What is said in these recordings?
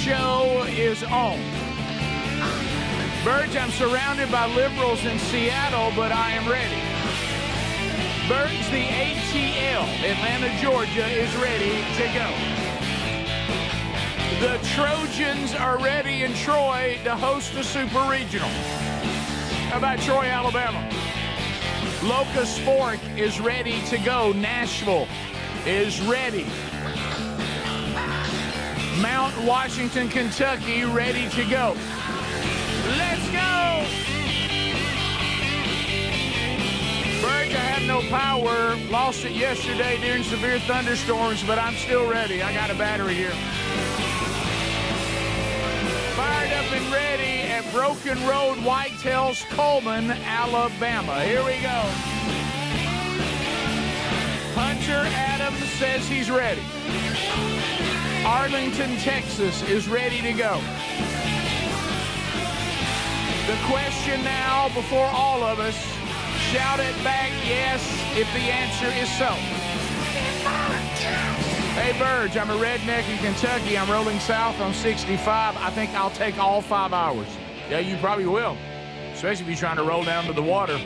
show is on. Burge, I'm surrounded by liberals in Seattle, but I am ready. Burge, the ATL, Atlanta, Georgia, is ready to go. The Trojans are ready in Troy to host the Super Regional. How about Troy, Alabama? Locust Fork is ready to go. Nashville is ready. Mount Washington, Kentucky, ready to go. Let's go! Burge, I have no power. Lost it yesterday during severe thunderstorms, but I'm still ready. I got a battery here. Fired up and ready at Broken Road, Whitetails, Coleman, Alabama. Here we go. Hunter Adams says he's ready. Arlington, Texas is ready to go. The question now before all of us, shout it back yes if the answer is so. Hey, Burge, I'm a redneck in Kentucky. I'm rolling south on 65. I think I'll take all 5 hours. Yeah, you probably will, especially if you're trying to roll down to the water.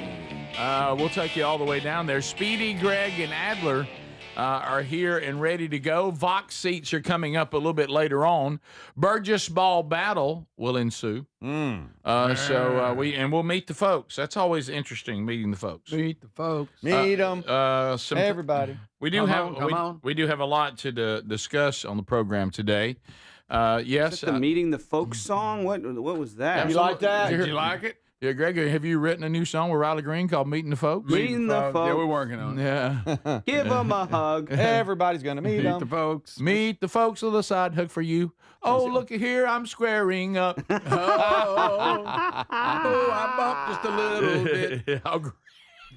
We'll take you all the way down there. Speedy, Greg, and Adler are here and ready to go. Vox seats are coming up a little bit later on. Burgess Ball battle will ensue. We'll meet the folks. That's always interesting, meeting the folks. Meet the folks. Meet them. Everybody. We do have a lot to discuss on the program today. Yes, the meeting the folks song. What was that? You like that? Did you like it? Yeah, Greg, have you written a new song with Riley Green called Meeting the Folks? Meeting the folks. Yeah, we're working on it. Yeah. Give them a hug. Everybody's going to meet them. Meet the folks. Meet the folks, a little side hug for you. Oh, look at here, I'm squaring up. I bumped just a little bit.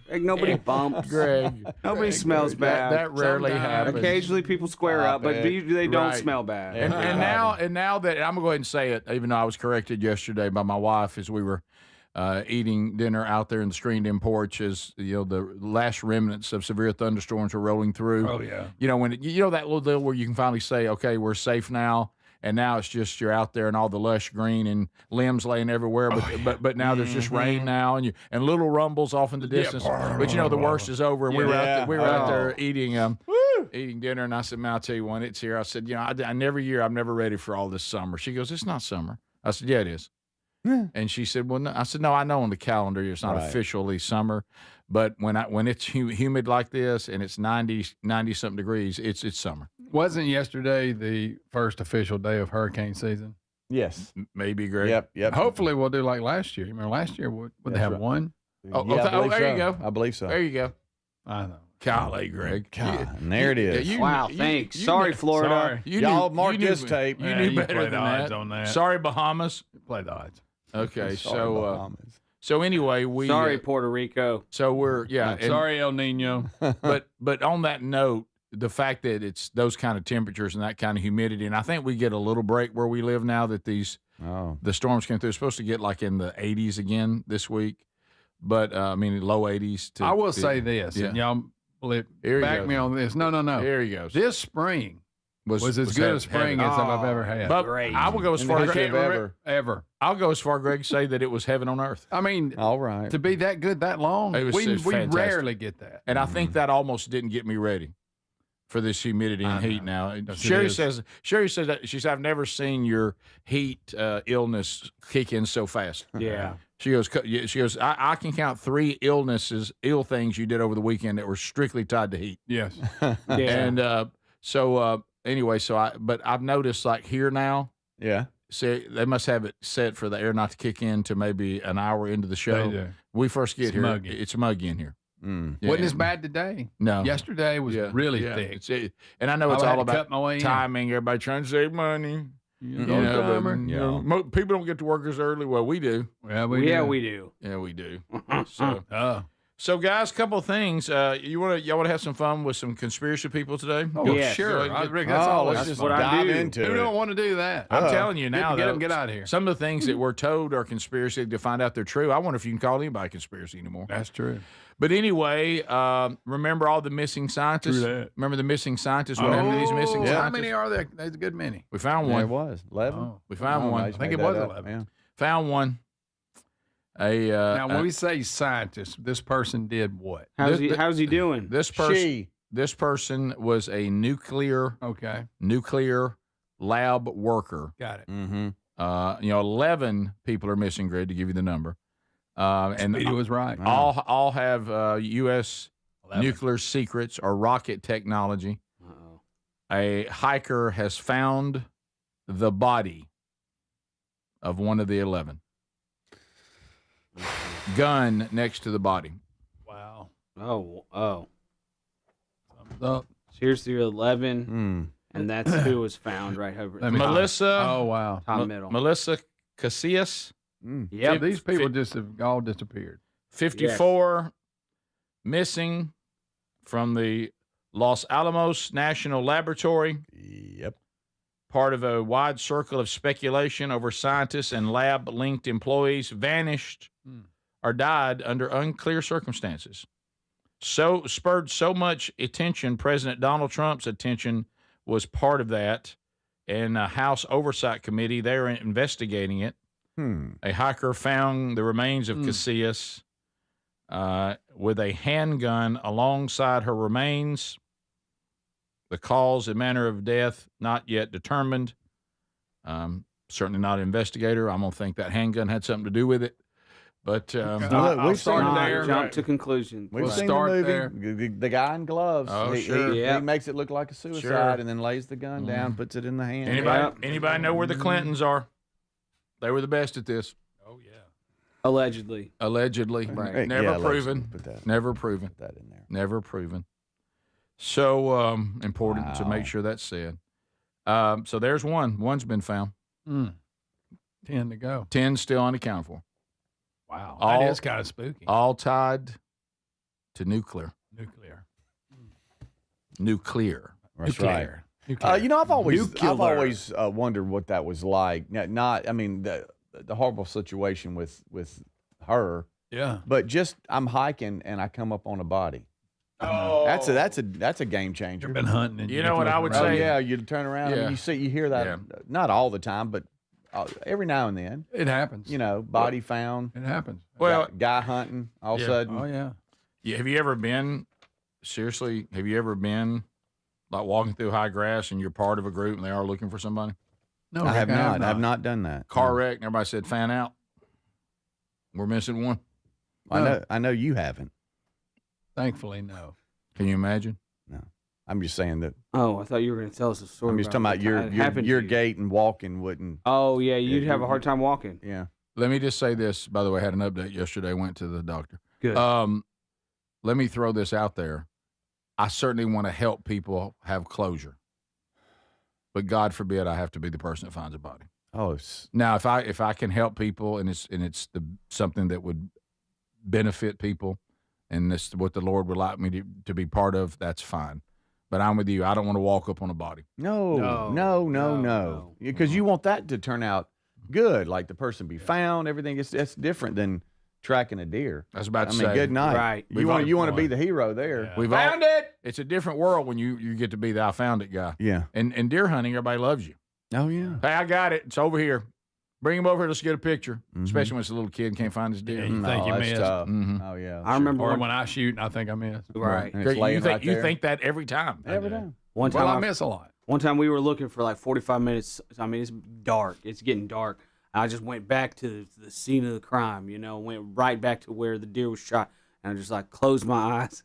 Greg, nobody bumps. Greg. Nobody smells bad. That rarely happens. Occasionally people square up, but they don't smell bad. And now that I'm going to go ahead and say it, even though I was corrected yesterday by my wife as we were eating dinner out there in the screened-in porch as the last remnants of severe thunderstorms were rolling through. Oh yeah. When that little deal where you can finally say, okay, we're safe now. And now it's just you're out there and all the lush green and limbs laying everywhere. But now there's just rain now and little rumbles off in the distance. Yeah. But the worst is over. And we were out there eating dinner. And I said, man, I'll tell you when it's here. I said, I'm never ready for all this summer. She goes, it's not summer. I said, yeah, it is. And she said, well, no. I said, no, I know on the calendar it's not officially summer, but when it's humid like this and it's 90-something degrees, it's summer. Wasn't yesterday the first official day of hurricane season? Yes. Maybe, Greg. Yep. Hopefully we'll do like last year. You remember last year, would they have one? Oh, there you go. I believe so. There you go. I know. Golly, Greg. God, and there it is. Wow, thanks. Sorry, Florida. Y'all mark this tape. You knew better played than odds that. on that. Sorry, Bahamas. Play the odds. Okay, Sorry, so anyway, Sorry, Puerto Rico. So we're Sorry, El Nino. but on that note, the fact that it's those kind of temperatures and that kind of humidity, and I think we get a little break where we live now that the storms came through. It's supposed to get like in the 80s again this week, but low 80s. I will say this, and y'all back me on this. No. Here he goes. This spring was as good a spring as I've ever had. But I will go as far as ever. I'll go as far, Greg, to say that it was heaven on earth. I mean, all right, to be that good that long, we rarely get that. And I think that almost didn't get me ready for this humidity and heat now. Sherry says that she said, I've never seen your heat illness kick in so fast. Yeah. She goes, I can count 3 ill things you did over the weekend that were strictly tied to heat. Yes. And anyway, but I've noticed like here now. Yeah. See, they must have it set for the air not to kick in to maybe an hour into the show. They do. We first get It's here. muggy. It's muggy in here. Yeah. Wasn't as bad today. No. Yesterday was really thick. And I know it's all about my timing. Everybody trying to save money. People People don't get to work as early. Well, we do. Well, we do. do. Yeah, we do. So, So, guys, a couple of things. Y'all want to have some fun with some conspiracy people today? Oh, Yeah. sure. Rick, That's always let's just what I dive do. into Who it. don't want to do that? I'm telling you now, get though, them, get out of here. Some of the things that we're told are conspiracy to find out they're true. I wonder if you can call anybody conspiracy anymore. That's true. But anyway, remember all the missing scientists? True that. Remember the missing scientists? What happened to these missing How scientists? many are there? There's a good many. We found Yeah, one. it was 11. Oh. We found one. I think it was 11. Yeah. Found one. Now, when we say scientist, this person did what? How's he doing? This person was a nuclear lab worker. Got it. Mm-hmm. 11 people are missing, Greg, to give you the number. And Speedy was right. all have U.S. 11. nuclear secrets or rocket technology. Uh-oh. A hiker has found the body of one of the 11. Gun next to the body. Wow. Oh. Thumbs up. Here's the 11, and that's who was found right over. Melissa. Oh, wow. Top middle. Melissa Casillas. Yep. So these people just have all disappeared. 54 missing from the Los Alamos National Laboratory. Yep. Part of a wide circle of speculation over scientists and lab-linked employees vanished or died under unclear circumstances. So spurred so much attention, President Donald Trump's attention was part of that, and a House Oversight Committee, they're investigating it. A hiker found the remains of Casillas with a handgun alongside her remains. The cause and manner of death not yet determined. Certainly not an investigator. I'm going to think that handgun had something to do with it. But we've started there. Jump to conclusions. We've seen start the movie. The guy in gloves. Oh, he, sure. he makes it look like a suicide Sure. and then lays the gun down, puts it in the hand. Anybody know where the Clintons are? They were the best at this. Oh, yeah. Allegedly. Allegedly. Never Yeah, proven. Put that, Never proven. put that in there. Never proven. So important to make Wow. sure that's said. So there's one. One's been found. 10 to go. 10 still unaccounted for. Wow. All- That is kind of spooky. All tied to nuclear. Nuclear. That's right. Nuclear. I've always Nuclear. wondered what that was like. Not, I mean, the horrible situation with her, Yeah. but just I'm hiking and I come up on a body. Oh, That's a game changer. You've been hunting. And You know what I would Oh say? yeah, you turn around. I Yeah. mean, you hear that Yeah. not all the time, but every now and then. It happens. Body found. It happens. Well, guy hunting. All of a Yeah. sudden, Oh, yeah. yeah, have you ever been, seriously, like walking through high grass and you're part of a group and they are looking for somebody? No, I have Rick, not. I have not done that. Car wreck and everybody said, fan out. We're missing one. I know you haven't. Thankfully, no. Can you imagine? No, I'm just saying that. Oh, I thought you were going to tell us a story. I'm just talking about your gait and walking wouldn't. Oh, yeah, you'd have a hard time walking. Yeah. Let me just say this. By the way, I had an update yesterday. Went to the doctor. Good. Let me throw this out there. I certainly want to help people have closure, but God forbid I have to be the person that finds a body. Oh, Now, if I can help people and it's something that would benefit people, and this what the Lord would like me to be part of, that's fine. But I'm with you. I don't want to walk up on a body. no. Because you want that to turn out good, like the person be found, everything. That's different than tracking a deer. I was about to I mean, say. good night. Right. You want to be the hero there. Yeah. We've Found it! It's a different world when you get to be the I found it guy. Yeah. And deer hunting, everybody loves you. Oh yeah. Hey, I got it. It's over here. Bring him over here. Let's get a picture. Especially when it's a little kid and can't find his deer. Yeah, you think you that's missed. tough. Mhm. Oh yeah. I remember Or one, when I shoot and I think I missed. right. And it's laying right you there. think that every time. every time. One time, Well, I miss a lot. one time we were looking for like 45 minutes. I mean, it's dark. It's getting dark. I just went back to the scene of the crime, went right back to where the deer was shot. And I just like closed my eyes.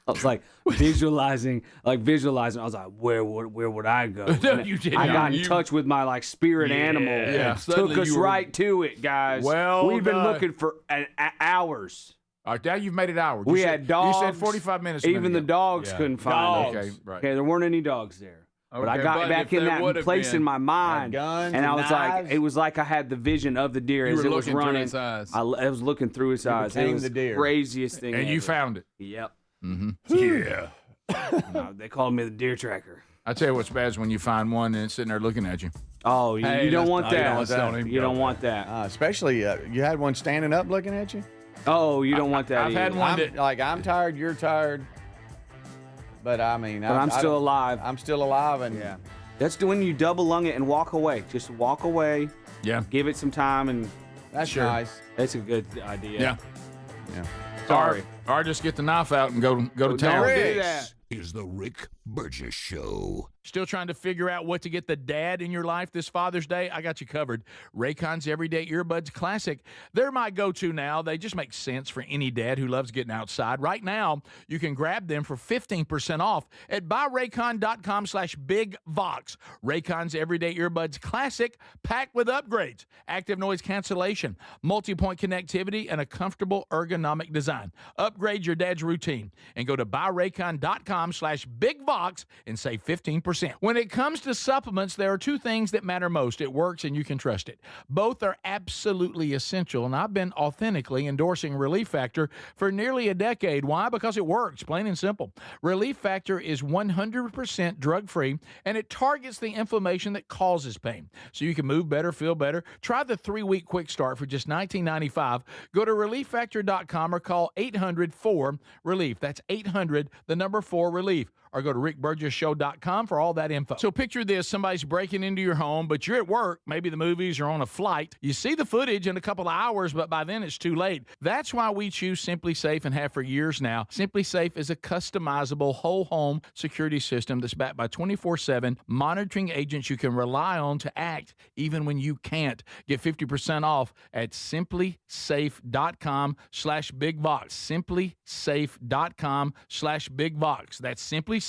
I was like visualizing. I was like, where would I go? No, And you didn't. I got in You- touch with my like spirit animal. Yeah. Took Suddenly us you were- right to it, guys. Well we've been done. looking for hours. All right, now you've made it hours. We You had said, dogs. You said 45 minutes. a Even minute the ago. dogs couldn't find Okay, us. right. Okay, there weren't any dogs there. But I got back in that place in my mind, guns and I was knives. like, it was like I had the vision of the deer as it was running. Through his eyes. I was looking through his eyes. It was the deer. the craziest thing. And ever. you found it. Yep. Mm-hmm. Yeah. They called me the deer tracker. I tell you what's bad is when you find one and it's sitting there looking at you. Oh, you don't want that. You don't want that. Especially, you had one standing up looking at you. Oh, you don't want that. I've had one that, I'm tired, you're tired. But I mean, I'm still alive. I'm still alive, and yeah, that's when you double lung it and walk away. Just walk away. Yeah. Give it some time, and that's Sure. nice. that's a good idea. Yeah. Yeah. Sorry. Or just get the knife out and go to town. Don't do that. Is the Rick Burgess Show. Still trying to figure out what to get the dad in your life this Father's Day? I got you covered. Raycon's Everyday Earbuds Classic. They're my go-to now. They just make sense for any dad who loves getting outside. Right now, you can grab them for 15% off at buyraycon.com/bigvox. Raycon's Everyday Earbuds Classic, packed with upgrades, active noise cancellation, multi-point connectivity, and a comfortable ergonomic design. Upgrade your dad's routine and go to buyraycon.com/bigvox and save 15%. When it comes to supplements, there are two things that matter most. It works and you can trust it. Both are absolutely essential, and I've been authentically endorsing Relief Factor for nearly a decade. Why? Because it works, plain and simple. Relief Factor is 100% drug-free, and it targets the inflammation that causes pain. So you can move better, feel better. Try the 3-week quick start for just $19.95. Go to relieffactor.com or call 800-4-RELIEF. That's 800-4-RELIEF. Or go to rickburgessshow.com for all that info. So picture this, somebody's breaking into your home, but you're at work, maybe the movies or on a flight. You see the footage in a couple of hours, but by then it's too late. That's why we choose Simply Safe and have for years now. Simply Safe is a customizable whole home security system that's backed by 24/7 monitoring agents you can rely on to act even when you can't. Get 50% off at simplysafe.com/bigvox. simplysafe.com/bigvox. That's simplysafe.com/bigvox.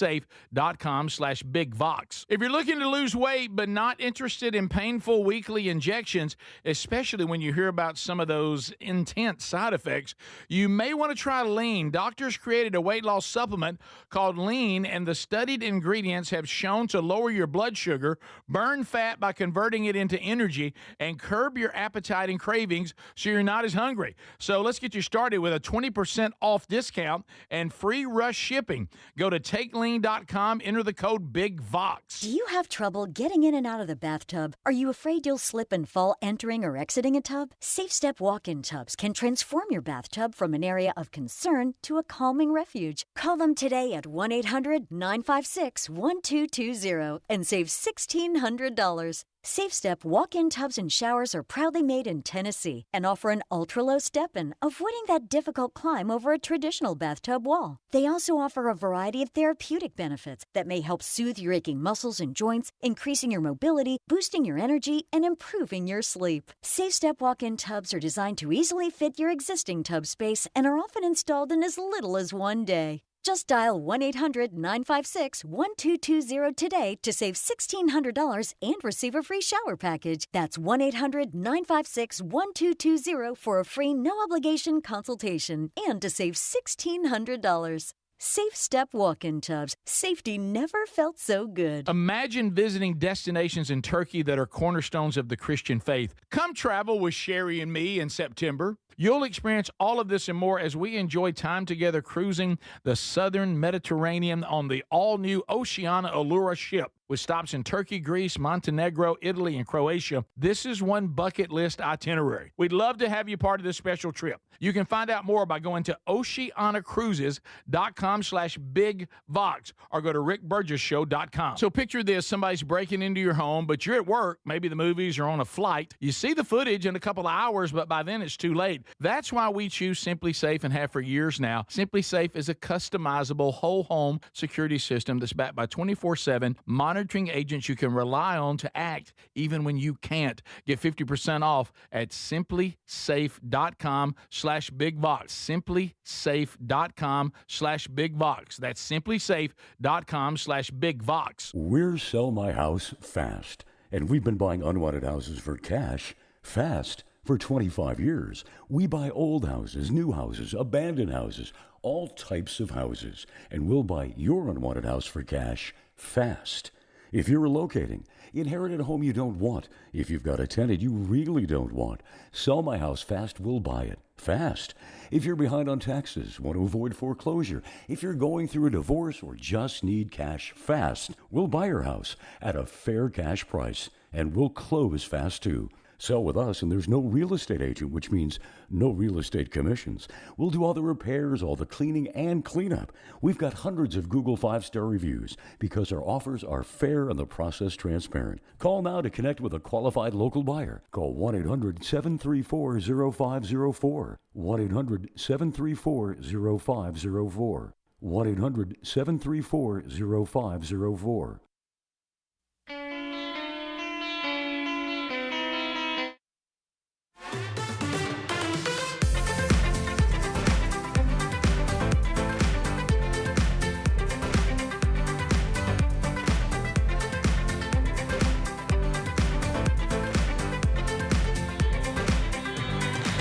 If you're looking to lose weight but not interested in painful weekly injections, especially when you hear about some of those intense side effects, you may want to try Lean. Doctors created a weight loss supplement called Lean, and the studied ingredients have shown to lower your blood sugar, burn fat by converting it into energy, and curb your appetite and cravings so you're not as hungry. So let's get you started with a 20% off discount and free rush shipping. Go to TakeLean.com, enter the code BIGVOX. Do you have trouble getting in and out of the bathtub? Are you afraid you'll slip and fall entering or exiting a tub? Safe Step walk-in tubs can transform your bathtub from an area of concern to a calming refuge. Call them today at 1-800-956-1220 and save $1,600. Safe Step walk-in tubs and showers are proudly made in Tennessee and offer an ultra-low step-in, avoiding that difficult climb over a traditional bathtub wall. They also offer a variety of therapeutic benefits that may help soothe your aching muscles and joints, increasing your mobility, boosting your energy, and improving your sleep. Safe Step walk-in tubs are designed to easily fit your existing tub space and are often installed in as little as one day. Just dial 1-800-956-1220 today to save $1,600 and receive a free shower package. That's 1-800-956-1220 for a free no-obligation consultation and to save $1,600. Safe Step walk-in tubs. Safety never felt so good. Imagine visiting destinations in Turkey that are cornerstones of the Christian faith. Come travel with Sherry and me in September. You'll experience all of this and more as we enjoy time together cruising the southern Mediterranean on the all-new Oceana Allura ship. With stops in Turkey, Greece, Montenegro, Italy, and Croatia, this is one bucket list itinerary. We'd love to have you part of this special trip. You can find out more by going to oceanacruises.com/bigvox or go to rickburgessshow.com. So picture this, somebody's breaking into your home, but you're at work, maybe the movies or on a flight. You see the footage in a couple of hours, but by then it's too late. That's why we choose Simply Safe and have for years now. Simply Safe is a customizable whole home security system that's backed by 24/7 monitoring agents you can rely on to act even when you can't. Get 50% off at simplysafe.com/bigvox. simplysafe.com/bigvox. That's simplysafe.com/bigvox. We're Sell My House Fast, and we've been buying unwanted houses for cash fast for 25 years. We buy old houses, new houses, abandoned houses, all types of houses, and we'll buy your unwanted house for cash fast. If you're relocating, inherit a home you don't want. If you've got a tenant you really don't want, Sell My House Fast will buy it. Fast. If you're behind on taxes, want to avoid foreclosure, if you're going through a divorce or just need cash fast, we'll buy your house at a fair cash price, and we'll close fast too. Sell with us, and there's no real estate agent, which means no real estate commissions. We'll do all the repairs, all the cleaning, and cleanup. We've got hundreds of Google 5-star reviews because our offers are fair and the process transparent. Call now to connect with a qualified local buyer. Call 1-800-734-0504. 1-800-734-0504. 1-800-734-0504.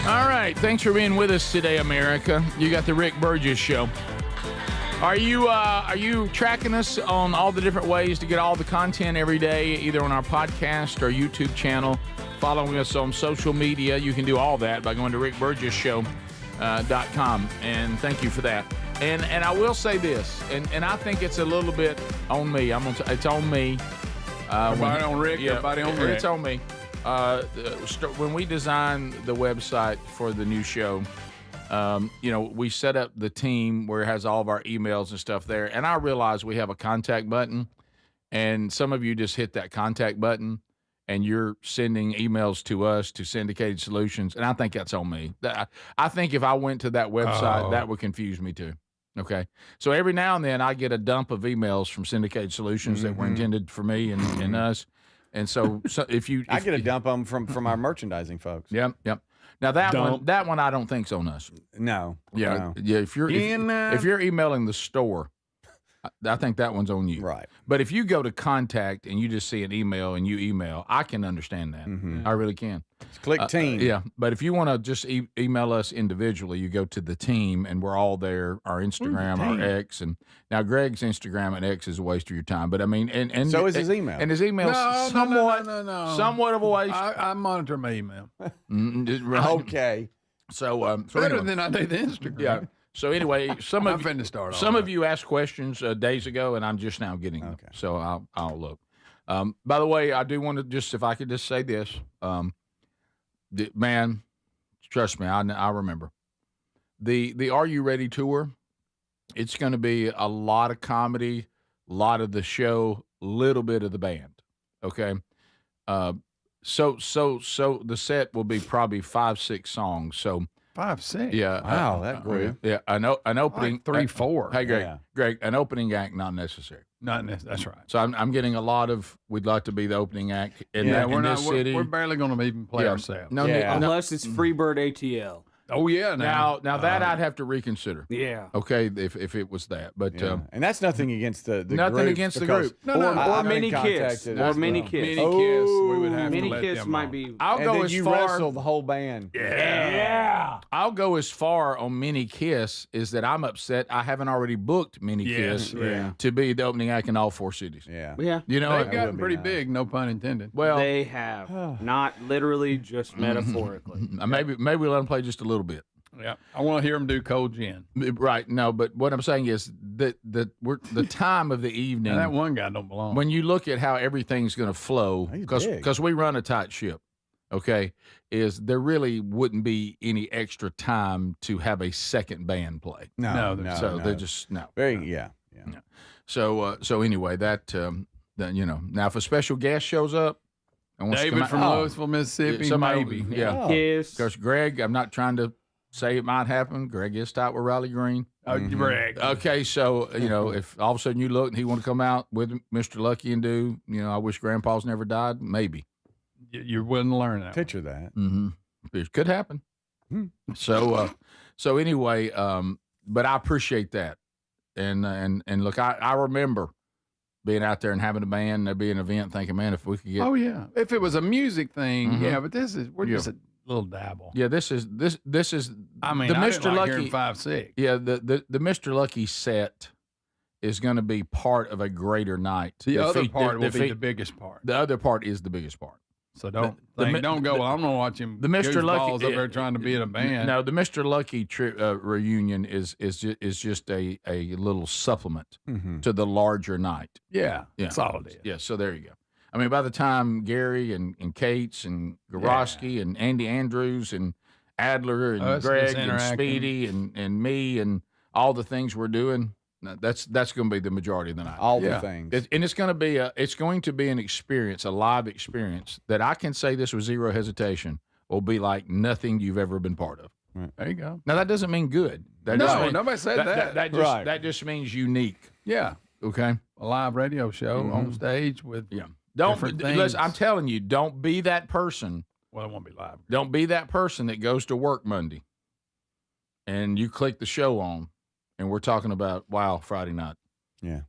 All right, thanks for being with us today, America. You got the Rick Burgess Show. Are you tracking us on all the different ways to get all the content every day, either on our podcast or YouTube channel, following us on social media? You can do all that by going to rickburgessshow.com, and thank you for that. And I will say this, and I think it's a little bit on me. It's on me. Everybody on Rick. Yeah, everybody on Rick. It's on me. When we designed the website for the new show, we set up the team where it has all of our emails and stuff there. And I realize we have a contact button, and some of you just hit that contact button and you're sending emails to us, to Syndicated Solutions. And I think that's on me. I think if I went to that website, that would confuse me too. Okay. So every now and then I get a dump of emails from Syndicated Solutions that were intended for me and us. And so I get a dump of them from our merchandising folks. Yep. Now that one I don't think's on us. No. Yeah. No. Yeah. If you're emailing the store, I think that one's on you. Right. But if you go to contact and you just see an email and you email, I can understand that. Mm-hmm. I really can. Click team. Yeah. But if you want to just email us individually, you go to the team and we're all there, our Instagram, our X. And now Greg's Instagram and X is a waste of your time. But I mean, and so is his email. And his email somewhat of a waste. I monitor my email. Okay. So, better than I do the Instagram. Yeah. So anyway, some of you asked questions days ago, and I'm just now getting them. So I'll look. By the way, I do want to if I could just say this, man, trust me, I remember the Are You Ready tour. It's going to be a lot of comedy, a lot of the show, little bit of the band. Okay. So the set will be probably 5-6 songs. So. 5-6. Yeah. Wow, that grew. Yeah, an opening. Like 3-4. Hey, Greg. Yeah. Greg, an opening act not necessary. That's right. So I'm getting a lot of. We'd like to be the opening act in this city. We're barely going to even play ourselves. No, unless it's Freebird ATL. Oh yeah. Now that I'd have to reconsider. Yeah. Okay, if it was that, but and that's nothing against the nothing group against the group. Or Mini Kiss. Or Mini Kiss. Mini Kiss. We would have Mini to let Kiss them might on. be. I'll go as far. Wrestle the whole band. Yeah. I'll go as far on Mini Kiss is that I'm upset I haven't already booked Mini Kiss to be the opening act in all 4 cities. Yeah. Yeah. You know, they've gotten pretty big. No pun intended. Well, they have not literally, just metaphorically. Maybe we let them play just a little bit. Yeah, I want to hear them do Cold Gin. Right. No, but what I'm saying is that we're the time of the evening. Now, that one guy don't belong. When you look at how everything's going to flow, because we run a tight ship, okay, is there really wouldn't be any extra time to have a second band play. No. They're just no. Yeah. So anyway, that now if a special guest shows up, David from Louisville, Mississippi, maybe, Kiss. Because Greg, I'm not trying to say it might happen. Greg is tight with Riley Green. Greg. Okay, so if all of a sudden you look and he want to come out with Mr. Lucky and do, I wish Grandpa's never died, maybe. You're willing to learn that. Picture that. Mm-hmm. It could happen. So anyway, but I appreciate that, and look, I remember being out there and having a band, there'd be an event, thinking, man, if we could get. Oh yeah, if it was a music thing, but we're just a little dabble. Yeah, this is. I mean, the I Mr. didn't like Lucky hearing 5-6. Yeah, the Mr. Lucky set is going to be part of a greater night. The other part will be the biggest part. The other part is the biggest part. So don't go, well, I'm going to watch him. The Mr. Lucky up there trying to be in a band. No, the Mr. Lucky reunion is just a little supplement to the larger night. Yeah, that's all it is. Yeah, so there you go. I mean, by the time Gary and Cates and Gorosky and Andy Andrews and Adler and Greg and Speedy and me and all the things we're doing, that's going to be the majority of the night. All the things. It's going to be an experience, a live experience that I can say this with zero hesitation will be like nothing you've ever been part of. Right. There you go. Now, that doesn't mean good. Nobody said that. That just means unique. Yeah. Okay. A live radio show on stage with different things. Listen, I'm telling you, don't be that person. Well, it won't be live. Don't be that person that goes to work Monday and you click the show on and we're talking about Friday night. Yeah.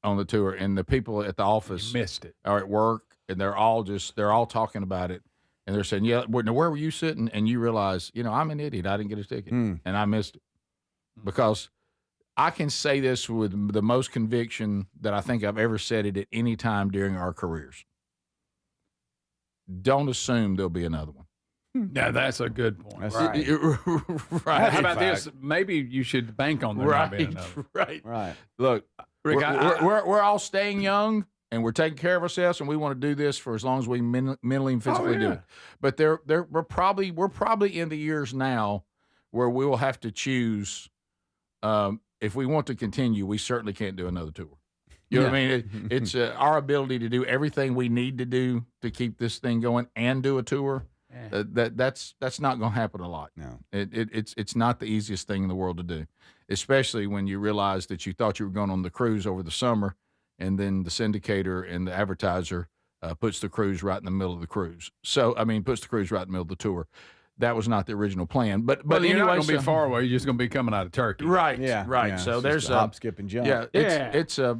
On the tour. And the people at the office missed it. Are at work and they're all talking about it. And they're saying, yeah, where were you sitting? And you realize, I'm an idiot. I didn't get a ticket. And I missed it. Because I can say this with the most conviction that I think I've ever said it at any time during our careers. Don't assume there'll be another one. Yeah, that's a good point. Right. Right. How about this? Maybe you should bank on there not being another. Right. Look, Rick, we're all staying young and we're taking care of ourselves, and we want to do this for as long as we mentally and physically do it. But we're probably in the years now where we will have to choose. If we want to continue, we certainly can't do another tour. You know what I mean? It's our ability to do everything we need to do to keep this thing going and do a tour. That's not going to happen a lot. No, it's not the easiest thing in the world to do, especially when you realize that you thought you were going on the cruise over the summer, and then the syndicator and the advertiser puts the cruise right in the middle of the cruise. So puts the cruise right in the middle of the tour. That was not the original plan, but you're anyway, not going to be far away. You're just going to be coming out of Turkey, right? Yeah, right. Yeah, so there's a hop, skip, and jump. Yeah, it's a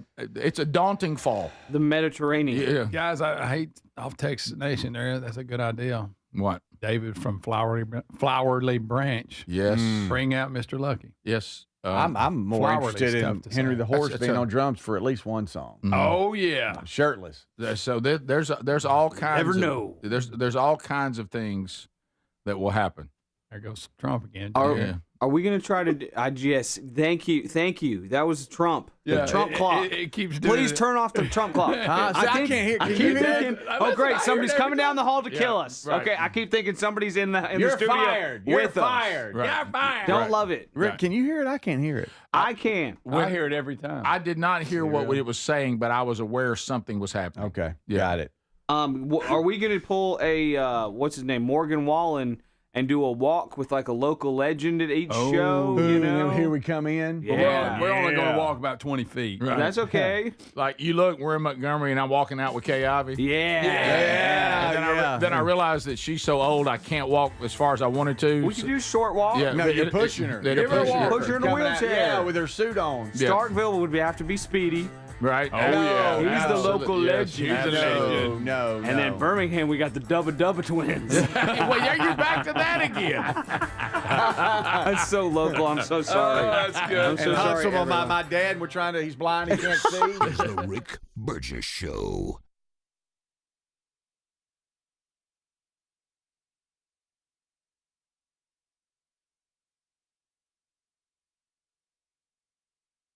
daunting fall. The Mediterranean. Yeah. Guys, I hate off Texas Nation there. That's a good idea. What? David from Flowerly Branch. Yes. Bring out Mr. Lucky. Yes. I'm more interested in Henry the Horse being on drums for at least one song. Oh yeah, shirtless. So there's all kinds. There's all kinds of things that will happen. There goes Trump again. Are we going to try to? Yes. Thank you. That was Trump. Yeah, the Trump clock. It keeps doing Please turn off the Trump clock. I can't hear. Can you hear it? Oh, great! Somebody's coming down the hall to kill us. Right. Okay, I keep thinking somebody's in the studio fired. with You're us. fired. Right. You're fired. Don't love it. Rick, can you hear it? I can't hear it. I can. I hear it every time. I did not hear what it was saying, but I was aware something was happening. Okay, got it. Are we going to pull a what's his name, Morgan Wallen? And do a walk with like a local legend at each show, Here we come in. Yeah. We're only going to walk about 20 feet. Right. That's okay. Like you look, we're in Montgomery, and I'm walking out with Kay Ivey. Yeah. Then I realized that she's so old, I can't walk as far as I wanted to. We can do short walk. Yeah, no, you're pushing her. They're pushing her. Push her in a wheelchair. with her suit on. Starkville would have to be Speedy. Right. Oh, yeah. He's the local legend. He's a legend. No. And then Birmingham, we got the Dubba twins. Well, you're back to that again. That's so local. I'm so sorry. Oh, that's good. I'm so sorry. Huntsville, my dad, he's blind, he can't see. The Rick Burgess Show.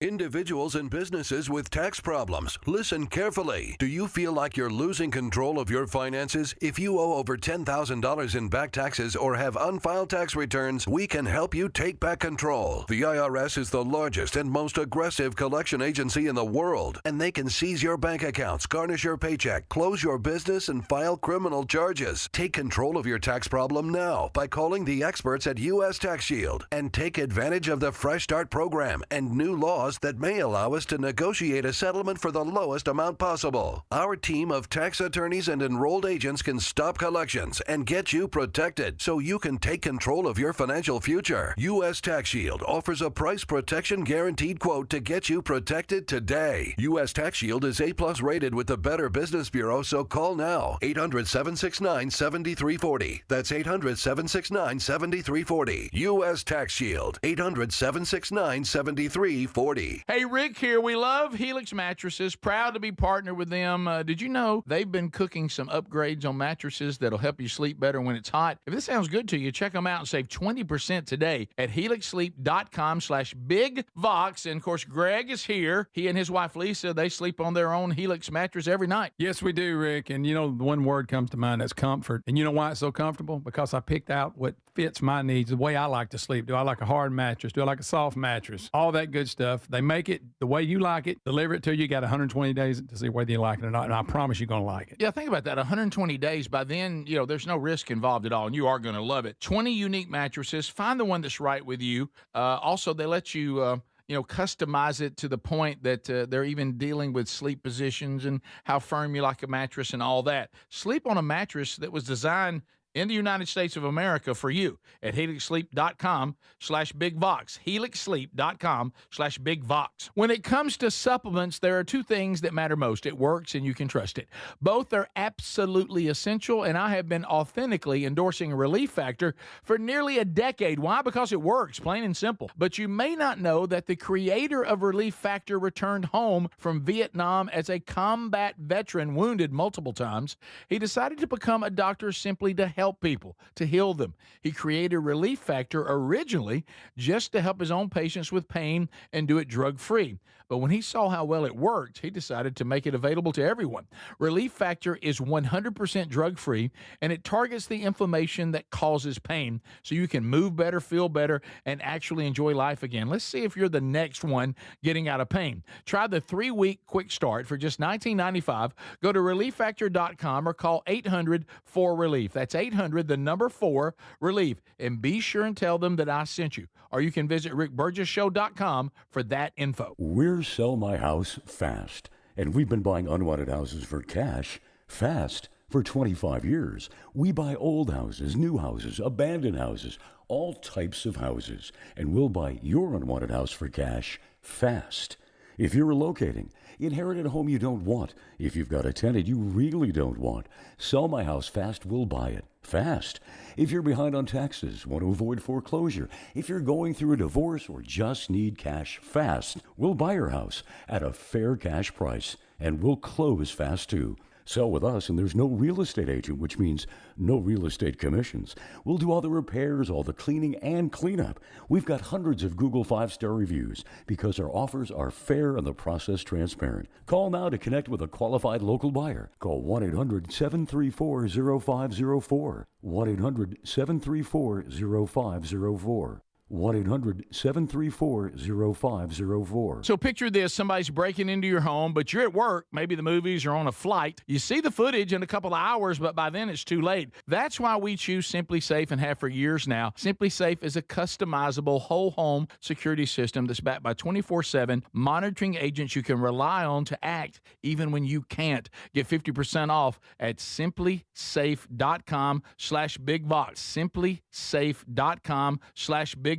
Individuals and businesses with tax problems, listen carefully. Do you feel like you're losing control of your finances? If you owe over $10,000 in back taxes or have unfiled tax returns, we can help you take back control. The IRS is the largest and most aggressive collection agency in the world, and they can seize your bank accounts, garnish your paycheck, close your business, and file criminal charges. Take control of your tax problem now by calling the experts at U.S. Tax Shield and take advantage of the Fresh Start program and new laws that may allow us to negotiate a settlement for the lowest amount possible. Our team of tax attorneys and enrolled agents can stop collections and get you protected so you can take control of your financial future. U.S. Tax Shield offers a price protection guaranteed quote to get you protected today. U.S. Tax Shield is A+ rated with the Better Business Bureau, so call now. 800-769-7340. That's 800-769-7340. U.S. Tax Shield. 800-769-7340. free. Hey, Rick here. We love Helix Mattresses. Proud to be partnered with them. Did you know they've been cooking some upgrades on mattresses that'll help you sleep better when it's hot? If this sounds good to you, check them out and save 20% today at helixsleep.com/bigvox. And of course, Greg is here. He and his wife Lisa, they sleep on their own Helix mattress every night. Yes, we do, Rick. And you know, the one word comes to mind, that's comfort. And you know why it's so comfortable? Because I picked out what fits my needs, the way I like to sleep. Do I like a hard mattress? Do I like a soft mattress? All that good stuff. They make it the way you like it, deliver it to you. You got 120 days to see whether you like it or not, and I promise you're going to like it. Yeah, think about that. 120 days. By then, you know, there's no risk involved at all, and you are going to love it. 20 unique mattresses. Find the one that's right with you. Also, they let you customize it to the point that they're even dealing with sleep positions and how firm you like a mattress and all that. Sleep on a mattress that was designed in the United States of America for you at helixsleep.com/bigvox. helixsleep.com/bigvox. When it comes to supplements, there are two things that matter most. It works and you can trust it. Both are absolutely essential, and I have been authentically endorsing Relief Factor for nearly a decade. Why? Because it works, plain and simple. But you may not know that the creator of Relief Factor returned home from Vietnam as a combat veteran, wounded multiple times. He decided to become a doctor simply to help people, to heal them. He created Relief Factor originally just to help his own patients with pain and do it drug-free. But when he saw how well it worked, he decided to make it available to everyone. Relief Factor is 100% drug-free, and it targets the inflammation that causes pain so you can move better, feel better, and actually enjoy life again. Let's see if you're the next one getting out of pain. Try the 3-week quick start for just $19.95. Go to relieffactor.com or call 800-4RELIEF. That's 800-4RELIEF. And be sure and tell them that I sent you. Or you can visit rickburgessshow.com for that info. We're Sell My House Fast, and we've been buying unwanted houses for cash fast for 25 years. We buy old houses, new houses, abandoned houses, all types of houses, and we'll buy your unwanted house for cash fast. If you're relocating, inherited a home you don't want, if you've got a tenant you really don't want, Sell My House Fast will buy it fast. If you're behind on taxes, want to avoid foreclosure, if you're going through a divorce or just need cash fast, we'll buy your house at a fair cash price, and we'll close fast too. Sell with us, and there's no real estate agent, which means no real estate commissions. We'll do all the repairs, all the cleaning, and cleanup. We've got hundreds of Google 5-star reviews because our offers are fair and the process transparent. Call now to connect with a qualified local buyer. Call 1-800-734-0504. 1-800-734-0504. 1-800-734-0504. So picture this, somebody's breaking into your home, but you're at work, maybe the movies or on a flight. You see the footage in a couple of hours, but by then it's too late. That's why we choose Simply Safe and have for years now. Simply Safe is a customizable whole home security system that's backed by 24/7 monitoring agents you can rely on to act even when you can't. Get 50% off at simplysafe.com/bigvox. simplysafe.com/bigvox.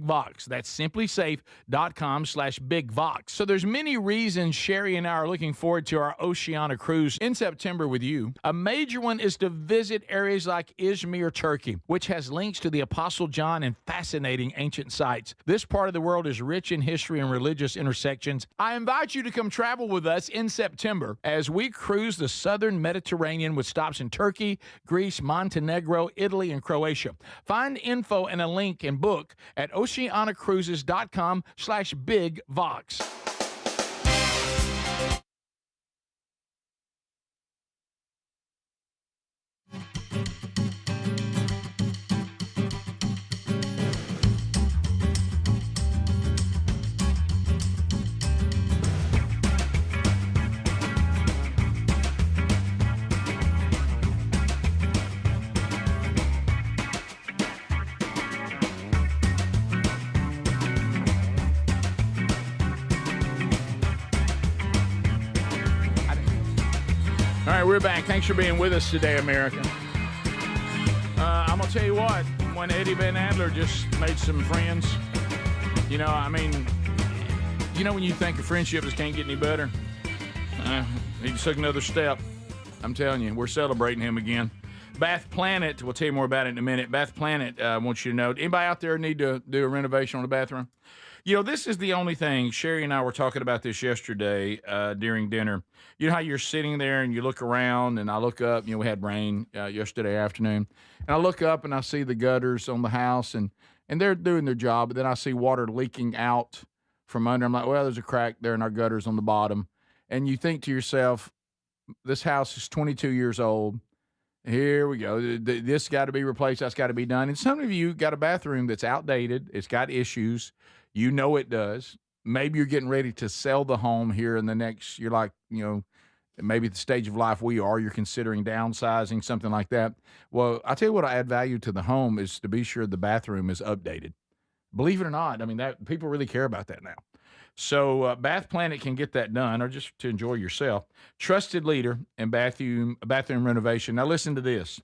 That's simplysafe.com/bigvox. So there's many reasons Sherry and I are looking forward to our Oceania cruise in September with you. A major one is to visit areas like Izmir, Turkey, which has links to the Apostle John and fascinating ancient sites. This part of the world is rich in history and religious intersections. I invite you to come travel with us in September as we cruise the southern Mediterranean with stops in Turkey, Greece, Montenegro, Italy, and Croatia. Find info and a link and book at oceanacruises.com/bigvox. All right, we're back. Thanks for being with us today, America. I'm going to tell you what, when Eddie Van Adler just made some friends, you know, I mean, you know when you think a friendship just can't get any better? He just took another step. I'm telling you, we're celebrating him again. Bath Planet, we'll tell you more about it in a minute. Bath Planet wants you to know, anybody out there need to do a renovation on the bathroom? This is the only thing. Sherry and I were talking about this yesterday during dinner. You know how you're sitting there and you look around, and I look up. We had rain yesterday afternoon, and I look up and I see the gutters on the house, and they're doing their job. But then I see water leaking out from under. I'm like, well, there's a crack there in our gutters on the bottom. And you think to yourself, this house is 22 years old. Here we go. This got to be replaced. That's got to be done. And some of you got a bathroom that's outdated. It's got issues. You know it does. Maybe you're getting ready to sell the home here in the next, you're like, maybe at the stage of life we are, you're considering downsizing, something like that. Well, I tell you what, I add value to the home is to be sure the bathroom is updated. Believe it or not, that people really care about that now. So Bath Planet can get that done, or just to enjoy yourself. Trusted leader in bathroom renovation. Now listen to this.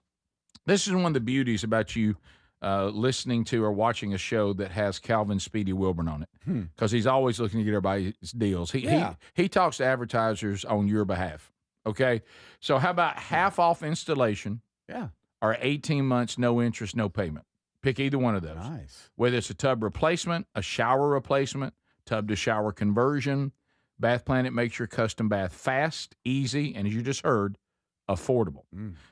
This is one of the beauties about you listening to or watching a show that has Calvin Speedy Wilburn on it, because he's always looking to get everybody's deals. He talks to advertisers on your behalf. Okay, so how about half off installation? Yeah, or 18 months, no interest, no payment. Pick either one of those. Nice. Whether it's a tub replacement, a shower replacement, tub to shower conversion, Bath Planet makes your custom bath fast, easy, and as you just heard, affordable.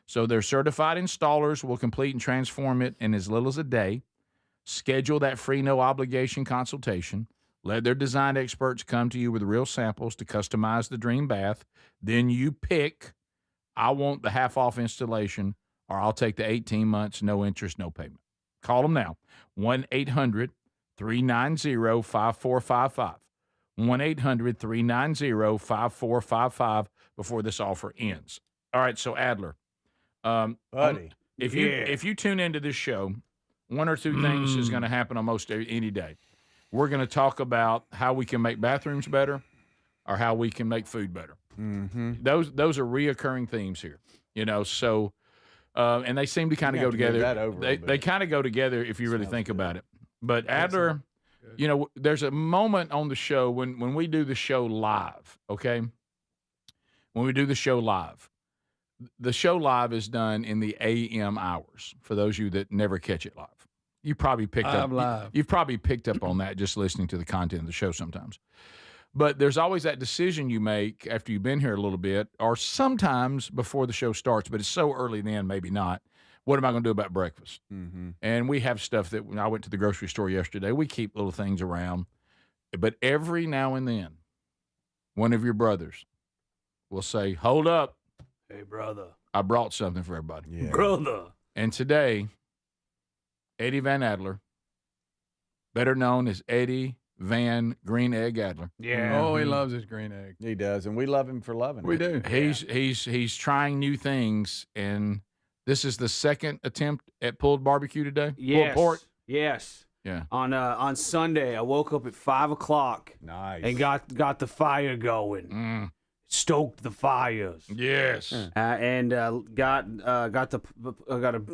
So their certified installers will complete and transform it in as little as a day. Schedule that free no obligation consultation. Let their design experts come to you with real samples to customize the dream bath. Then you pick, I want the half off installation, or I'll take the 18 months, no interest, no payment. Call them now. 1-800-390-5455. 1-800-390-5455 before this offer ends. All right, so Adler, buddy, if you tune into this show, one or two things is going to happen almost any day. We're going to talk about how we can make bathrooms better, or how we can make food better. Mm-hmm. Those are reoccurring themes here. So. And they seem to kind of go together. They kind of go together if you really think about it. But Adler, there's a moment on the show when we do the show live, okay? When we do the show live is done in the AM hours, for those of you that never catch it live. You probably picked up live. You've probably picked up on that just listening to the content of the show sometimes. But there's always that decision you make after you've been here a little bit, or sometimes before the show starts, but it's so early then, maybe not. What am I going to do about breakfast? Mm-hmm. And we have stuff that when I went to the grocery store yesterday, we keep little things around. But every now and then, one of your brothers will say, hold up. Hey, brother. I brought something for everybody. Yeah. Brother. And today, Eddie Van Adler, better known as Eddie Van Green Egg Adler. Yeah. Oh, he loves his green egg. He does, and we love him for loving We it. do. He's trying new things, and this is the second attempt at pulled barbecue today. Yes. Pulled pork. Yes. Yeah. On Sunday, I woke up at 5:00. Nice. And got the fire going. Stoked the fires. Yes. And got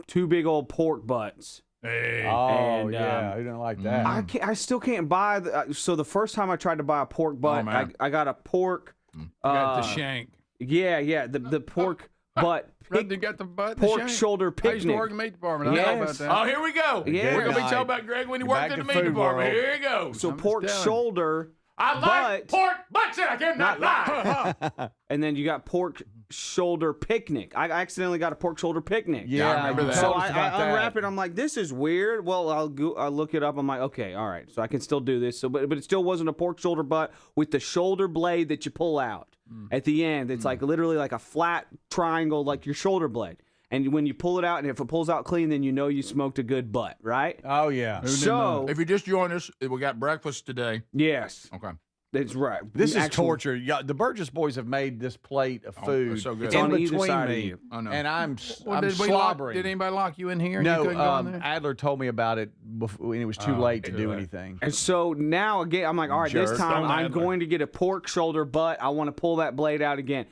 two big old pork butts. Hey. Oh, And, yeah. Who didn't like that? I still can't buy so the first time I tried to buy a pork butt, man. I got a pork. Got the shank. Yeah, the pork butt. You got the butt. Pork the shank. shoulder I used to picnic. work in the meat department. I know about Yes. that. Oh, here we go. Yeah. We're going to be Night. talking about Greg when he Back worked in the to meat food department. world. Here you go. So I'm pork just telling shoulder. I like but- pork butts, and I cannot lie. And then you got pork shoulder picnic. I accidentally got a pork shoulder picnic. Yeah, I remember that. So Told us about I that. unwrap it. I'm like, this is weird. Well, I'll look it up. I'm like, okay, all right. So I can still do this. So, but it still wasn't a pork shoulder butt with the shoulder blade that you pull out at the end. It's like literally like a flat triangle, like your shoulder blade. And when you pull it out, and if it pulls out clean, then you know you smoked a good butt, right? Oh, yeah. So If you just joined us, we got breakfast today. yes, Okay. that's right. This is Actual- torture. Yeah, the Burgess boys have made this plate of food it's so good. It's in on either between side of me, you. I know. and I'm Well, I'm did slobbering. Did anybody lock you in here? And you No, couldn't go in there? Adler told me about it before, when it was too late to do anything. And so now again, I'm like, all right, this Jerk. time Don't I'm Adler. going to get a pork shoulder butt. I want to pull that blade out again.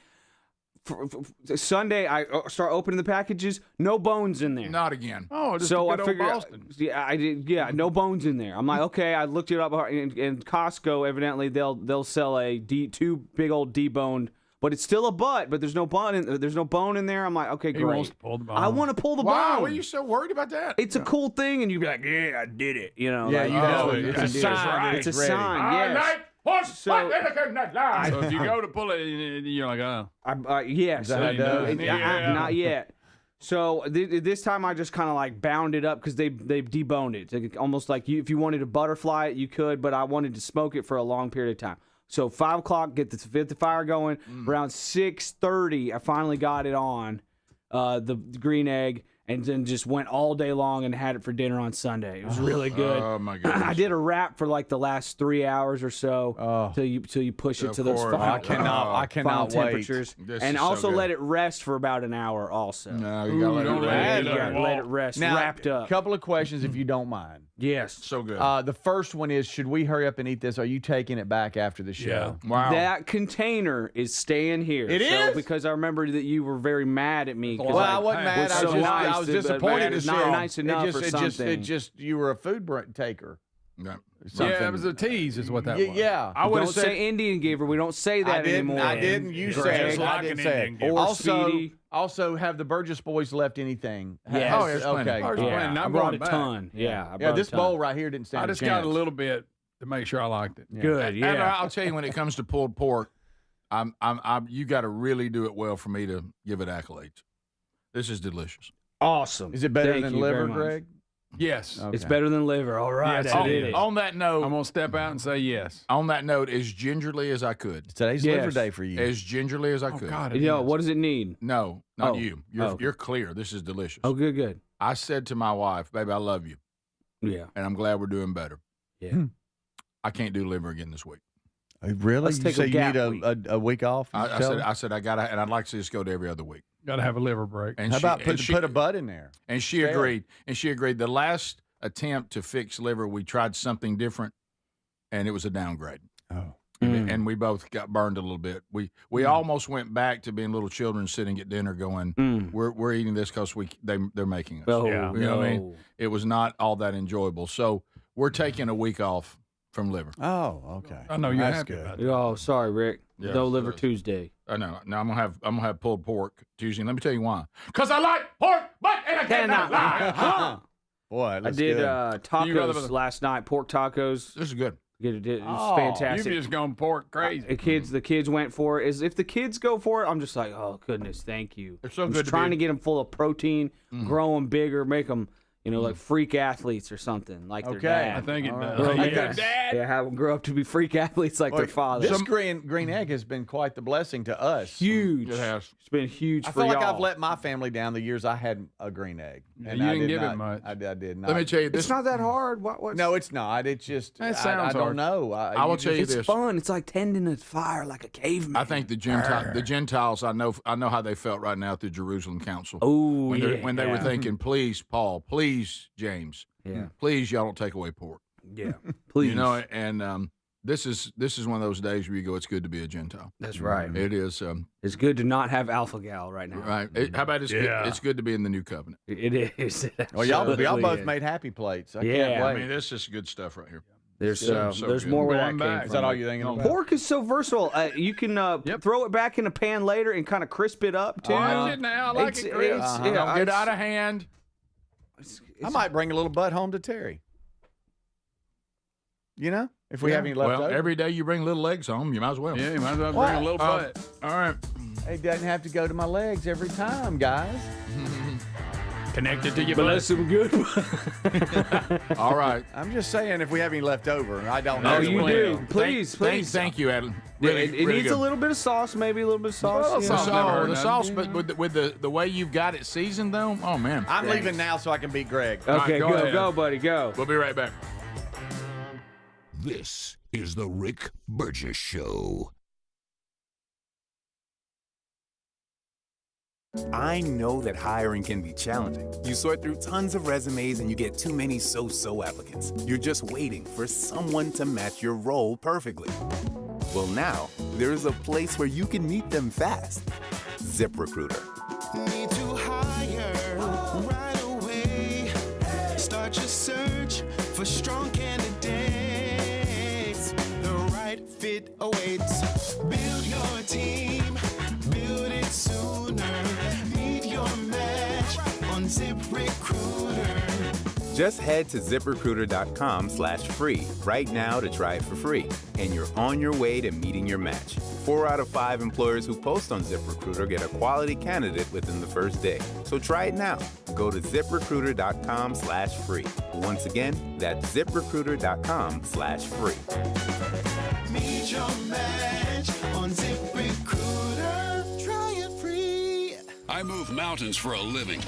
Sunday, I start opening the packages. No bones in there. Not again. Oh, just So a I good old figured, Boston. yeah, I did. Yeah, no bones in there. I'm like, okay. I looked it up, and Costco evidently they'll sell two big old deboned but it's still a butt. But there's no bone. There's no bone in there. I'm like, okay, He great. wants to pull the bone. I want to pull the Wow, bone. are you so worried about that? It's a cool thing, and you'd be like, yeah, I did it. You know, Yeah, like, you know it. I It's a did sign. It's a It's ready. sign. Yes. Horse, So- So if you go to pull it, you're like, oh. Yes. Is that how it does? Not yet. So this time I just kind of like bound it up because they deboned it. Like, almost like if you wanted to butterfly it, you could, but I wanted to smoke it for a long period of time. So 5 o'clock, get the fire going. Around 6:30, I finally got it on the green egg, and then just went all day long and had it for dinner on Sunday. It was really good. Oh my goodness. I did a wrap for like the last 3 hours or so till you push it Of to those course. final, I cannot final wait. temperatures, This and is so also good. let it rest for about an hour. Also, No, you gotta don't let it let it rest. rest. let it rest, Now, wrapped up. Couple of questions, if you don't mind. Yes, So good. The first one is, should we hurry up and eat this? Are you taking it back after the show? Wow. that container is staying here. It so, is? because I remember that you were very mad at me. 'cause Well, I wasn't Hey, mad. was I was, so just, I nice was to- but disappointed it's to not see nice enough or something. It just you were a food taker. Yeah. Yeah, it was a tease, is what that was. Yeah. I would don't have said say Indian giver. We don't say that I didn't. anymore. I didn't. You Greg. said it. like I an didn't say Indian it. giver. Or Also, Speedy. also, have the Burgess boys left anything? Yes. Oh, there's plenty. Okay. There's cool. plenty. Yeah, Now I I'm brought going a back. ton. Yeah, I Yeah, brought this a ton. bowl right here didn't stand I a just chance. got a little bit to make sure I liked it. Good. And Yeah. I'll tell you, when it comes to pulled pork, you got to really do it well for me to give it accolades. This is delicious. Awesome. Is it better Thank than you liver, very much. Greg? Yes. Okay. It's better than liver. All right. Yes, I it did is. it. On that note, I'm going to step out and say yes. on that note, as gingerly as I could, Today's Yes. liver day for you. as gingerly as I Oh, could. God. it Yo, is. what does it need? No, not Oh. you. Oh, okay. You're clear. This is delicious. Oh, good, good. I said to my wife, "Baby, I love you, Yeah. and I'm glad we're doing better. Yeah. I can't do liver again this week." Really? Let's You take a say you gap need week. a week off? I said I gotta, and I'd like to just go to every other week. Got to have a liver break. And How she- about and put a butt in there? And she Fair. agreed. And she agreed. The last attempt to fix liver, we tried something different, and it was a downgrade. Oh. And we both got burned a little bit. We almost went back to being little children sitting at dinner, going, "We're eating this because they're making us." Oh, Yeah. You know what I mean? no. It was not all that enjoyable. So we're taking a week off from liver. Oh, okay. I know you're That's happy good. about that. Oh, sorry, Rick. Yeah, no liver so- Tuesday. I know. Now I'm gonna have pulled pork Tuesday. And let me tell you why. Because I like pork, but and I cannot lie. Boy, I did You tacos rather- last night, pork tacos. This is good. It was Oh, fantastic. You've just gone pork crazy. The kids went for it. If the kids go for it, I'm just like, oh goodness, thank you. They're so I'm good just to trying be- to get them full of protein, grow them bigger, make them, like freak athletes or something, like their Okay. dad. I think it All does. right. Like Yeah. their dad. Yeah, have them grow up to be freak athletes like their father. This green egg has been quite the blessing to us. Huge. It has. It's been huge I for feel like y'all. I've let my family down the years I had a green egg. Yeah, And you I didn't did give it not, much. I did not. Let me tell you this. It's not that hard. What's No, it's not. It's just That I sounds don't hard. know. I will tell you It's this. fun. It's like tending a fire like a caveman. I think the Gentiles. I know how they felt right now at the Jerusalem Council. Oh, when they were thinking, please, Paul, please, James, Yeah. please, y'all don't take away pork. Yeah. Please. You know, and this is one of those days where you go, it's good to be a Gentile. That's right. It is. It's good to not have alpha gal right now. Right. How about Yeah. it's good to be in the new covenant. It is. Well, y'all Absolutely both is. made happy plates. I Yeah. can't I wait. mean, this is good stuff right here. There's So there's good. more where that Going came back. from. Is that all you're thinking about? Pork is so versatile. You can throw it back in a pan later and kind of crisp it up too. I like it now. I like it, Chris. Uh-huh. Don't get it's- out of hand. I might bring a little butt home to Terry. You know, if we have any left Well, over. every day you bring little legs home, you might as well. Yeah, you might as well What? bring a little butt. All right. It doesn't have to go to my legs every time, guys. Connected to your But butt. that's some good. All right. I'm just saying, if we have any left over, I don't Oh, know. you Well, do. Please, please. Thank you, Adam. Really, it really needs good. a little bit of sauce, maybe a little bit of sauce. Well, you The know. Sauce never hurt the nothing. sauce, but with the way you've got it seasoned, though, oh man. I'm leaving now so I can beat Greg. Okay, go go, ahead. go, buddy, go. We'll be right back. This is the Rick Burgess Show. I know that hiring can be challenging. You sort through tons of resumes and you get too many so-so applicants. You're just waiting for someone to match your role perfectly. Well, now, there's a place where you can meet them fast. ZipRecruiter. Need to hire right away. Start your search for strong candidates. The right fit awaits. Build your team Just head to ZipRecruiter.com/free right now to try it for free, and you're on your way to meeting your match. 4 out of 5 employers who post on ZipRecruiter get a quality candidate within the first day. So try it now. Go to ZipRecruiter.com/free. Once again, that's ZipRecruiter.com/free. Meet your match on ZipRecruiter. Try it free. I move mountains for a living.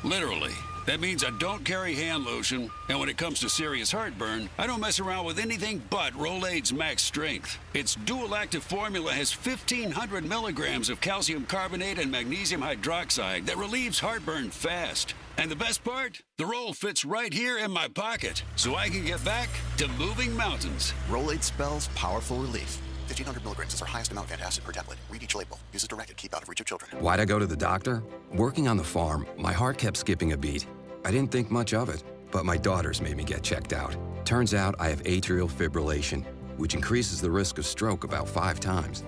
Literally. That means I don't carry hand lotion, and when it comes to serious heartburn, I don't mess around with anything but Rolaids Max Strength. Its dual-active formula has 1,500 milligrams of calcium carbonate and magnesium hydroxide that relieves heartburn fast. And the best part? The roll fits right here in my pocket, so I can get back to moving mountains. Rolaids spells powerful relief. 1,500 milligrams is our highest amount of antacid per tablet. Read each label. Use as directed. Keep out of reach of children. Why'd I go to the doctor? Working on the farm, my heart kept skipping a beat. I didn't think much of it, but my daughters made me get checked out. Turns out I have atrial fibrillation, which increases the risk of stroke about 5 times.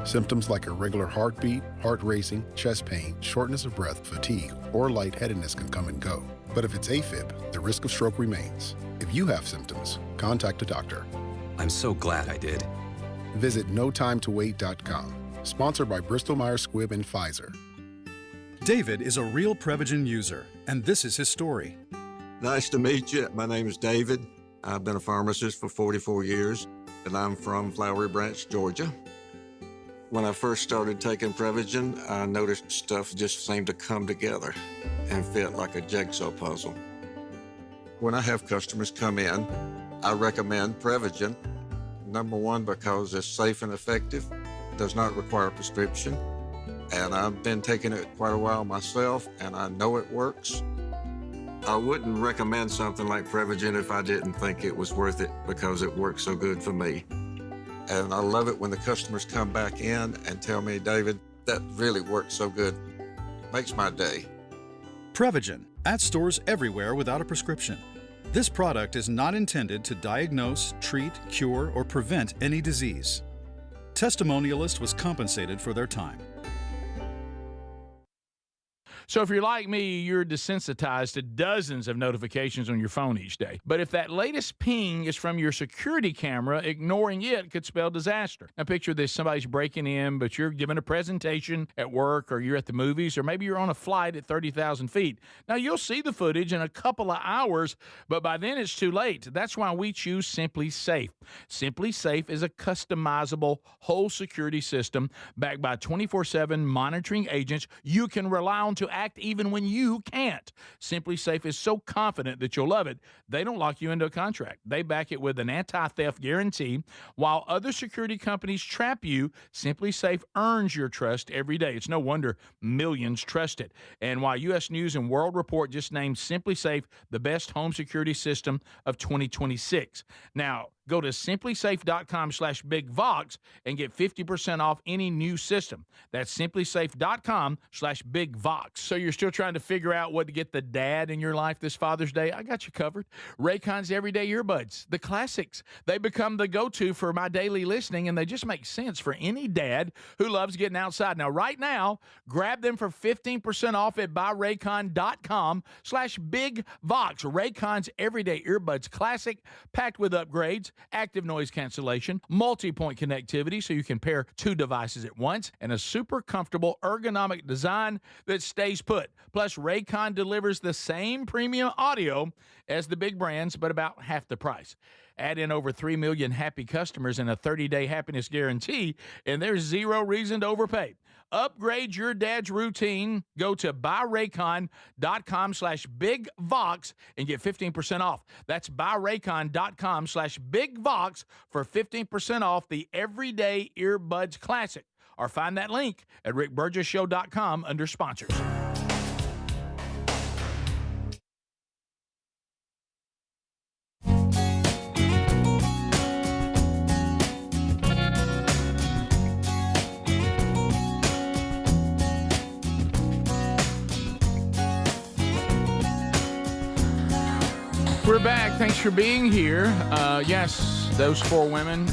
Symptoms like irregular heartbeat, heart racing, chest pain, shortness of breath, fatigue, or lightheadedness can come and go. But if it's AFib, the risk of stroke remains. If you have symptoms, contact a doctor. I'm so glad I did. Visit notimetowait.com. Sponsored by Bristol-Myers Squibb and Pfizer. David is a real Prevagen user, and this is his story. Nice to meet you. My name is David. I've been a pharmacist for 44 years, and I'm from Flowery Branch, Georgia. When I first started taking Prevagen, I noticed stuff just seemed to come together and fit like a jigsaw puzzle. When I have customers come in, I recommend Prevagen. Number one, because it's safe and effective, does not require a prescription, and I've been taking it quite a while myself, and I know it works. I wouldn't recommend something like Prevagen if I didn't think it was worth it because it works so good for me. And I love it when the customers come back in and tell me, David, that really works so good. Makes my day. Prevagen, at stores everywhere without a prescription. This product is not intended to diagnose, treat, cure, or prevent any disease. Testimonialist was compensated for their time. So if you're like me, you're desensitized to dozens of notifications on your phone each day. But if that latest ping is from your security camera, ignoring it could spell disaster. Now picture this, somebody's breaking in, but you're giving a presentation at work, or you're at the movies, or maybe you're on a flight at 30,000 feet. Now you'll see the footage in a couple of hours, but by then it's too late. That's why we choose Simply Safe. Simply Safe is a customizable whole security system backed by 24/7 monitoring agents you can rely on to act even when you can't. Simply Safe is so confident that you'll love it, they don't lock you into a contract. They back it with an anti-theft guarantee. While other security companies trap you, Simply Safe earns your trust every day. It's no wonder millions trust it. And while U.S. News and World Report just named Simply Safe the best home security system of 2026. Now, go to simplysafe.com/bigvox and get 50% off any new system. That's simplysafe.com/bigvox. So you're still trying to figure out what to get the dad in your life this Father's Day? I got you covered. Raycon's Everyday Earbuds, the classics. They become the go-to for my daily listening, and they just make sense for any dad who loves getting outside. Now, right now, grab them for 15% off at buyraycon.com/bigvox. Raycon's Everyday Earbuds Classic, packed with upgrades, active noise cancellation, multi-point connectivity so you can pair 2 devices at once, and a super comfortable ergonomic design that stays put. Plus, Raycon delivers the same premium audio as the big brands, but about half the price. Add in over 3 million happy customers and a 30-day happiness guarantee, and there's zero reason to overpay. Upgrade your dad's routine. Go to buyraycon.com/bigvox and get 15% off. That's buyraycon.com/bigvox for 15% off the Everyday Earbuds Classic. Or find that link at rickburgessshow.com under sponsors. We're back. Thanks for being here. Yes, those 4 women,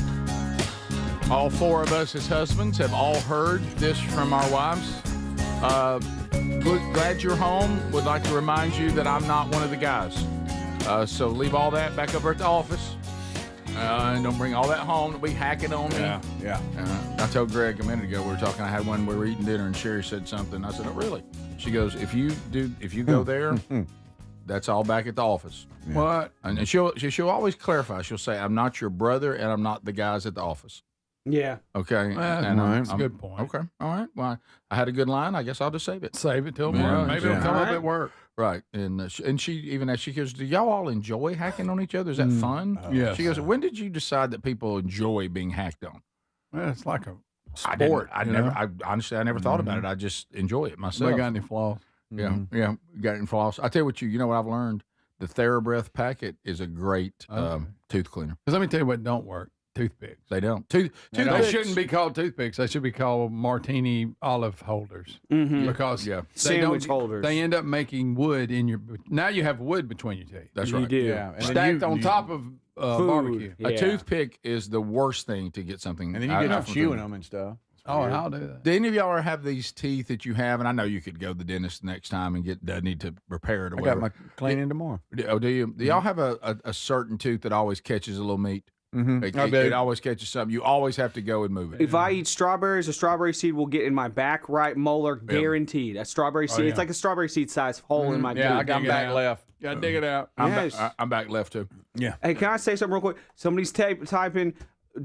all 4 of us as husbands have all heard this from our wives. glad you're home. Would like to remind you that I'm not one of the guys. So leave all that back over at the office. And don't bring all that home to be hacking on me. Yeah. I told Greg a minute ago, we were talking, I had one, we were eating dinner, and Sherry said something. I said, oh, really? She goes, if you go there, that's all back at the office. Yeah. What? And she'll always clarify. She'll say, I'm not your brother, and I'm not the guys at the office. Yeah. Okay. That's a good point. Okay. All right. Well, I had a good line. I guess I'll just save it. Save it till tomorrow. Maybe it'll come up at work. Right. And she even as she goes, do y'all all enjoy hacking on each other? Is that fun? Yes. She goes, when did you decide that people enjoy being hacked on? Well, it's like a sport. I Honestly, I never thought about it. I just enjoy it myself. They got any flaws? Yeah. Got any flaws? I tell you what, you know what I've learned? The TheraBreath packet is a great tooth cleaner. Because let me tell you what don't work. Toothpicks. They don't. They shouldn't be called toothpicks. They should be called martini olive holders. Because sandwich holders. They end up making wood in your. Now you have wood between your teeth. That's right. You do. Yeah. And Stacked on top of barbecue. A toothpick is the worst thing to get something. And then you get chewing them and stuff. Oh, and I'll do that. Do any of y'all ever have these teeth that you have? And I know you could go to the dentist next time and need to repair it or whatever. I got my cleaning tomorrow. Oh, do you? Do y'all have a certain tooth that always catches a little meat? Mm-hmm. It always catches something. You always have to go and move it. If I eat strawberries, a strawberry seed will get in my back right molar, guaranteed. A strawberry seed, it's like a strawberry seed size hole in my tooth. Yeah, I got back left. Got to dig it out. I'm back left too. Yeah. Hey, can I say something real quick? Somebody's typing,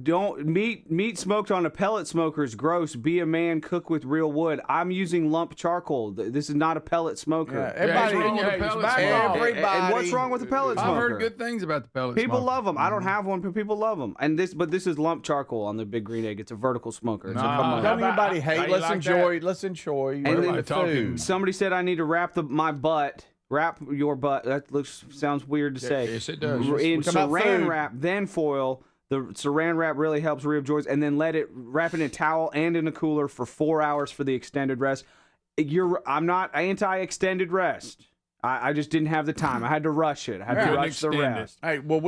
don't meat smoked on a pellet smoker is gross. Be a man, cook with real wood. I'm using lump charcoal. This is not a pellet smoker. Everybody's wrong with the pellet smoker. And what's wrong with the pellet smoker? I've heard good things about the pellet People smoker. love them. I don't have one, but people love them. And this is lump charcoal on the Big Green Egg. It's a vertical smoker. So come on. Don't anybody hate. Let's enjoy. Let's enjoy. And then food. Somebody said I need to wrap my butt. Wrap your butt. That sounds weird to say. Yes, it does. In saran wrap, then foil. The saran wrap really helps rib joints, and then wrap it in a towel and in a cooler for 4 hours for the extended rest. I'm not anti-extended rest. I just didn't have the time. I had to rush it. I had to rush the rest. Hey, well,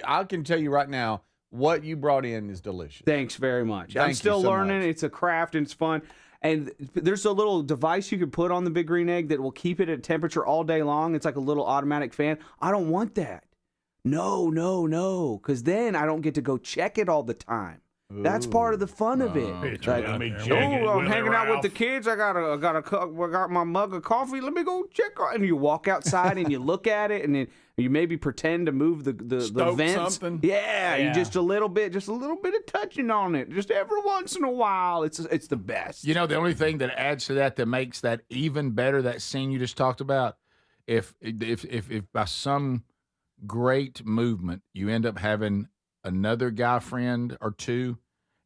I can tell you right now, what you brought in is delicious. Thanks very much. Thank I'm still you so learning. much. It's a craft and it's fun. And there's a little device you can put on the Big Green Egg that will keep it at temperature all day long. It's like a little automatic fan. I don't want that. No. Because then I don't get to go check it all the time. That's part of the fun of it. I'm hanging out with the kids. I got my mug of coffee. Let me go check. And you walk outside and you look at it, and then you maybe pretend to move the vents. Something. Yeah, you just a little bit of touching on it, just every once in a while. It's the best. You know, the only thing that adds to that makes that even better, that scene you just talked about, if by some great movement you end up having another guy friend or two,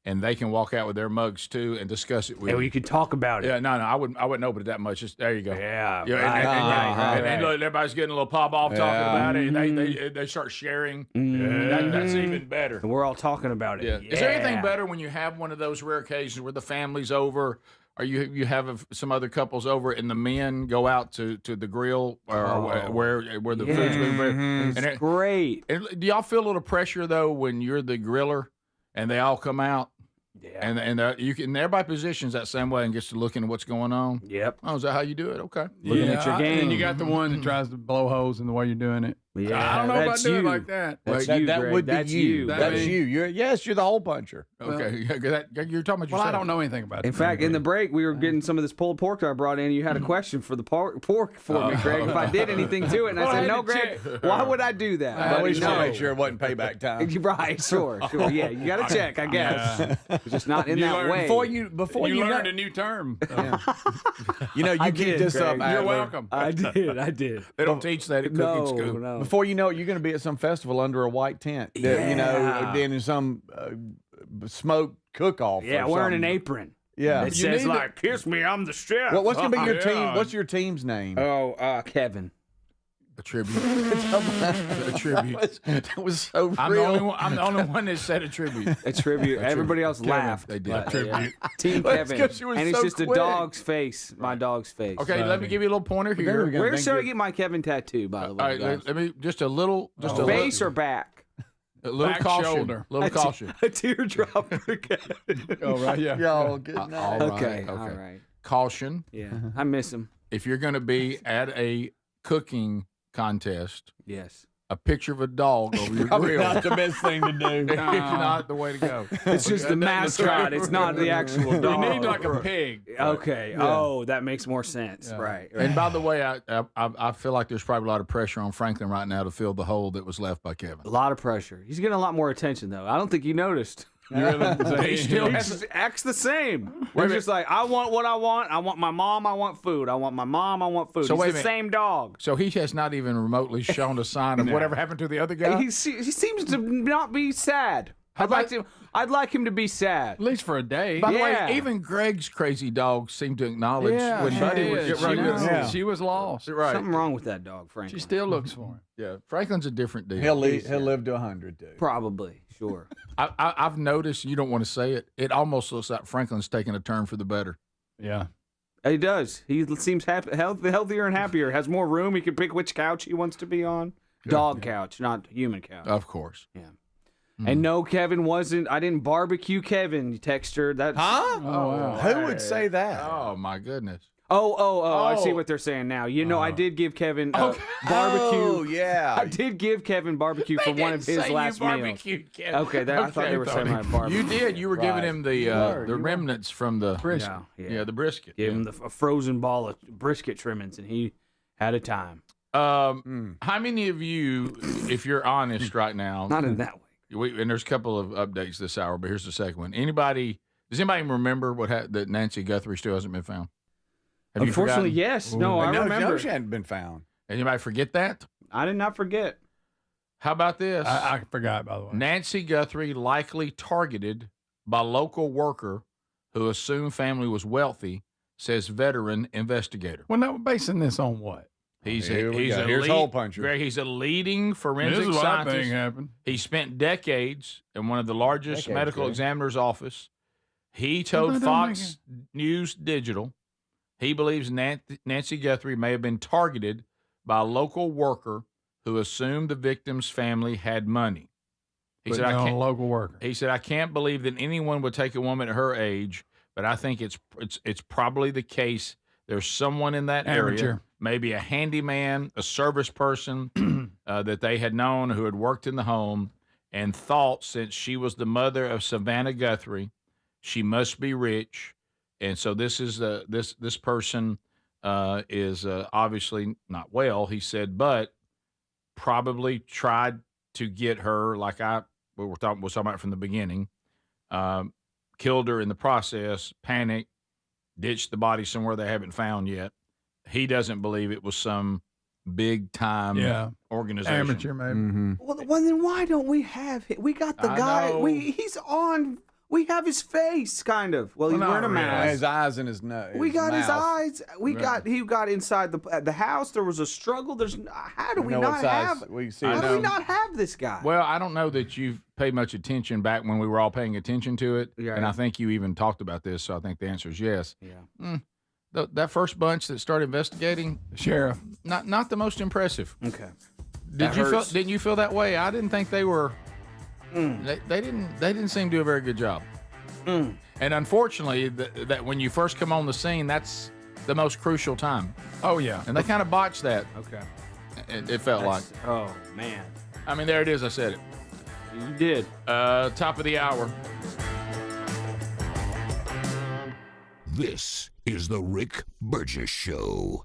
and they can walk out with their mugs too and discuss it with you. You can talk about it. Yeah, no, I wouldn't open it that much. Just there you go. Yeah, and look, everybody's getting a little pop off talking about it, and they start sharing. That's even better. And we're all talking about it. Yeah. Is there anything better when you have one of those rare occasions where the family's over, or you have some other couples over, and the men go out to the grill or where the food's being prepared? It's great. And do y'all feel a little pressure though when you're the griller and they all come out? Yeah. And you can, everybody positions that same way and gets to looking at what's going on. Yep. Oh, is that how you do it? Okay. Looking at your game. And you got the one that tries to blow holes in the way you're doing it. Yeah, I don't know about that's doing you. it like that. That's That you, that Greg. would be That's you. That's me? you. You're the hole puncher. Okay. You're talking about yourself. Well, I don't know anything about it. In fact, in the break, we were getting some of this pulled pork that I brought in. You had a question for the pork for me, Greg, if I did anything to it. And I said, no, Greg, why would I do that? I always want to No. make sure it wasn't payback time. Right, sure. Yeah, you got to check, I guess. It's just not in that way. Before you learned a new term. you know, you keep this up. You're Adler. welcome. I did. They don't teach that at cooking school. No. Before you know it, you're going to be at some festival under a white tent. Yeah. You know, then in some smoke cook-off. Yeah, or wearing an something. apron. Yeah. It says like, kiss me, I'm the chef. What's going to be your team? Yeah. What's your team's name? Oh, Kevin. A tribute. A tribute. That was so real. I'm the only one that said a tribute. A tribute. Everybody else laughed. They did. but, Tribute. Team That's Kevin. 'cause she was And it's so just a quick. dog's face. My dog's face. Okay, let me give you a little pointer here. Where should I get my Kevin tattoo, by the way? All right, guys? let me just a little, Face or back? a little back caution. shoulder. Little caution. A teardrop for Kevin. Oh, right, yeah. Y'all, good night. All right, Okay, all right. Caution. Yeah, I miss him. if you're going to be at a cooking contest, yes, a picture of a dog over your Probably grill. not the best thing to do. It's not the way to go. It's just the mascot. It's not the actual dog. You need like a pig. Okay. Yeah. Oh, that makes more sense. Yeah. Right. And by the way, I feel like there's probably a lot of pressure on Franklin right now to fill the hole that was left by Kevin. A lot of pressure. He's getting a lot more attention, though. I don't think you noticed. He still acts the same. We're just like, I want what I want. I want my mom. I want food. I want my mom. I want food. So He's wait a the minute. same dog. So he has not even remotely shown a sign of whatever happened to the other guy? He seems to not be sad. I'd like him to be sad. At least for a day. By the Yeah. way, even Greg's crazy dog seemed to acknowledge when Buddy was She was lost. right. Something wrong with that dog, Franklin. She still looks for him. Yeah, Franklin's a different deal. He'll live to 100 too. Probably, sure. I've noticed. You don't want to say it. It almost looks like Franklin's taking a turn for the better. Yeah. He does. He seems healthier and happier. Has more room. He can pick which couch he wants to be on. Dog couch, not human couch. Of course. Yeah. And no, Kevin wasn't. I didn't barbecue Kevin. You text her. That's Huh? Oh, wow. Who would say that? Oh my goodness. Oh! I see what they're saying now. You know, I did give Kevin barbecue. Oh, yeah. I did give Kevin barbecue for one of his last meals. Kevin. Okay, I thought they were saying my barbecue. You did. You were giving him the remnants from the brisket. Yeah, the brisket. Gave him a frozen ball of brisket trimmings, and he had a time. How many of you, if you're honest right now, Not in that way. and there's a couple of updates this hour, but here's the second one. Does anybody remember that Nancy Guthrie still hasn't been found? Have Unfortunately, you yes. No, I remember. No, she hadn't been found. Anybody forget that? I did not forget. How about this? I forgot, by the way. Nancy Guthrie likely targeted by local worker who assumed family was wealthy, says veteran investigator. Well, now, basing this on what? Here's Here's hole puncher. Greg, he's a leading forensic This is what I scientist. think happened. He spent decades in one of the largest medical examiner's office. He told Fox News Digital he believes Nancy Guthrie may have been targeted by a local worker who assumed the victim's family had money. He said, a local worker. He said, I can't believe that anyone would take a woman at her age, but I think it's probably the case. There's someone in that area, maybe a handyman, a service person that they had known who had worked in the home and thought since she was the mother of Savannah Guthrie, she must be rich. And so this is this person is obviously not well, he said, but probably tried to get her, like we were talking about from the beginning, killed her in the process, panicked, ditched the body somewhere they haven't found yet. He doesn't believe it was some big time organization. Amateur, maybe. Mm-hmm. Well, then why don't we have him? We got the guy. know. He's on. We have his face, kind of. Well, he's Well, wearing a not really. mask. His eyes and his nose. We got his mouth. eyes. He got inside the house. There was a struggle. How do we know what not size have? we see How it do we now. not have this guy? Well, I don't know that you've paid much attention back when we were all paying attention to it. Yeah. And I think you even talked about this, so I think the answer is yes. Yeah. That first bunch that started investigating, Sheriff. not the most impressive. Okay. Didn't you feel that way? I didn't think they were. They didn't seem to do a very good job. And unfortunately, that when you first come on the scene, that's the most crucial time. Oh, yeah. And they kind of botched that. Okay. It felt like. Oh man. I mean, there it is. I said it. You did. Top of the hour. This is the Rick Burgess Show.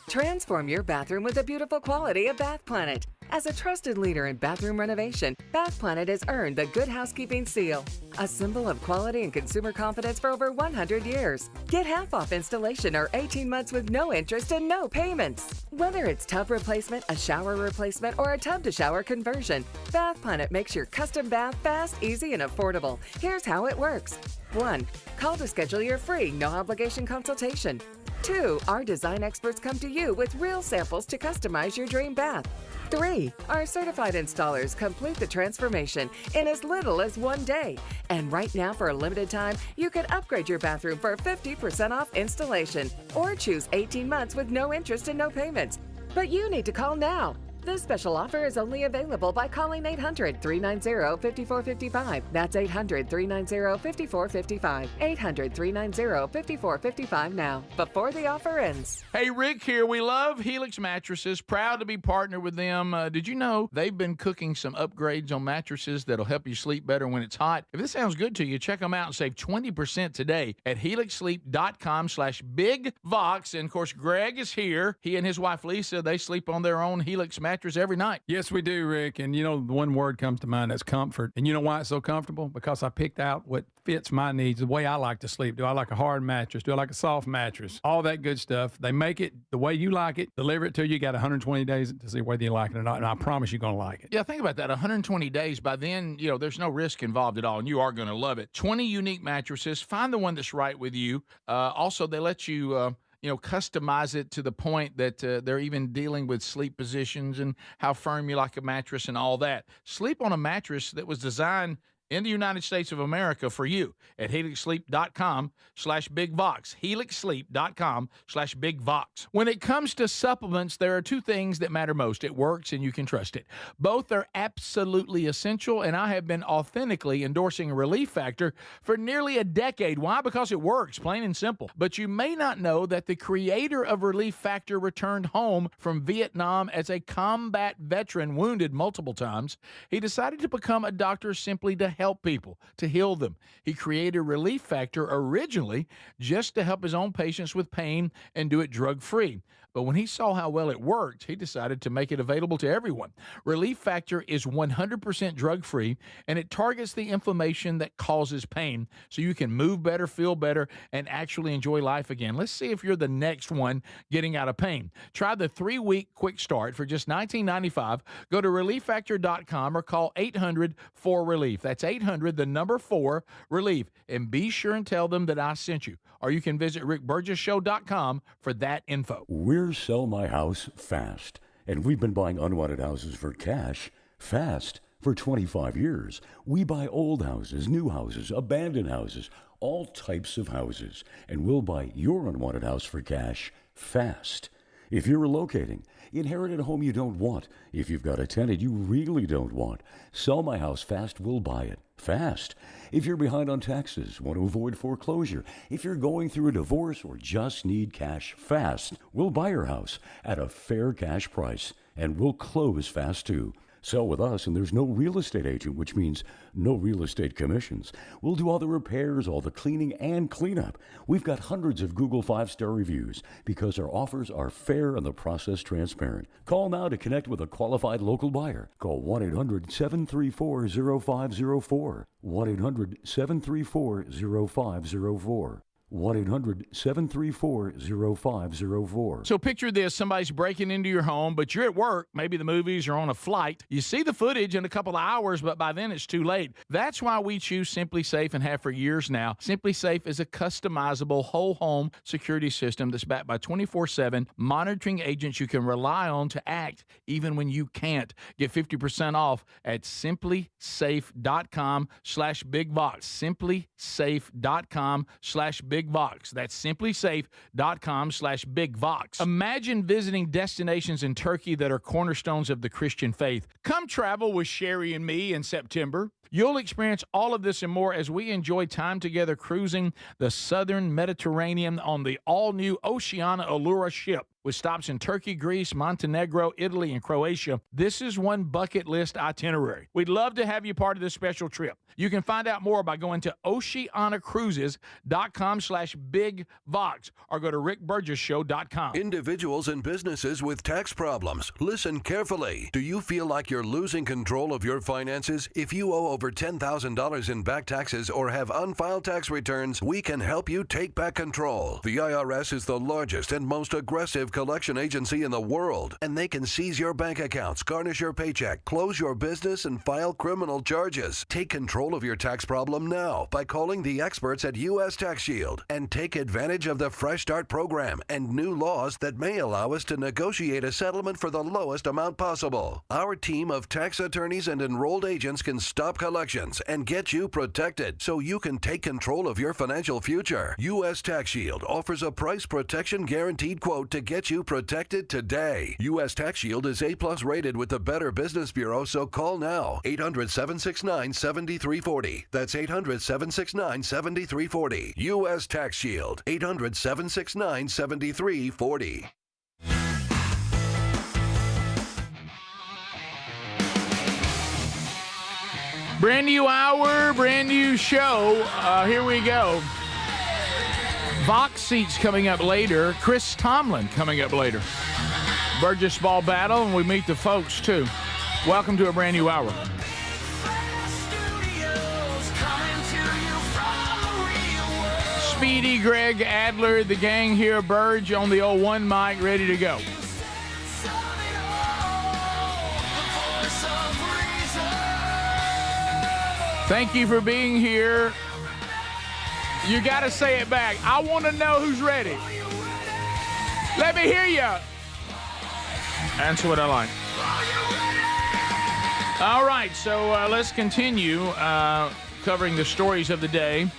Transform your bathroom with the beautiful quality of Bath Planet. As a trusted leader in bathroom renovation, Bath Planet has earned the Good Housekeeping Seal, a symbol of quality and consumer confidence for over 100 years. Get half off installation or 18 months with no interest and no payments. Whether it's tub replacement, a shower replacement, or a tub-to-shower conversion, Bath Planet makes your custom bath fast, easy, and affordable. Here's how it works. 1. Call to schedule your free, no-obligation consultation. 2. Our design experts come to you with real samples to customize your dream bath. 3. Our certified installers complete the transformation in as little as 1 day. And right now, for a limited time, you can upgrade your bathroom for 50% off installation or choose 18 months with no interest and no payments. But you need to call now. This special offer is only available by calling 800-390-5455. That's 800-390-5455. 800-390-5455 now, before the offer ends. Hey, Rick here. We love Helix Mattresses. Proud to be partnered with them. Did you know they've been cooking some upgrades on mattresses that'll help you sleep better when it's hot? If this sounds good to you, check them out and save 20% today at helixsleep.com/bigvox. And, of course, Greg is here. He and his wife, Lisa, they sleep on their own Helix mattress every night. Yes, we do, Rick. And, the one word comes to mind, that's comfort. And you know why it's so comfortable? Because I picked out what fits my needs, the way I like to sleep. Do I like a hard mattress? Do I like a soft mattress? All that good stuff. They make it the way you like it, deliver it to you. You got 120 days to see whether you like it or not, and I promise you're going to like it. Yeah, think about that. 120 days. By then, there's no risk involved at all, and you are going to love it. 20 unique mattresses. Find the one that's right with you. Also, they let you... customize it to the point that they're even dealing with sleep positions and how firm you like a mattress and all that. Sleep on a mattress that was designed in the United States of America for you at helixsleep.com/bigvox. helixsleep.com/bigvox. When it comes to supplements, there are two things that matter most. It works and you can trust it. Both are absolutely essential, and I have been authentically endorsing Relief Factor for nearly a decade. Why? Because it works, plain and simple. But you may not know that the creator of Relief Factor returned home from Vietnam as a combat veteran, wounded multiple times. He decided to become a doctor simply to help people, to heal them. He created Relief Factor originally just to help his own patients with pain and do it drug-free. But when he saw how well it worked, he decided to make it available to everyone. Relief Factor is 100% drug-free, and it targets the inflammation that causes pain so you can move better, feel better, and actually enjoy life again. Let's see if you're the next one getting out of pain. Try the 3-week quick start for just $19.95. Go to relieffactor.com or call 800-4RELIEF. That's 800-4RELIEF. And be sure and tell them that I sent you. Or you can visit rickburgessshow.com for that info. We're Sell My House Fast, and we've been buying unwanted houses for cash fast for 25 years. We buy old houses, new houses, abandoned houses, all types of houses, and we'll buy your unwanted house for cash fast. If you're relocating, inherited a home you don't want, if you've got a tenant you really don't want, Sell My House Fast will buy it fast. If you're behind on taxes, want to avoid foreclosure, if you're going through a divorce or just need cash fast, we'll buy your house at a fair cash price, and we'll close fast too. Sell with us, and there's no real estate agent, which means no real estate commissions. We'll do all the repairs, all the cleaning, and cleanup. We've got hundreds of Google 5-star reviews because our offers are fair and the process transparent. Call now to connect with a qualified local buyer. Call 1-800-734-0504. 1-800-734-0504. 1-800-734-0504. So picture this. Somebody's breaking into your home, but you're at work, maybe the movies, or on a flight. You see the footage in a couple of hours, but by then it's too late. That's why we choose Simply Safe and have for years now. Simply Safe is a customizable whole home security system that's backed by 24/7 monitoring agents you can rely on to act even when you can't. Get 50% off at simplysafe.com/bigvox. simplysafe.com/bigvox. That's simplysafe.com/bigvox. Imagine visiting destinations in Turkey that are cornerstones of the Christian faith. Come travel with Sherry and me in September. You'll experience all of this and more as we enjoy time together cruising the southern Mediterranean on the all-new Oceana Allura ship. With stops in Turkey, Greece, Montenegro, Italy, and Croatia, this is one bucket list itinerary. We'd love to have you part of this special trip. You can find out more by going to oceanacruises.com/bigvox or go to rickburgessshow.com. Individuals and businesses with tax problems, listen carefully. Do you feel like you're losing control of your finances? If you owe over $10,000 in back taxes or have unfiled tax returns, we can help you take back control. The IRS is the largest and most aggressive collection agency in the world, and they can seize your bank accounts, garnish your paycheck, close your business, and file criminal charges. Take control of your tax problem now by calling the experts at U.S. Tax Shield and take advantage of the Fresh Start program and new laws that may allow us to negotiate a settlement for the lowest amount possible. Our team of tax attorneys and enrolled agents can stop collections and get you protected so you can take control of your financial future. U.S. Tax Shield offers a price protection guaranteed quote to get you protected today. U.S. Tax Shield is A+ rated with the Better Business Bureau, so call now. 800-769-7340. That's 800-769-7340. U.S. Tax Shield. 800-769-7340. Brand new hour, brand new show. Here we go. Vox seats coming up later. Chris Tomlin coming up later. Burgess ball battle, and we meet the folks too. Welcome to a brand new hour. Speedy, Greg, Adler, the gang here, Burge on the old one mic, ready to go. Thank you for being here. You got to say it back. I want to know who's ready. Let me hear you. That's what I like. All right, so let's continue covering the stories of the day.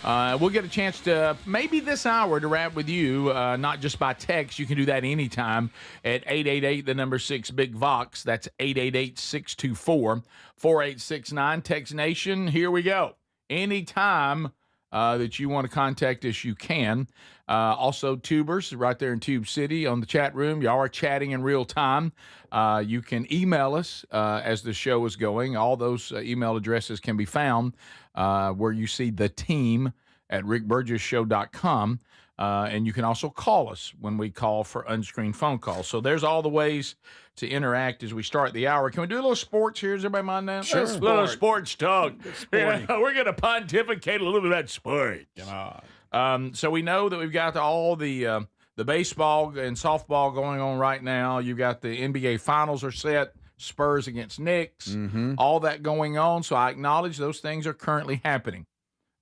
We'll get a chance to, maybe this hour, to wrap with you, not just by text. You can do that anytime at 888, the number 6, Big Vox. That's 888-624-4869. Text Nation, here we go. Anytime that you want to contact us, you can. Also, Tubers, right there in Tube City on the chat room. Y'all are chatting in real time. You can email us as the show is going. All those email addresses can be found where you see the team at rickburgessshow.com. And you can also call us when we call for unscreened phone calls. So there's all the ways to interact as we start the hour. Can we do a little sports here? Does everybody mind that? Sure. A little sports talk. Yeah, we're going to pontificate a little bit about sports. Come on. So we know that we've got all the baseball and softball going on right now. You've got the NBA Finals are set. Spurs against Knicks, all that going on. So I acknowledge those things are currently happening,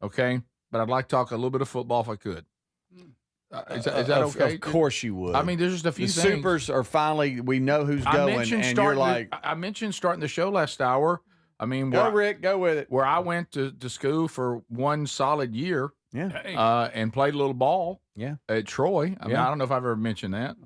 okay? But I'd like to talk a little bit of football if I could. Is that okay? Of course you would. I mean, there's just a few the things. Supers are finally, we know who's going, and you're like... I mentioned starting the show last hour. I mean, Rick, go with it. Where I went to school for one solid year. Yeah. And played a little ball. Yeah. At Troy. I mean, I don't know if I've ever mentioned that.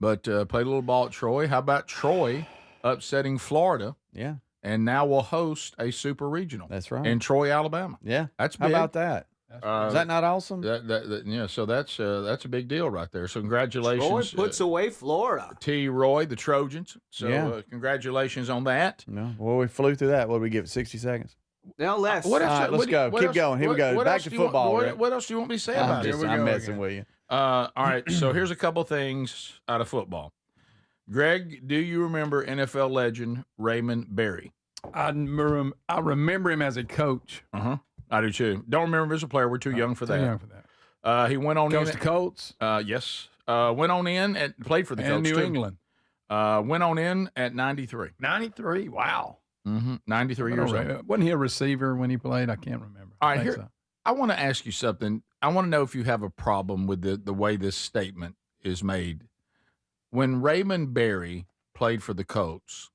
But played a little ball at Troy. How about Troy upsetting Florida? Yeah. And now we'll host a super regional. That's right. In Troy, Alabama. Yeah. That's How big. about that? Is that not awesome? Yeah, so that's a big deal right there. So congratulations. Troy puts away Florida. T. Roy, the Trojans. So Yeah. Congratulations on that. No. Well, we flew through that. What did we give it, 60 seconds? No less. What else? All right, let's go. Keep going. Here we go. Back to football. What else do you want me to say about it? I'm messing with you. All right, so here's a couple things out of football. Greg, do you remember NFL legend Raymond Berry? I remember him as a coach. I do too. Don't remember him as a player. We're too young for that. Too young for that. He went on Goes in to Colts. Yes. Went on in and played for the And Colts New too. England. Went on in at 93. 93. Wow. 93 years old. Wasn't he a receiver when he played? I can't remember. All right, think here. so. I want to ask you something. I want to know if you have a problem with the way this statement is made. When Raymond Berry played for the Colts,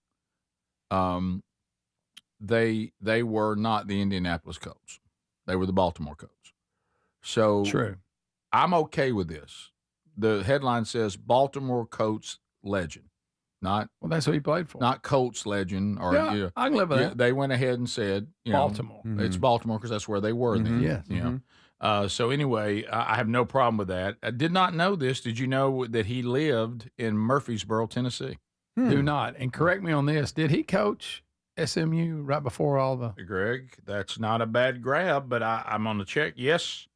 they were not the Indianapolis Colts. They were the Baltimore Colts. So True. I'm okay with this. The headline says Baltimore Colts legend, not Well, that's who he played for. not Colts legend. Or Yeah, you know, I can live with that. They went ahead and said, Baltimore. It's Baltimore because that's where they were then. Yes. You know. So anyway, I have no problem with that. I did not know this. Did you know that he lived in Murfreesboro, Tennessee? Do not. And correct me on this. Did he coach SMU right before all the... Greg, that's not a bad grab, but I'm on the check. Yes.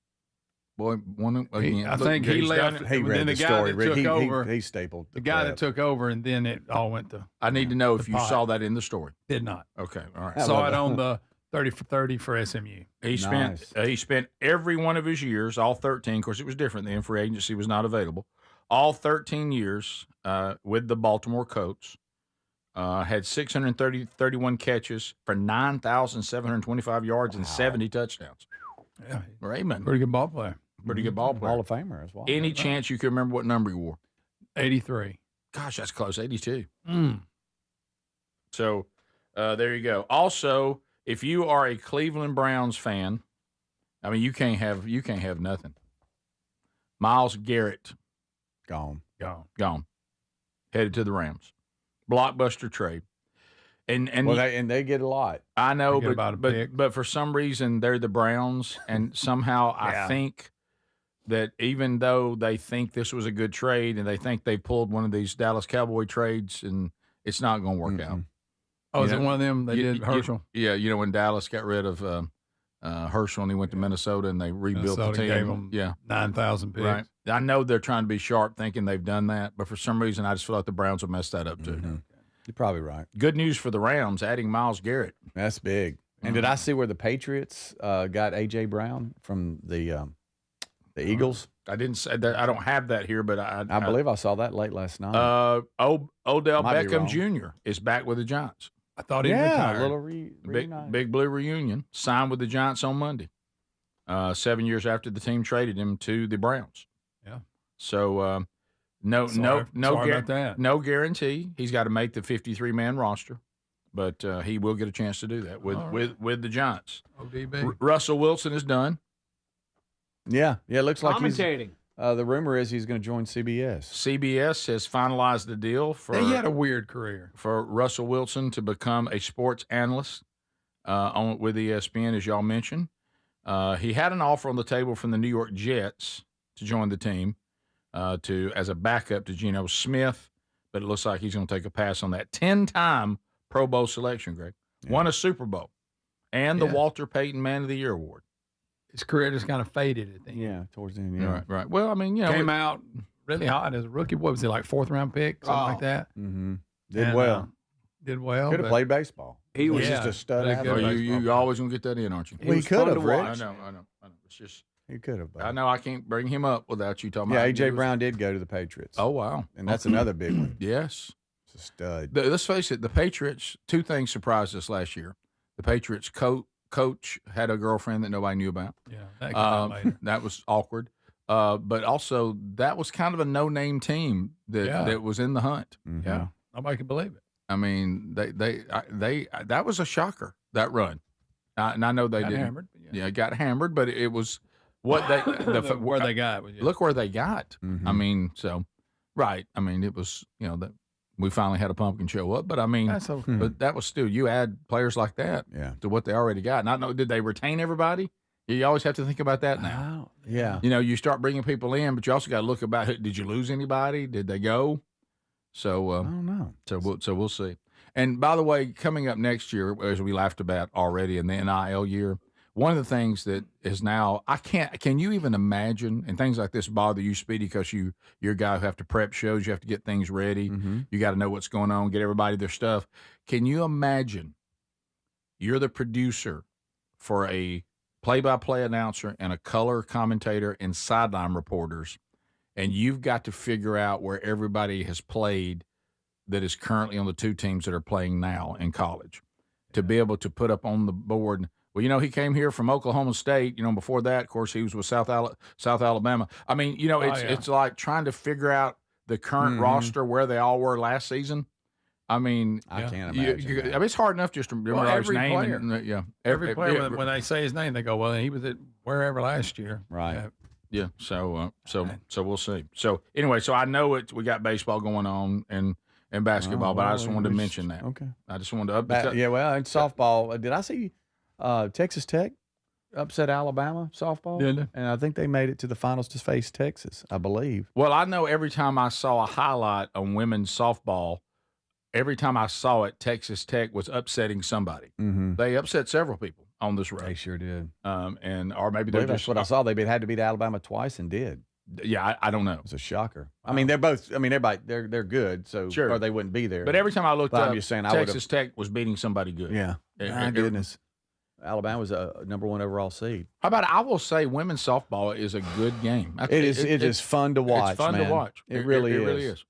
Boy, one again. I think he left. He and read then the guy story, that Rick. took over. He stapled The guy that took over, and then it all went to... I need to know if you pot. saw that in the story. Did not. Okay, all right. Saw it on the 30 for 30 for SMU. He spent every one of his years, all 13. Of course, it was different then. Free agency was not available. All 13 years with the Baltimore Colts. Had 631 catches for 9,725 yards and 70 touchdowns. Yeah, Raymond. pretty good ball player. Pretty good ball player. Hall of Famer as well. Any chance you can remember what number he wore? 83. Gosh, that's close. 82. So there you go. Also, if you are a Cleveland Browns fan, I mean, you can't have nothing. Myles Garrett, gone. Headed to the Rams. Blockbuster trade. And they get a lot. I know, They get about a pick. but for some reason they're the Browns, and somehow I think that even though they think this was a good trade and they think they pulled one of these Dallas Cowboy trades, and it's not going to work out. Oh, is it one of them they did Herschel? Yeah, when Dallas got rid of Herschel and he went to Minnesota and they rebuilt the team. Gave them 9,000 picks. Right. I know they're trying to be sharp, thinking they've done that, but for some reason I just feel like the Browns will mess that up too. You're probably right. Good news for the Rams, adding Myles Garrett. That's big. And did I see where the Patriots got A.J. Brown from the Eagles? I didn't say that. I don't have that here, but I believe I saw that late last night. Odell Might be Beckham wrong. Jr. is back with the Giants. I thought he retired. A little reunion. Big Blue reunion. Signed with the Giants on Monday. 7 years after the team traded him to the Browns. Yeah. So no guarantee. He's got to make the 53-man roster, but he will get a chance to do that with the Giants. ODB. Russell Wilson is done. Yeah, it looks like he's Commentating. The rumor is he's going to join CBS. CBS has finalized the deal for. He had a weird career. For Russell Wilson to become a sports analyst with ESPN, as y'all mentioned. He had an offer on the table from the New York Jets to join the team as a backup to Geno Smith, but it looks like he's going to take a pass on that. 10-time Pro Bowl selection, Greg. Won a Super Bowl and the Walter Payton Man of the Year award. His career just kind of faded at the end. Yeah, towards the end. Yeah. Right. Well, I mean, Came out really hot as a rookie. What was he, like, 4th-round pick, something like that? Mm-hmm. Did well. But Have played baseball. He was just a stud athlete. You always going to get that in, aren't you? Well, he could have, Rich. I know. It's just he could have. I know I can't bring him up without you talking Yeah, about A.J. Brown did go to the Patriots. Oh, wow. And that's another big one. Yes. It's a stud. Let's face it, the Patriots, two things surprised us last year. The Patriots coach had a girlfriend that nobody knew about. Yeah, that was awkward. But also, that was kind of a no-name team that was in the hunt. Mm-hmm. Yeah, nobody could believe it. I mean, they that was a shocker, that run. And I know they didn't. Hammered, got hammered, but it was what they where they got. Look where they got. Mm-hmm. I mean, right. I mean, it was that we finally had a pumpkin show up, but I mean, That's okay. but that was still you add players like that to what they already got. And I know, did they retain everybody? You always have to think about that now. Yeah. You start bringing people in, but you also got to look about did you lose anybody? Did they go? So I don't know. So we'll see. And by the way, coming up next year, as we laughed about already in the NIL year, one of the things that is now can you even imagine? And things like this bother you, Speedy, because you're a guy who have to prep shows, you have to get things ready, you got to know what's going on, get everybody their stuff. Can you imagine? You're the producer for a play-by-play announcer and a color commentator and sideline reporters, and you've got to figure out where everybody has played that is currently on the two teams that are playing now in college to be able to put up on the board. Well, he came here from Oklahoma State. Before that, of course, he was with South Alabama. I mean, it's like trying to figure out the current roster where they all were last season. I mean, I can't imagine. I mean, it's hard enough just to remember his name. Player. Every player, when they say his name, they go, "Well, he was at wherever last year." Right. Yeah. So we'll see. So anyway, I know we got baseball going on and basketball, but I just wanted to mention that. Okay. I just wanted to Yeah. Well, in softball, did I see Texas Tech upset Alabama softball? Did they? And I think they made it to the finals to face Texas, I believe. Well, I know every time I saw a highlight on women's softball, every time I saw it, Texas Tech was upsetting somebody. Mm-hmm. They upset several people on this road. They sure did. Or maybe that's what I saw. They had to beat Alabama twice and did. Yeah, I don't know. It's a shocker. I mean, they're both. I mean, everybody they're good. So sure. Or they wouldn't be there. But every time I looked but up, I'm just saying, Texas Tech was beating somebody good. Yeah. My goodness. Alabama was a number 1 overall seed. How about I will say women's softball is a good game. It is fun to watch. It's fun man. to watch. It really is.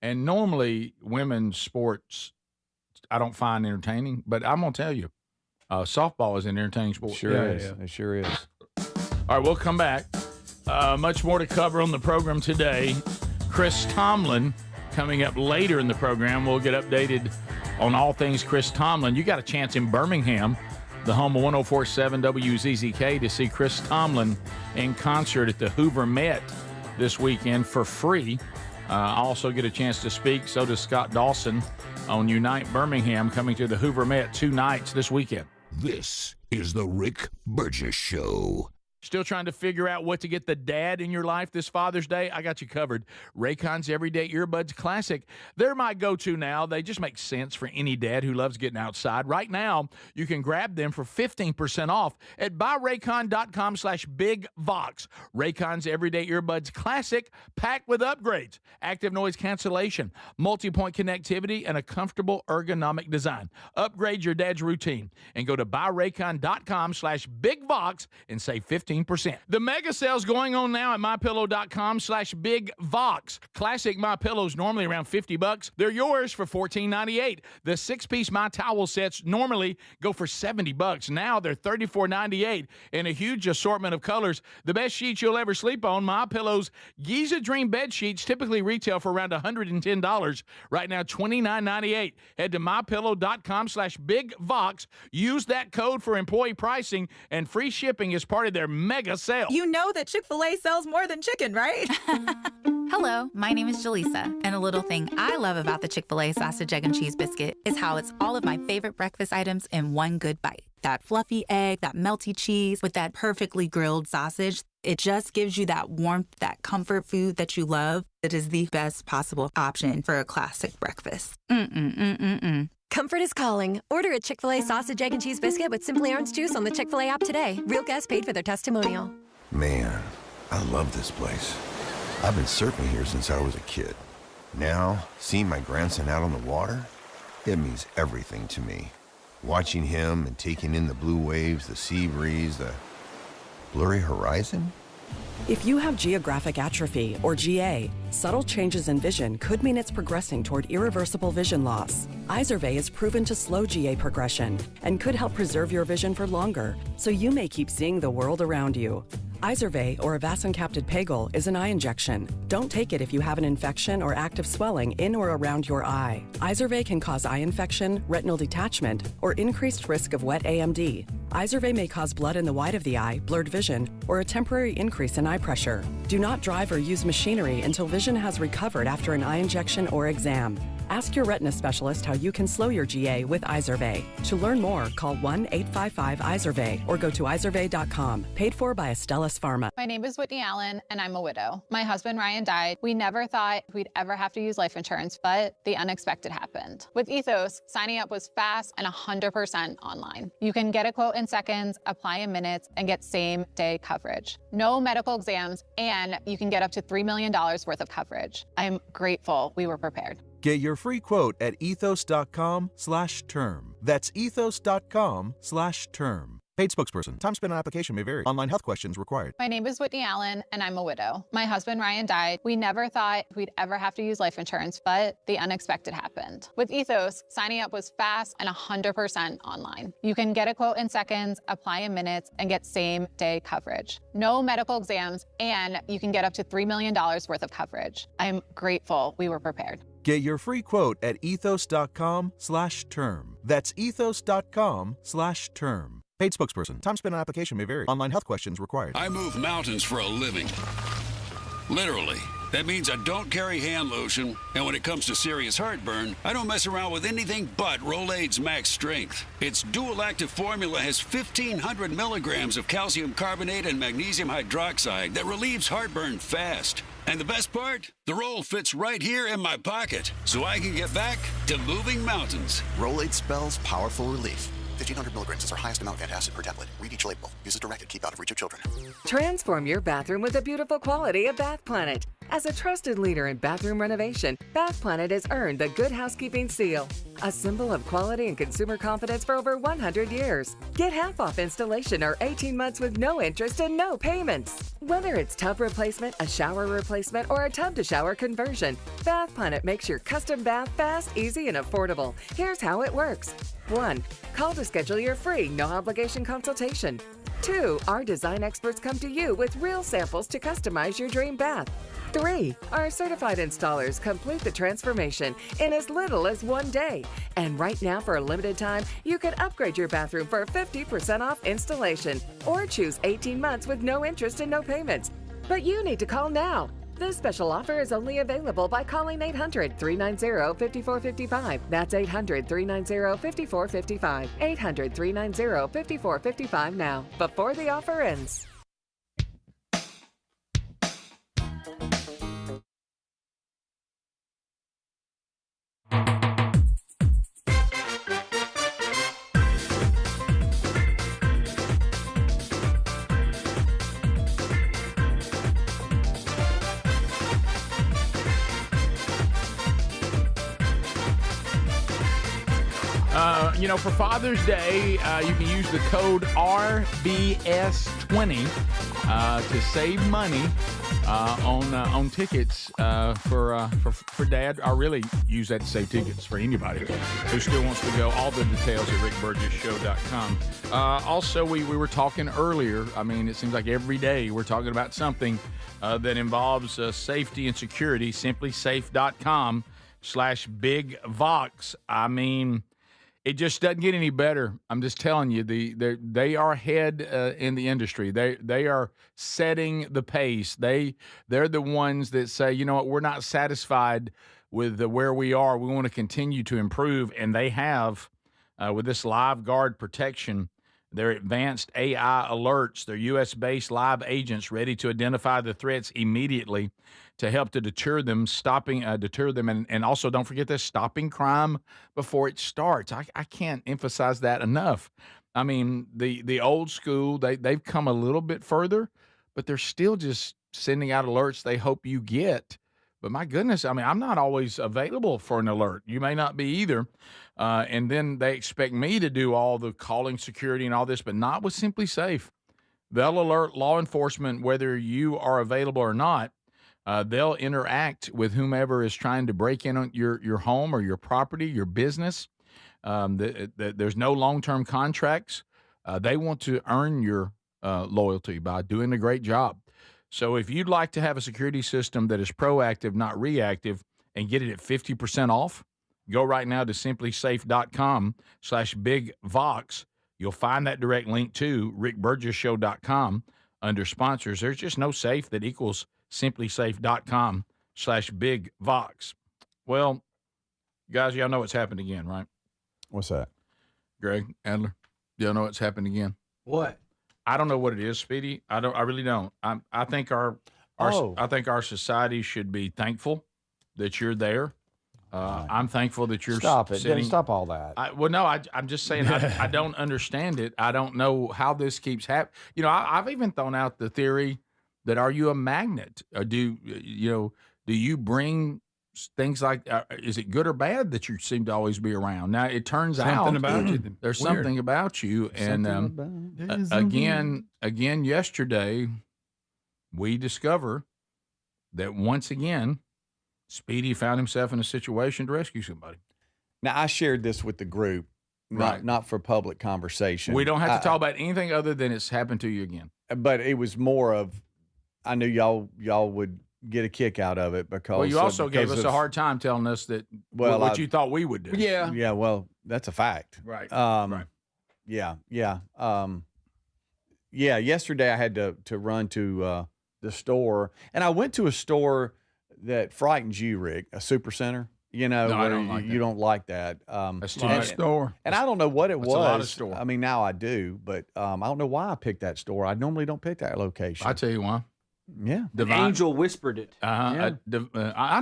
And normally women's sports I don't find entertaining, but I'm gonna tell you, softball is an entertaining sport. It sure is. It sure is. All right, we'll come back. Much more to cover on the program today. Chris Tomlin coming up later in the program. We'll get updated on all things Chris Tomlin. You got a chance in Birmingham the home of 104.7 WZZK, to see Chris Tomlin in concert at the Hoover Met this weekend for free. I also get a chance to speak. So does Scott Dawson on Unite Birmingham, coming to the Hoover Met 2 nights this weekend. This is the Rick Burgess Show. Still trying to figure out what to get the dad in your life this Father's Day? I got you covered. Raycon's Everyday Earbuds Classic. They're my go-to now. They just make sense for any dad who loves getting outside. Right now, you can grab them for 15% off at buyraycon.com/bigvox. Raycon's Everyday Earbuds Classic, packed with upgrades, active noise cancellation, multi-point connectivity, and a comfortable ergonomic design. Upgrade your dad's routine and go to buyraycon.com/bigvox and save 15%. The mega sale's going on now at mypillow.com/bigvox. Classic MyPillows normally around $50. They're yours for $14.98. The 6-piece My Towel sets normally go for $70. Now they're $34.98 in a huge assortment of colors. The best sheets you'll ever sleep on. MyPillow's Giza Dream bed sheets typically retail for around $110. Right now, $29.98. Head to mypillow.com/bigvox. Use that code for employee pricing, and free shipping is part of their mega sale. You know that Chick-fil-A sells more than chicken, right? Hello, my name is Jaleesa, and a little thing I love about the Chick-fil-A sausage, egg, and cheese biscuit is how it's all of my favorite breakfast items in one good bite. That fluffy egg, that melty cheese with that perfectly grilled sausage. It just gives you that warmth, that comfort food that you love. It is the best possible option for a classic breakfast. Comfort is calling. Order a Chick-fil-A sausage, egg, and cheese biscuit with Simply Orange Juice on the Chick-fil-A app today. Real guests paid for their testimonial. Man, I love this place. I've been surfing here since I was a kid. Now, seeing my grandson out on the water, it means everything to me. Watching him and taking in the blue waves, the sea breeze, the blurry horizon. If you have geographic atrophy, or GA, subtle changes in vision could mean it's progressing toward irreversible vision loss. Izervay is proven to slow GA progression and could help preserve your vision for longer, so you may keep seeing the world around you. Izervay, or avacincaptad pegol, is an eye injection. Don't take it if you have an infection or active swelling in or around your eye. Izervay can cause eye infection, retinal detachment, or increased risk of wet AMD. Izervay may cause blood in the white of the eye, blurred vision, or a temporary increase in eye pressure. Do not drive or use machinery until vision has recovered after an eye injection or exam. Ask your retina specialist how you can slow your GA with Izervay. To learn more, call 1-855-IZERVAY or go to izervay.com. Paid for by Astellas Pharma. My name is Whitney Allen, and I'm a widow. My husband, Ryan, died. We never thought we'd ever have to use life insurance, but the unexpected happened. With Ethos, signing up was fast and 100% online. You can get a quote in seconds, apply in minutes, and get same-day coverage. No medical exams, and you can get up to $3 million worth of coverage. I'm grateful we were prepared. Get your free quote at ethos.com/term. That's ethos.com/term. Paid spokesperson. Time spent on application may vary. Online health questions required. My name is Whitney Allen, and I'm a widow. My husband, Ryan, died. We never thought we'd ever have to use life insurance, but the unexpected happened. With Ethos, signing up was fast and 100% online. You can get a quote in seconds, apply in minutes, and get same-day coverage. No medical exams, and you can get up to $3 million worth of coverage. I'm grateful we were prepared. Get your free quote at ethos.com/term. That's ethos.com/term. Paid spokesperson. Time spent on application may vary. Online health questions required. I move mountains for a living. Literally. That means I don't carry hand lotion, and when it comes to serious heartburn, I don't mess around with anything but Rolaids Max Strength. Its dual active formula has 1,500 milligrams of calcium carbonate and magnesium hydroxide that relieves heartburn fast. And the best part? The roll fits right here in my pocket, so I can get back to moving mountains. Rolaids spells powerful relief. 1,500 milligrams is our highest amount of antacid per tablet. Read each label. Use as directed. Keep out of reach of children. Transform your bathroom with the beautiful quality of Bath Planet. As a trusted leader in bathroom renovation, Bath Planet has earned the Good Housekeeping seal, a symbol of quality and consumer confidence for over 100 years. Get half off installation or 18 months with no interest and no payments. Whether it's tub replacement, a shower replacement, or a tub-to-shower conversion, Bath Planet makes your custom bath fast, easy, and affordable. Here's how it works. 1. Call to schedule your free, no-obligation consultation. 2, our design experts come to you with real samples to customize your dream bath. 3, our certified installers complete the transformation in as little as 1 day. And right now, for a limited time, you can upgrade your bathroom for 50% off installation or choose 18 months with no interest and no payments. But you need to call now. This special offer is only available by calling 800-390-5455. That's 800-390-5455. 800-390-5455 now, before the offer ends. For Father's Day, you can use the code RBS20 to save money on tickets for Dad. I really use that to save tickets for anybody who still wants to go. All the details at rickburgessshow.com. Also, we were talking earlier. I mean, it seems like every day we're talking about something that involves safety and security. SimplySafe.com/BigVox. I mean, it just doesn't get any better. I'm just telling you, they are ahead in the industry. They are setting the pace. They're the ones that say, you know what, we're not satisfied with where we are. We want to continue to improve, and they have with this live guard protection. Their advanced AI alerts, their U.S.-based live agents ready to identify the threats immediately to help to deter them, and also don't forget this, stopping crime before it starts. I can't emphasize that enough. I mean, the old school, they've come a little bit further, but they're still just sending out alerts they hope you get. But my goodness, I mean, I'm not always available for an alert. You may not be either. And then they expect me to do all the calling, security, and all this, but not with Simply Safe. They'll alert law enforcement whether you are available or not. They'll interact with whomever is trying to break in on your home or your property, your business. There's no long-term contracts. They want to earn your loyalty by doing a great job. So if you'd like to have a security system that is proactive, not reactive, and get it at 50% off, go right now to simplysafe.com/BigVox. You'll find that direct link to rickburgessshow.com under sponsors. There's just no safe that equals simplysafe.com/BigVox. Well, guys, y'all know what's happened again, right? What's that? Greg Adler, y'all know what's happened again? What? I don't know what it is, Speedy. I really don't. I think our society should be thankful that you're there. I'm thankful that you're Stop it. sitting. Stop all that. I'm just saying I don't understand it. I don't know how this keeps happening. You know, I've even thrown out the theory that are you a magnet? Or do you bring things like, is it good or bad that you seem to always be around? Now, it turns out about you. there's something about you. And again, yesterday, we discover that once again, Speedy found himself in a situation to rescue somebody. Now, I shared this with the group, not for public conversation. We don't have to talk about anything other than it's happened to you again. But it was more of, I knew y'all would get a kick out of it because. Well, you also gave us a hard time telling us that what you thought we would do. Yeah. Yeah. Well, that's a fact. Right. Right. Yeah. Yeah. Yesterday I had to run to the store, and I went to a store that frightens you, Rick, a super center. You know, no, I don't like you don't like that. That's too much store. And I don't know what it was. A lot of store. I mean, now I do, but I don't know why I picked that store. I normally don't pick that location. I tell you why. Yeah. Angel whispered it. I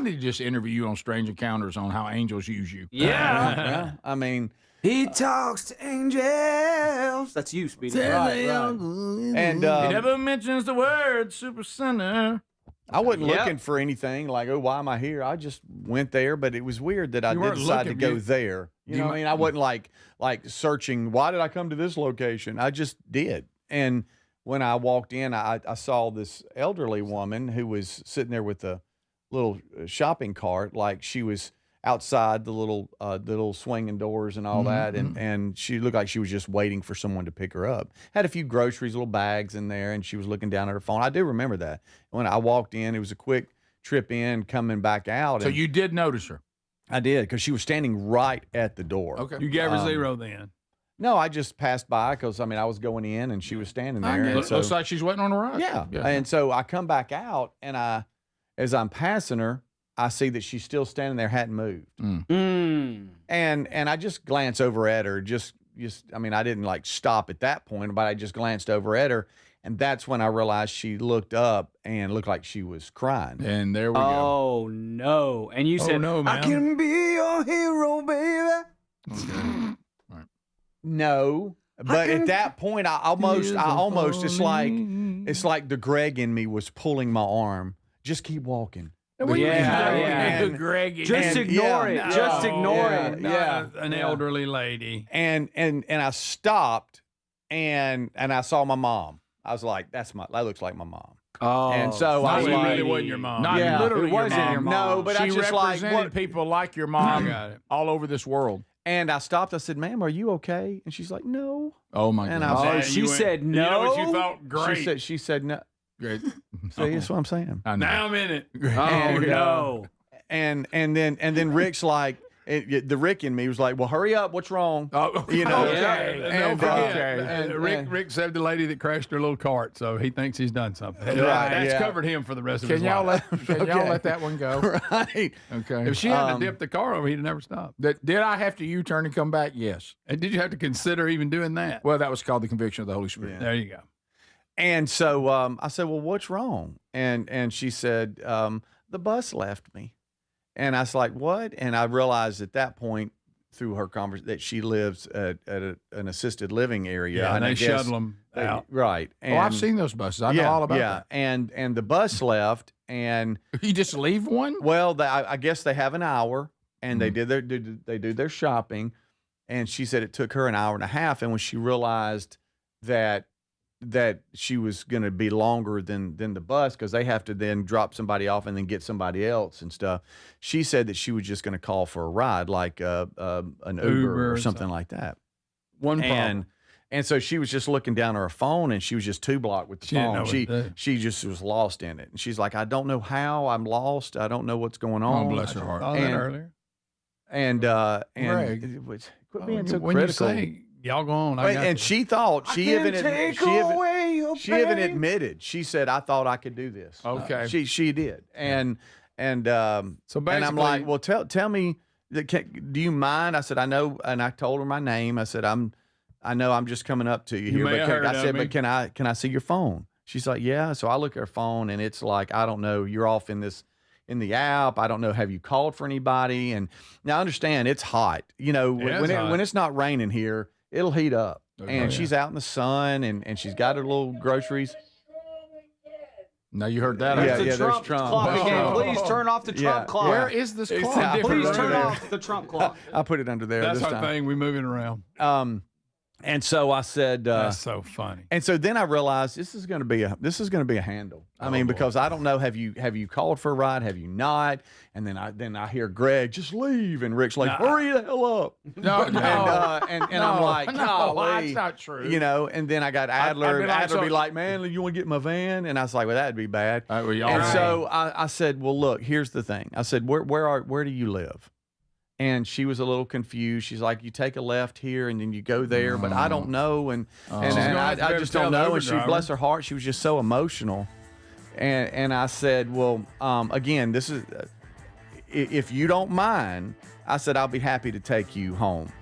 need to just interview you on Strange Encounters on how angels use you. Yeah. I mean, he talks to angels. That's you, Speedy. Right. And he never mentions the word super center. I wasn't looking for anything like, oh, why am I here? I just went there, but it was weird that I did decide to go there. You know what I mean? I wasn't like searching, why did I come to this location? I just did. And when I walked in, I saw this elderly woman who was sitting there with a little shopping cart, like she was outside the little swinging doors and all that, and she looked like she was just waiting for someone to pick her up. Had a few groceries, little bags in there, and she was looking down at her phone. I do remember that. When I walked in, it was a quick trip in, coming back out. So you did notice her? I did, because she was standing right at the door. Okay. You gave her 0 then? No, I just passed by because, I mean, I was going in and she was standing there. And so, looks like she's waiting on a ride. yeah. And so I come back out, and as I'm passing her, I see that she's still standing there, hadn't moved. And I just glance over at her, I mean, I didn't like stop at that point, but I just glanced over at her. And that's when I realized she looked up and looked like she was crying. And there we go. Oh, no. And you said, no, I can be your hero, baby. Okay. No, but at that point, I almost, it's like the Greg in me was pulling my arm. Just keep walking. Greg. Just ignore it. Just ignore it. An elderly lady. And I stopped, and I saw my mom. I was like, that looks like my mom. Oh, and so I was it like, really wasn't your mom. Not literally it wasn't your mom. No, but she I just like represented people like your mom all over this world. And I stopped. I said, "Ma'am, are you okay?" And she's like, "No." Oh my And God! I was she said no. You know what you thought? Great. She said no. Great. See, that's what I'm saying. Now I'm in it. And, no. And then Rick's like, the Rick in me was like, "Well, hurry up. What's wrong?" Okay. And, And Rick saved the lady that crashed her little cart, so he thinks he's done something. That's covered him for the rest of his life. Can y'all let that one go? Right. Okay. If she hadn't dipped the car over, he'd have never stopped. Did I have to U-turn and come back? Yes. And did you have to consider even doing that? Well, that was called the conviction of the Holy Spirit. Yeah. There you go. And so I said, "Well, what's wrong?" And she said, "The bus left me." And I was like, "What?" And I realized at that point, through her conversation, that she lives at an assisted living area. Yeah, and I they guess shuttle them out. Right. And, I've seen those buses. I know all about that. And the bus left, and you just leave one? Well, I guess they have an hour, and they do their shopping. And she said it took her an hour and a half. And when she realized that she was going to be longer than the bus, because they have to then drop somebody off and then get somebody else and stuff, she said that she was just going to call for a ride, like an Uber or something like that. One problem. And so she was just looking down at her phone, and she was just too blocked with the phone. She just was lost in it. And she's like, "I don't know how. I'm lost. I don't know what's going on." Oh, bless her heart. Earlier. And Greg, quit being so when critical. You say, y'all go on. And she thought she even admitted. She said, "I thought I could do this." Okay. She did. And so basically, and I'm like, "Well, tell me, do you mind?" I said, "I know," and I told her my name. I said, I know I'm just coming up to you here, but can I see your phone?" She's like, "Yeah." So I look at her phone, and it's like, I don't know, you're off in the app. I don't know. Have you called for anybody? And now understand, it's hot. You know, when it's not raining here, it'll heat up. And she's out in the sun, and she's got her little groceries. Now you heard that. There's Trump clock again. Please turn off the Trump clock. Where is this clock? Please turn off the Trump clock. I put it under there. That's this our time. thing. We moving around. And so I said, "That's so funny." And so then I realized this is going to be a handle. I mean, because I don't know, have you called for a ride? Have you not? And then I hear Greg, "Just leave," and Rick's like, "Hurry the hell up!" No. And I'm like, "No, golly." that's not true. You know. And then I got Adler. Adler be like, "Man, you want to get in my van?" And I was like, "Well, that'd be bad." So I said, "Well, look, here's the thing." I said, "Where do you live?" And she was a little confused. She's like, "You take a left here and then you go there," but I don't know. And I just don't know. And she, bless her heart, she was just so emotional. And I said, "Well, again, this is, if you don't mind," I said, "I'll be happy to take you home."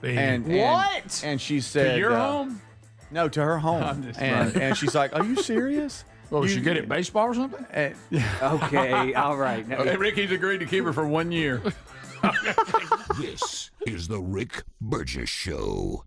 And she said, "To your home?" No, to her home. And she's like, "Are you serious?" Well, was she good at baseball or something? Okay, all right. Ricky's agreed to keep her for 1 year. This is the Rick Burgess Show.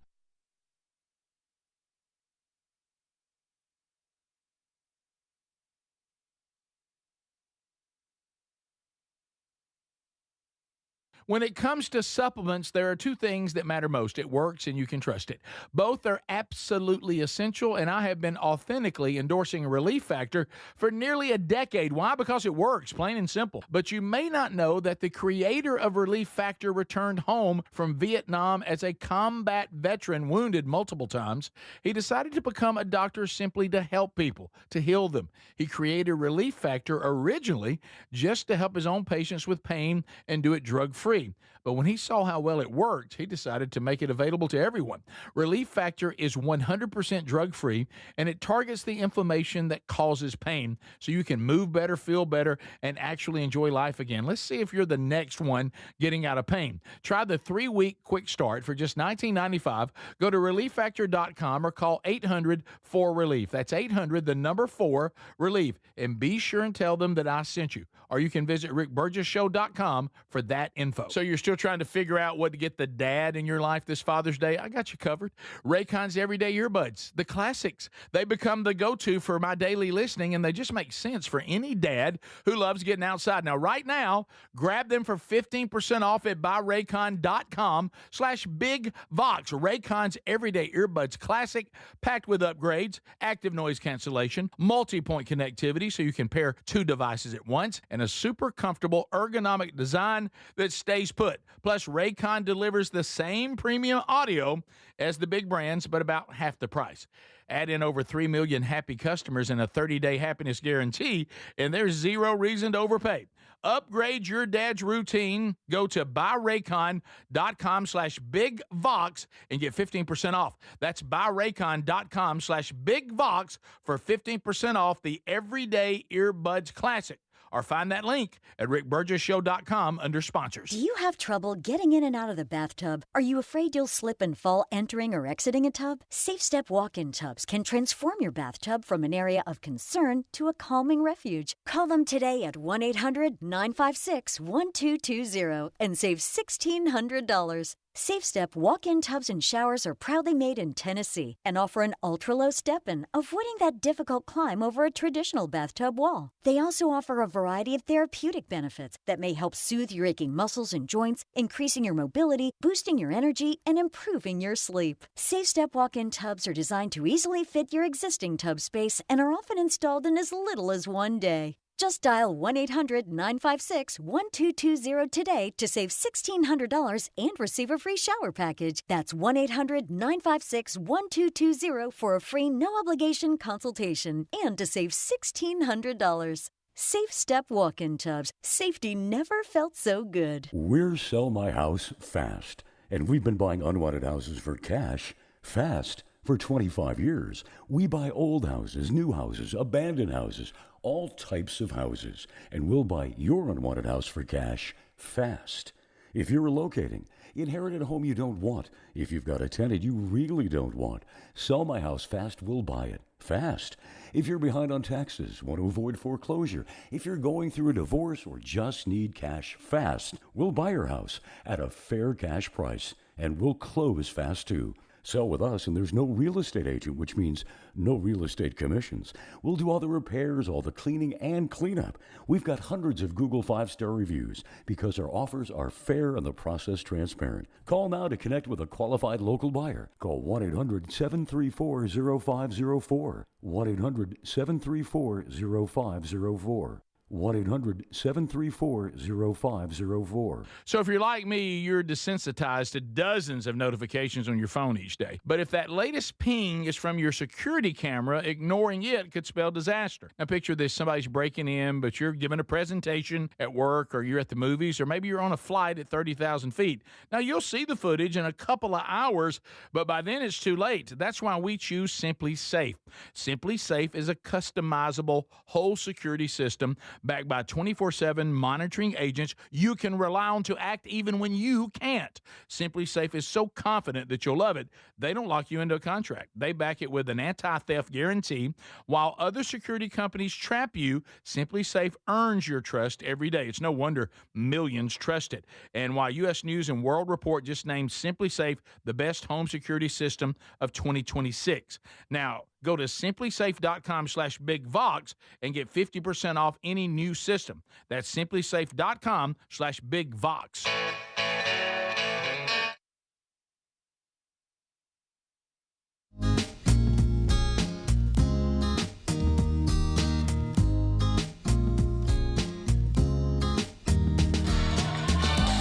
When it comes to supplements, there are two things that matter most. It works and you can trust it. Both are absolutely essential, and I have been authentically endorsing Relief Factor for nearly a decade. Why? Because it works, plain and simple. But you may not know that the creator of Relief Factor returned home from Vietnam as a combat veteran, wounded multiple times. He decided to become a doctor simply to help people, to heal them. He created Relief Factor originally just to help his own patients with pain and do it drug-free. But when he saw how well it worked, he decided to make it available to everyone. Relief Factor is 100% drug-free, and it targets the inflammation that causes pain, so you can move better, feel better, and actually enjoy life again. Let's see if you're the next one getting out of pain. Try the 3-week quick start for just $19.95. Go to ReliefFactor.com or call 800-4RELIEF. That's 800, the number 4, RELIEF. And be sure and tell them that I sent you. Or you can visit RickBurgessShow.com for that info. So you're still trying to figure out what to get the dad in your life this Father's Day? I got you covered. Raycon's Everyday Earbuds, the classics. They become the go-to for my daily listening, and they just make sense for any dad who loves getting outside. Now, right now, grab them for 15% off at buyraycon.com/BigVox. Raycon's Everyday Earbuds Classic, packed with upgrades, active noise cancellation, multi-point connectivity so you can pair 2 devices at once, and a super comfortable ergonomic design that stays put. Plus, Raycon delivers the same premium audio as the big brands, but about half the price. Add in over 3 million happy customers and a 30-day happiness guarantee, and there's zero reason to overpay. Upgrade your dad's routine. Go to buyraycon.com/BigVox and get 15% off. That's buyraycon.com/BigVox for 15% off the Everyday Earbuds Classic. Or find that link at rickburgessshow.com under sponsors. Do you have trouble getting in and out of the bathtub? Are you afraid you'll slip and fall entering or exiting a tub? SafeStep walk-in tubs can transform your bathtub from an area of concern to a calming refuge. Call them today at 1-800-956-1220 and save $1,600. SafeStep walk-in tubs and showers are proudly made in Tennessee and offer an ultra-low step-in, avoiding that difficult climb over a traditional bathtub wall. They also offer a variety of therapeutic benefits that may help soothe your aching muscles and joints, increasing your mobility, boosting your energy, and improving your sleep. SafeStep walk-in tubs are designed to easily fit your existing tub space and are often installed in as little as 1 day. Just dial 1-800-956-1220 today to save $1,600 and receive a free shower package. That's 1-800-956-1220 for a free no-obligation consultation and to save $1,600. SafeStep walk-in tubs. Safety never felt so good. We're Sell My House Fast, and we've been buying unwanted houses for cash fast for 25 years. We buy old houses, new houses, abandoned houses, all types of houses, and we'll buy your unwanted house for cash fast. If you're relocating, inherited a home you don't want, if you've got a tenant you really don't want, Sell My House Fast will buy it fast. If you're behind on taxes, want to avoid foreclosure, if you're going through a divorce or just need cash fast, we'll buy your house at a fair cash price, and we'll close fast too. Sell with us, and there's no real estate agent, which means no real estate commissions. We'll do all the repairs, all the cleaning, and cleanup. We've got hundreds of Google 5-star reviews because our offers are fair and the process transparent. Call now to connect with a qualified local buyer. Call 1-800-734-0504. 1-800-734-0504. 1-800-734-0504. So if you're like me, you're desensitized to dozens of notifications on your phone each day. But if that latest ping is from your security camera, ignoring it could spell disaster. Now picture this, somebody's breaking in, but you're giving a presentation at work, or you're at the movies, or maybe you're on a flight at 30,000 feet. Now you'll see the footage in a couple of hours, but by then it's too late. That's why we choose Simply Safe. Simply Safe is a customizable whole security system backed by 24/7 monitoring agents you can rely on to act even when you can't. Simply Safe is so confident that you'll love it, they don't lock you into a contract. They back it with an anti-theft guarantee. While other security companies trap you, Simply Safe earns your trust every day. It's no wonder millions trust it. And while U.S. News and World Report just named Simply Safe the best home security system of 2026. Now, go to simplysafe.com/BigVox and get 50% off any new system. That's simplysafe.com/BigVox.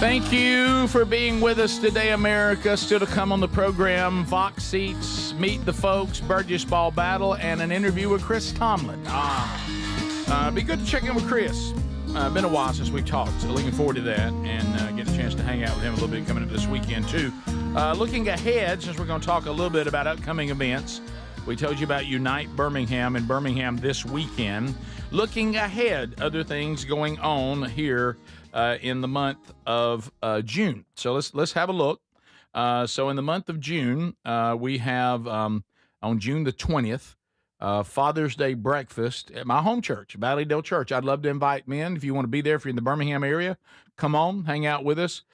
Thank you for being with us today, America. Still to come on the program, Vox Seats, Meet the Folks, Burgess Ball Battle, and an interview with Chris Tomlin. Be good to check in with Chris. Been a while since we talked, so looking forward to that and get a chance to hang out with him a little bit coming up this weekend, too. Looking ahead, since we're going to talk a little bit about upcoming events, we told you about Unite Birmingham in Birmingham this weekend. Looking ahead, other things going on here in the month of June. So let's have a look. So in the month of June, we have on June the 20th, Father's Day breakfast at my home church, Valleydale Church. I'd love to invite men if you want to be there. If you're in the Birmingham area, come on, hang out with us.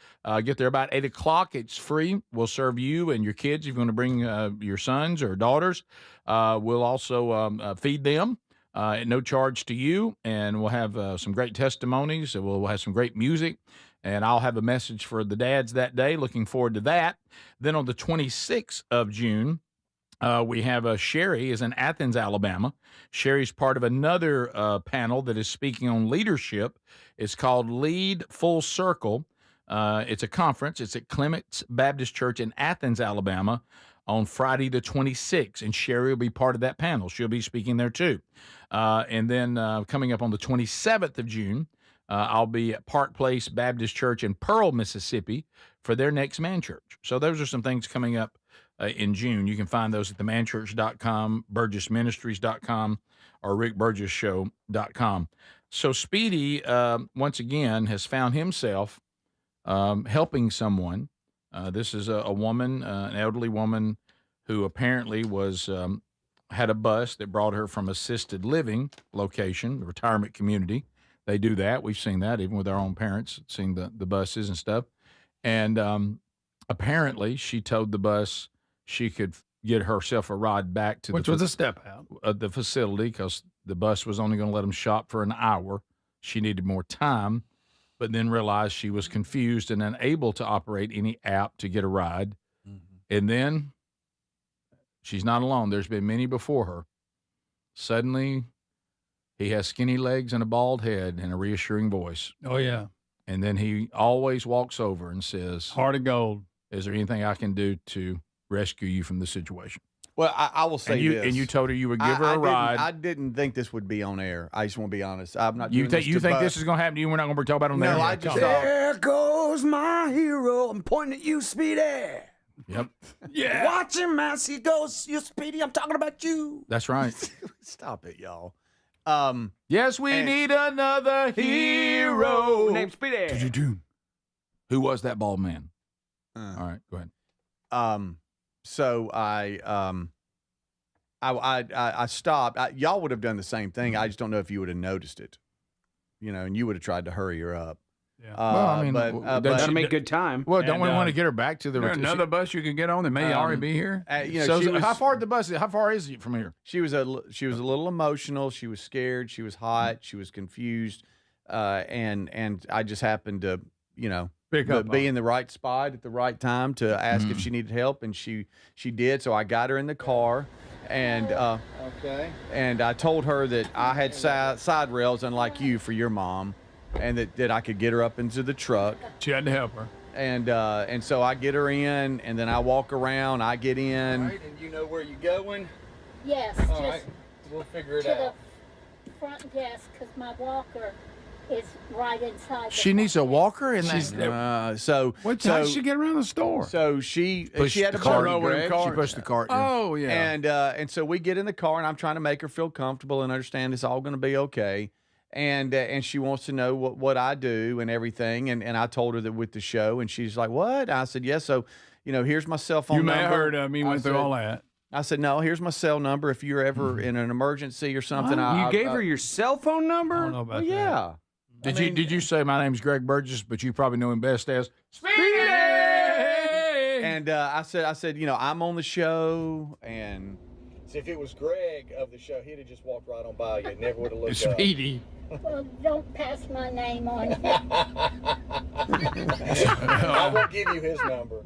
Get there about 8 o'clock. It's free. We'll serve you and your kids if you want to bring your sons or daughters. We'll also feed them. At no charge to you, and we'll have some great testimonies. We'll have some great music, and I'll have a message for the dads that day. Looking forward to that. Then on the 26th of June, we have Sherry is in Athens, Alabama. Sherry's part of another panel that is speaking on leadership. It's called Lead Full Circle. It's a conference. It's at Clements Baptist Church in Athens, Alabama, on Friday the 26th, and Sherry will be part of that panel. She'll be speaking there too. And then coming up on the 27th of June, I'll be at Park Place Baptist Church in Pearl, Mississippi for their Next Man Church. So those are some things coming up in June. You can find those at themanchurch.com, burgessministries.com, or rickburgessshow.com. So Speedy, once again, has found himself helping someone. This is a woman, an elderly woman who apparently was had a bus that brought her from assisted living location, the retirement community. They do that. We've seen that even with our own parents, seeing the buses and stuff. And apparently she told the bus she could get herself a ride back to which was a step out of the facility because the bus was only going to let them shop for an hour. She needed more time, but then realized she was confused and unable to operate any app to get a ride. And then she's not alone. There's been many before her. Suddenly, he has skinny legs and a bald head and a reassuring voice. Oh, yeah. And then he always walks over and says, Heart of gold. Is there anything I can do to rescue you from the situation? Well, I will say this. And you told her you would give her a ride. I didn't think this would be on air. I just want to be honest. I'm not. You think this is going to happen to you? We're not going to talk about it on there. No, I just there goes my hero. I'm pointing at you, Speedy. Yep. Yeah. Watch him as he goes. You, Speedy. I'm talking about you. That's right. Stop it, y'all. Yes, we need another hero named Speedy. Who was that bald man? All right, go ahead. So I stopped. Y'all would have done the same thing. I just don't know if you would have noticed it, and you would have tried to hurry her up. Yeah. Well, I mean, gotta make good time. Well, don't we want to get her back to the another bus you can get on that may already be here? How far the bus? How far is it from here? She was a little emotional. She was scared. She was hot. She was confused, and I just happened to be in the right spot at the right time to ask if she needed help, and she did. So I got her in the car, and and I told her that I had side rails, unlike you, for your mom. And that I could get her up into the truck. She had to help her. And so I get her in, and then I walk around. I get in. All right, and you know where you're going? Yes. All right. We'll figure it out. To the front desk, because my walker is right inside. She needs a walker, and how did she get around the store? So she had a cart. She pushed the cart. Oh yeah. And so we get in the car, and I'm trying to make her feel comfortable and understand it's all going to be okay. And she wants to know what I do and everything. And I told her that with the show, and she's like, what? I said, yes. So, here's my cell phone number. You may have heard of me, went through all that. I said, no, here's my cell number. If you're ever in an emergency or something. You gave her your cell phone number? I don't know about that. Yeah. Did you say my name's Greg Burgess, but you probably know him best as Speedy? And I said, I'm on the show, and see, if it was Greg of the show, he'd have just walked right on by you. Never would have looked up. Speedy. Well, don't pass my name on. I won't give you his number.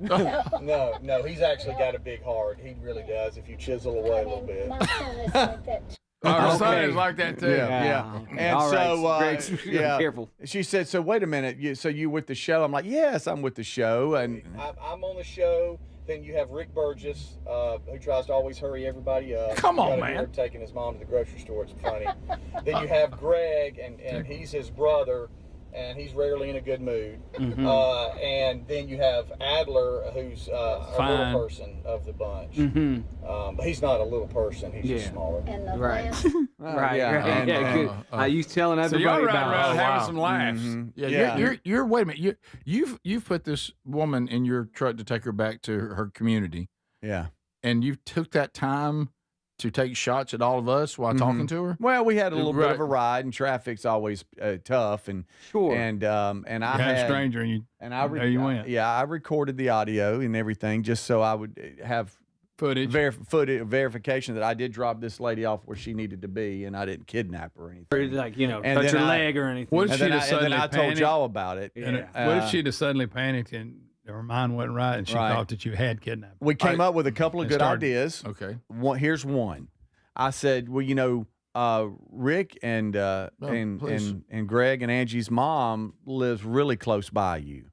No, he's actually got a big heart. He really does. If you chisel away a little bit. My son has said that. Our son is like that too. Yeah. And All right, so, Greg, careful. She said, "So wait a minute. So you with the show?" I'm like, "Yes, I'm with the show." And I'm on the show. Then you have Rick Burgess, who tries to always hurry everybody up. Come on, You gotta man. hear him taking his mom to the grocery store. It's funny. Then you have Greg, and he's his brother, and he's rarely in a good mood. And then you have Adler, who's a Fine. little person of the bunch. But he's not a little person. He's just smaller. And the Right. last Right. yeah. Good. You telling So everybody y'all riding about around it. having some laughs. Yeah, you're. Wait a minute. You've put this woman in your truck to take her back to her community, yeah. and you took that time to take shots at all of us while talking to her. Well, we had a little bit Right. of a ride, and traffic's always tough, and Sure. and I You had had a stranger and you and I there you went. Yeah, I recorded the audio and everything just so I would have Footage. verification that I did drop this lady off where she needed to be, and I didn't kidnap her or anything. Or like, And touch then her I- leg or anything. What if And she'd then, have and then suddenly I told panicked? y'all about it. And what if she'd have suddenly panicked and her mind wasn't right and she Right. thought that you had kidnapped her? We came up with a couple of And good started- ideas. Okay. Here's one. I said, well, Rick and please. and Greg and Angie's mom lives really close by you.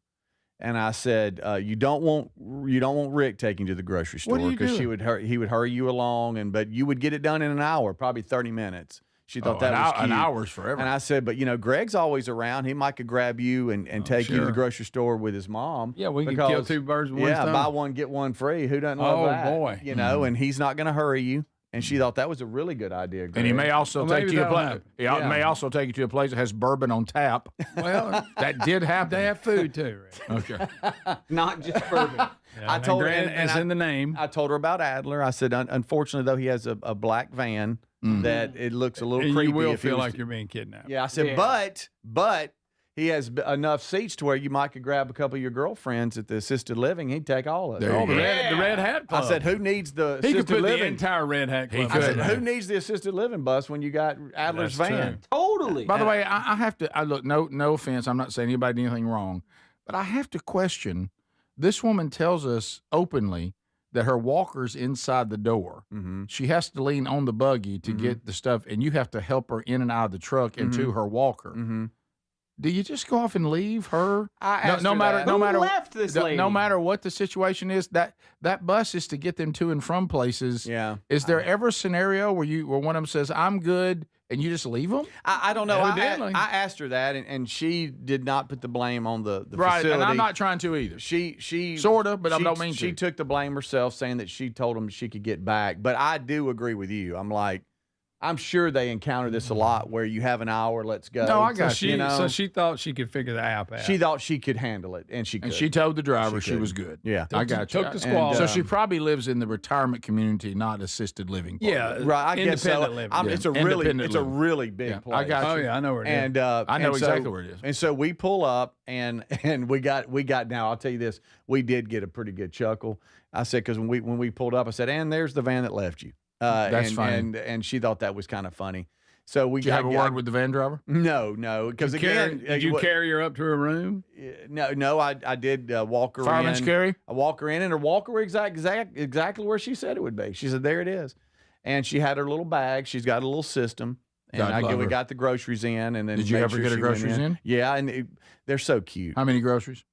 And I said, you don't want Rick taking you to the grocery What do store you because do? he would hurry you along, but you would get it done in an hour, probably 30 minutes. She thought that was cute. an hour's forever. And I said, but Greg's always around. He might could grab you and take you to the sure. grocery store with his mom. Yeah, we could kill because- two birds with one Yeah, stone. buy one get one free. Who doesn't love Oh, that? boy. And he's not going to hurry you. And she thought that was a really good idea. Greg. And he may also Well, take maybe you to a that'll place. happen. He Yeah. may also take you to a place that has bourbon on tap. Well, That did happen. they have food too, Rick. Okay. Not just bourbon. Yeah, I told her, and and it's I- in the name. I told her about Adler. I said, unfortunately, though, he has a black van that it looks a little And creepy. you will if he feel was like to- you're being kidnapped. Yeah, I said, but he has enough seats to where you might could grab a couple of your girlfriends at the assisted living. He'd take all of it. There you go. The Red Hat Club. I said, who needs the he could assisted put living? the entire Red Hat Club. I said, in who there. needs the assisted living bus when you got Adler's That's van? true. Totally. By the way, I have to. I look. No offense. I'm not saying anybody did anything wrong, but I have to question. This woman tells us openly that her walker's inside the door. Mm-hmm. She has to lean on the buggy to get the stuff, and you have to help her in and out of the truck and to her walker. Mm-hmm. Do you just go off and leave her? I asked her that. Who left this lady? No matter what the situation is, that bus is to get them to and from places. Yeah. Is there ever a scenario where one of them says, "I'm good," and you just leave them? I don't know. Evidently. I asked her that, and she did not put the blame on the Right, facility. and I'm not trying to either. She Sorta, but I she, don't mean She to. took the blame herself, saying that she told him she could get back. But I do agree with you. I'm like, I'm sure they encounter this a lot, where you have an hour, let's go. No, I got So you. so she thought she could figure the app out. She thought she could handle it, and she could. And she told the driver she could. was good. Yeah. I got you. took the squad. So she probably lives in the retirement community, not assisted living. part. Yeah, Right, I guess so. independent living. It's Independent living. really big Yeah, place. I got you. Oh yeah, I know where it is. And I know and exactly so, where it is. And so we pull up, and we got now. I'll tell you this: we did get a pretty good chuckle. I said, because when we pulled up, I said, and there's the van that left you. That's and, funny. And she thought that was kind of funny. So we Did you have a word with the van driver? No, because again, did you carry her up to her room? No, I did walk her Fireman's in. carry? I walk her in, and her walker were exactly where she said it would be. She said, there it is. And she had her little bag. She's got a little system. And God love we her. got the groceries in. And then Did you made ever sure get her she went groceries in? Yeah, and they're so cute. How many groceries?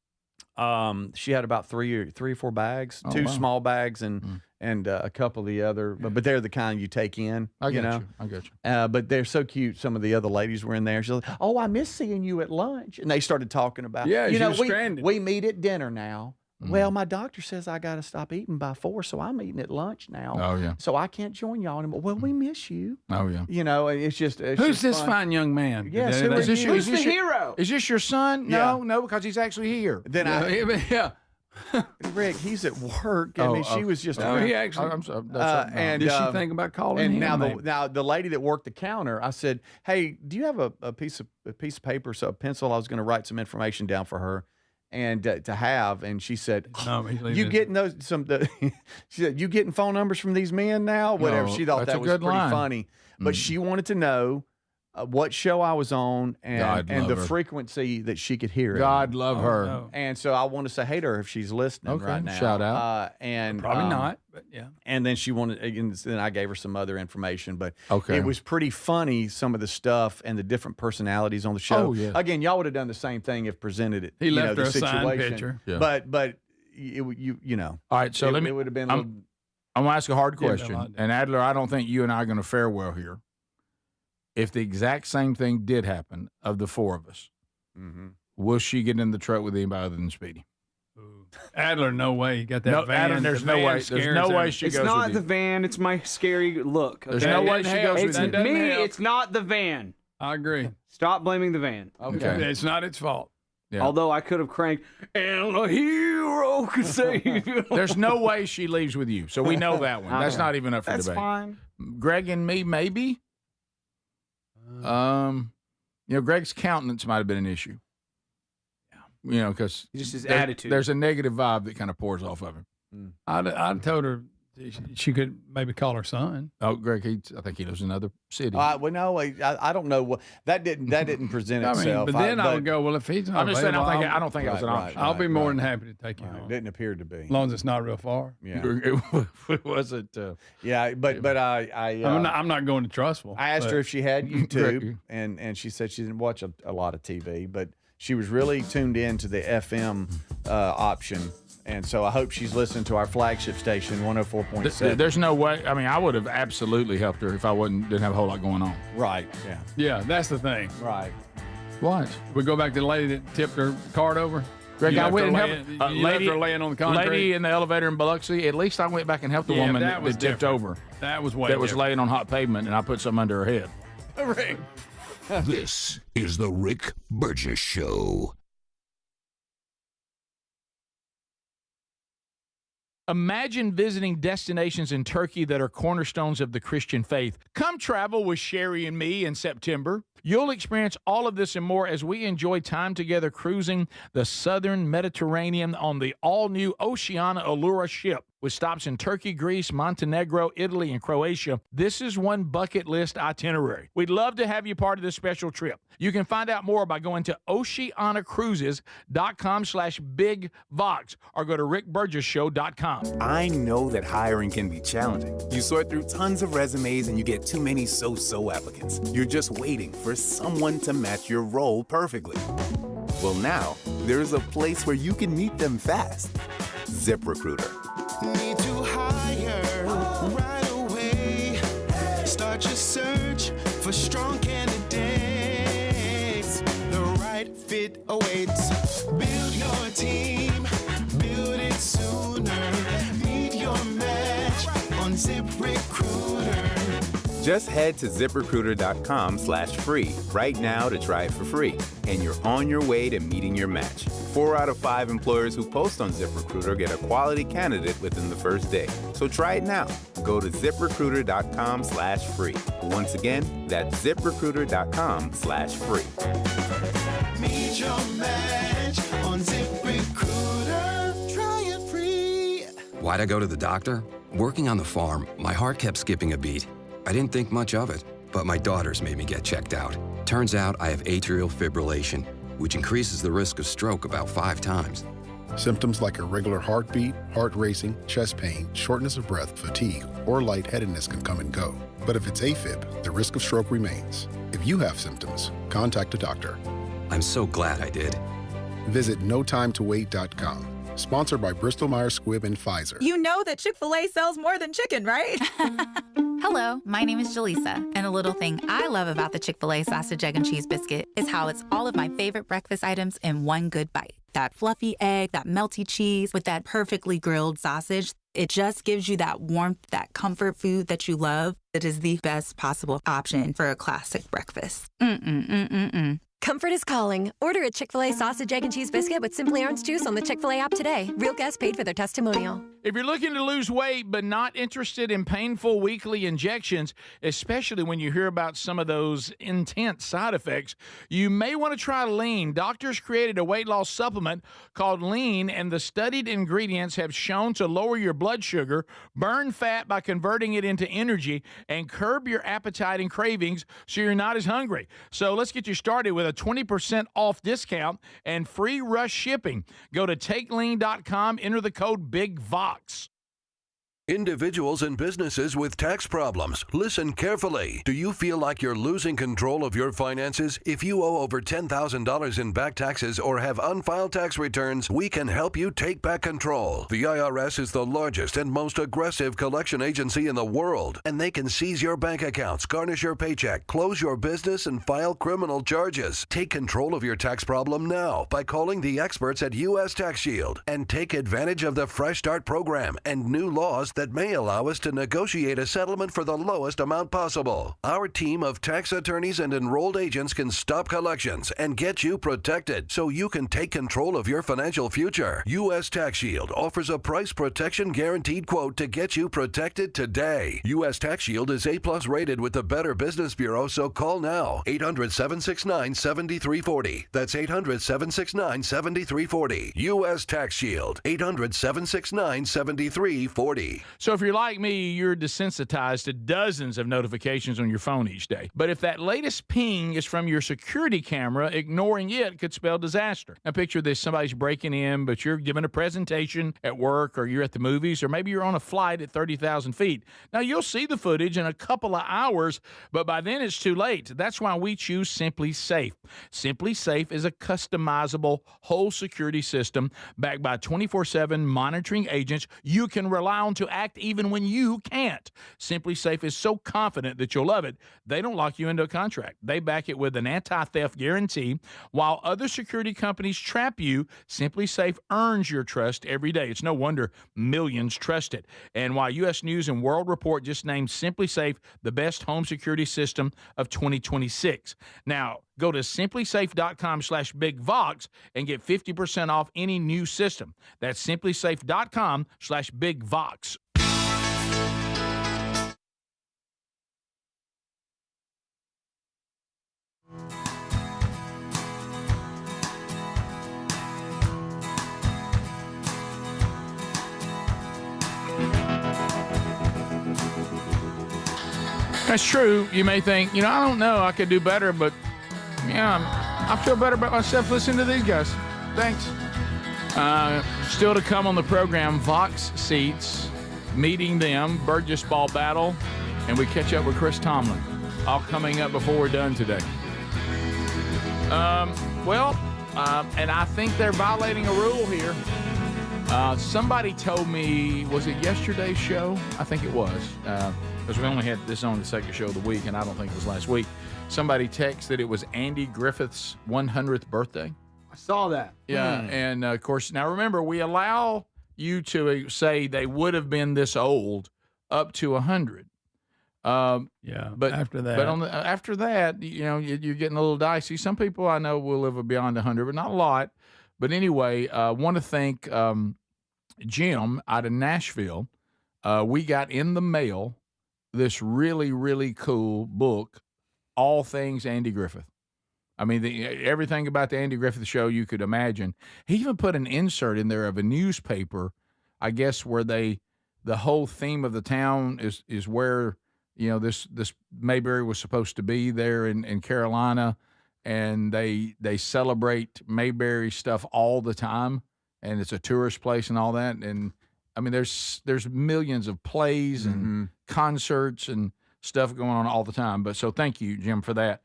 She had about three or four bags, Oh, two wow. small bags, and a couple of the other. But they're the kind you take in. I you got know? you. I got you. But they're so cute. Some of the other ladies were in there. She's like, "Oh, I miss seeing you at lunch," and they started talking about, Yeah, you she know, was stranded. we meet at dinner now. Well, my doctor says I got to stop eating by 4, so I'm eating at lunch now. Oh, yeah. So I can't join y'all anymore. Well, we miss you. Oh, yeah. You know, it's just Who's just this fun. fine young man? Yes, Did who they- is this? Who's the hero? Is this your son? Yeah. No, because he's actually here. Then Yeah. Rick, he's at work. I mean, she was just. No, he actually. I'm sorry. That's right. and Did she think about calling and him? now maybe? the lady that worked the counter, I said, "Hey, do you have a piece of paper, so a pencil? I was going to write some information down for her, and to have." And she said, No, he's leaving "You his- getting those she said, "You getting phone numbers from these men now?" Whatever. No, She thought that's that a was good pretty line. funny, but she wanted to know what show I was on and the frequency that she could hear it. God love her. No. And so I want to say hey to her if she's listening right now. Shout out. And Probably not, but yeah. And then she wanted, and then I gave her some other information, but Okay. it was pretty funny, some of the stuff and the different personalities on the show. Oh, yeah. Again, y'all would have done the same thing if presented it. He left the her a signed situation. picture. Yeah. But you know. All right, so it, let me. It would have been. I'm going to ask a hard Yeah, question. no, And Adler, I don't think you and I are going to fare well here. If the exact same thing did happen of the four of us, will she get in the truck with anybody other than Speedy? Adler, no way. He got that No, van. Adam, there's The no van way. There's scares no way him. she It's goes not with the you. van. It's my scary look. There's okay? no way she goes It's with you. me. help. It's not the van. I agree. Stop blaming the van. Okay. It's not its fault. Yeah. Although I could have cranked, and a hero could save you. There's no way she leaves with you. So we know that one. That's Okay. not even up for That's debate. fine. Greg and me, maybe. Greg's countenance might have been an issue. Yeah. Because Just his attitude. There's a negative vibe that kind of pours off of him. I told her she could maybe call her son. Oh, Greg, I think he lives in another city. Well, no, I don't know what that didn't present I mean, itself. but then I would go, well, if he's not I'm just saying, available, I don't think it was an option. I'll be more than happy to take you home. It didn't appear to be. As long as it's not real far. Yeah. It wasn't. Yeah, but I'm not going to Trustful. I asked but- her if she had YouTube, and she said she didn't watch a lot of TV, but she was really tuned in to the FM option. And so I hope she's listening to our flagship station, 104.7. There's no way. I mean, I would have absolutely helped her if I didn't have a whole lot going on. Right. Yeah. Yeah, that's the thing. Right. What? We go back to the lady that tipped her card over. Greg, You I left went and her helped laying- you left her laying on the concrete. Lady in the elevator in Biloxi. At least I went back and helped the Yeah, woman that was that tipped different. over. That was way That was different. laying on hot pavement, and I put something under her head. Rick. This is the Rick Burgess Show. Imagine visiting destinations in Turkey that are cornerstones of the Christian faith. Come travel with Sherry and me in September. You'll experience all of this and more as we enjoy time together cruising the southern Mediterranean on the all-new Oceana Allura ship. With stops in Turkey, Greece, Montenegro, Italy, and Croatia, this is one bucket list itinerary. We'd love to have you part of this special trip. You can find out more by going to oceanacruises.com/bigvox or go to rickburgessshow.com. I know that hiring can be challenging. You sort through tons of resumes and you get too many so-so applicants. You're just waiting for someone to match your role perfectly. Well, now, there's a place where you can meet them fast. ZipRecruiter. Need to hire right away. Start your search for strong candidates. The right fit awaits. Build your team, build it sooner. Meet your match on ZipRecruiter. Just head to ZipRecruiter.com/free right now to try it for free. And you're on your way to meeting your match. 4 out of 5 employers who post on ZipRecruiter get a quality candidate within the first day. So try it now. Go to ZipRecruiter.com/free. Once again, that's ZipRecruiter.com/free. Meet your match on ZipRecruiter. Try it free. Why'd I go to the doctor? Working on the farm, my heart kept skipping a beat. I didn't think much of it, but my daughters made me get checked out. Turns out I have atrial fibrillation, which increases the risk of stroke about 5 times. Symptoms like irregular heartbeat, heart racing, chest pain, shortness of breath, fatigue, or lightheadedness can come and go. But if it's AFib, the risk of stroke remains. If you have symptoms, contact a doctor. I'm so glad I did. Visit notimetowait.com. Sponsored by Bristol-Myers Squibb and Pfizer. You know that Chick-fil-A sells more than chicken, right? Hello, my name is Jaleesa, and a little thing I love about the Chick-fil-A sausage, egg, and cheese biscuit is how it's all of my favorite breakfast items in one good bite. That fluffy egg, that melty cheese with that perfectly grilled sausage. It just gives you that warmth, that comfort food that you love. It is the best possible option for a classic breakfast. Comfort is calling. Order a Chick-fil-A sausage, egg, and cheese biscuit with Simply Orange Juice on the Chick-fil-A app today. Real guests paid for their testimonial. If you're looking to lose weight but not interested in painful weekly injections, especially when you hear about some of those intense side effects, you may want to try Lean. Doctors created a weight loss supplement called Lean, and the studied ingredients have shown to lower your blood sugar, burn fat by converting it into energy, and curb your appetite and cravings so you're not as hungry. So let's get you started with a 20% off discount and free rush shipping. Go to takelean.com, enter the code BIGVOX. Individuals and businesses with tax problems, listen carefully. Do you feel like you're losing control of your finances? If you owe over $10,000 in back taxes or have unfiled tax returns, we can help you take back control. The IRS is the largest and most aggressive collection agency in the world, and they can seize your bank accounts, garnish your paycheck, close your business, and file criminal charges. Take control of your tax problem now by calling the experts at U.S. Tax Shield and take advantage of the Fresh Start program and new laws that may allow us to negotiate a settlement for the lowest amount possible. Our team of tax attorneys and enrolled agents can stop collections and get you protected so you can take control of your financial future. U.S. Tax Shield offers a price protection guaranteed quote to get you protected today. U.S. Tax Shield is A+ rated with the Better Business Bureau, so call now. 800-769-7340. That's 800-769-7340. U.S. Tax Shield. 800-769-7340. So if you're like me, you're desensitized to dozens of notifications on your phone each day. But if that latest ping is from your security camera, ignoring it could spell disaster. Now picture this, somebody's breaking in, but you're giving a presentation at work, or you're at the movies, or maybe you're on a flight at 30,000 feet. Now you'll see the footage in a couple of hours, but by then it's too late. That's why we choose Simply Safe. Simply Safe is a customizable whole security system backed by 24/7 monitoring agents you can rely on to act even when you can't. Simply Safe is so confident that you'll love it, they don't lock you into a contract. They back it with an anti-theft guarantee. While other security companies trap you, Simply Safe earns your trust every day. It's no wonder millions trust it. And while U.S. News and World Report just named Simply Safe the best home security system of 2026. Now, go to simplysafe.com/bigvox and get 50% off any new system. That's simplysafe.com/bigvox. That's true. You may think, I don't know, I could do better, but I feel better about myself listening to these guys. Thanks. Still to come on the program, Vox seats, meeting them, Burgess ball battle, and we catch up with Chris Tomlin. All coming up before we're done today. And I think they're violating a rule here. Somebody told me, was it yesterday's show? I think it was. Because we only had this on the second show of the week, and I don't think it was last week. Somebody texted that it was Andy Griffith's 100th birthday. I saw that. Yeah, and of course, now remember, we allow you to say they would have been this old up to 100. But after that, after that, you're getting a little dicey. Some people I know will live beyond 100, but not a lot. But anyway, I want to thank Jim out of Nashville. We got in the mail this really, really cool book, All Things Andy Griffith. I mean, everything about the Andy Griffith Show you could imagine. He even put an insert in there of a newspaper, I guess, where the whole theme of the town is where, this Mayberry was supposed to be there in Carolina, and they celebrate Mayberry stuff all the time, and it's a tourist place and all that. And I mean, there's millions of plays and concerts and stuff going on all the time. But so thank you, Jim, for that.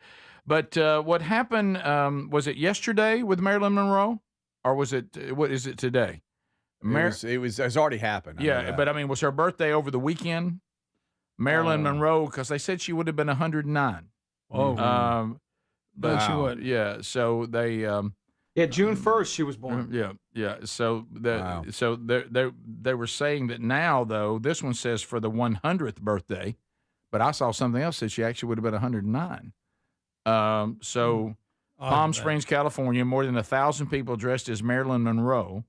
But what happened, was it yesterday with Marilyn Monroe, or was it, what is it today? It's already happened. But I mean, was her birthday over the weekend? Marilyn Monroe, because they said she would have been 109. Oh, but she would. Yeah, so they. June 1st she was born. Yeah. So they were saying that now, though, this one says for the 100th birthday, but I saw something else that she actually would have been 109. Palm Springs, California, more than 1,000 people dressed as Marilyn Monroe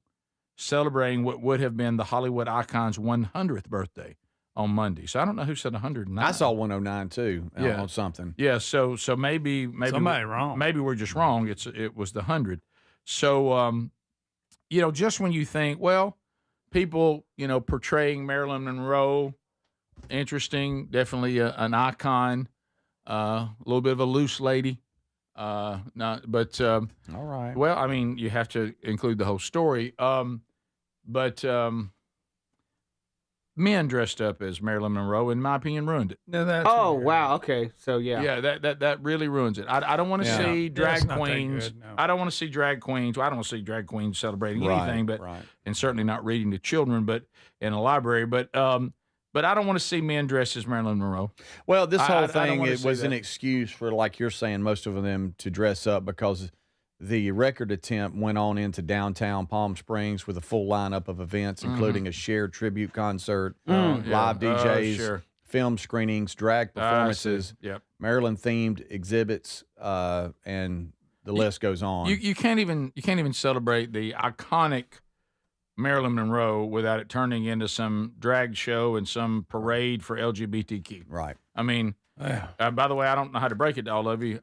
celebrating what would have been the Hollywood icon's 100th birthday on Monday. So I don't know who said 109. I saw 109 too on something. Yeah, so maybe somebody wrong. Maybe we're just wrong. It was the 100. So just when you think, well, people, portraying Marilyn Monroe, interesting, definitely an icon, a little bit of a loose lady. All right. Well, I mean, you have to include the whole story. But men dressed up as Marilyn Monroe, in my opinion, ruined it. No, that's wow. Okay. So Yeah, that really ruins it. I don't want to see drag queens. Good, no. I don't want to see drag queens. I don't want to see drag queens celebrating Right, anything, right. and certainly not reading to children, but in a library. But I don't want to see men dressed as Marilyn Monroe. Well, this whole I don't thing, wanna it see was an that. excuse for, like you're saying, most of them to dress up because the record attempt went on into downtown Palm Springs with a full lineup of events, including a shared tribute concert, live DJs, sure. film screenings, drag performances, Yep. Maryland-themed exhibits, and the list goes on. You can't even celebrate the iconic Marilyn Monroe without it turning into some drag show and some parade for LGBTQ. Right. I mean, by the way, I don't know how to break it to all of you.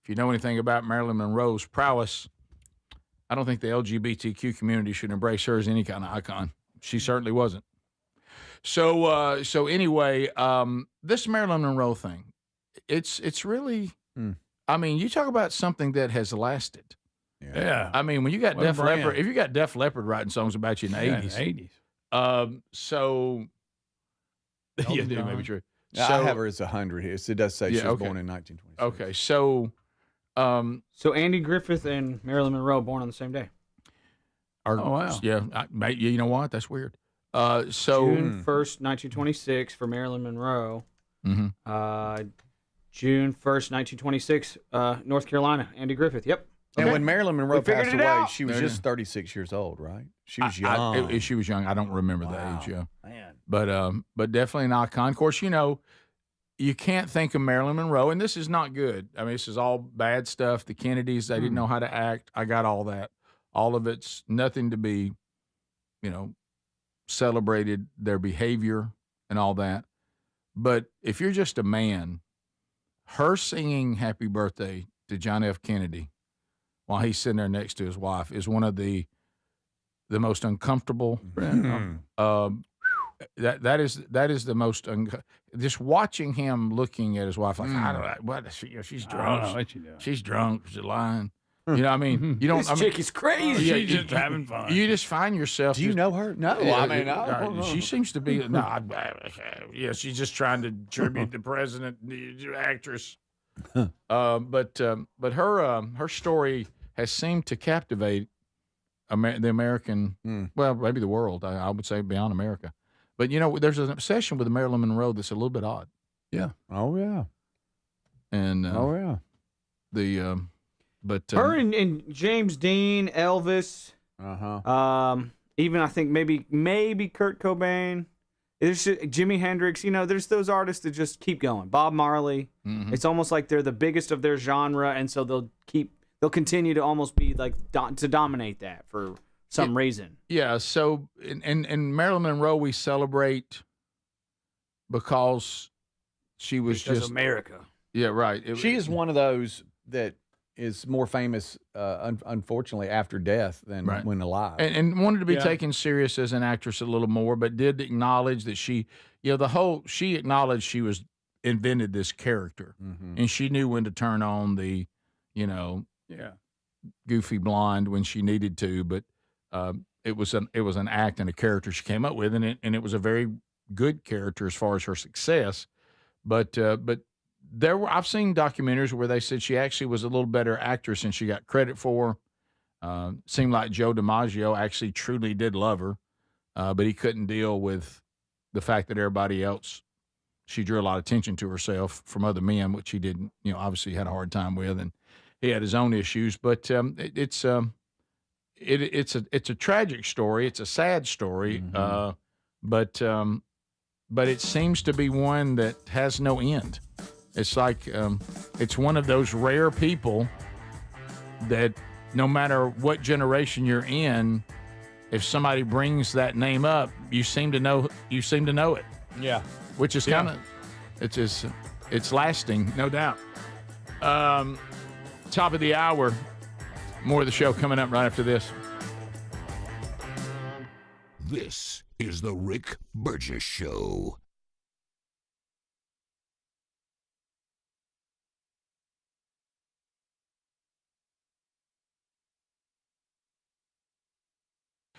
If you know anything about Marilyn Monroe's prowess, I don't think the LGBTQ community should embrace her as any kind of icon. She certainly wasn't. So anyway, this Marilyn Monroe thing, it's really, I mean, you talk about something that has lasted. Yeah. I mean, when you got What a Def brand. Leppard, if you got Def Leppard writing songs about you in the 80s. 80s. So, yeah, that may be true. Yeah, So, I have her as 100 here. So it does say she was okay. born in 1926. Okay, so, So Andy Griffith and Marilyn Monroe born on the same day. oh wow. Yeah, you know what? That's weird. So June 1st, 1926 for Marilyn Monroe. Mhm. June 1st, 1926, North Carolina. Andy Griffith. Yep. And Okay. when Marilyn Monroe We figured passed it away, out. she was There it just is. 36 years old, right? She was I- young. she was young. I don't remember the age. Yeah, Man. but definitely an icon. Of course, you can't think of Marilyn Monroe, and this is not good. I mean, this is all bad stuff. The Kennedys, they didn't know how to act. I got all that. All of it's nothing to be, celebrated, their behavior and all that. But if you're just a man, her singing happy birthday to John F. Kennedy while he's sitting there next to his wife is one of the most uncomfortable. That is the most just watching him looking at his wife like, I don't know, what is she, she's I don't drunk. know what you doing. She's drunk. She's lying. You know what I mean? You don't. This I mean, chick is crazy. yeah, She's just having fun. You just find yourself. Do you know her? No. Yeah, I mean, I don't know. she seems to be. No, yeah, she's just trying to tribute the president, the actress. But her story has seemed to captivate the American, well, maybe the world. I would say beyond America. But there's an obsession with Marilyn Monroe that's a little bit odd. Yeah. Oh, yeah. And yeah. But Her and James Dean, Elvis, even I think maybe Kurt Cobain, there's Jimi Hendrix. There's those artists that just keep going. Bob Marley. Mhm. It's almost like they're the biggest of their genre, and so they'll continue to almost be like to dominate that for some reason. Yeah. So in Marilyn Monroe, we celebrate because she was Because just America. Yeah, right. She is one of those that is more famous, unfortunately, after death than Right. when alive. and wanted to be Yeah. taken serious as an actress a little more, but did acknowledge that she acknowledged she was invented this character, and she knew when to turn on the, Yeah. goofy blonde when she needed to, but it was an act and a character she came up with, and it was a very good character as far as her success, but I've seen documentaries where they said she actually was a little better actress than she got credit for. Seemed like Joe DiMaggio actually truly did love her, but he couldn't deal with the fact that everybody else, she drew a lot of attention to herself from other men, which he didn't, obviously had a hard time with, and he had his own issues. But it's a tragic story. It's a sad story, but it seems to be one that has no end. It's like it's one of those rare people that no matter what generation you're in, if somebody brings that name up, you seem to know it. Yeah. Which is kind of, it's lasting, no doubt. Top of the hour. More of the show coming up right after this. This is the Rick Burgess Show.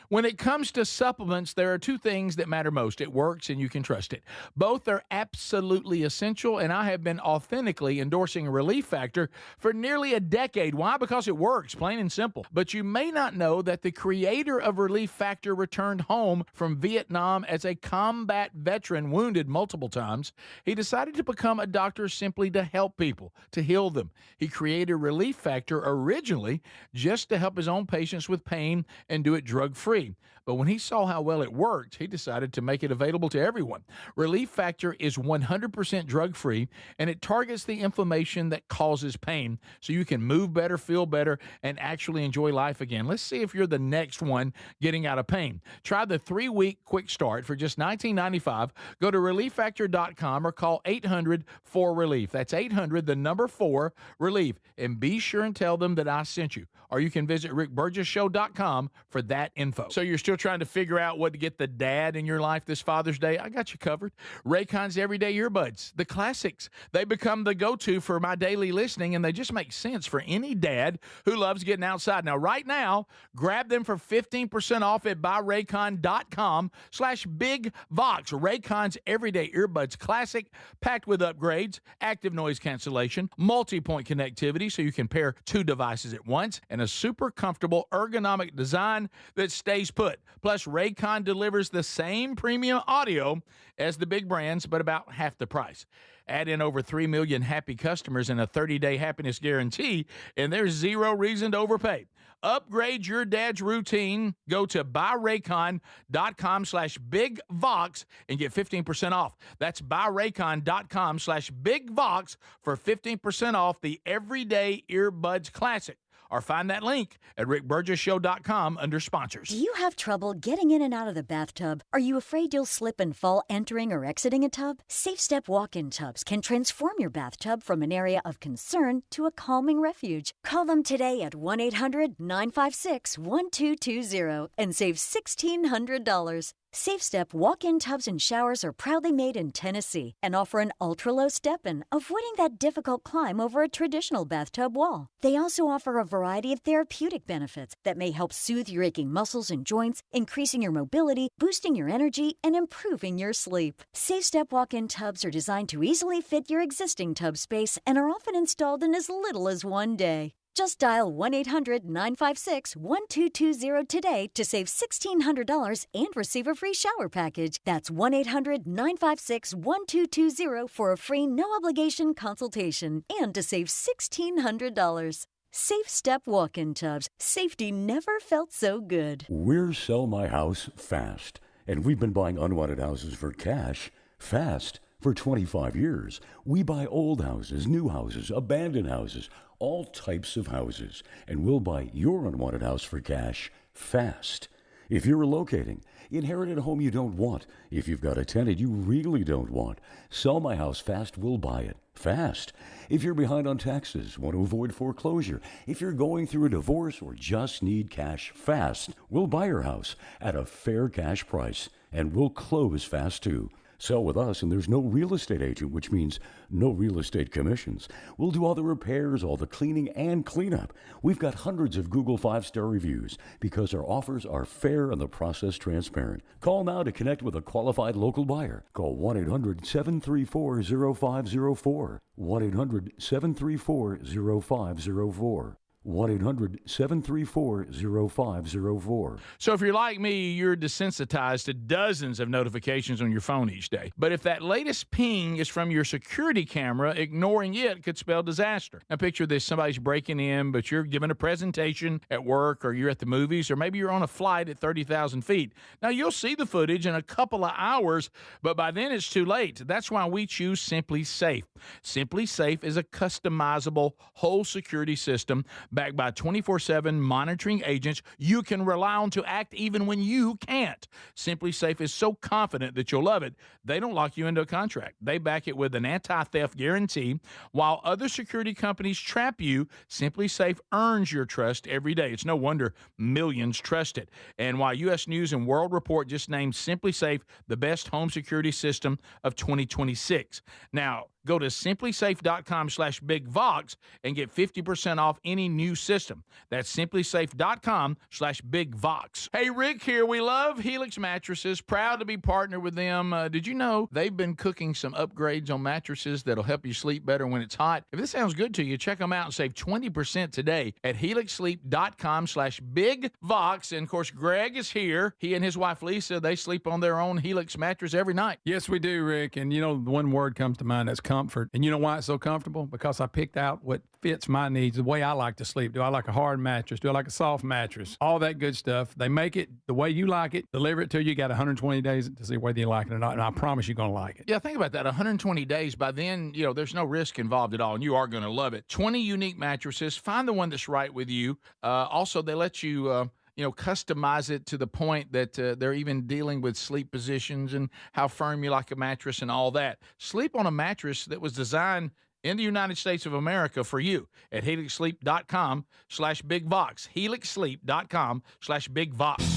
When it comes to supplements, there are two things that matter most. It works and you can trust it. Both are absolutely essential, and I have been authentically endorsing Relief Factor for nearly a decade. Why? Because it works, plain and simple. But you may not know that the creator of Relief Factor returned home from Vietnam as a combat veteran, wounded multiple times. He decided to become a doctor simply to help people, to heal them. He created Relief Factor originally just to help his own patients with pain and do it drug-free. But when he saw how well it worked, he decided to make it available to everyone. Relief Factor is 100% drug-free, and it targets the inflammation that causes pain so you can move better, feel better, and actually enjoy life again. Let's see if you're the next one getting out of pain. Try the 3-week quick start for just $19.95. Go to ReliefFactor.com or call 800-4RELIEF. That's 800, the number 4, RELIEF. And be sure and tell them that I sent you. Or you can visit RickBurgessShow.com for that info. So you're still trying to figure out what to get the dad in your life this Father's Day? I got you covered. Raycon's Everyday Earbuds, the classics. They become the go-to for my daily listening, and they just make sense for any dad who loves getting outside. Now, right now, grab them for 15% off at buyraycon.com/BigVox. Raycon's Everyday Earbuds Classic, packed with upgrades, active noise cancellation, multi-point connectivity so you can pair 2 devices at once, and a super comfortable ergonomic design that stays put. Plus, Raycon delivers the same premium audio as the big brands, but about half the price. Add in over 3 million happy customers and a 30-day happiness guarantee, and there's zero reason to overpay. Upgrade your dad's routine. Go to buyraycon.com/BigVox and get 15% off. That's buyraycon.com/BigVox for 15% off the Everyday Earbuds Classic. Or find that link at rickburgessshow.com under sponsors. Do you have trouble getting in and out of the bathtub? Are you afraid you'll slip and fall entering or exiting a tub? SafeStep walk-in tubs can transform your bathtub from an area of concern to a calming refuge. Call them today at 1-800-956-1220 and save $1,600. SafeStep walk-in tubs and showers are proudly made in Tennessee and offer an ultra-low step-in, avoiding that difficult climb over a traditional bathtub wall. They also offer a variety of therapeutic benefits that may help soothe your aching muscles and joints, increasing your mobility, boosting your energy, and improving your sleep. SafeStep walk-in tubs are designed to easily fit your existing tub space and are often installed in as little as 1 day. Just dial 1-800-956-1220 today to save $1,600 and receive a free shower package. That's 1-800-956-1220 for a free no-obligation consultation and to save $1,600. SafeStep walk-in tubs. Safety never felt so good. We're Sell My House Fast, and we've been buying unwanted houses for cash fast for 25 years. We buy old houses, new houses, abandoned houses, all types of houses, and we'll buy your unwanted house for cash fast. If you're relocating, inherited a home you don't want, if you've got a tenant you really don't want, Sell My House Fast will buy it fast. If you're behind on taxes, want to avoid foreclosure, if you're going through a divorce or just need cash fast, we'll buy your house at a fair cash price, and we'll close fast too. Sell with us, and there's no real estate agent, which means no real estate commissions. We'll do all the repairs, all the cleaning, and cleanup. We've got hundreds of Google 5-star reviews because our offers are fair and the process transparent. Call now to connect with a qualified local buyer. Call 1-800-734-0504. 1-800-734-0504. 1-800-734-0504. So if you're like me, you're desensitized to dozens of notifications on your phone each day. But if that latest ping is from your security camera, ignoring it could spell disaster. Now picture this, somebody's breaking in, but you're giving a presentation at work, or you're at the movies, or maybe you're on a flight at 30,000 feet. Now you'll see the footage in a couple of hours, but by then it's too late. That's why we choose Simply Safe. Simply Safe is a customizable whole security system backed by 24/7 monitoring agents you can rely on to act even when you can't. Simply Safe is so confident that you'll love it, they don't lock you into a contract. They back it with an anti-theft guarantee. While other security companies trap you, Simply Safe earns your trust every day. It's no wonder millions trust it. And while U.S. News and World Report just named Simply Safe the best home security system of 2026. Now, go to simplysafe.com/bigvox and get 50% off any new system. That's simplysafe.com/bigvox. Hey, Rick here. We love Helix Mattresses. Proud to be partnered with them. Did you know they've been cooking some upgrades on mattresses that'll help you sleep better when it's hot? If this sounds good to you, check them out and save 20% today at helixsleep.com/bigvox. And, of course, Greg is here. He and his wife, Lisa, they sleep on their own Helix mattress every night. Yes, we do, Rick. And, the one word comes to mind, that's comfort. And you know why it's so comfortable? Because I picked out what fits my needs, the way I like to sleep. Do I like a hard mattress? Do I like a soft mattress? All that good stuff. They make it the way you like it, deliver it to you. You got 120 days to see whether you like it or not, and I promise you're going to like it. Yeah, think about that. 120 days. By then, there's no risk involved at all, and you are going to love it. 20 unique mattresses. Find the one that's right with you. Also, they let you... customize it to the point that they're even dealing with sleep positions and how firm you like a mattress and all that. Sleep on a mattress that was designed in the United States of America for you at helixsleep.com/bigvox. helixsleep.com/bigvox.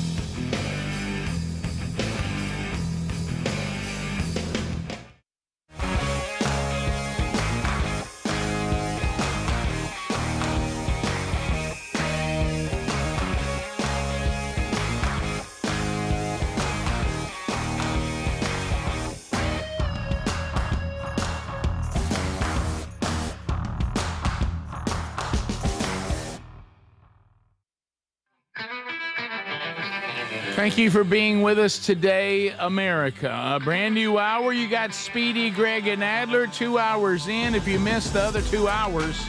Thank you for being with us today, America. A brand new hour. You got Speedy, Greg, and Adler 2 hours in. If you missed the other 2 hours,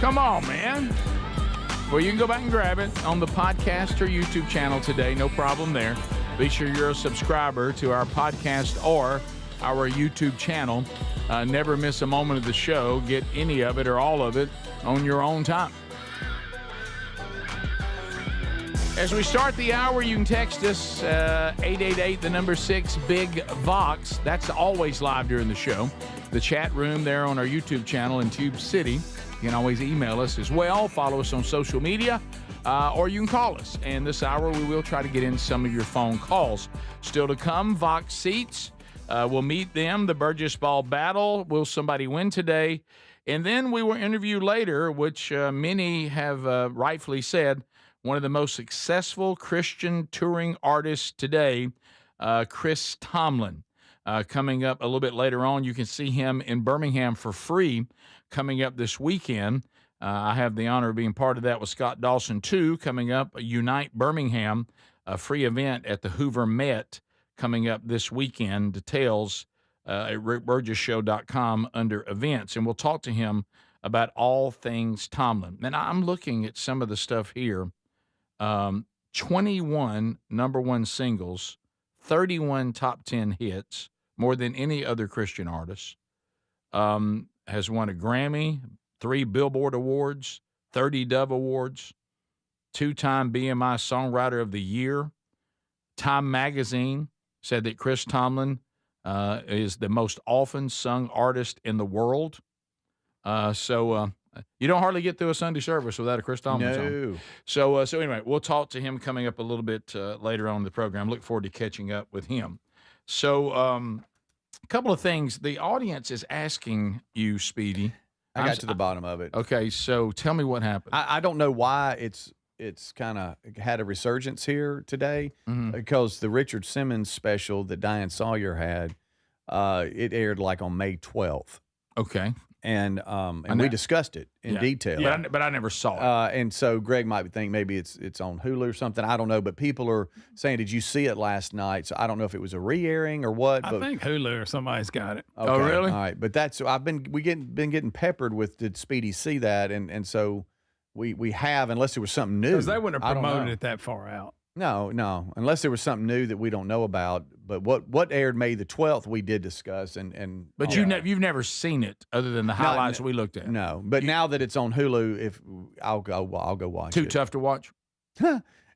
come on, man. Well, you can go back and grab it on the podcast or YouTube channel today. No problem there. Be sure you're a subscriber to our podcast or our YouTube channel. Never miss a moment of the show. Get any of it or all of it on your own time. As we start the hour, you can text us 888-6-BIG-VOX. That's always live during the show. The chat room there on our YouTube channel in Tube City. You can always email us as well. Follow us on social media, or you can call us. And this hour, we will try to get in some of your phone calls. Still to come, Vox seats. We'll meet them. The Burgess Ball Battle. Will somebody win today? And then we will interview later, which many have rightfully said, one of the most successful Christian touring artists today, Chris Tomlin. Coming up a little bit later on, you can see him in Birmingham for free coming up this weekend. I have the honor of being part of that with Scott Dawson, too, coming up, Unite Birmingham, a free event at the Hoover Met coming up this weekend. Details at rickburgesshow.com under events. And we'll talk to him about all things Tomlin. And I'm looking at some of the stuff here. 21 number one singles, 31 top 10 hits, more than any other Christian artist. Has won a Grammy, 3 Billboard Awards, 30 Dove Awards, 2-time BMI Songwriter of the Year. Time Magazine said that Chris Tomlin is the most often sung artist in the world. You don't hardly get through a Sunday service without a Chris Tomlin song. So anyway, we'll talk to him coming up a little bit later on in the program. Look forward to catching up with him. So a couple of things. The audience is asking you, Speedy. I got to the bottom of it. Okay, so tell me what happened. I don't know why it's kind of had a resurgence here today, because the Richard Simmons special that Diane Sawyer had, it aired like on May 12th. Okay. And we discussed it in detail. Yeah, but I never saw it. And so Greg might think maybe it's on Hulu or something. I don't know. But people are saying, "Did you see it last night?" So I don't know if it was a re-airing or what. I think Hulu or somebody's got it. Okay. Oh, really? All right. But that's been getting peppered with, did Speedy see that? And so we have, unless it was something new. Because they wouldn't have promoted it that far out. No, unless there was something new that we don't know about. But what aired May the 12th, we did discuss, But you've never seen it other than the highlights we looked at. No, but now that it's on Hulu, I'll go watch it. Too tough to watch?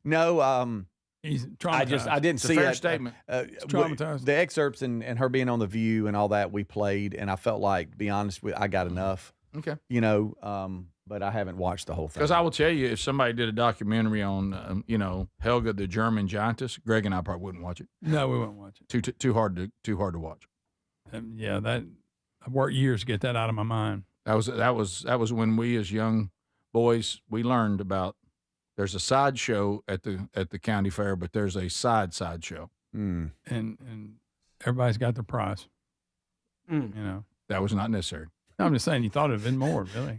No, he's traumatized. I didn't it's see a fair it. statement. It's traumatized. The excerpts and her being on The View and all that we played, and I felt like, to be honest, I got enough. Okay. But I haven't watched the whole thing. Because I will tell you, if somebody did a documentary on, Helga the German giantess, Greg and I probably wouldn't watch it. No, we wouldn't watch it. Too hard to watch. That I worked years to get that out of my mind. That was when we as young boys we learned about. There's a sideshow at the county fair, but there's a sideshow. Mm. And everybody's got their price. That was not necessary. No, I'm just saying you thought it'd been more, really.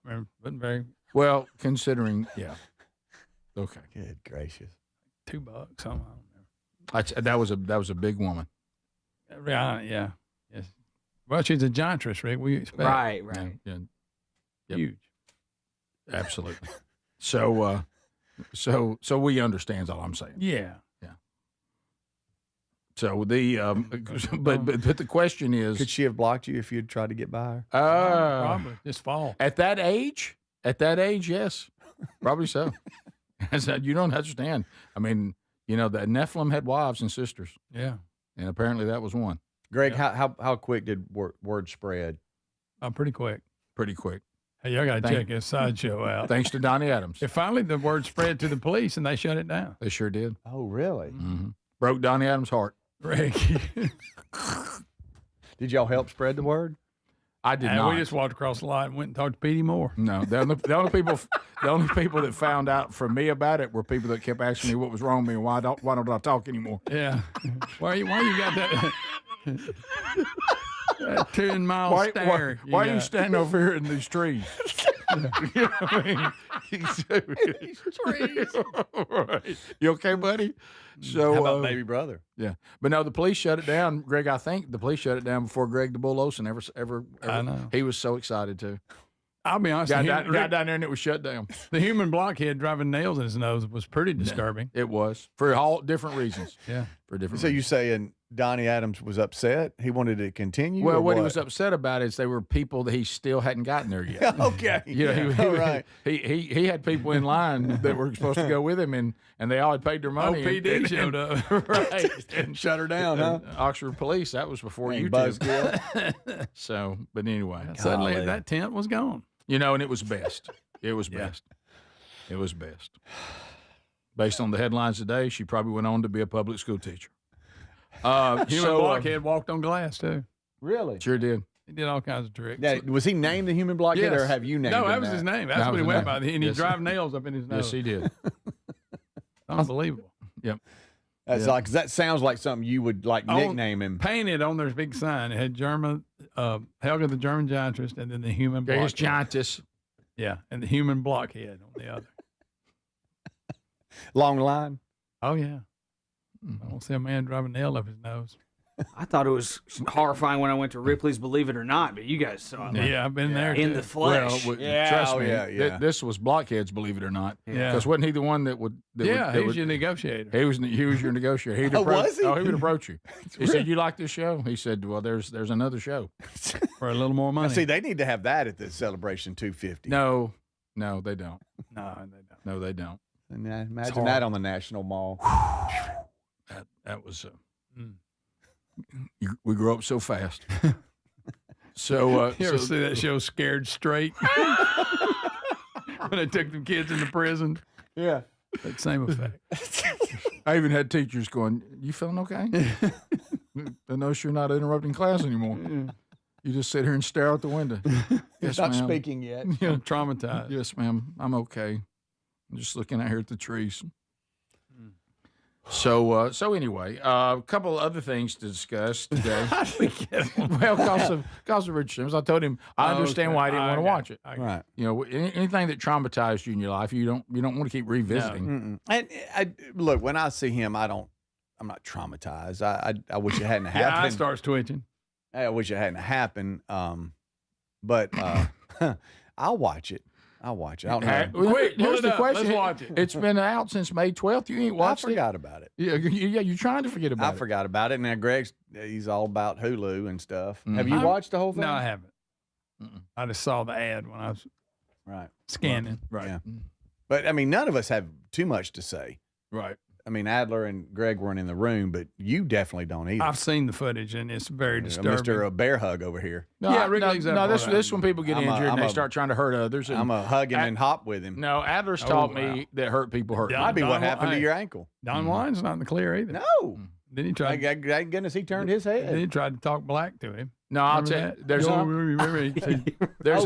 Wasn't very well considering. Yeah. Okay. Good gracious. $2. I don't know. That was a big woman. Yeah. Yes. Well, she's a giantress, Rick. We expect. Right. Yeah. Yep. Huge. Absolutely. So we understand. All I'm saying. Yeah. So the but the question is, could she have blocked you if you'd tried to get by her? Probably just fall. At that age, yes, probably so. I said, you don't understand. I mean, the Nephilim had wives and sisters. Yeah, and apparently that was one. Greg, how quick did word spread? Pretty quick. Pretty quick. Hey, y'all got to check this sideshow out. Thanks to Donnie Adams. Finally, the word spread to the police, and they shut it down. They sure did. Oh, really? Mm-hmm. Broke Donnie Adams' heart. Rick. Did y'all help spread the word? I did not. We just walked across the lot and went and talked to Petey Moore. No, the only people that found out from me about it were people that kept asking me what was wrong with me and why don't I talk anymore. Yeah. Why you got that? That 10-mile stare. Why are you standing over here in these trees? You know what I mean? Trees. Right. You okay, buddy? So, how about baby brother? Yeah, but no, the police shut it down. Greg, I think the police shut it down before Greg the Bull Olson ever. I know. He was so excited to. I'll be honest. Got down there and it was shut down. The human blockhead driving nails in his nose was pretty disturbing. It was for all different reasons. Yeah, for different. So reasons. you saying Donnie Adams was upset? He wanted to continue. Well, what he was upset about is they were people that he still hadn't gotten there yet. Okay, right. He had people in line that were supposed to go with him, and they all had paid their money. OPD showed up, right, and shut her down, huh? Oxford Police. That was before you Buzzkill. So, but anyway, suddenly that tent was gone. And it was best. It was best. It was best. Based on the headlines today, she probably went on to be a public school teacher. Human blockhead walked on glass too. Really? Sure did. He did all kinds of tricks. Yeah, was he named the human blockhead, or have you named him? No, that was his name. That's what he went by. And he drive nails up in his nose. Yes, he did. Unbelievable. Yep. That's like that sounds like something you would like nickname him. Painted on their big sign. It had Helga the German giantess, and then the human blockhead. Giantess. Yeah, and the human blockhead on the other. Long line. Oh yeah. I don't see a man driving a nail up his nose. I thought it was horrifying when I went to Ripley's Believe It or Not, but you guys saw it. Yeah, I've been there in too. the flesh. Well, trust me, this was Blockheads, believe it or not. Yeah. Because wasn't he the one that would? He was your negotiator. He was your negotiator. He'd was he? Oh, he would approach you. He said, "You like this show?" He said, "Well, there's another show for a little more money." See, they need to have that at the Celebration 250. No, they don't. No, they don't. And imagine that on the National Mall. That was. We grew up so fast. So you ever see that show Scared Straight? When they took the kids into prison. Yeah. That same effect. I even had teachers going, "You feeling okay? I notice you're not interrupting class anymore. You just sit here and stare out the window." Yes, not speaking yet. Yeah, traumatized. Yes, ma'am. I'm okay. I'm just looking out here at the trees. So anyway, a couple of other things to discuss today. How did we get on? Well, because of Richard Simmons, I told him I understand why I didn't want to watch it. Right. You know, anything that traumatized you in your life, you don't want to keep revisiting. No. And I look, when I see him, I'm not traumatized. I wish it hadn't happened. Your eye starts twitching. I wish it hadn't happened. But I'll watch it. I'll watch it. I don't know. Quick, here's the question. Let's watch it. It's been out since May 12th. You ain't watched it? I forgot about it. Yeah, you're trying to forget about it. I forgot about it. Now, he's all about Hulu and stuff. Mm-hmm. Have you watched the whole thing? No, I haven't. I just saw the ad when I was scanning. Right. Yeah. But, I mean, none of us have too much to say. Right. I mean, Adler and Greg weren't in the room, but you definitely don't either. I've seen the footage, and it's very disturbing. Mr. Bear Hug over here. This when people get injured and they start trying to hurt others. And I'm a hugging and hop with him. No, Adler's taught me that hurt people hurt. Might be what happened to your ankle. Don Juan's not in the clear either. No. Then he tried. Thank goodness he turned his head. Then he tried to talk black to him. No, I'll tell you. There's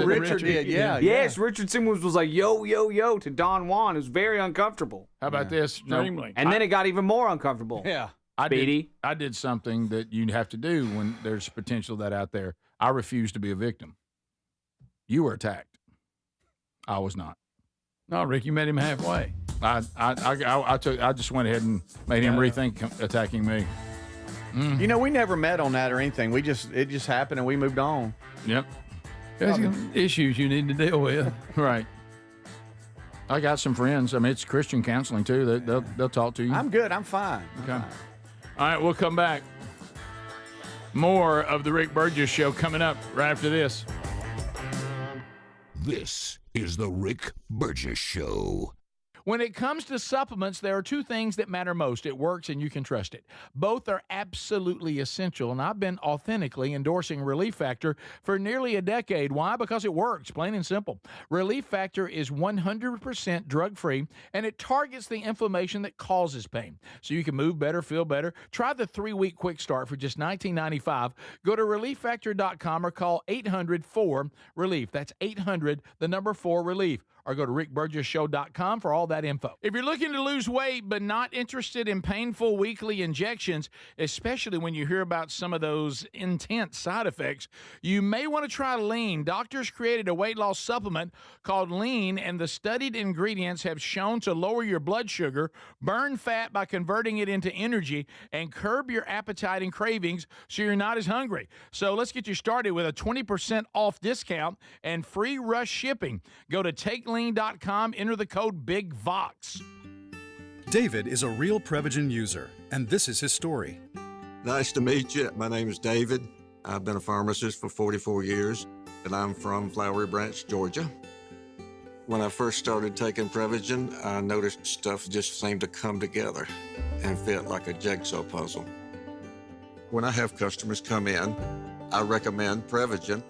Richard did. Yeah. Yes, Richard Simmons was like, yo, yo, yo, to Don Juan. It was very uncomfortable. How about this? Extremely. And then it got even more uncomfortable. Yeah. I did something that you have to do when there's potential of that out there. I refuse to be a victim. You were attacked. I was not. No, Rick, you met him halfway. I just went ahead and made him rethink attacking me. You know, we never met on that or anything. It just happened and we moved on. Yep. Issues you need to deal with. Right. I got some friends. I mean, it's Christian counseling too. They'll talk to you. I'm good. I'm fine. Okay. All right, we'll come back. More of the Rick Burgess Show coming up right after this. This is the Rick Burgess Show. When it comes to supplements, there are two things that matter most. It works and you can trust it. Both are absolutely essential, and I've been authentically endorsing Relief Factor for nearly a decade. Why? Because it works, plain and simple. Relief Factor is 100% drug-free, and it targets the inflammation that causes pain. So you can move better, feel better. Try the 3-week quick start for just $19.95. Go to relieffactor.com or call 800-4-RELIEF. That's 800-4-RELIEF. Or go to rickburgessshow.com for all that info. If you're looking to lose weight but not interested in painful weekly injections, especially when you hear about some of those intense side effects, you may want to try Lean. Doctors created a weight loss supplement called Lean, and the studied ingredients have shown to lower your blood sugar, burn fat by converting it into energy, and curb your appetite and cravings so you're not as hungry. So let's get you started with a 20% off discount and free rush shipping. Go to TakeLean.com, enter the code BIGVOX. David is a real Prevagen user, and this is his story. Nice to meet you. My name is David. I've been a pharmacist for 44 years, and I'm from Flowery Branch, Georgia. When I first started taking Prevagen, I noticed stuff just seemed to come together and fit like a jigsaw puzzle. When I have customers come in, I recommend Prevagen.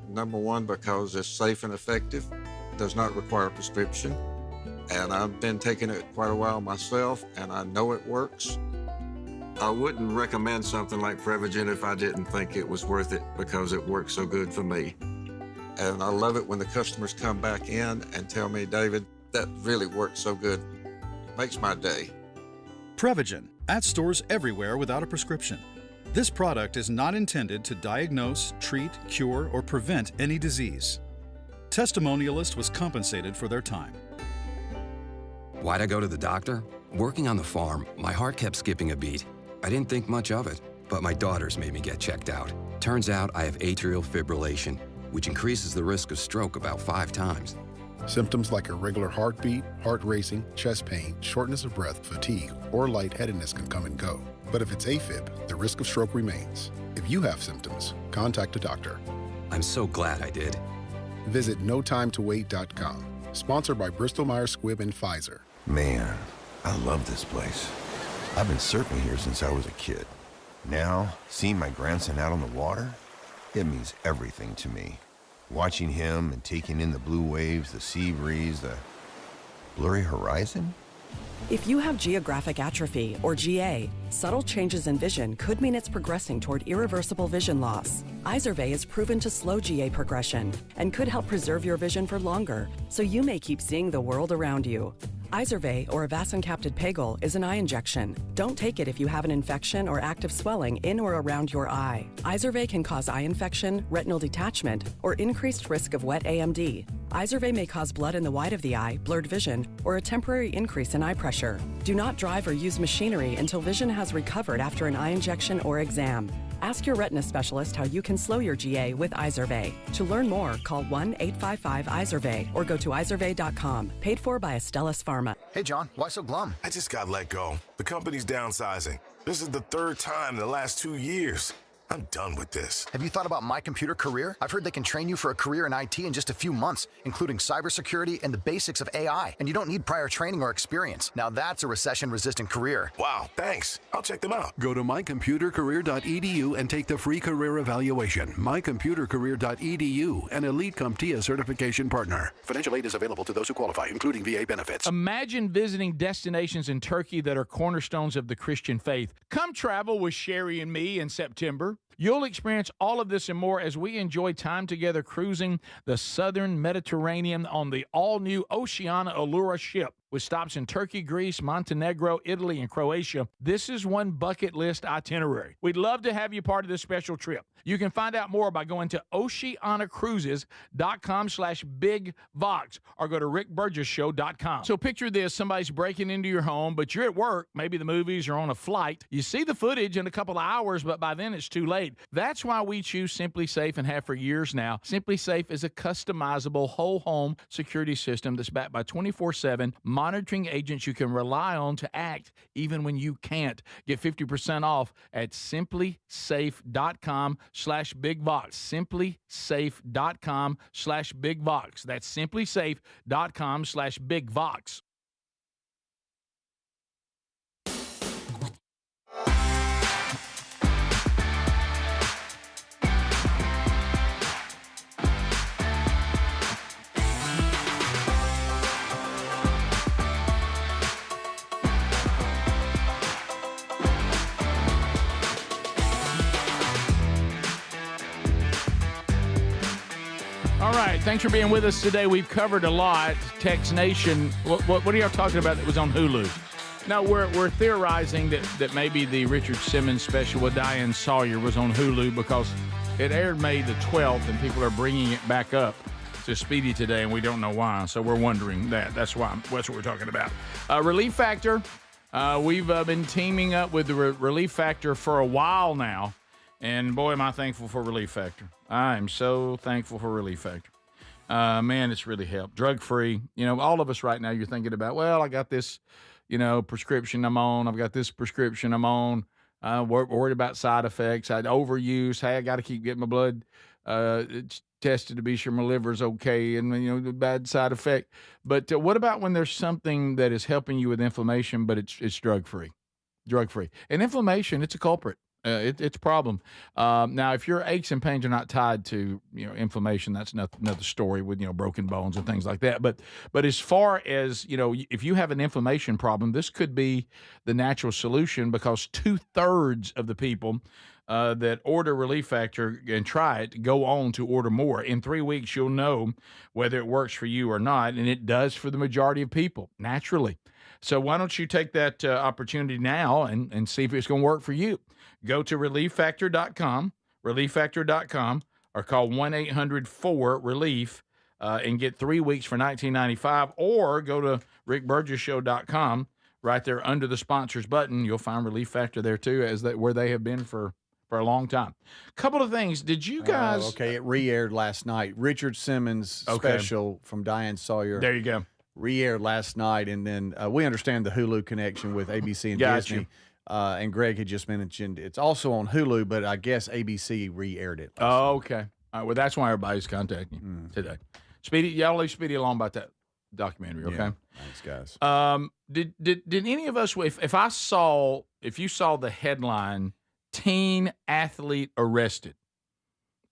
Number one, because it's safe and effective, does not require a prescription, and I've been taking it quite a while myself, and I know it works. I wouldn't recommend something like Prevagen if I didn't think it was worth it, because it works so good for me. And I love it when the customers come back in and tell me, David, that really works so good. It makes my day. Prevagen, at stores everywhere without a prescription. This product is not intended to diagnose, treat, cure, or prevent any disease. Testimonialist was compensated for their time. Why'd I go to the doctor? Working on the farm, my heart kept skipping a beat. I didn't think much of it, but my daughters made me get checked out. Turns out I have atrial fibrillation, which increases the risk of stroke about 5 times. Symptoms like irregular heartbeat, heart racing, chest pain, shortness of breath, fatigue, or lightheadedness can come and go. But if it's AFib, the risk of stroke remains. If you have symptoms, contact a doctor. I'm so glad I did. Visit NoTimeToWait.com. Sponsored by Bristol-Myers Squibb and Pfizer. Man, I love this place. I've been surfing here since I was a kid. Now, seeing my grandson out on the water, it means everything to me. Watching him and taking in the blue waves, the sea breeze, the blurry horizon. If you have geographic atrophy, or GA, subtle changes in vision could mean it's progressing toward irreversible vision loss. Izervay is proven to slow GA progression and could help preserve your vision for longer, so you may keep seeing the world around you. Izervay, or avacincaptad pegol, is an eye injection. Don't take it if you have an infection or active swelling in or around your eye. Izervay can cause eye infection, retinal detachment, or increased risk of wet AMD. Izervay may cause blood in the white of the eye, blurred vision, or a temporary increase in eye pressure. Do not drive or use machinery until vision has recovered after an eye injection or exam. Ask your retina specialist how you can slow your GA with Izervay. To learn more, call 1-855-IZERVAY or go to izervay.com. Paid for by Astellas Pharma. Hey, John, why so glum? I just got let go. The company's downsizing. This is the third time in the last 2 years. I'm done with this. Have you thought about My Computer Career? I've heard they can train you for a career in IT in just a few months, including cybersecurity and the basics of AI, and you don't need prior training or experience. Now that's a recession-resistant career. Wow, thanks. I'll check them out. Go to mycomputercareer.edu and take the free career evaluation. mycomputercareer.edu, an Elite CompTIA certification partner. Financial aid is available to those who qualify, including VA benefits. Imagine visiting destinations in Turkey that are cornerstones of the Christian faith. Come travel with Sherry and me in September. You'll experience all of this and more as we enjoy time together cruising the southern Mediterranean on the all-new Oceania Allura ship. With stops in Turkey, Greece, Montenegro, Italy, and Croatia, this is one bucket list itinerary. We'd love to have you part of this special trip. You can find out more by going to oceanacruises.com/bigvox or go to rickburgesshow.com. So picture this, somebody's breaking into your home, but you're at work, maybe the movies or on a flight. You see the footage in a couple of hours, but by then it's too late. That's why we choose Simply Safe and have for years now. Simply Safe is a customizable whole home security system that's backed by 24/7 monitoring agents you can rely on to act even when you can't. Get 50% off at simplysafe.com/bigvox. simplysafe.com/bigvox. That's simplysafe.com/bigvox. All right, thanks for being with us today. We've covered a lot. Tex Nation, what are y'all talking about that was on Hulu? Now, we're theorizing that maybe the Richard Simmons special with Diane Sawyer was on Hulu because it aired May the 12th, and people are bringing it back up to Speedy today, and we don't know why. So we're wondering that. That's what we're talking about. Relief Factor. We've been teaming up with the Relief Factor for a while now. And boy, am I thankful for Relief Factor. I am so thankful for Relief Factor. Man, it's really helped. Drug-free. You know, all of us right now, you're thinking about, well, I got this, prescription I'm on. I've got this prescription I'm on. Worried about side effects. I'd overuse. Hey, I got to keep getting my blood tested to be sure my liver's okay and, the bad side effect. But what about when there's something that is helping you with inflammation, but it's drug-free? Drug-free. And inflammation, it's a culprit. It's a problem. Now, if your aches and pains are not tied to inflammation, that's another story with broken bones and things like that. But as far as if you have an inflammation problem, this could be the natural solution because 2/3 of the people that order Relief Factor and try it go on to order more. In 3 weeks, you'll know whether it works for you or not, and it does for the majority of people naturally. So why don't you take that opportunity now and see if it's going to work for you? Go to relieffactor.com, relieffactor.com, or call 1-800-4-RELIEF and get 3 weeks for $19.95, or go to rickburgesshow.com. Right there under the sponsors button, you'll find Relief Factor there too, where they have been for a long time. Couple of things. Did you guys? Okay, it re-aired last night. Richard Simmons special from Diane Sawyer. There you go. Re-aired last night, and then we understand the Hulu connection with ABC and Disney. And Greg had just mentioned it's also on Hulu, but I guess ABC re-aired it. Okay. All right. Well, that's why everybody's contacting you today. Speedy, y'all leave Speedy along about that documentary, okay? Yeah. Thanks, guys. Did any of us, if you saw the headline, teen athlete arrested,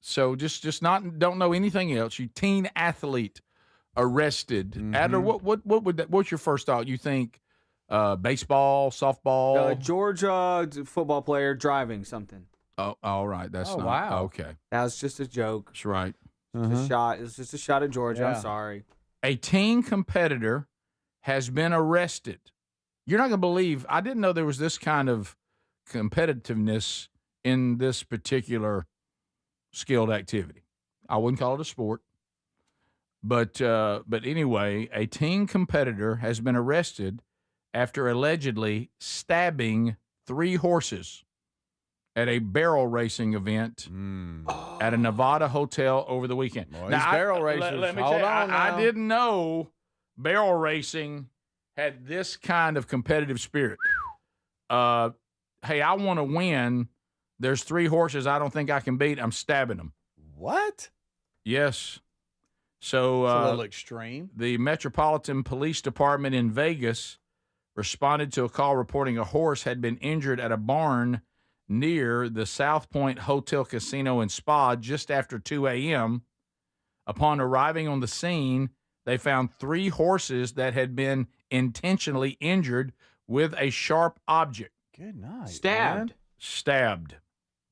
so just don't know anything else, you teen athlete arrested. Adler, what's your first thought? You think baseball, softball? Georgia football player driving something. Oh, all right. That's not wow. Okay. That was just a joke. That's right. Just a shot. It was just a shot at Georgia. Yeah. I'm sorry. A teen competitor has been arrested. You're not going to believe, I didn't know there was this kind of competitiveness in this particular skilled activity. I wouldn't call it a sport. But anyway, a teen competitor has been arrested after allegedly stabbing 3 horses at a barrel racing event at a Nevada hotel over the weekend. Boy, these barrel racers, let me hold tell you, on now. I didn't know barrel racing had this kind of competitive spirit. Hey, I want to win. There's 3 horses I don't think I can beat. I'm stabbing them. What? Yes. So it's a little extreme. The Metropolitan Police Department in Vegas responded to a call reporting a horse had been injured at a barn near the South Point Hotel Casino and Spa just after 2 a.m. Upon arriving on the scene, they found 3 horses that had been intentionally injured with a sharp object. Good night. Stabbed. Man. Stabbed.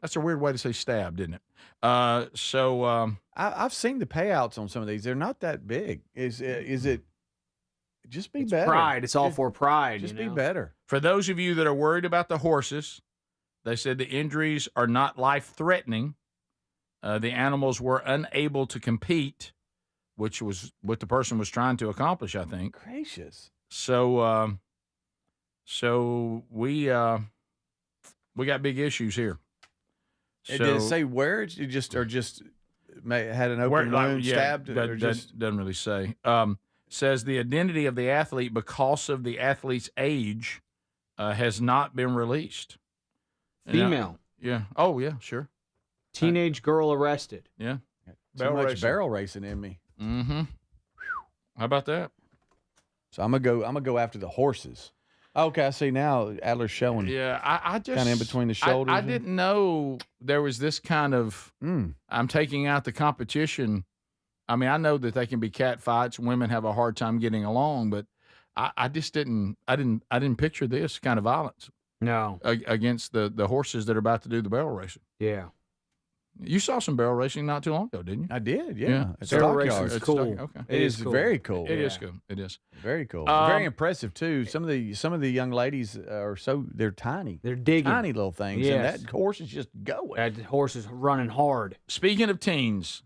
That's a weird way to say stabbed, isn't it? I've seen the payouts on some of these. They're not that big. Is it? Just be better. Pride. It's all for pride. Just you know? be better. For those of you that are worried about the horses, they said the injuries are not life-threatening. The animals were unable to compete, which was what the person was trying to accomplish, I think. Gracious. So we got big issues here. Did it say where? It just had an open wound, stabbed? Doesn't really say. Says the identity of the athlete because of the athlete's age has not been released. Female. Yeah. Oh, yeah, sure. Teenage girl arrested. Yeah. Too much barrel racing in me. Mm-hmm. How about that? So I'm gonna go after the horses. Okay, I see now. Adler's showing. Yeah, I just kind of in between the shoulders. I didn't know there was this kind of. I'm taking out the competition. I mean, I know that they can be cat fights. Women have a hard time getting along, but I just didn't. I didn't picture this kind of violence. No, against the horses that are about to do the barrel racing. Yeah. You saw some barrel racing not too long ago, didn't you? I did, yeah. Barrel racing is cool. Okay. It is cool. Very cool. It is cool. It is. Very cool. Very impressive too. Some of the young ladies are they're tiny. They're digging. Tiny little things. Yes. And that horse is just going. That horse is running hard. Speaking of teens,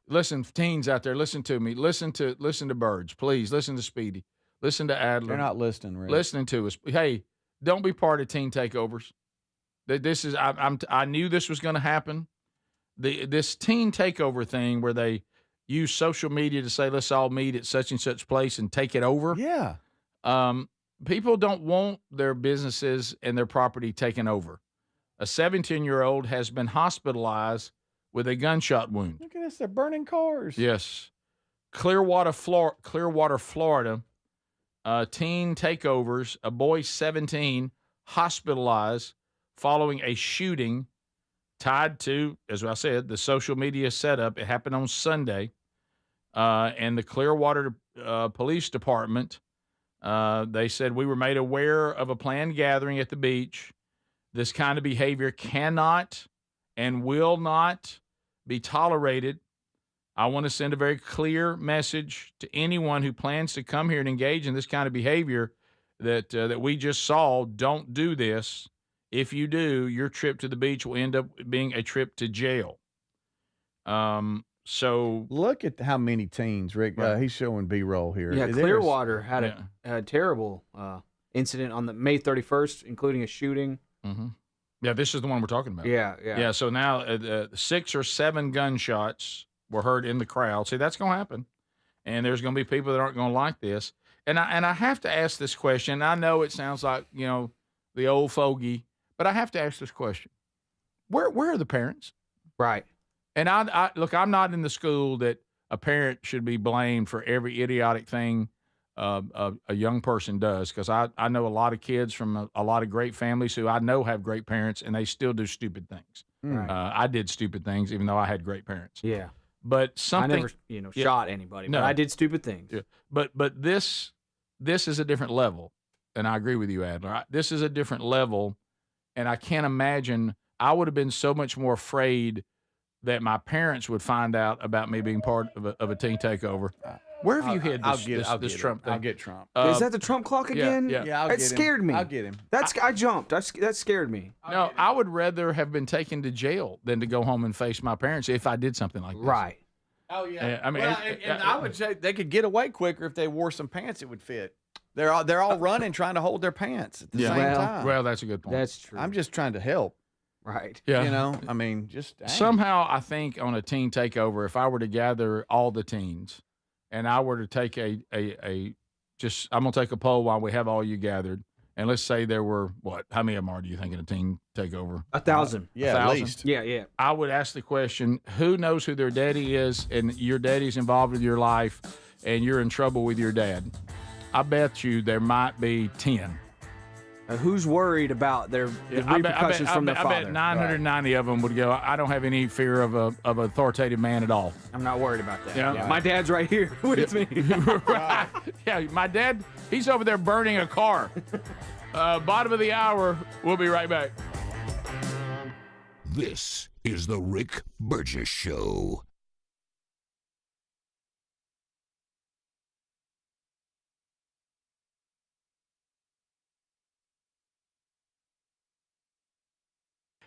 listen, teens out there, listen to me. Listen to Burge, please. Listen to Speedy. Listen to Adler. They're not listening, Rick. Listening to us. Hey, don't be part of teen takeovers. This is I knew this was going to happen. This teen takeover thing where they use social media to say let's all meet at such and such place and take it over. Yeah. People don't want their businesses and their property taken over. A 17-year-old has been hospitalized with a gunshot wound. Look at this. They're burning cars. Yes. Clearwater, Florida. Teen takeovers. A boy 17 hospitalized following a shooting tied to, as I said, the social media setup. It happened on Sunday. And the Clearwater Police Department, they said, we were made aware of a planned gathering at the beach. This kind of behavior cannot and will not be tolerated. I want to send a very clear message to anyone who plans to come here and engage in this kind of behavior that we just saw. Don't do this. If you do, your trip to the beach will end up being a trip to jail. So look at how many teens, Rick. Right. He's showing B-roll here. Yeah, Clearwater had a terrible incident on the May 31st, including a shooting. Mm-hmm. Yeah, this is the one we're talking about. Yeah. So now 6 or 7 gunshots were heard in the crowd. See, that's going to happen, and there's going to be people that aren't going to like this. And I have to ask this question. I know it sounds like the old fogey, but I have to ask this question: Where are the parents? Right. And I look, I'm not in the school that a parent should be blamed for every idiotic thing a young person does, because I know a lot of kids from a lot of great families who I know have great parents, and they still do stupid things. Right. I did stupid things, even though I had great parents. Yeah. But something I never shot anybody, but I did stupid things. Yeah. But this is a different level, and I agree with you, Adler. This is a different level, and I can't imagine. I would have been so much more afraid that my parents would find out about me being part of a teen takeover. Where have you hid this Trump thing? I'll get Trump. Is that the Trump clock again? Yeah, It scared me. I'll get him. I jumped. That scared me. No, I would rather have been taken to jail than to go home and face my parents if I did something like this. Right. Oh yeah. I mean, and I would say they could get away quicker if they wore some pants that would fit. They're all running trying to hold their pants at the same time. Well, that's a good point. That's true. I'm just trying to help. Right. Yeah. You know, I mean, just dang. Somehow I think on a teen takeover, if I were to gather all the teens and I were to take I'm going to take a poll while we have all you gathered. And let's say there were, how many of them do you think in a teen takeover? 1,000. Yeah, 1,000? at least. Yeah. I would ask the question, who knows who their daddy is and your daddy's involved with your life and you're in trouble with your dad? I bet you there might be 10. Who's worried about the repercussions from their father? I bet 990 of them would go, I don't have any fear of an authoritative man at all. I'm not worried about that. Yeah. My dad's right here with me. Right. Yeah, my dad, he's over there burning a car. Bottom of the hour, we'll be right back. This is the Rick Burgess Show.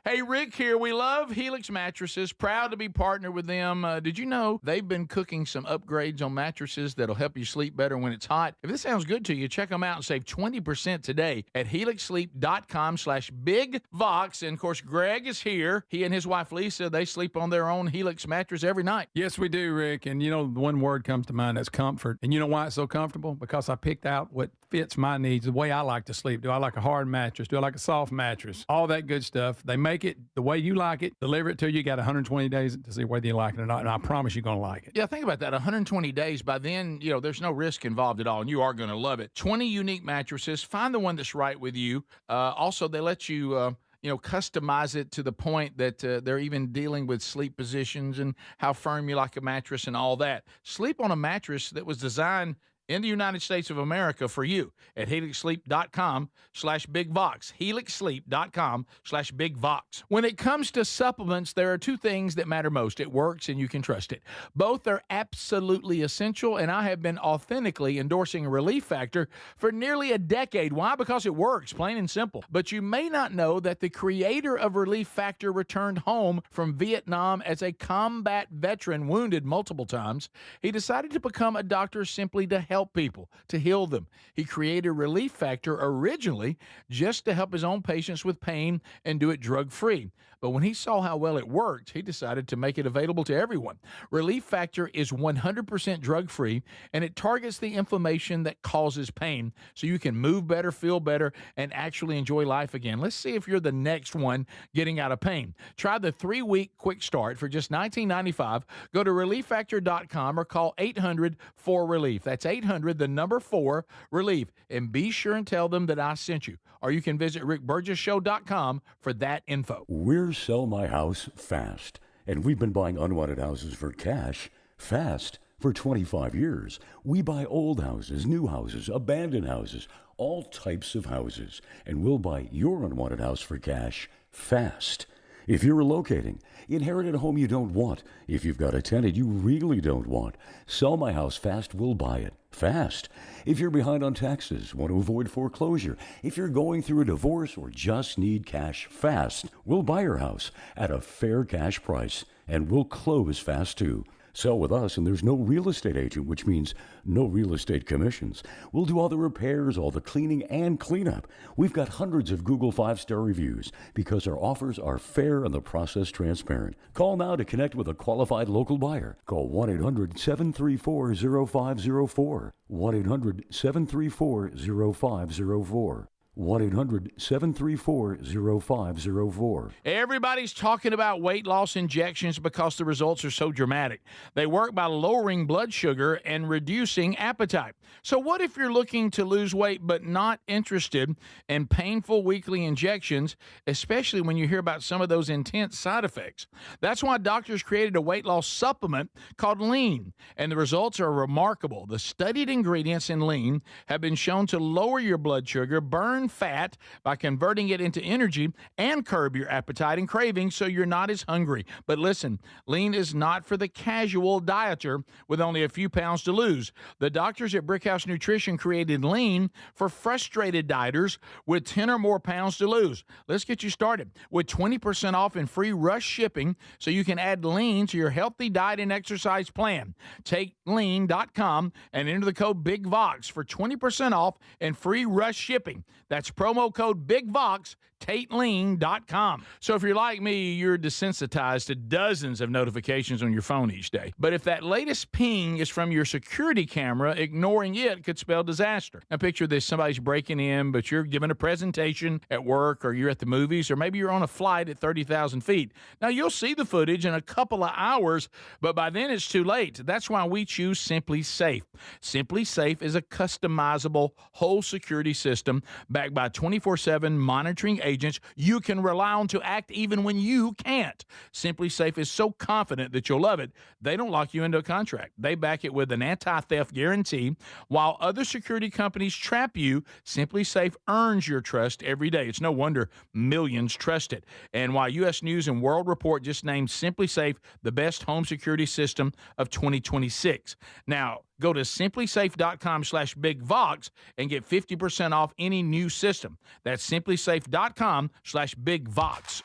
Hey, Rick here. We love Helix Mattresses. Proud to be partnered with them. Did you know they've been cooking some upgrades on mattresses that'll help you sleep better when it's hot? If this sounds good to you, check them out and save 20% today at helixsleep.com/bigvox. And, of course, Greg is here. He and his wife, Lisa, they sleep on their own Helix mattress every night. Yes, we do, Rick. And, the one word comes to mind, that's comfort. And you know why it's so comfortable? Because I picked out what fits my needs, the way I like to sleep. Do I like a hard mattress? Do I like a soft mattress? All that good stuff. They make it the way you like it, deliver it to you. You got 120 days to see whether you like it or not, and I promise you're going to like it. Yeah, think about that. 120 days. By then, there's no risk involved at all, and you are going to love it. 20 unique mattresses. Find the one that's right with you. Also, they let you customize it to the point that they're even dealing with sleep positions and how firm you like a mattress and all that. Sleep on a mattress that was designed in the United States of America for you at helixsleep.com/bigvox. helixsleep.com/bigvox. When it comes to supplements, there are two things that matter most. It works and you can trust it. Both are absolutely essential, and I have been authentically endorsing Relief Factor for nearly a decade. Why? Because it works, plain and simple. But you may not know that the creator of Relief Factor returned home from Vietnam as a combat veteran, wounded multiple times. He decided to become a doctor simply to help people, to heal them. He created Relief Factor originally just to help his own patients with pain and do it drug-free. But when he saw how well it worked, he decided to make it available to everyone. Relief Factor is 100% drug-free, and it targets the inflammation that causes pain so you can move better, feel better, and actually enjoy life again. Let's see if you're the next one getting out of pain. Try the 3-week quick start for just $19.95. Go to relieffactor.com or call 800-4RELIEF. That's 800-4RELIEF. And be sure and tell them that I sent you. Or you can visit rickburgessshow.com for that info. We're Sell My House Fast, and we've been buying unwanted houses for cash fast for 25 years. We buy old houses, new houses, abandoned houses, all types of houses, and we'll buy your unwanted house for cash fast. If you're relocating, inherited a home you don't want, if you've got a tenant you really don't want, Sell My House Fast will buy it fast. If you're behind on taxes, want to avoid foreclosure, if you're going through a divorce or just need cash fast, we'll buy your house at a fair cash price, and we'll close fast too. Sell with us, and there's no real estate agent, which means no real estate commissions. We'll do all the repairs, all the cleaning, and cleanup. We've got hundreds of Google 5-star reviews because our offers are fair and the process transparent. Call now to connect with a qualified local buyer. Call 1-800-734-0504. 1-800-734-0504. 1-800-734-0504. Everybody's talking about weight loss injections because the results are so dramatic. They work by lowering blood sugar and reducing appetite. So what if you're looking to lose weight but not interested in painful weekly injections, especially when you hear about some of those intense side effects? That's why doctors created a weight loss supplement called Lean, and the results are remarkable. The studied ingredients in Lean have been shown to lower your blood sugar, burn fat by converting it into energy, and curb your appetite and cravings so you're not as hungry. But listen, Lean is not for the casual dieter with only a few pounds to lose. The doctors at Brickhouse Nutrition created Lean for frustrated dieters with 10 or more pounds to lose. Let's get you started with 20% off and free rush shipping so you can add Lean to your healthy diet and exercise plan. Take lean.com and enter the code BIGVOX for 20% off and free rush shipping. That's That's promo code BIGVOX, TateLean.com. So if you're like me, you're desensitized to dozens of notifications on your phone each day. But if that latest ping is from your security camera, ignoring it could spell disaster. Now picture this, somebody's breaking in, but you're giving a presentation at work, or you're at the movies, or maybe you're on a flight at 30,000 feet. Now you'll see the footage in a couple of hours, but by then it's too late. That's why we choose Simply Safe. Simply Safe is a customizable whole security system backed by 24/7 monitoring agents you can rely on to act even when you can't. Simply Safe is so confident that you'll love it, they don't lock you into a contract. They back it with an anti-theft guarantee. While other security companies trap you, Simply Safe earns your trust every day. It's no wonder millions trust it. And while U.S. News and World Report just named Simply Safe the best home security system of 2026. Now, go to simplysafe.com/BigVox and get 50% off any new system. That's simplysafe.com/BigVox.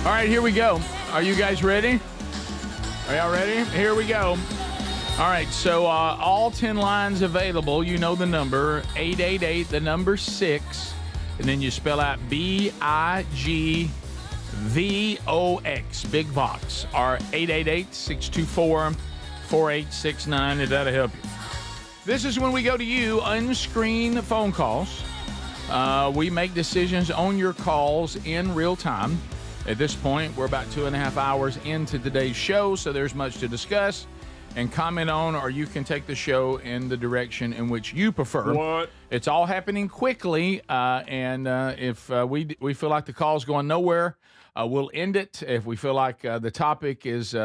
All right, here we go. Are you guys ready? Are y'all ready? Here we go. All right, so all 10 lines available. You know the number, 888, the number 6, and then you spell out BIGVOX, Big Vox, or 888-624-4869, if that'll help you. This is when we go to you, unscreened phone calls. We make decisions on your calls in real time. At this point, we're about 2.5 hours into today's show, so there's much to discuss and comment on, or you can take the show in the direction in which you prefer. What? It's all happening quickly, and if we feel like the call's going nowhere, we'll end it. If we feel like the topic is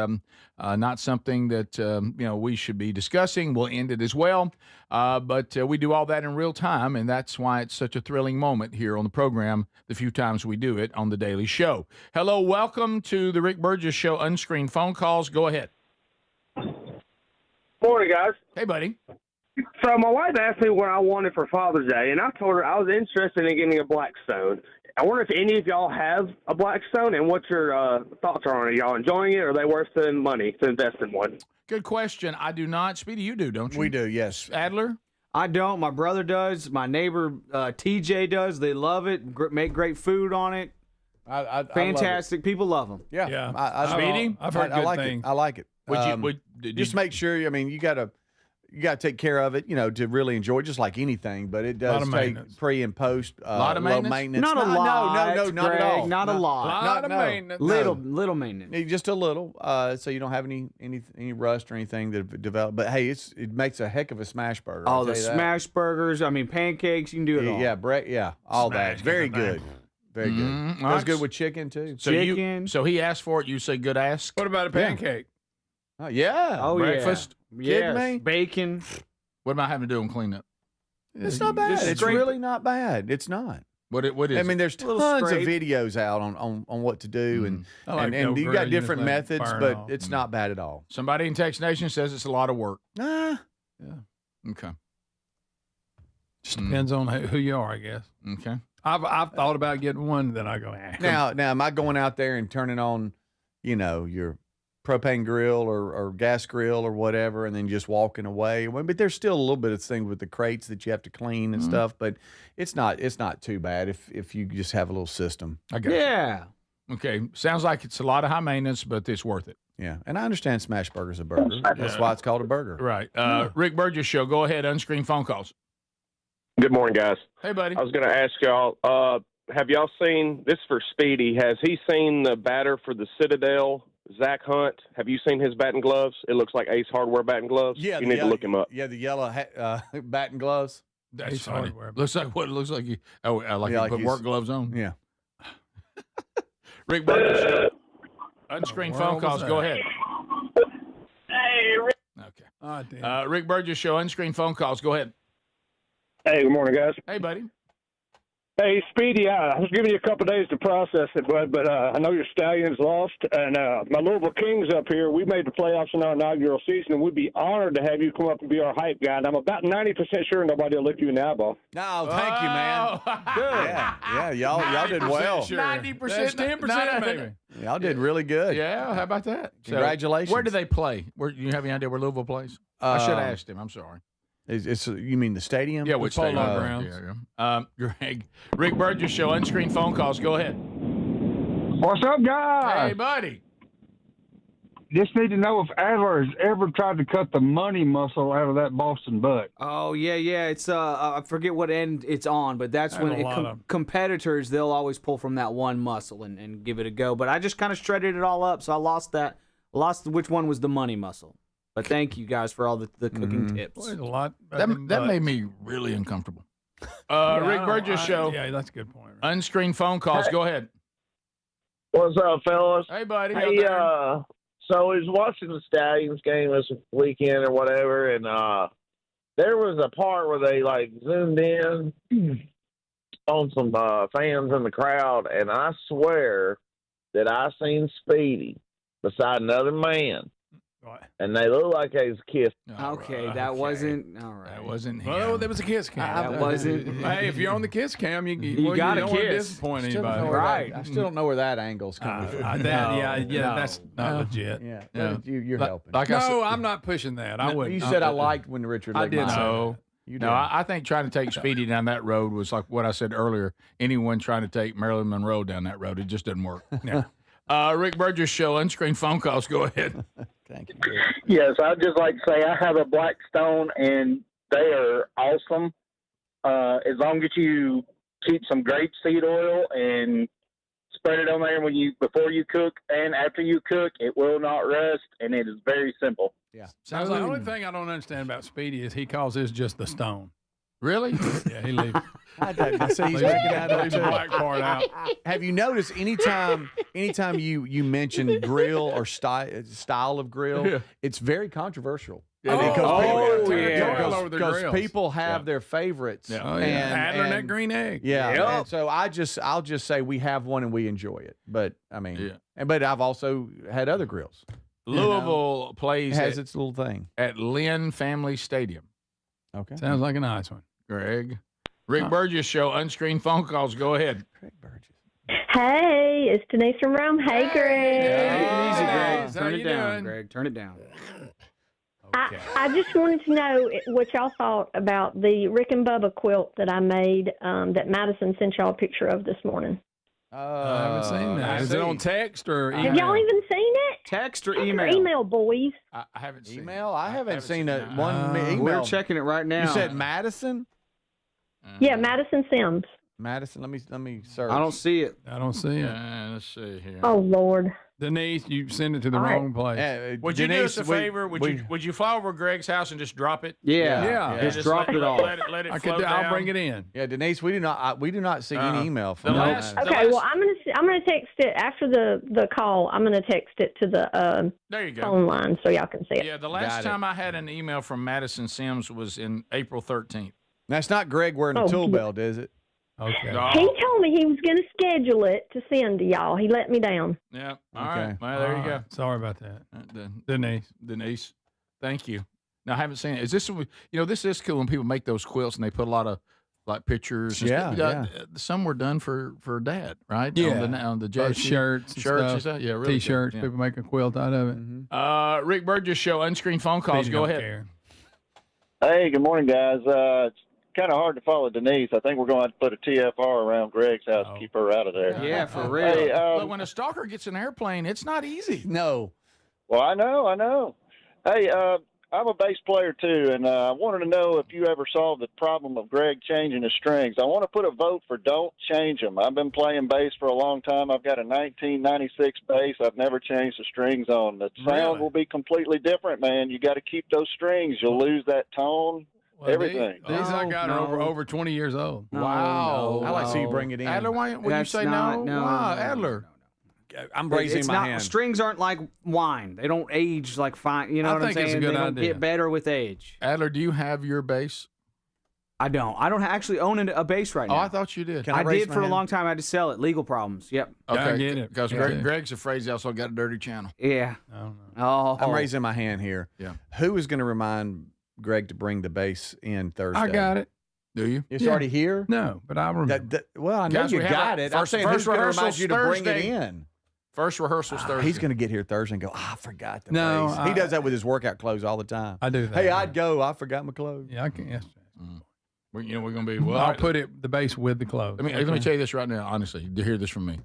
not something that we should be discussing, we'll end it as well. But we do all that in real time, and that's why it's such a thrilling moment here on the program the few times we do it on the Daily Show. Hello, welcome to the Rick Burgess Show, unscreened phone calls. Go ahead. Morning, guys. Hey, buddy. So my wife asked me what I wanted for Father's Day, and I told her I was interested in getting a Blackstone. I wonder if any of y'all have a Blackstone, and what your thoughts are on it. Are y'all enjoying it, or are they worth the money to invest in one? Good question. I do not. Speedy, you do, don't you? We do, yes. Adler? I don't. My brother does. My neighbor TJ does. They love it. Make great food on it. Fantastic. People love them. Yeah. Speedy? I've heard I good like things. it. I like it. Just make sure. I mean, you got to take care of it, to really enjoy it, just like anything. But it does take pre and post. A lot of low maintenance? Not a lot. No, not at all. Not a lot. Maintenance. Little maintenance. Just a little, so you don't have any rust or anything that develop. But hey, it makes a heck of a smash burger. Oh, the smash burgers. I mean, pancakes. You can do it all. Yeah, all that. Very good. Very good. Mm-hmm. Goes good with chicken too. So so he asked for it. You say good ask. What about a pancake? Oh yeah. Oh, breakfast. Yeah. Kidding me? Bacon. What am I having to do on cleanup? It's not bad. It's really not bad. It's not. What is? I mean, there's tons of videos out on what to do, and you got different methods, but it's not bad at all. Somebody in Text Nation says it's a lot of work. Yeah. Okay. Just depends on who you are, I guess. Okay. I've thought about getting one, then I go, Now, am I going out there and turning on, your propane grill or gas grill or whatever, and then just walking away? But there's still a little bit of thing with the crates that you have to clean and stuff. But it's not too bad if you just have a little system. I got you. Okay. Sounds like it's a lot of high maintenance, but it's worth it. Yeah, and I understand smash burger's a burger. That's why it's called a burger. Right. Rick Burgess Show. Go ahead. Unscreened phone calls. Good morning, guys. Hey, buddy. I was going to ask y'all, have y'all seen, this for Speedy, has he seen the batter for the Citadel, Zach Hunt? Have you seen his batting gloves? It looks like Ace Hardware batting gloves. Yeah. You need to look him up. Yeah, the yellow batting gloves. That's funny. Looks like what it looks like. You put work gloves on. Yeah. Rick Burgess Show. Unscreened phone calls. Go ahead. Hey, Rick. Okay. Rick Burgess Show. Unscreened phone calls. Go ahead. Hey, good morning, guys. Hey, buddy. Hey, Speedy, I was giving you a couple of days to process it, bud, but I know your Stallions lost, and my Louisville Kings up here, we made the playoffs in our inaugural season, and we'd be honored to have you come up and be our hype guy. And I'm about 90% sure nobody will look you in the eyeball. No, thank you, man. Good. Yeah, y'all did well. Sure. 90%, 10%, maybe. Y'all did really good. Yeah, how about that? Congratulations. So, where do they play? You have any idea where Louisville plays? I should have asked him. I'm sorry. You mean the stadium? Yeah, with Polo Grounds. Yeah. Greg, Rick Burgess Show, unscreened phone calls. Go ahead. What's up, guys? Hey, buddy. Just need to know if Adler has ever tried to cut the money muscle out of that Boston butt. Oh, yeah. It's I forget what end it's on, but that's when competitors, they'll always pull from that one muscle and give it a go. But I just kind of shredded it all up, so I lost that. Lost which one was the money muscle. But thank you guys for all the cooking tips. Well, a lot. That made me really uncomfortable. Rick Burgess Show. Yeah, that's a good point. Right? Unscreened phone calls. Go ahead. What's up, fellas? Hey, buddy. Hey, so I was watching the Stallions game this weekend or whatever, and there was a part where they zoomed in on some fans in the crowd, and I swear that I seen Speedy beside another man. And they look like they was kissing. Okay, that wasn't all right. That wasn't him. Well, there was a kiss cam. That wasn't. Hey, if you're on the kiss cam, you got to don't want to kiss. disappoint anybody. Right. I still don't know where that angle's coming from. That's not legit. Yeah. You're helping. No, I'm not pushing that. I wouldn't. You said I liked when Richard I did. No. You no, I think trying to take Speedy down that road was like what I said earlier. Anyone trying to take Marilyn Monroe down that road, it just doesn't work. Yeah. Rick Burgess Show, unscreened phone calls. Go ahead. Thank you. Yes, I'd just like to say I have a Blackstone, and they are awesome. As long as you keep some grapeseed oil and spread it on there before you cook and after you cook, it will not rust, and it is very simple. Yeah. Sounds like the only thing I don't understand about Speedy is he calls this just the stone. Really? Yeah, he leaves. I see he's making out of the black part out. Have you noticed anytime you mention grill or style of grill, it's very controversial. Because people have their favorites. Yeah. Oh, yeah. Adler and that green egg. Yeah. Yep. And so I'll just say we have one and we enjoy it. But I mean, but I've also had other grills. Louisville plays has its little thing at Lynn Family Stadium. Okay. Sounds like a nice one. Greg. Rick Burgess Show, unscreened phone calls. Go ahead. Greg Burgess. Hey, it's Denise from Rome. Hey, Greg. Easy, Greg. How Turn you it down, doing? Greg. Turn it down. I just wanted to know what y'all thought about the Rick and Bubba quilt that I made that Madison sent y'all a picture of this morning. I haven't seen that. Is it on text or email? Have y'all even seen it? Text or email? Email, boys. I haven't seen email. I haven't seen one email. We're checking it right now. You said Madison? Yeah, Madison Sims. Madison. Let me search. I don't see it. I don't see it. Let's see here. Oh Lord. Denise, you send it to the wrong place. Would you do us a favor? Would you fly over Greg's house and just drop it? Yeah. Just drop it off. Let it float down. I'll bring it in. Yeah, Denise, we do not see any email from Okay, well I'm gonna text it after the call. I'm gonna text it to the there you go. phone line so y'all can see it. Yeah, the last time I had an email from Madison Sims was in April 13th. That's not Greg wearing a tool belt, is it? Okay. No. He told me he was going to schedule it to send to y'all. He let me down. Yeah. All right. Well, there you go. Sorry about that. Denise, thank you. Now, I haven't seen it. Is this, this is cool when people make those quilts and they put a lot of pictures. Yeah. Some were done for Dad, right? Yeah. On the jazz shirts and stuff. Yeah, really. T-shirts. Good. People make a quilt out of it. Mm-hmm. Rick Burgess Show, unscreened phone calls. Go ahead. Care. Hey, good morning, guys. It's kind of hard to follow Denise. I think we're going to have to put a TFR around Greg's house to keep her out of there. Yeah, for real. Hey, Look, when a stalker gets an airplane, it's not easy. No. Well, I know. Hey, I'm a bass player too, and I wanted to know if you ever solved the problem of Greg changing his strings. I want to put a vote for don't change them. I've been playing bass for a long time. I've got a 1996 bass. I've never changed the strings on. The sound will be completely different, man. You got to keep those strings. You'll lose that tone. Well, everything. These I got are over 20 years old. Wow. I like to see you bring it in. Adler, why would you say no? Why, Adler? I'm raising my hand. Strings aren't like wine. They don't age like fine. You know what I'm saying? It's a good they don't idea. get better with age. Adler, do you have your bass? I don't. I don't actually own a base right now. Oh, I thought you did. I did for a long time. I had to sell it. Legal problems. Yep. Okay, I get it. because Greg's afraid he's also got a dirty channel. Yeah. I'm raising my hand here. Yeah. Who is going to remind Greg to bring the base in Thursday? I got it. Do you? It's already here? No, but I remember. Well, I know Guys, you we have got our it. I'm saying who's going to remind you to bring it in? First rehearsal's Thursday. He's going to get here Thursday and go, I forgot the No, base. He does that with his workout clothes all the time. I do that. Hey, I'd go. I forgot my clothes. Yeah, I can. Yes. We're going to be. Well, I'll put the base with the clothes. Let me tell you this right now, honestly. To hear this from me.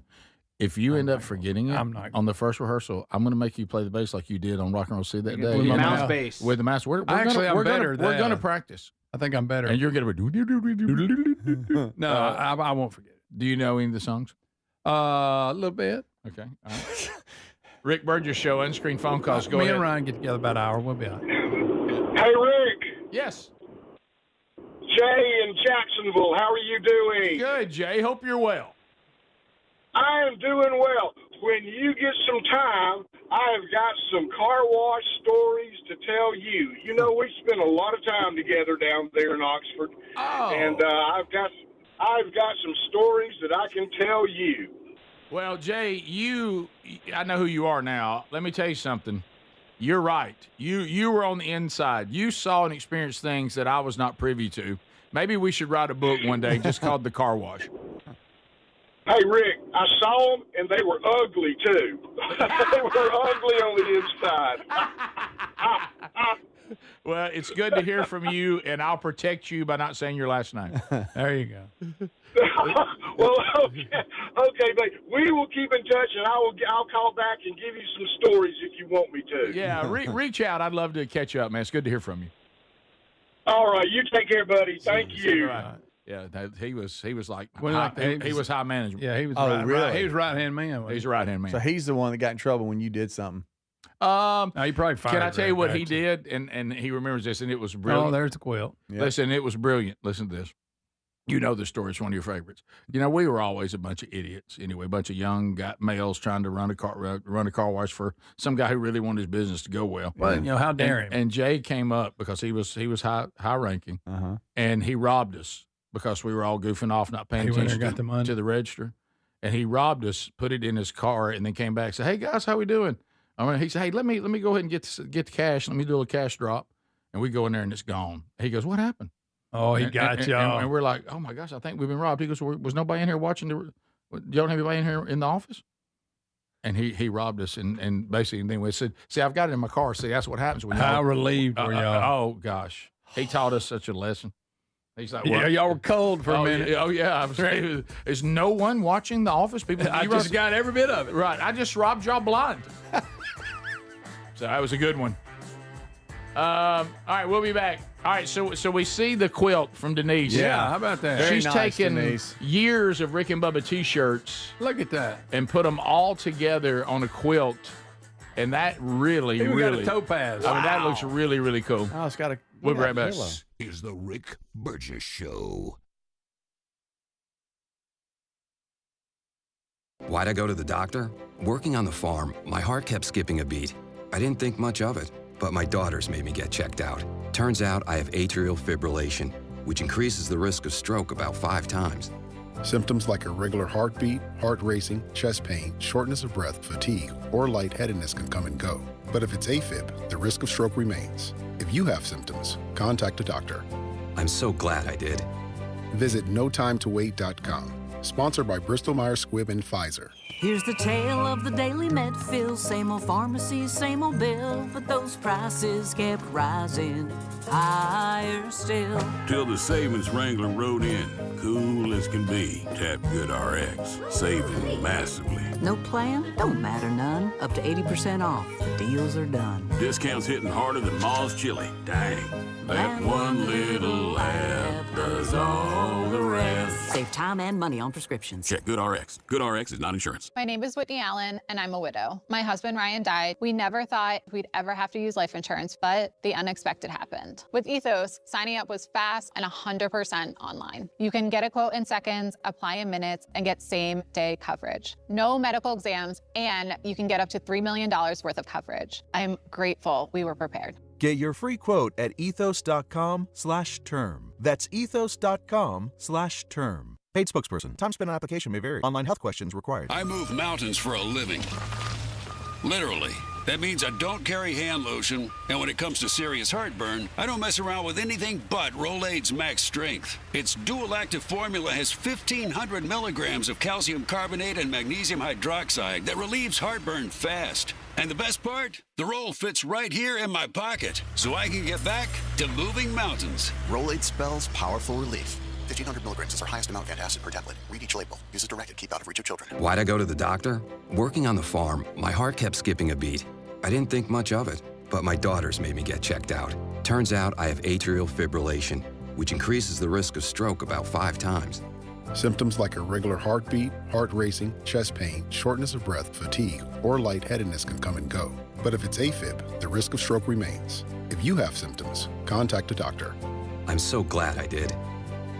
If you end up forgetting it on the first rehearsal, I'm going to make you play the bass like you did on Rock and Roll C that day. With the mouse bass. With the mouse. We're I'm better. We're going to practice. I think I'm better. And you're going to be. No, I won't forget it. Do you know any of the songs? A little bit. Okay. All right. Rick Burgess Show, unscreened phone calls. Go Me ahead. and Ryan get together about an hour. We'll be all right. Hey, Rick. Yes. Jay in Jacksonville, how are you doing? Good, Jay. Hope you're well. I am doing well. When you get some time, I have got some car wash stories to tell you. You know, we spend a lot of time together down there in Oxford, and I've got some stories that I can tell you. Well, Jay, I know who you are now. Let me tell you something. You're right. You were on the inside. You saw and experienced things that I was not privy to. Maybe we should write a book one day just called The Car Wash. Hey, Rick, I saw them, and they were ugly, too. They were ugly on the inside. Well, it's good to hear from you, and I'll protect you by not saying your last name. There you go. Well, okay, but we will keep in touch, and I'll call back and give you some stories if you want me to. Yeah, reach out. I'd love to catch up, man. It's good to hear from you. All right, you take care, buddy. Thank you. Right. Yeah, he was like, Well, he was high management. Yeah, he was. Really? He was right-hand man. He's a right-hand man. So he's the one that got in trouble when you did something. No, he probably fired. Can I tell you what he actually. did? And he remembers this, and it was brilliant. Oh, there's the quilt. Yep. Listen, it was brilliant. Listen to this. You know the story. It's one of your favorites. You know, we were always a bunch of idiots. Anyway, a bunch of young males trying to run a car wash for some guy who really wanted his business to go well. Well, you know, how dare him? And Jay came up because he was high ranking, and he robbed us because we were all goofing off, not paying He went there attention and got the money. to the register. And he robbed us, put it in his car, and then came back and said, "Hey guys, how we doing?" He said, "Hey, let me go ahead and get the cash. Let me do a little cash drop." And we go in there and it's gone. He goes, "What happened?" Oh, he got you. And we're like, "Oh my gosh, I think we've been robbed." He goes, "Was nobody in here watching you don't have anybody in here in the office?" And he robbed us and basically then we said, "See, I've got it in my car. See, that's what happens when How relieved were y'all? Oh gosh, he taught us such a lesson. He's like, Yeah, y'all were cold for a minute. Yeah. Is no one watching The Office? People, I just got every bit of it. Right. I just robbed y'all blind. So that was a good one. All right, we'll be back. All right, so we see the quilt from Denise. Yeah, how about that? Very She's nice, taken Denise. years of Rick and Bubba T-shirts Look at that. and put them all together on a quilt, and that really Even got a really. topaz. I mean, that looks really, really cool. Oh, it's got a. We'll be right back. This is the Rick Burgess Show. Why'd I go to the doctor? Working on the farm, my heart kept skipping a beat. I didn't think much of it, but my daughters made me get checked out. Turns out I have atrial fibrillation, which increases the risk of stroke about 5 times. Symptoms like irregular heartbeat, heart racing, chest pain, shortness of breath, fatigue, or lightheadedness can come and go. But if it's AFib, the risk of stroke remains. If you have symptoms, contact a doctor. I'm so glad I did. Visit notimetowait.com. Sponsored by Bristol-Myers Squibb and Pfizer. Here's the tale of the daily med fill. Same old pharmacy, same old bill. But those prices kept rising, higher still. Till the savings wrangler rode in, cool as can be. Tap GoodRx, saving massively. No plan? Don't matter none. Up to 80% off. Deals are done. Discounts hitting harder than Ma's chili. Dang. That one little app does all the rest. Save time and money on prescriptions. Check GoodRx. GoodRx is not insurance. My name is Whitney Allen, and I'm a widow. My husband, Ryan, died. We never thought we'd ever have to use life insurance, but the unexpected happened. With Ethos, signing up was fast and 100% online. You can get a quote in seconds, apply in minutes, and get same-day coverage. No medical exams, and you can get up to $3 million worth of coverage. I'm grateful we were prepared. Get your free quote at ethos.com/term. That's ethos.com/term. Paid spokesperson. Time spent on application may vary. Online health questions required. I move mountains for a living. Literally. That means I don't carry hand lotion, and when it comes to serious heartburn, I don't mess around with anything but Rolaids Max Strength. Its dual-active formula has 1,500 milligrams of calcium carbonate and magnesium hydroxide that relieves heartburn fast. And the best part? The roll fits right here in my pocket, so I can get back to moving mountains. Rolaids spells powerful relief. 1,500 milligrams is our highest amount of antacid per tablet. Read each label. Use as directed. Keep out of reach of children. Why'd I go to the doctor? Working on the farm, my heart kept skipping a beat. I didn't think much of it, but my daughters made me get checked out. Turns out I have atrial fibrillation, which increases the risk of stroke about 5 times. Symptoms like irregular heartbeat, heart racing, chest pain, shortness of breath, fatigue, or lightheadedness can come and go. But if it's AFib, the risk of stroke remains. If you have symptoms, contact a doctor. I'm so glad I did.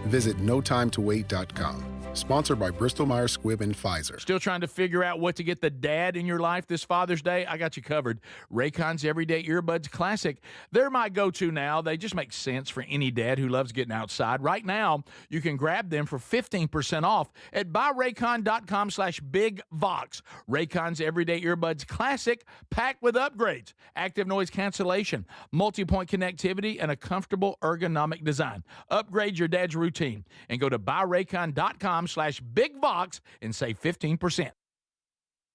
Visit notimetowait.com. Sponsored by Bristol-Myers Squibb and Pfizer. Still trying to figure out what to get the dad in your life this Father's Day? I got you covered. Raycon's Everyday Earbuds Classic. They're my go-to now. They just make sense for any dad who loves getting outside. Right now, you can grab them for 15% off at buyraycon.com/bigvox. Raycon's Everyday Earbuds Classic, packed with upgrades, active noise cancellation, multi-point connectivity, and a comfortable ergonomic design. Upgrade your dad's routine and go to buyraycon.com/bigvox and save 15%.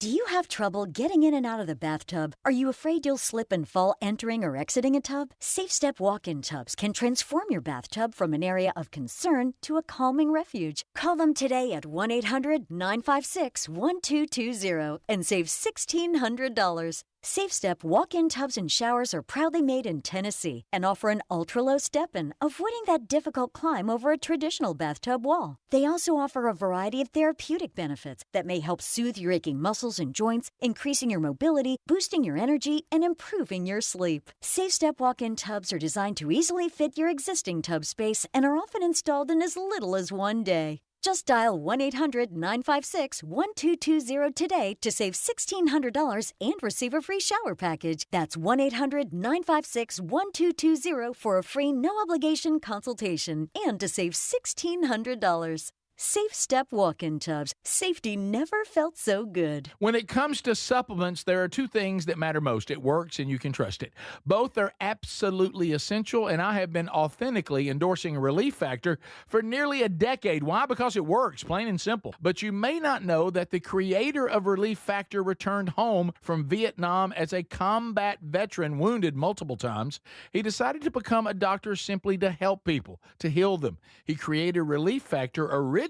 Do you have trouble getting in and out of the bathtub? Are you afraid you'll slip and fall entering or exiting a tub? SafeStep walk-in tubs can transform your bathtub from an area of concern to a calming refuge. Call them today at 1-800-956-1220 and save $1,600. SafeStep walk-in tubs and showers are proudly made in Tennessee and offer an ultra-low step-in, avoiding that difficult climb over a traditional bathtub wall. They also offer a variety of therapeutic benefits that may help soothe your aching muscles and joints, increasing your mobility, boosting your energy, and improving your sleep. SafeStep walk-in tubs are designed to easily fit your existing tub space and are often installed in as little as 1 day. Just dial 1-800-956-1220 today to save $1,600 and receive a free shower package. That's 1-800-956-1220 for a free no-obligation consultation and to save $1,600. SafeStep walk-in tubs. Safety never felt so good. When it comes to supplements, there are 2 things that matter most. It works and you can trust it. Both are absolutely essential, and I have been authentically endorsing Relief Factor for nearly a decade. Why? Because it works, plain and simple. But you may not know that the creator of Relief Factor returned home from Vietnam as a combat veteran, wounded multiple times. He decided to become a doctor simply to help people, to heal them. He created Relief Factor originally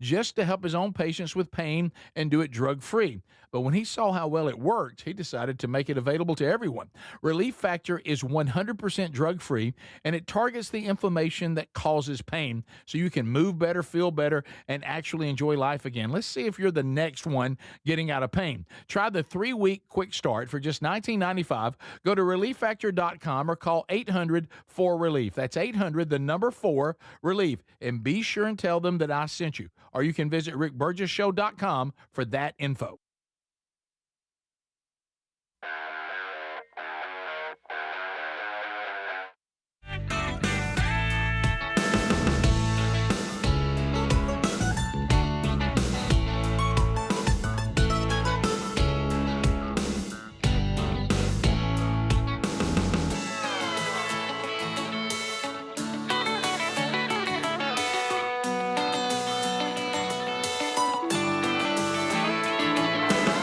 just to help his own patients with pain and do it drug-free. But when he saw how well it worked, he decided to make it available to everyone. Relief Factor is 100% drug-free, and it targets the inflammation that causes pain so you can move better, feel better, and actually enjoy life again. Let's see if you're the next one getting out of pain. Try the 3-week quick start for just $19.95. Go to ReliefFactor.com or call 800-4RELIEF. That's 800, the number 4, RELIEF. And be sure and tell them that I sent you. Or you can visit RickBurgessShow.com for that info.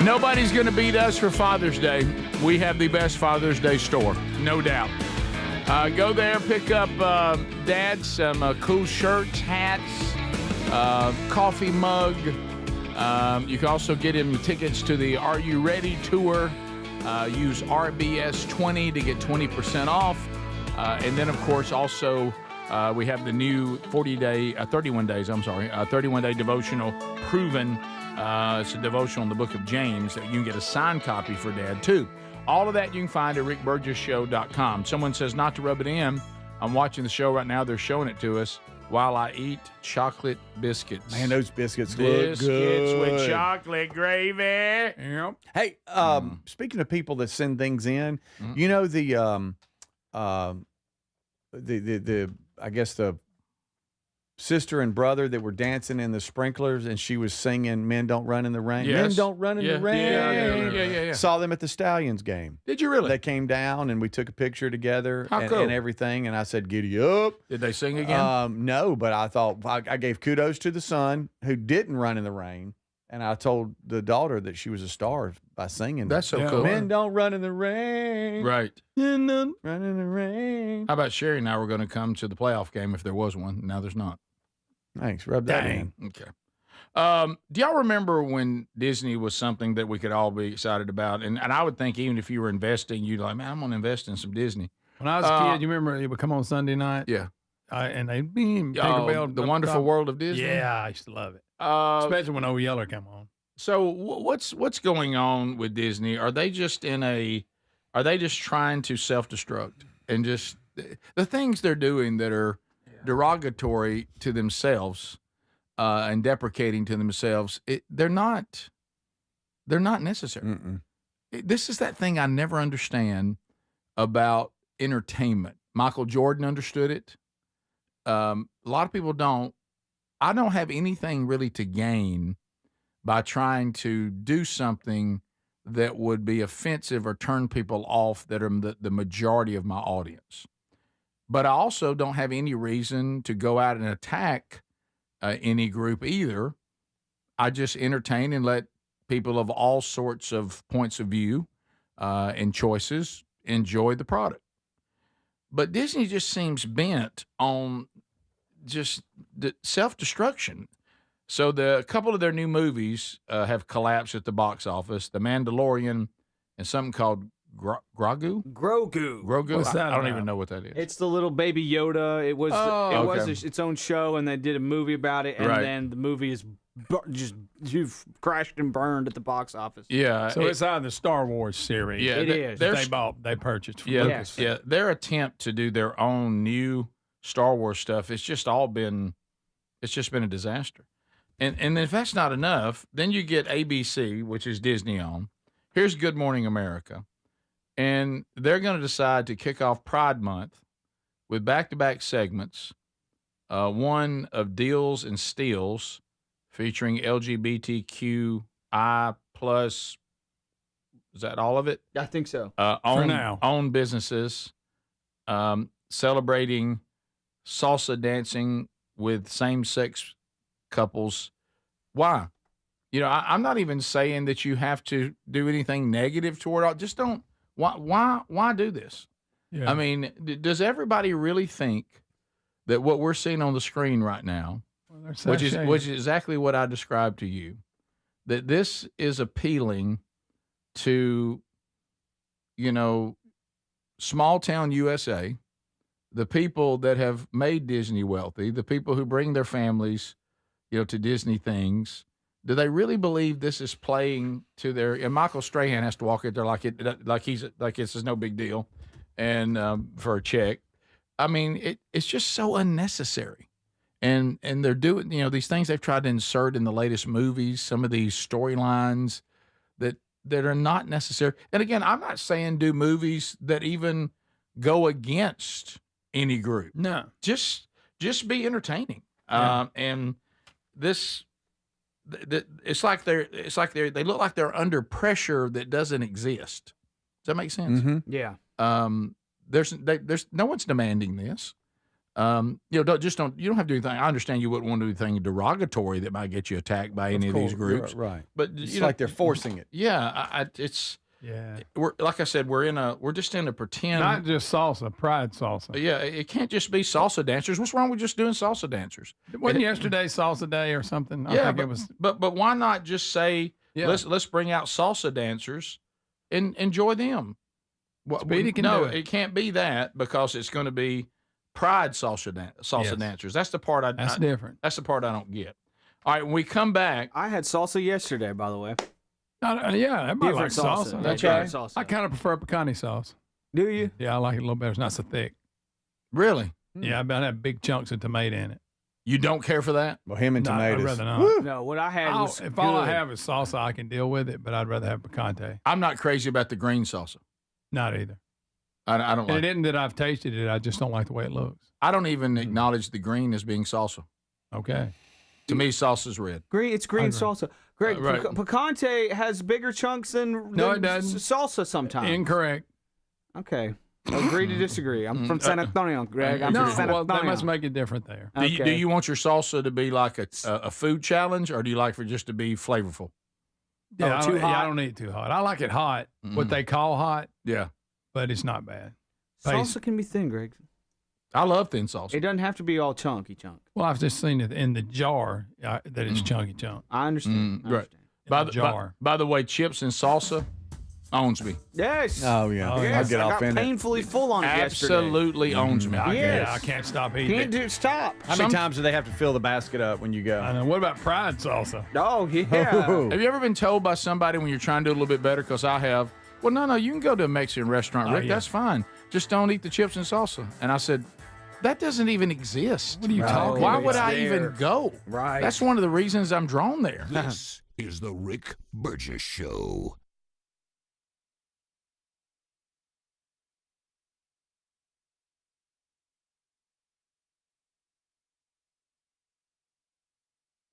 Nobody's going to beat us for Father's Day. We have the best Father's Day store, no doubt. Go there, pick up Dad some cool shirts, hats, coffee mug. You can also get him tickets to the Are You Ready tour. Use RBS20 to get 20% off. And then, of course, also we have the new 31-day devotional, Proven. It's a devotional in the book of James that you can get a signed copy for Dad, too. All of that you can find at rickburgesshow.com. Someone says not to rub it in. I'm watching the show right now. They're showing it to us while I eat chocolate biscuits. Man, those biscuits look good. Biscuits with chocolate gravy. Yep. Hey, speaking of people that send things in, you know the I guess the sister and brother that were dancing in the sprinklers, and she was singing "Men Don't Run in the Rain." Yes. Men don't run in the rain. Yeah. Saw them at the Stallions game. Did you really? They came down and we took a picture together How cool. and everything. And I said, "Giddy up!" Did they sing again? No, but I thought I gave kudos to the son who didn't run in the rain, and I told the daughter that she was a star by singing. That's so cool. Men don't run in the rain. Right. Men don't run in the rain. How about Sherry and I were going to come to the playoff game if there was one? Now there's not. Thanks. Rub that in. Okay. Do y'all remember when Disney was something that we could all be excited about? And I would think even if you were investing, you'd like, man, I'm going to invest in some Disney. When I was a kid, you remember it would come on Sunday night? Yeah. And they'd be Tinkerbell. The Wonderful World of Disney? Yeah, I used to love it. Especially when Old Yeller come on. So what's going on with Disney? Are they just trying to self-destruct and just the things they're doing that are derogatory to themselves and deprecating to themselves? They're not necessary. This is that thing I never understand about entertainment. Michael Jordan understood it. A lot of people don't. I don't have anything really to gain by trying to do something that would be offensive or turn people off that are the majority of my audience. But I also don't have any reason to go out and attack any group either. I just entertain and let people of all sorts of points of view and choices enjoy the product. But Disney just seems bent on just the self-destruction. So a couple of their new movies have collapsed at the box office. The Mandalorian and something called Grogu. What's I don't even know what that is. It's the little baby Yoda. It was was its own show, and they did a movie about it, and then the movie is you've crashed and burned at the box office. Yeah, so it's out of the Star Wars series. Yeah, it is. They purchased. From Lucas. Yeah. Their attempt to do their own new Star Wars stuff, it's just been a disaster. And if that's not enough, then you get ABC, which is Disney owned. Here's Good Morning America. And they're going to decide to kick off Pride Month with back-to-back segments, one of Deals and Steals featuring LGBTQI+. Is that all of it? I think so. For now. Own businesses, celebrating salsa dancing with same-sex couples. Why? I'm not even saying that you have to do anything negative toward all. Just don't. Why do this? Yeah. I mean, does everybody really think that what we're seeing on the screen right now, which is exactly what I described to you, that this is appealing to, small town USA, the people that have made Disney wealthy, the people who bring their families, to Disney things? Do they really believe this is playing to their? And Michael Strahan has to walk it there like this is no big deal, and for a check. I mean, it's just so unnecessary, and they're doing these things they've tried to insert in the latest movies. Some of these storylines that are not necessary. And again, I'm not saying do movies that even go against any group. No, just be entertaining. Yeah. And this. It's like they look like they're under pressure that doesn't exist. Does that make sense? Mm-hmm. Yeah. There's no one's demanding this. You don't have to do anything. I understand you wouldn't want to do anything derogatory that might get you attacked by any of these groups, right? But it's like they're forcing it. Yeah, we're like I said, we're just in a pretend. Not just salsa, pride salsa. Yeah, it can't just be salsa dancers. What's wrong with just doing salsa dancers? Wasn't yesterday salsa day or something? I think it was. But why not just say let's bring out salsa dancers and enjoy them? Speedy can do it. It can't be that because it's going to be pride salsa dancers. That's the part That's different. That's the part I don't get. All right, when we come back, I had salsa yesterday, by the way. Yeah, everybody likes salsa. That's right. Salsa. I kind of prefer pecani sauce. Do you? Yeah, I like it a little better. It's not so thick. Really? Yeah, I have big chunks of tomato in it. You don't care for that? Well, him and tomatoes. I'd rather not. No, what I had was if good. all I have is salsa, I can deal with it, but I'd rather have picante. I'm not crazy about the green salsa. Not either. I don't like it. Isn't that I've tasted it. I just don't like the way it looks. I don't even acknowledge the green as being salsa. Okay. To me, salsa's red. It's green salsa. Greg, right. picante has bigger chunks than it doesn't. Salsa sometimes. Incorrect. Okay. Agree to disagree. I'm from San Antonio, Greg. I'm from San Antonio. They must make it different there. Do you want your salsa to be like a food challenge, or do you like for it just to be flavorful? Yeah, I don't eat it too hot. I like it hot, what they call hot. Yeah. But it's not bad. Salsa can be thin, Greg. I love thin salsa. It doesn't have to be all chunky. Well, I've just seen it in the jar that it's chunky chunk. I understand. Right. By the way, chips and salsa owns me. Yes. Oh, yeah. Yes. I'll get I off got in it. painfully full on it yesterday. Absolutely owns me. Yes. I can't stop eating it. Stop. How many times do they have to fill the basket up when you go? I know. What about fried salsa? Oh, yeah. Have you ever been told by somebody when you're trying to do a little bit better, because I have, well, no, you can go to a Mexican restaurant, Rick. That's fine. Just don't eat the chips and salsa. And I said, that doesn't even exist. What are you talking Why about? would I even go? Right. That's one of the reasons I'm drawn there. This is the Rick Burgess Show.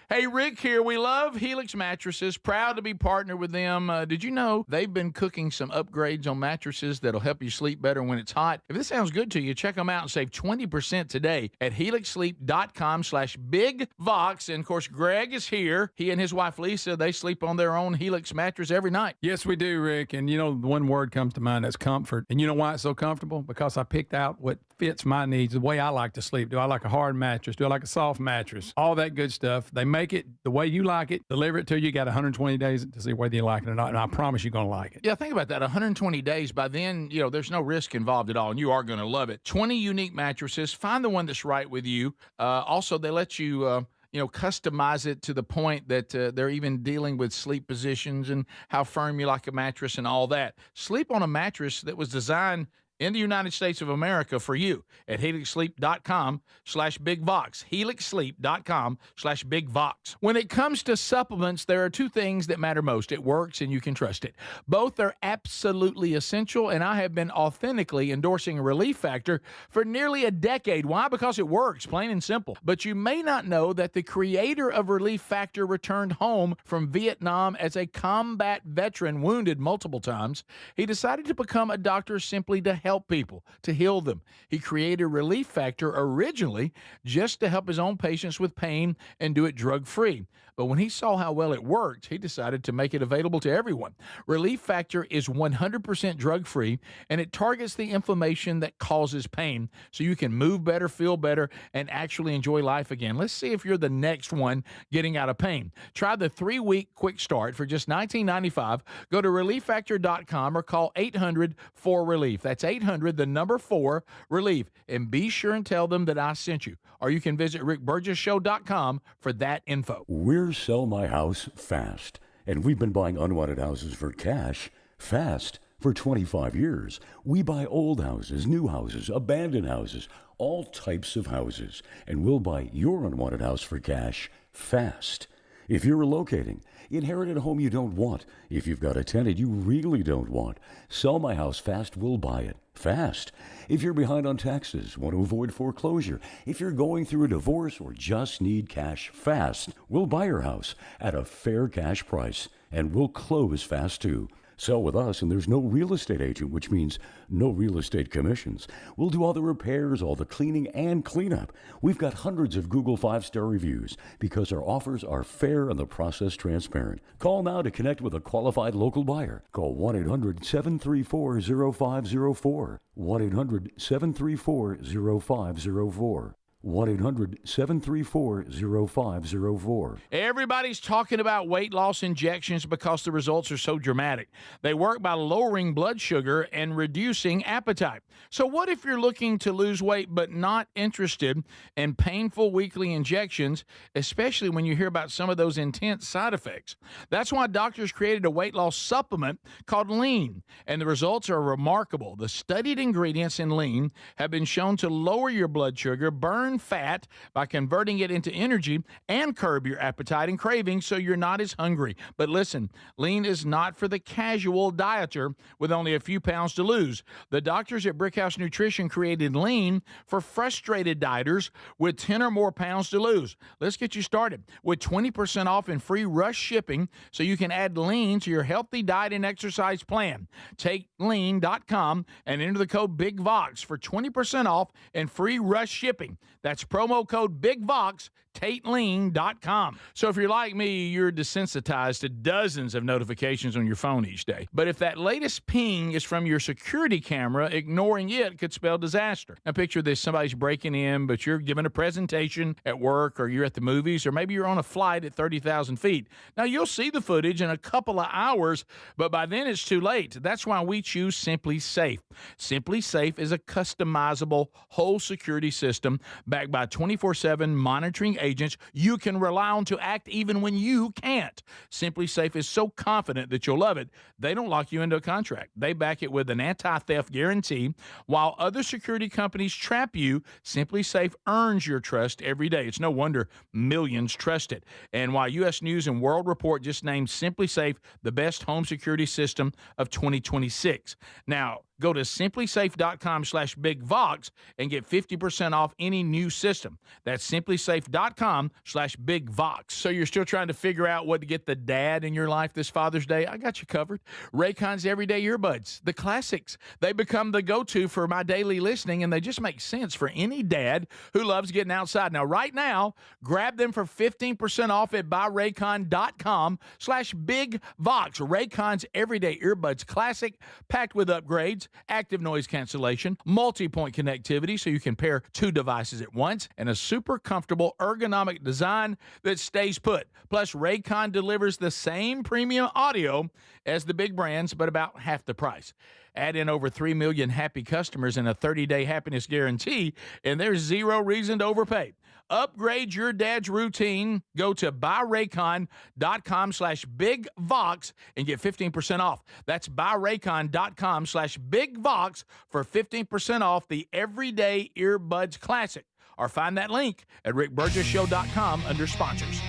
Hey, Rick here. We love Helix Mattresses. Proud to be partnered with them. Did you know they've been cooking some upgrades on mattresses that'll help you sleep better when it's hot? If this sounds good to you, check them out and save 20% today at helixsleep.com/bigvox. And, of course, Greg is here. He and his wife, Lisa, they sleep on their own Helix mattress every night. Yes, we do, Rick. And, the one word comes to mind, that's comfort. And you know why it's so comfortable? Because I picked out what fits my needs, the way I like to sleep. Do I like a hard mattress? Do I like a soft mattress? All that good stuff. They make it the way you like it, deliver it to you. You got 120 days to see whether you like it or not, and I promise you're going to like it. Yeah, think about that. 120 days. By then, there's no risk involved at all, and you are going to love it. 20 unique mattresses. Find the one that's right with you. Also, they let you customize it to the point that they're even dealing with sleep positions and how firm you like a mattress and all that. Sleep on a mattress that was designed in the United States of America for you at helixsleep.com/bigvox. helixsleep.com/bigvox. When it comes to supplements, there are two things that matter most. It works and you can trust it. Both are absolutely essential, and I have been authentically endorsing Relief Factor for nearly a decade. Why? Because it works, plain and simple. But you may not know that the creator of Relief Factor returned home from Vietnam as a combat veteran, wounded multiple times. He decided to become a doctor simply to help people, to heal them. He created Relief Factor originally just to help his own patients with pain and do it drug-free. But when he saw how well it worked, he decided to make it available to everyone. Relief Factor is 100% drug-free, and it targets the inflammation that causes pain so you can move better, feel better, and actually enjoy life again. Let's see if you're the next one getting out of pain. Try the 3-week quick start for just $19.95. Go to ReliefFactor.com or call 800-4RELIEF. That's 800-4-RELIEF. And be sure and tell them that I sent you. Or you can visit RickBurgessShow.com for that info. We're Sell My House Fast, and we've been buying unwanted houses for cash fast for 25 years. We buy old houses, new houses, abandoned houses, all types of houses, and we'll buy your unwanted house for cash fast. If you're relocating, inherited a home you don't want, if you've got a tenant you really don't want, Sell My House Fast will buy it fast. If you're behind on taxes, want to avoid foreclosure, if you're going through a divorce or just need cash fast, we'll buy your house at a fair cash price, and we'll close fast too. Sell with us, and there's no real estate agent, which means no real estate commissions. We'll do all the repairs, all the cleaning, and cleanup. We've got hundreds of Google 5-star reviews because our offers are fair and the process transparent. Call now to connect with a qualified local buyer. Call 1-800-734-0504. 1-800-734-0504. 1-800-734-0504. Everybody's talking about weight loss injections because the results are so dramatic. They work by lowering blood sugar and reducing appetite. So what if you're looking to lose weight but not interested in painful weekly injections, especially when you hear about some of those intense side effects? That's why doctors created a weight loss supplement called Lean, and the results are remarkable. The studied ingredients in Lean have been shown to lower your blood sugar, burn burn fat by converting it into energy and curb your appetite and cravings so you're not as hungry. But listen, lean is not for the casual dieter with only a few pounds to lose. The doctors at Brickhouse Nutrition created lean for frustrated dieters with 10 or more pounds to lose. Let's get you started with 20% off and free rush shipping so you can add lean to your healthy diet and exercise plan. Take lean.com and enter the code BIGVOX for 20% off and free rush shipping. That's promo code BIGVOX, TateLean.com. So if you're like me, you're desensitized to dozens of notifications on your phone each day. But if that latest ping is from your security camera, ignoring it could spell disaster. Now picture this, somebody's breaking in, but you're giving a presentation at work or you're at the movies or maybe you're on a flight at 30,000 feet. Now you'll see the footage in a couple of hours, but by then it's too late. That's why we choose Simply Safe. Simply Safe is a customizable whole security system backed by 24/7 monitoring agents you can rely on to act even when you can't. Simply Safe is so confident that you'll love it, they don't lock you into a contract. They back it with an anti-theft guarantee. While other security companies trap you, Simply Safe earns your trust every day. It's no wonder millions trust it. And while U.S. News and World Report just named Simply Safe the best home security system of 2026. Now, go to simplysafe.com/BigVox and get 50% off any new system. That's simplysafe.com/BigVox. So you're still trying to figure out what to get the dad in your life this Father's Day? I got you covered. Raycon's Everyday Earbuds, the classics. They become the go-to for my daily listening, and they just make sense for any dad who loves getting outside. Now, right now, grab them for 15% off at buyraycon.com/BigVox. Raycon's Everyday Earbuds Classic, packed with upgrades, active noise cancellation, multi-point connectivity so you can pair two devices at once, and a super comfortable ergonomic design that stays put. Plus, Raycon delivers the same premium audio as the big brands, but about half the price. Add in over 3 million happy customers and a 30-day happiness guarantee, and there's zero reason to overpay. Upgrade your dad's routine. Go to buyraycon.com/BigVox and get 15% off. That's buyraycon.com/BigVox for 15% off the Everyday Earbuds Classic. Or find that link at rickburgesshow.com under sponsors.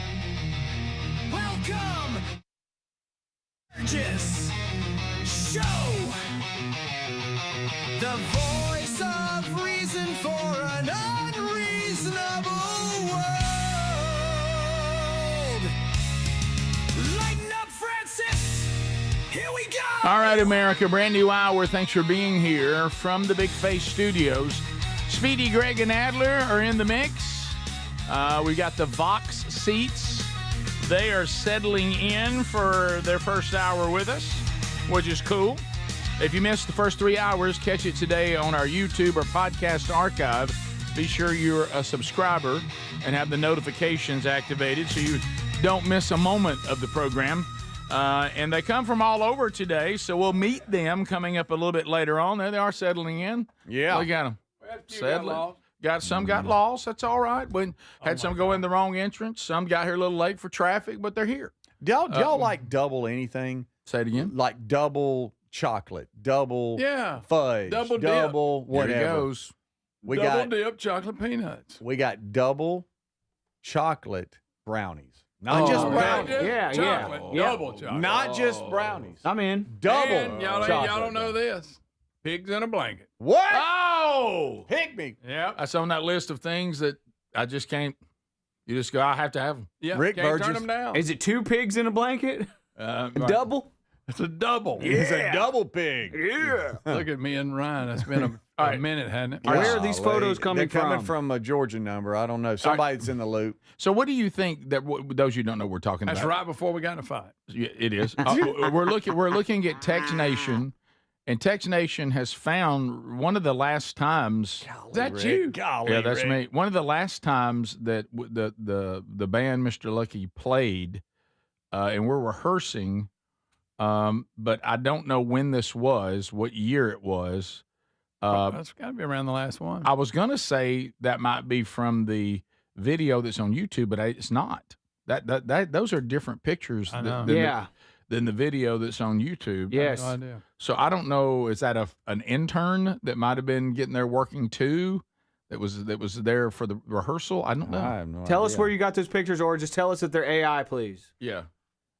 Welcome, Burgess Show, the voice of reason for an unreasonable world. Lighten up, Francis. Here we go. All right, America, brand new hour. Thanks for being here from the Big Face Studios. Speedy, Greg, and Adler are in the mix. We got the Vox seats. They are settling in for their first hour with us, which is cool. If you missed the first 3 hours, catch it today on our YouTube or podcast archive. Be sure you're a subscriber and have the notifications activated so you don't miss a moment of the program. And they come from all over today, so we'll meet them coming up a little bit later on. There they are settling in. Yeah. Look at them. Settling. Some got lost. That's all right. Had some go in the wrong entrance. Some got here a little late for traffic, but they're here. Do y'all like double anything? Say it again. Like double chocolate, double fudge, double whatever. Here it goes. Double dip chocolate peanuts. We got double chocolate brownies. Not just brownies. Double chocolate. Not just brownies. I'm in. Double And y'all don't know this. Pigs in a blanket. What? Oh! Hit me. Yeah. That's on that list of things that I just can't. You just go, I have to have them. Yeah. Rick Can't Burgess. turn them down. Is it 2 pigs in a blanket? Double? It's a double. It's a double pig. Yeah. Look at me and Ryan. It's been a minute, hasn't it? Where are these photos coming from? They're coming from a Georgia number. I don't know. Somebody's in the loop. So what do you think that those you don't know we're talking That's about? right before we got in a fight. Yeah, it is. We're looking at Tex Nation. And Tex Nation has found one of the last times. Is that you? Golly, Yeah, that's Rick. me. One of the last times that the band Mr. Lucky played, and we're rehearsing, but I don't know when this was, what year it was. That's got to be around the last one. I was going to say that might be from the video that's on YouTube, but it's not. Those are different pictures. I know. Than the video that's on YouTube. Yes. No idea. So I don't know. Is that an intern that might have been getting there working too? that was there for the rehearsal. I don't know. I have no Tell us idea. where you got those pictures, or just tell us that they're AI, please. Yeah,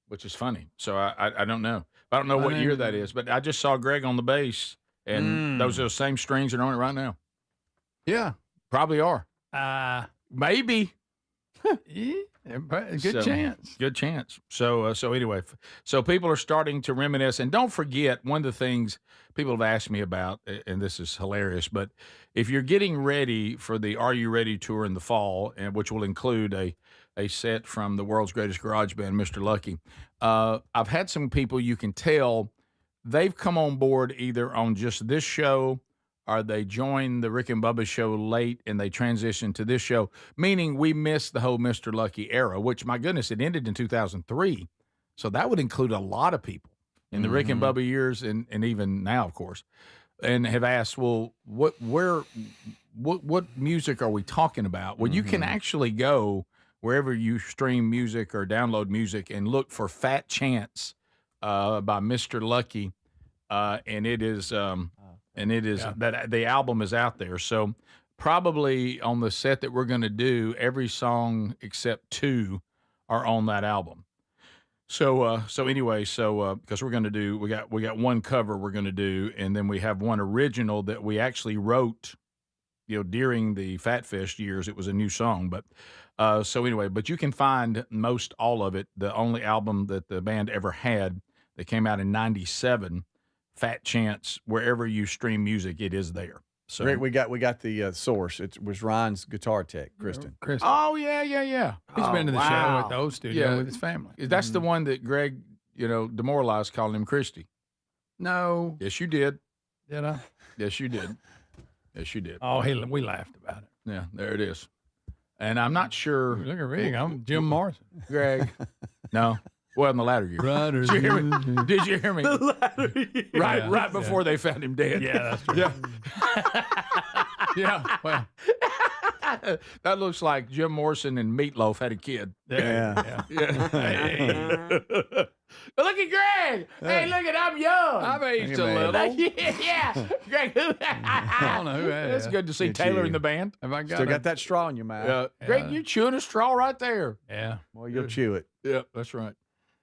which is funny. So I don't know. I don't know what year that is, but I just saw Greg on the bass, and those are the same strings that are on it right now. Yeah. Probably are. Maybe. Good chance. Good chance. So anyway, so people are starting to reminisce, and don't forget one of the things people have asked me about, and this is hilarious. But if you're getting ready for the Are You Ready tour in the fall, and which will include a set from the world's greatest garage band, Mr. Lucky, I've had some people you can tell they've come on board either on just this show, or they joined the Rick and Bubba show late and they transitioned to this show, meaning we missed the whole Mr. Lucky era, which, my goodness, it ended in 2003. So that would include a lot of people in the Rick and Bubba years and even now, of course, and have asked, well, what music are we talking about? Well, you can actually go wherever you stream music or download music and look for Fat Chance by Mr. Lucky, and it is that the album is out there. So probably on the set that we're going to do, every song except 2 are on that album. So because we're going to do, we got one cover we're going to do, and then we have one original that we actually wrote, during the Fat Fest years. It was a new song, but but you can find most all of it. The only album that the band ever had that came out in '97. Fat Chance, wherever you stream music, it is there. So Rick, we got the source. It was Ryan's guitar tech, Kristen. Oh yeah. He's been to the show at the old studio with his family. That's the one that Greg, demoralized, calling him Christy. No. Yes, you did. Did I? Yes, you did. Yes, you did. Oh, we laughed about it. Yeah, there it is. And I'm not sure. Look at Rick. I'm Jim Morrison. Greg. No. Well, in the latter year. Riders. Did you hear me? The latter year. Right before they found him dead. Yeah, that's true. Yeah. Well, that looks like Jim Morrison and Meatloaf had a kid. Yeah. Hey. Look at Greg. Hey, look at I'm young. I've aged a little. Yeah. Greg. I don't know who that is. It's good to see Taylor in the band. Have I Still got that straw in your mouth. Greg, you chewing a straw right there. Yeah. Well, you'll chew it. Yeah, that's right.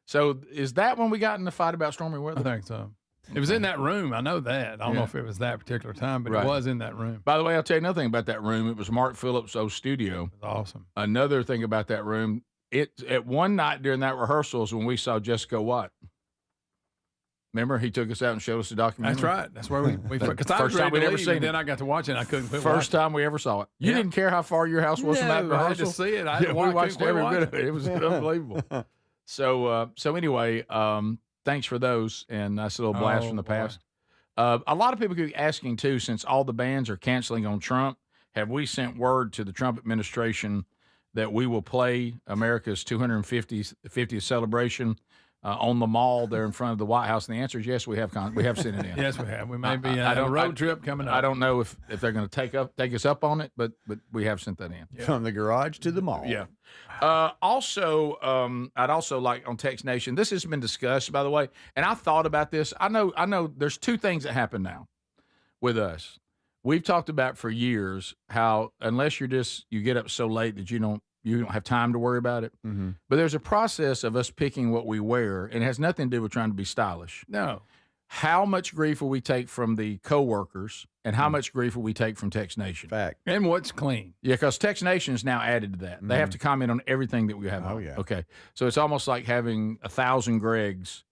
So is that when we got in the fight about stormy weather? I think so. It was in that room. I know that. I don't know if it was that particular time, but it was in that room. By the way, I'll tell you another thing about that room. It was Mark Phillips' old studio. It was awesome. Another thing about that room, at one night during that rehearsals when we saw Jessica Watt. Remember, he took us out and showed us the documentary. That's right. That's where we because I was first time we'd ready to ever leave, seen and it. then I got to watch it. And I couldn't quit First watching. time we ever saw it. You didn't care how far your house was from that No, rehearsal. I had to see it. We watched every bit of it. It was unbelievable. So anyway, thanks for those, and that's a little blast from the past. A lot of people keep asking too, since all the bands are canceling on Trump, have we sent word to the Trump administration that we will play America's 250th celebration on the mall there in front of the White House? And the answer is yes, we have sent it in. Yes, we have. We may be a road trip coming up. I don't know if they're going to take us up on it, but we have sent that in. Yeah. From the garage to the mall. Yeah. Also, I'd also like on Text Nation, this has been discussed, by the way, and I thought about this. I know there's two things that happen now with us. We've talked about for years how unless you get up so late that you don't have time to worry about it. Mm-hmm. But there's a process of us picking what we wear, and it has nothing to do with trying to be stylish. No. How much grief will we take from the coworkers, and how much grief will we take from Text Nation? Fact. And what's clean? Yeah, because Text Nation is now added to that. They have to comment on everything that we have. Oh, on. yeah. Okay. So it's almost like having 1,000 Gregs,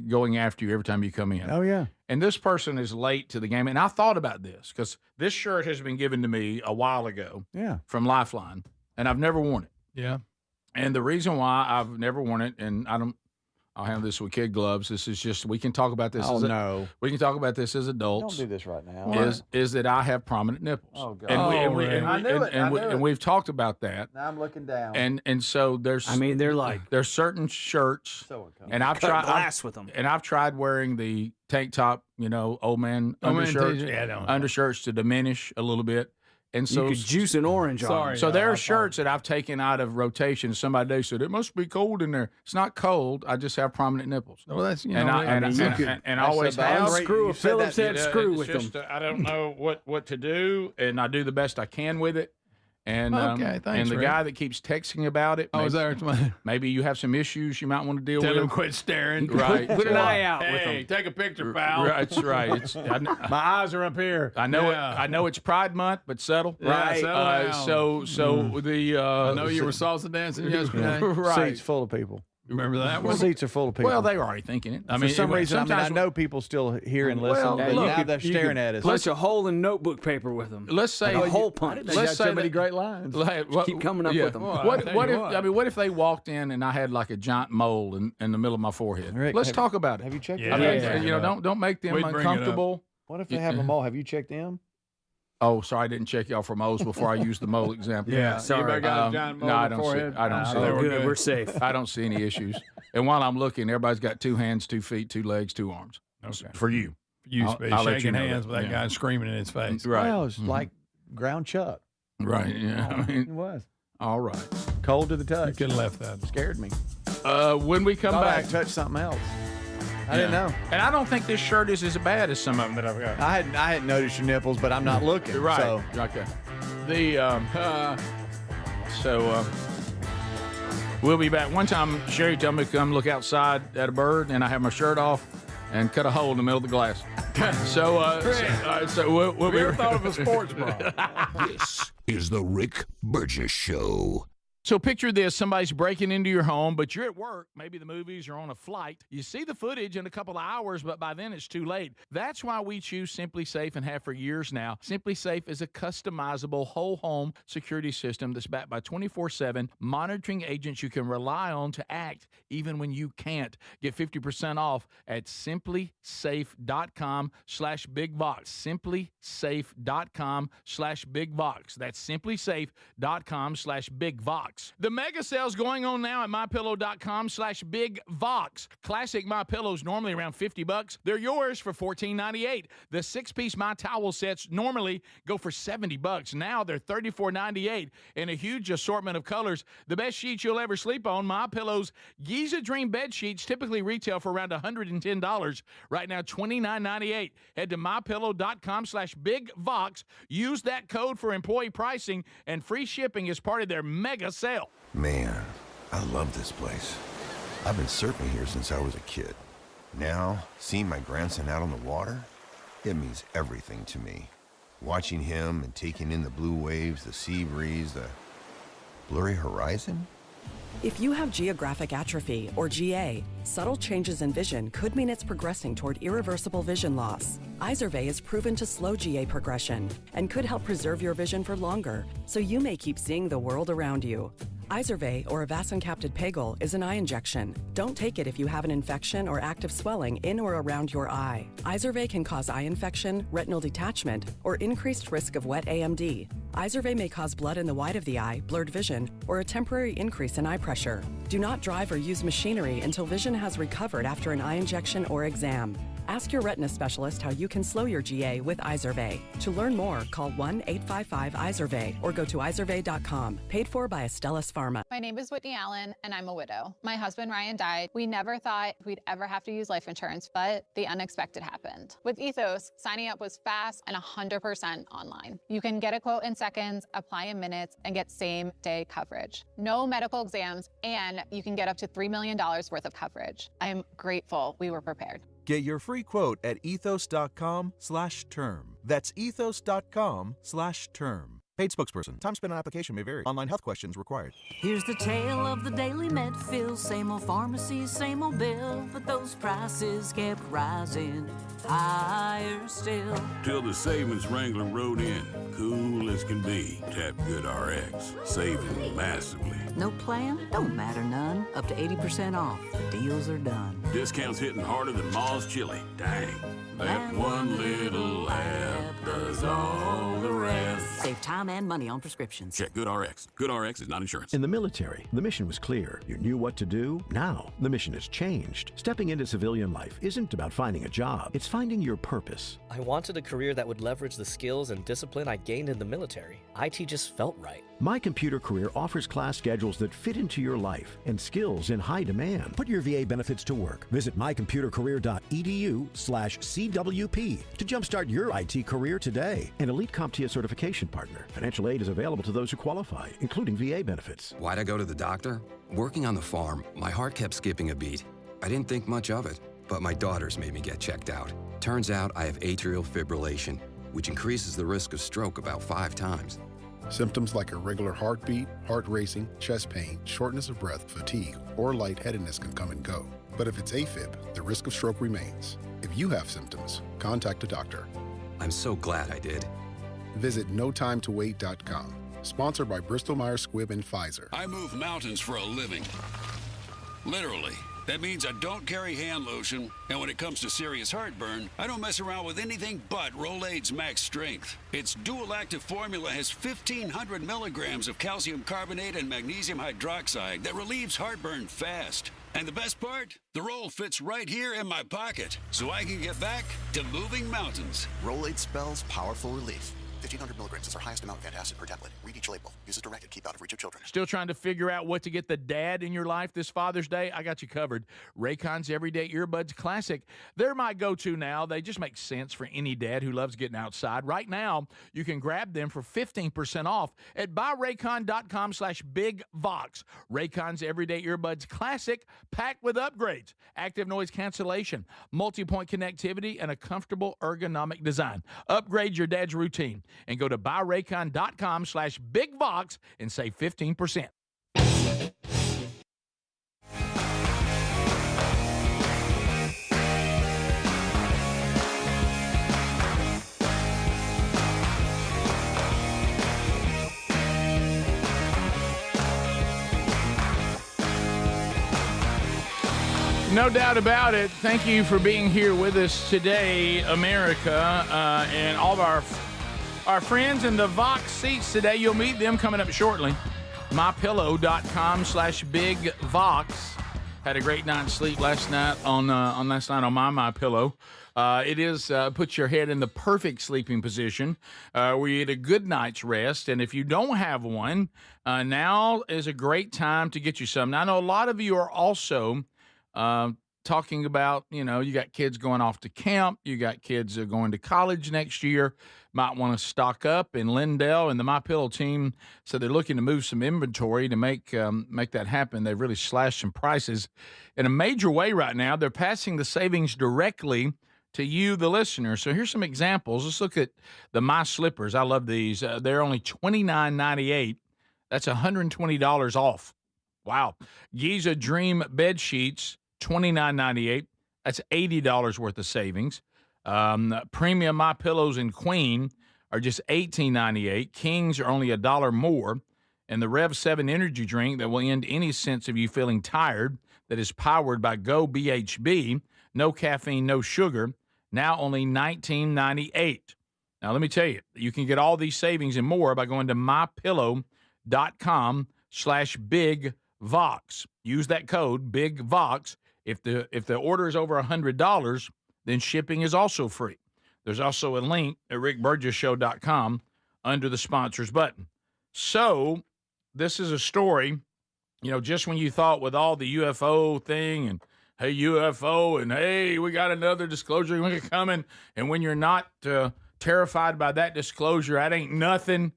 going after you every time you come in. Oh, yeah. And this person is late to the game. And I thought about this because this shirt has been given to me a while ago from Lifeline, and I've never worn it. Yeah. And the reason why I've never worn it, and I'll handle this with kid gloves. This is just, we can talk about this. We can talk about this as adults. Don't do this right now. Is that I have prominent nipples. Oh, God. And we've talked about that. Now I'm looking down. And so there's, there's certain shirts, and I've tried glass with them. And I've tried wearing the tank top, old man undershirts to diminish a little bit. And so you could juice an orange on. So there are shirts that I've taken out of rotation. Somebody they said it must be cold in there. It's not cold. I just have prominent nipples. Well, that's and I always have. Screw a Phillips head screw with them. I don't know what to do, and I do the best I can with it. And okay, thanks, and the Rick. guy that keeps texting about it. Oh, is that maybe you have some issues you might want to deal Tell with. him quit staring. Right. Put an eye out with Hey, them. take a picture, pal. Right, that's right. My eyes are up here. I know Yeah. I know it's Pride Month, but settle. Yeah, Right. settle down. So the I know you were salsa dancing yesterday. Right. Seats full of people. Remember that one? Seats are full of people. Well, they were already thinking it. I mean, for some reason, I sometimes know people still hear and listen, Well, but look, now they're staring at us. Punch a hole in notebook paper with them. Let's say a hole punch. Let's say so many that- great lines. Keep coming up with them. Well, What I'll tell you what if they walked in and I had like a giant mole in the middle of my forehead? Rick, Let's have- talk about it. Have you checked Yeah. them? I mean, Yeah. don't make them We'd bring it up. uncomfortable. What if they have a mole? Have you checked them? Oh, sorry, I didn't check y'all for moles before I used the mole example. Yeah, Sorry. Anybody got a giant mole no, in I the don't see. forehead? I don't see. they it. were Good, we're safe. I don't see any issues. And while I'm looking, everybody's got 2 hands, 2 feet, 2 legs, 2 arms. Okay. For you. You I'll be let you shaking know hands that. with that Yeah. guy screaming in his face. Right. Well, it's like ground chuck. Right. Yeah. I It mean, was all right. cold to the You touch. could have left that. Scared me. When we come Thought I back, had touched something else. I didn't know. And I don't think this shirt is as bad as some of them that I've got. I hadn't noticed your nipples, but I'm not looking. Right. So. Okay. We'll be back. One time, Sherry told me to come look outside at a bird, and I have my shirt off and cut a hole in the middle of the glass. So we'll be. Ever thought of a sports bra? This is the Rick Burgess Show. So picture this, somebody's breaking into your home, but you're at work, maybe the movies or on a flight. You see the footage in a couple of hours, but by then it's too late. That's why we choose Simply Safe and have for years now. Simply Safe is a customizable whole home security system that's backed by 24/7 monitoring agents you can rely on to act even when you can't. Get 50% off at simplysafe.com/bigvox. simplysafe.com/bigvox. That's simplysafe.com/bigvox. The mega sale's going on now at mypillow.com/bigvox. Classic My Pillows normally around $50. They're yours for $14.98. The 6-piece My Towel sets normally go for $70. Now they're $34.98 in a huge assortment of colors. The best sheets you'll ever sleep on. My Pillow's Giza Dream bed sheets typically retail for around $110. Right now, $29.98. Head to mypillow.com/bigvox. Use that code for employee pricing and free shipping as part of their mega sale. Man, I love this place. I've been surfing here since I was a kid. Now, seeing my grandson out on the water, it means everything to me. Watching him and taking in the blue waves, the sea breeze, the blurry horizon. If you have geographic atrophy, or GA, subtle changes in vision could mean it's progressing toward irreversible vision loss. Izervay is proven to slow GA progression and could help preserve your vision for longer, so you may keep seeing the world around you. Izervay, or avacincaptad pegol, is an eye injection. Don't take it if you have an infection or active swelling in or around your eye. Izervay can cause eye infection, retinal detachment, or increased risk of wet AMD. Izervay may cause blood in the white of the eye, blurred vision, or a temporary increase in eye pressure. Do not drive or use machinery until vision has recovered after an eye injection or exam. Ask your retina specialist how you can slow your GA with Izervay. To learn more, call 1-855-IZERVAY or go to izervay.com. Paid for by Astellas Pharma. My name is Whitney Allen, and I'm a widow. My husband, Ryan, died. We never thought we'd ever have to use life insurance, but the unexpected happened. With Ethos, signing up was fast and 100% online. You can get a quote in seconds, apply in minutes, and get same-day coverage. No medical exams, and you can get up to $3 million worth of coverage. I am grateful we were prepared. Get your free quote at ethos.com/term. That's ethos.com/term. Paid spokesperson. Time spent on application may vary. Online health questions required. Here's the tale of the daily med fill. Same old pharmacies, same old bill, but those prices kept rising higher still. Till the savings Wrangler rode in, cool as can be. Tap Good RX, saving massively. No plan? Don't matter none. Up to 80% off. The deals are done. Discounts hitting harder than Ma's chili. Dang. That one little app does all the rest. save time and money on prescriptions. Check GoodRx. GoodRx is not insurance. In the military, the mission was clear. You knew what to do. Now, the mission has changed. Stepping into civilian life isn't about finding a job. It's finding your purpose. I wanted a career that would leverage the skills and discipline I gained in the military. IT just felt right. My Computer Career offers class schedules that fit into your life and skills in high demand. Put your VA benefits to work. Visit mycomputercareer.edu/CWP to jumpstart your IT career today. An elite CompTIA certification partner. Financial aid is available to those who qualify, including VA benefits. Why'd I go to the doctor? Working on the farm, my heart kept skipping a beat. I didn't think much of it, but my daughters made me get checked out. Turns out I have atrial fibrillation, which increases the risk of stroke about 5 times. Symptoms like irregular heartbeat, heart racing, chest pain, shortness of breath, fatigue, or lightheadedness can come and go. But if it's AFib, the risk of stroke remains. If you have symptoms, contact a doctor. I'm so glad I did. Visit notimetowait.com. Sponsored by Bristol Myers Squibb and Pfizer. I move mountains for a living. Literally. That means I don't carry hand lotion, and when it comes to serious heartburn, I don't mess around with anything but Rolaids Max Strength. Its dual active formula has 1,500 milligrams of calcium carbonate and magnesium hydroxide that relieves heartburn fast. And the best part? The roll fits right here in my pocket, so I can get back to moving mountains. Rolaids spells powerful relief. 1,500 milligrams is our highest amount of antacid per tablet. Read each label. Use as directed. Keep out of reach of children. Still trying to figure out what to get the dad in your life this Father's Day? I got you covered. Raycon's Everyday Earbuds Classic. They're my go-to now. They just make sense for any dad who loves getting outside. Right now, you can grab them for 15% off at buyraycon.com/bigvox. Raycon's Everyday Earbuds Classic, packed with upgrades, active noise cancellation, multi-point connectivity, and a comfortable ergonomic design. Upgrade your dad's routine and go to buyraycon.com/bigvox and save 15%. No doubt about it. Thank you for being here with us today, America, and all of our friends in the Vox seats today. You'll meet them coming up shortly. MyPillow.com/BigVox. Had a great night's sleep last night on my Pillow. It is puts your head in the perfect sleeping position where you get a good night's rest. And if you don't have one, now is a great time to get you some. Now, I know a lot of you are also talking about, you got kids going off to camp. You got kids going to college next year. Might want to stock up. And Lindell and the MyPillow team said they're looking to move some inventory to make that happen. They've really slashed some prices in a major way right now. They're passing the savings directly to you, the listener. So here's some examples. Let's look at the My Slippers. I love these. They're only $29.98. That's $120 off. Wow. Giza Dream Bed Sheets, $29.98. That's $80 worth of savings. Premium My Pillows and Queen are just $18.98. Kings are only $1 more. And the Rev 7 energy drink that will end any sense of you feeling tired, that is powered by Go BHB, no caffeine, no sugar, now only $19.98. Now, let me tell you, you can get all these savings and more by going to mypillow.com/bigvox. Use that code BIGVOX. If the order is over $100, then shipping is also free. There's also a link at rickburgessshow.com under the sponsors button. So this is a story, just when you thought with all the UFO thing and hey, UFO, and hey, we got another disclosure coming, and when you're not terrified by that disclosure, that ain't nothing.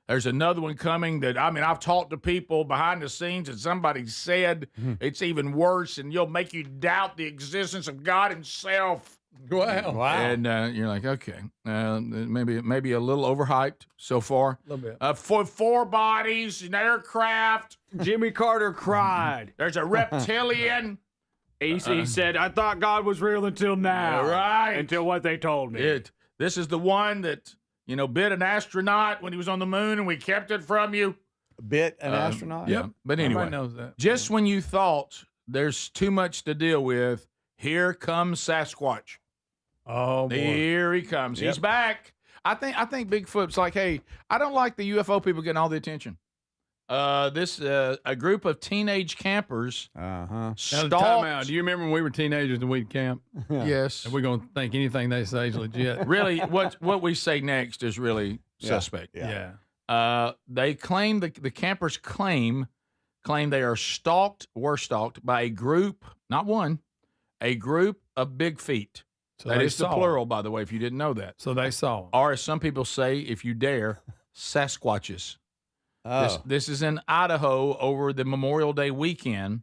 There's another one coming that, I've talked to people behind the scenes and somebody said it's even worse and you'll make you doubt the existence of God himself. Wow. And you're like, okay, maybe a little overhyped so far. A little bit. For 4 bodies, an aircraft. Jimmy Carter cried. There's a reptilian. He said, I thought God was real until now. Right. Until what they told me. This is the one that, bit an astronaut when he was on the moon and we kept it from you. Bit an astronaut? Yep. But anyway, everybody knows that. Just when you thought there's too much to deal with, here comes Sasquatch. Oh, boy. Here he comes. Yep. He's back. I think Bigfoot's like, hey, I don't like the UFO people getting all the attention. A group of teenage campers Now, time out. Do you remember when we were teenagers and we'd camp? Yes. And we're going to think anything they say is legit. Really, what we say next is really suspect. Yeah. They claim the campers claim they were stalked by a group, not one, a group of big feet. So that they is the saw plural, by the way, if you didn't know that. So they saw them. Or as some people say, if you dare, Sasquatches. Oh. This is in Idaho over the Memorial Day weekend.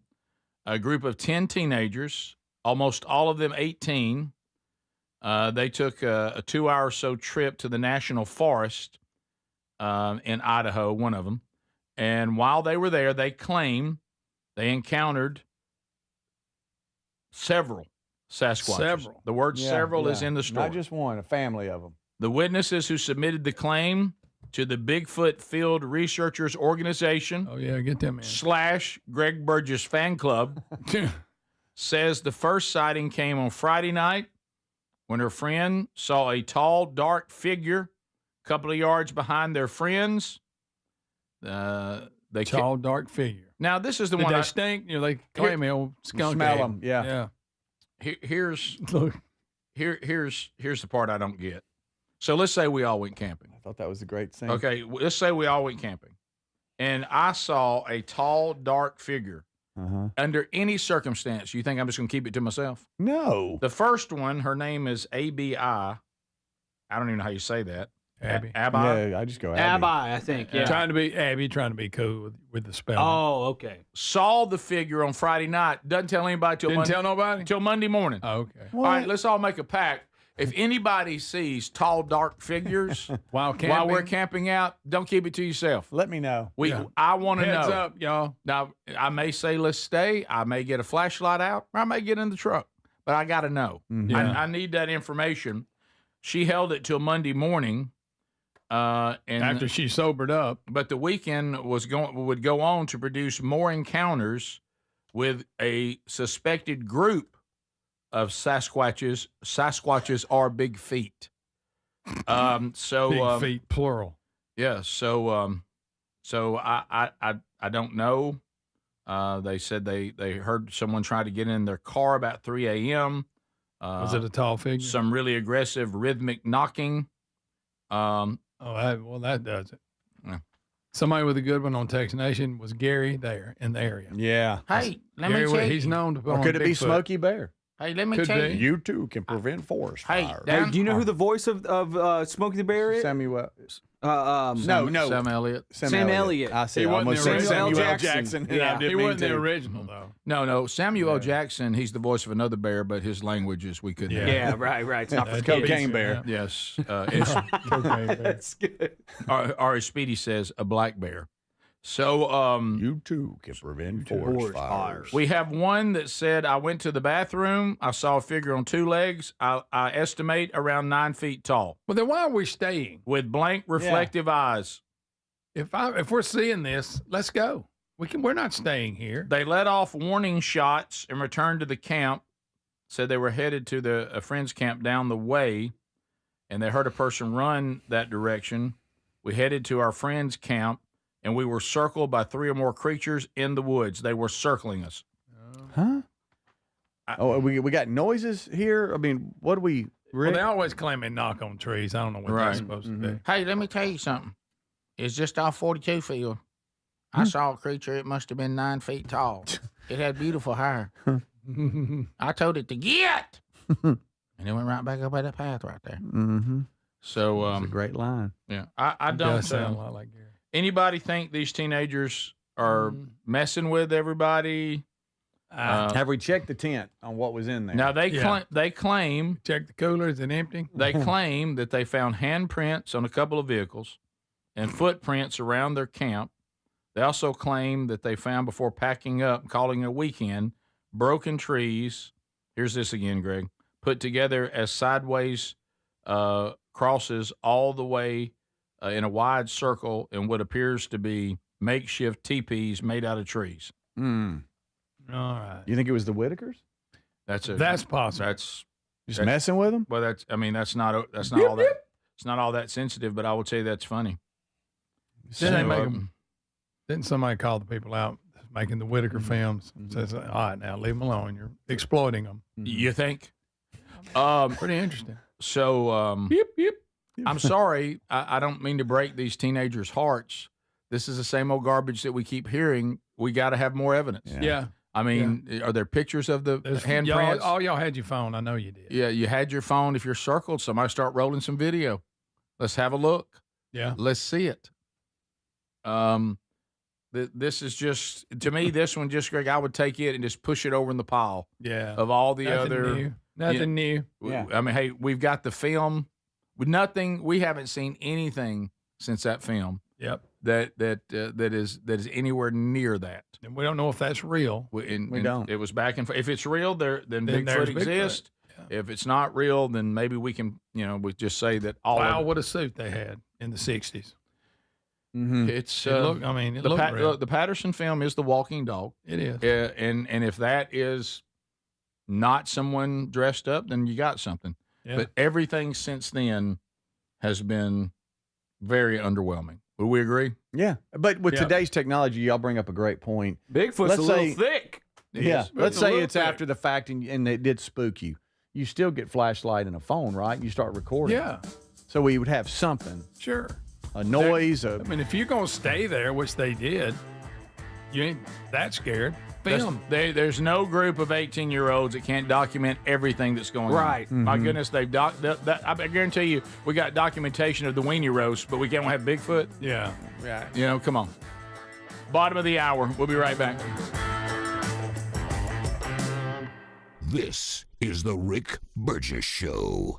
A group of 10 teenagers, almost all of them 18, they took a 2-hour or so trip to the National Forest in Idaho, one of them. And while they were there, they claim they encountered several Sasquatches. Several. The word several is in the story. Not just one, a family of them. The witnesses who submitted the claim to the Bigfoot Field Researchers Organization. Oh, yeah, get them in. / Greg Burgess Fan Club says the first sighting came on Friday night when her friend saw a tall, dark figure a couple of yards behind their friends. Tall, dark figure. Now, this is the Did one. they stink? They claim me old skunk. Smell egg. them, yeah. Yeah. Here's the part I don't get. So let's say we all went camping. I thought that was a great scene. Okay, let's say we all went camping, and I saw a tall, dark figure. Under any circumstance, you think I'm just going to keep it to myself? No. The first one, her name is ABI. I don't even know how you say that. Abby. Abby? Yeah, I just go Abby. Abby, I think. Yeah. Trying to be cool with the spelling. Oh, okay. Saw the figure on Friday night. Doesn't tell anybody till Didn't Monday. tell nobody? Till Monday morning. Oh, okay. All right, let's all make a pact. If anybody sees tall, dark figures while we're camping out, don't keep it to yourself. Let me know. I want to know. Heads up, y'all. Now, I may say let's stay. I may get a flashlight out, or I may get in the truck. But I got to know. Yeah. I need that information. She held it till Monday morning. And after she sobered up. But the weekend would go on to produce more encounters with a suspected group of Sasquatches. Sasquatches are big feet. Big feet, plural. Yeah. So I don't know. They said they heard someone try to get in their car about 3 a.m. Was it a tall figure? Some really aggressive rhythmic knocking. That does it. Yeah. Somebody with a good one on Text Nation was Gary there in the area. Yeah. Hey, let Gary, me tell you. he's known to put Or on could it be Bigfoot. Smokey Bear? Hey, let me Could tell be. you. You too can prevent forest fires. Hey, do you know who the voice of Smokey the Bear is? Samuel. No. Sam Elliott. Sam Elliott. I see. He I wasn't almost the said original. Samuel L. Jackson. Jackson. and Yeah. I didn't He mean wasn't the to. original, though. No, Samuel L. Jackson, he's the voice of another bear, but his language is we couldn't. Yeah, right. It's not for It's kids. Cocaine Bear. Yes. It's, Cocaine Bear. That's good. or as Speedy says, a black bear. So You too can prevent forest fires. we have one that said, I went to the bathroom. I saw a figure on 2 legs. I estimate around 9 feet tall Well, then why are we staying? with blank reflective eyes. If we're seeing this, let's go. We're not staying here. They let off warning shots and returned to the camp. Said they were headed to a friend's camp down the way, and they heard a person run that direction. We headed to our friend's camp, and we were circled by 3 or more creatures in the woods. They were circling us. Huh? We got noises here. I mean, what do we? Well, they always claim they knock on trees. I don't know what Right. that's supposed to be. Hey, let me tell you something. It's just off 42 field. I saw a creature. It must have been 9 feet tall. It had beautiful hair. I told it to get, and it went right back up at that path right there. Mm-hmm. So, It's a great line. yeah, I It don't. does sound a lot like Gary. Anybody think these teenagers are messing with everybody? Have we checked the tent on what was in there? Now they Yeah. claim Check the cooler. Is it empty? they claim that they found handprints on a couple of vehicles and footprints around their camp. They also claim that they found before packing up, calling it a weekend, broken trees. Here's this again, Greg. Put together as sideways crosses all the way in a wide circle in what appears to be makeshift teepees made out of trees. Mm. All right. You think it was the Whitakers? That's possible. That's Just messing with them? well. That's not all that. It's not all that sensitive, but I will tell you that's funny. Didn't somebody call the people out making the Whitaker films? Says, all right, now leave them alone. You're exploiting them. You think? Pretty interesting. So, Yep. I'm sorry. I don't mean to break these teenagers' hearts. This is the same old garbage that we keep hearing. We got to have more evidence. Yeah. I mean, are there pictures of the handprints? Y'all had your phone. I know you did. Yeah, you had your phone. If you're circled, somebody start rolling some video. Let's have a look. Yeah. Let's see it. This is just, to me, this one just, Greg, I would take it and just push it over in the pile. Yeah. Of all the Nothing other. new. Nothing new. Yeah. I mean, hey, we've got the film. With nothing, we haven't seen anything since that film. Yep. That is anywhere near that. And we don't know if that's real. We don't. It was back and forth. If it's real, then there's Bigfoot Bigfoot. exists. Yeah. If it's not real, then maybe we can, we just say that all. Wow, what a suit they had in the 60s. Mm-hmm. It's it looked real. The Patterson film is The Walking Dog. It is. And if that is not someone dressed up, then you got something. Yeah. But everything since then has been very underwhelming. Would we agree? Yeah. But with today's technology, y'all bring up a great point. Bigfoot's a little thick. Yeah. Let's say it's after the fact and it did spook you. You still get flashlight and a phone, right? You start recording. Yeah. So we would have something. Sure. A noise. I mean, if you're going to stay there, which they did, you ain't that scared. Film. There's no group of 18-year-olds that can't document everything that's going on. Right. Mm-hmm. My goodness, I guarantee you, we got documentation of the weenie roast, but we can't have Bigfoot. Yeah. Yeah. Come on. Bottom of the hour. We'll be right back. This is the Rick Burgess Show.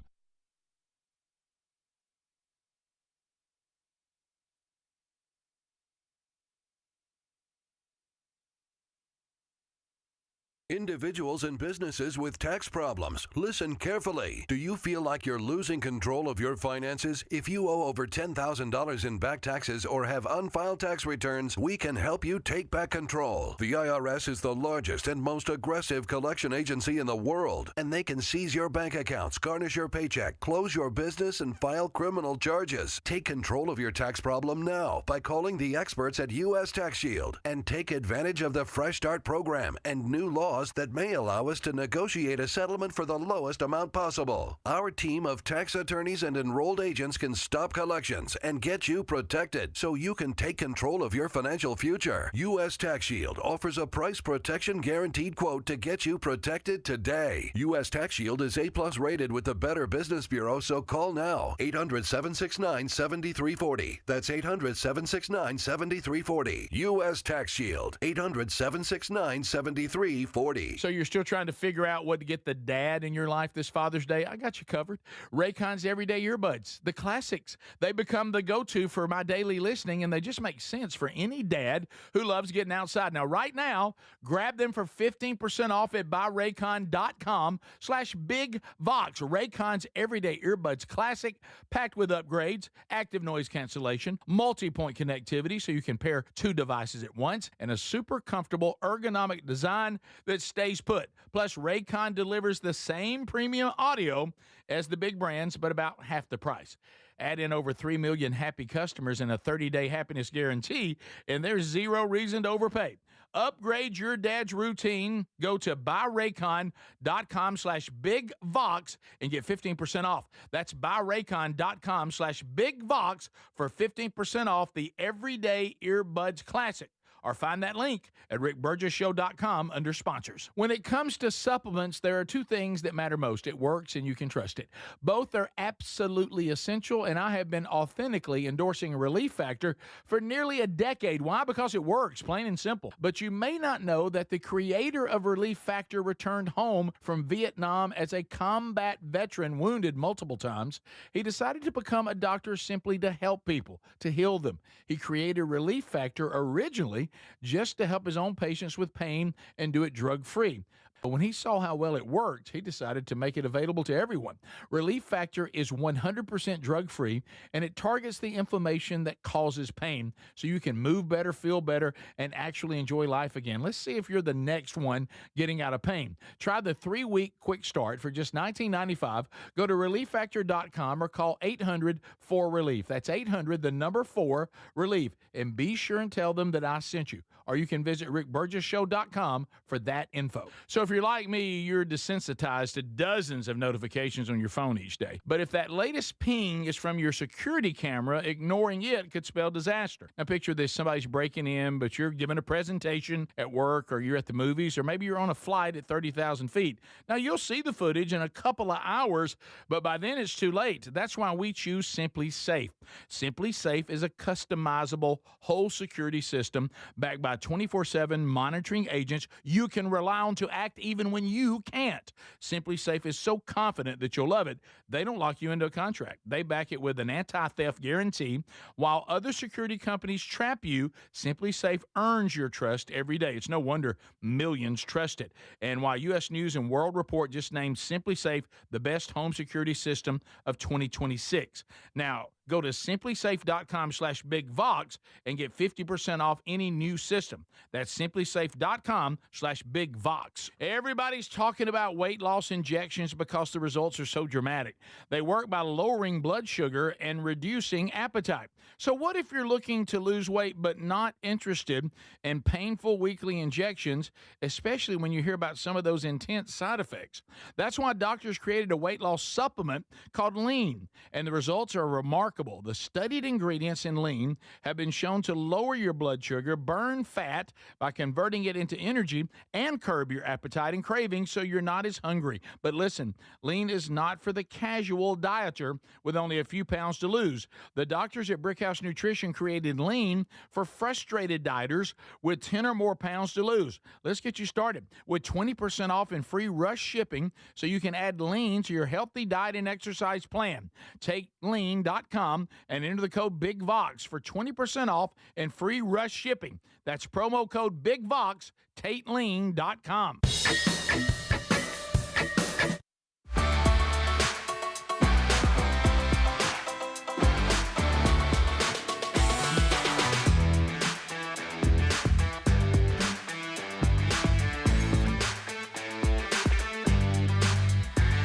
Individuals and businesses with tax problems, listen carefully. Do you feel like you're losing control of your finances? If you owe over $10,000 in back taxes or have unfiled tax returns, we can help you take back control. The IRS is the largest and most aggressive collection agency in the world, and they can seize your bank accounts, garnish your paycheck, close your business, and file criminal charges. Take control of your tax problem now by calling the experts at U.S. Tax Shield and take advantage of the Fresh Start program and new laws that may allow us to negotiate a settlement for the lowest amount possible. Our team of tax attorneys and enrolled agents can stop collections and get you protected so you can take control of your financial future. U.S. Tax Shield offers a price protection guaranteed quote to get you protected today. U.S. Tax Shield is A+ rated with the Better Business Bureau, so call now. 800-769-7340. That's 800-769-7340. U.S. Tax Shield. 800-769-7340. So you're still trying to figure out what to get the dad in your life this Father's Day? I got you covered. Raycon's Everyday Earbuds, the classics. They become the go-to for my daily listening, and they just make sense for any dad who loves getting outside. Now, right now, grab them for 15% off at buyraycon.com/bigvox. Raycon's Everyday Earbuds Classic, packed with upgrades, active noise cancellation, multi-point connectivity so you can pair two devices at once, and a super comfortable ergonomic design that stays put. Plus, Raycon delivers the same premium audio as the big brands, but about half the price. Add in over 3 million happy customers and a 30-day happiness guarantee, and there's zero reason to overpay. Upgrade your dad's routine. Go to buyraycon.com/bigvox and get 15% off. That's buyraycon.com/bigvox for 15% off the Everyday Earbuds Classic. Or find that link at rickburgessshow.com under sponsors. When it comes to supplements, there are two things that matter most. It works and you can trust it. Both are absolutely essential, and I have been authentically endorsing Relief Factor for nearly a decade. Why? Because it works, plain and simple. But you may not know that the creator of Relief Factor returned home from Vietnam as a combat veteran, wounded multiple times. He decided to become a doctor simply to help people, to heal them. He created Relief Factor originally just to help his own patients with pain and do it drug-free. But when he saw how well it worked, he decided to make it available to everyone. Relief Factor is 100% drug-free, and it targets the inflammation that causes pain so you can move better, feel better, and actually enjoy life again. Let's see if you're the next one getting out of pain. Try the 3-week quick start for just $19.95. Go to ReliefFactor.com or call 800-4RELIEF. That's 800-4RELIEF. And be sure and tell them that I sent you. Or you can visit RickBurgessShow.com for that info. So if you're like me, you're desensitized to dozens of notifications on your phone each day. But if that latest ping is from your security camera, ignoring it could spell disaster. Now picture this, somebody's breaking in, but you're giving a presentation at work, or you're at the movies, or maybe you're on a flight at 30,000 feet. Now you'll see the footage in a couple of hours, but by then it's too late. That's why we choose Simply Safe. Simply Safe is a customizable whole security system backed by 24/7 monitoring agents you can rely on to act even when you can't. Simply Safe is so confident that you'll love it, they don't lock you into a contract. They back it with an anti-theft guarantee. While other security companies trap you, Simply Safe earns your trust every day. It's no wonder millions trust it. And while U.S. News and World Report just named Simply Safe the best home security system of 2026. Now, go to simplysafe.com/BigVox and get 50% off any new system. That's simplysafe.com/BigVox. Everybody's talking about weight loss injections because the results are so dramatic. They work by lowering blood sugar and reducing appetite. So what if you're looking to lose weight but not interested in painful weekly injections, especially when you hear about some of those intense side effects? That's why doctors created a weight loss supplement called Lean, and the results are remarkable. The studied ingredients in Lean have been shown to lower your blood sugar, burn fat by converting it into energy, and curb your appetite and cravings so you're not as hungry. But listen, Lean is not for the casual dieter with only a few pounds to lose. The doctors at Brickhouse Nutrition created Lean for frustrated dieters with 10 or more pounds to lose. Let's get you started with 20% off and free rush shipping so you can add Lean to your healthy diet and exercise plan. Take lean.com and enter the code BIGVOX for 20% off and free rush shipping. That's promo code BIGVOX, TateLean.com.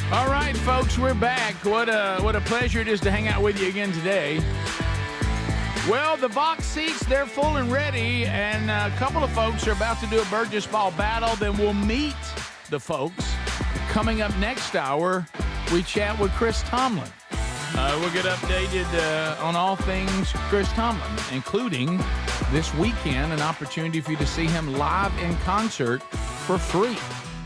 All right, folks, we're back. What a pleasure it is to hang out with you again today. Well, the Vox seats, they're full and ready, and a couple of folks are about to do a Burgess Ball battle. Then we'll meet the folks. Coming up next hour, we chat with Chris Tomlin. We'll get updated on all things Chris Tomlin, including this weekend, an opportunity for you to see him live in concert for free.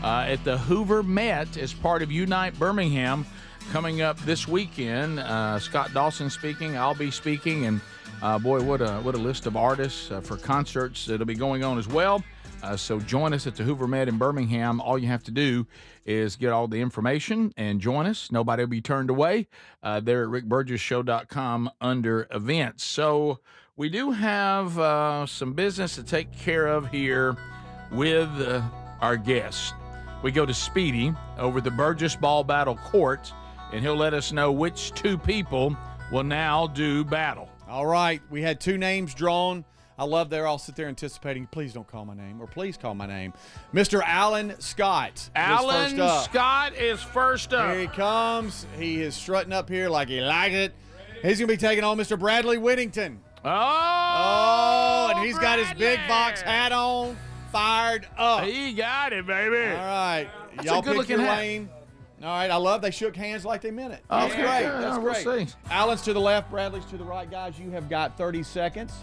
At the Hoover Met as part of Unite Birmingham coming up this weekend. Scott Dawson speaking, I'll be speaking, and boy, what a list of artists for concerts that'll be going on as well. So join us at the Hoover Met in Birmingham. All you have to do is get all the information and join us. Nobody will be turned away. There at rickburgessshow.com under events. So we do have some business to take care of here with our guest. We go to Speedy over the Burgess Ball Battle Court, and he'll let us know which two people will now do battle. All right, we had two names drawn. I love they're all sit there anticipating, please don't call my name, or please call my name. Mr. Alan Scott. Alan Scott is first up. Here he comes. He is strutting up here like he likes it. He's going to be taking on Mr. Bradley Whittington. Oh, and he's got his big Vox hat on. Fired up. He got it, baby. All right. That's Y'all a good pick your looking lane. All right. I love they shook hands like they meant it. Oh, That's okay. great. Yeah, That's we'll great. see. Alan's to the left, Bradley's to the right. Guys, you have got 30 seconds.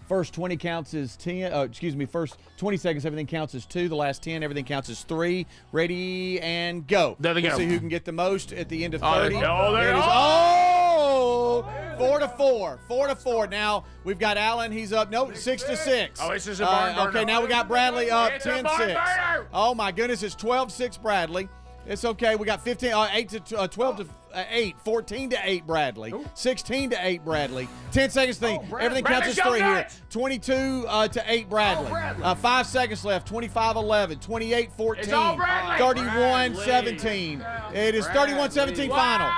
First 20 counts as 10. First 20 seconds, everything counts as 2. The last 10, everything counts as 3. Ready and go. There they go. We'll see who can get the most at the end of 30. Oh, there it is. Oh! 4-4. 4-4. Now we've got Allen. He's up. Nope, 6-6. Oh, this is a barn burner. Okay, now we got Bradley up. It's a barn 10-6. burner. Oh my goodness, it's 12-6 Bradley. It's okay. We got 12 to 8, 14 to 8, Bradley. 16 to 8, Bradley. 10 seconds thing. Everything counts as 3 here. 22 to 8, Bradley. 5 seconds left. 25-11. 28-14. It's all Bradley. 31-17. It is 31-17 final.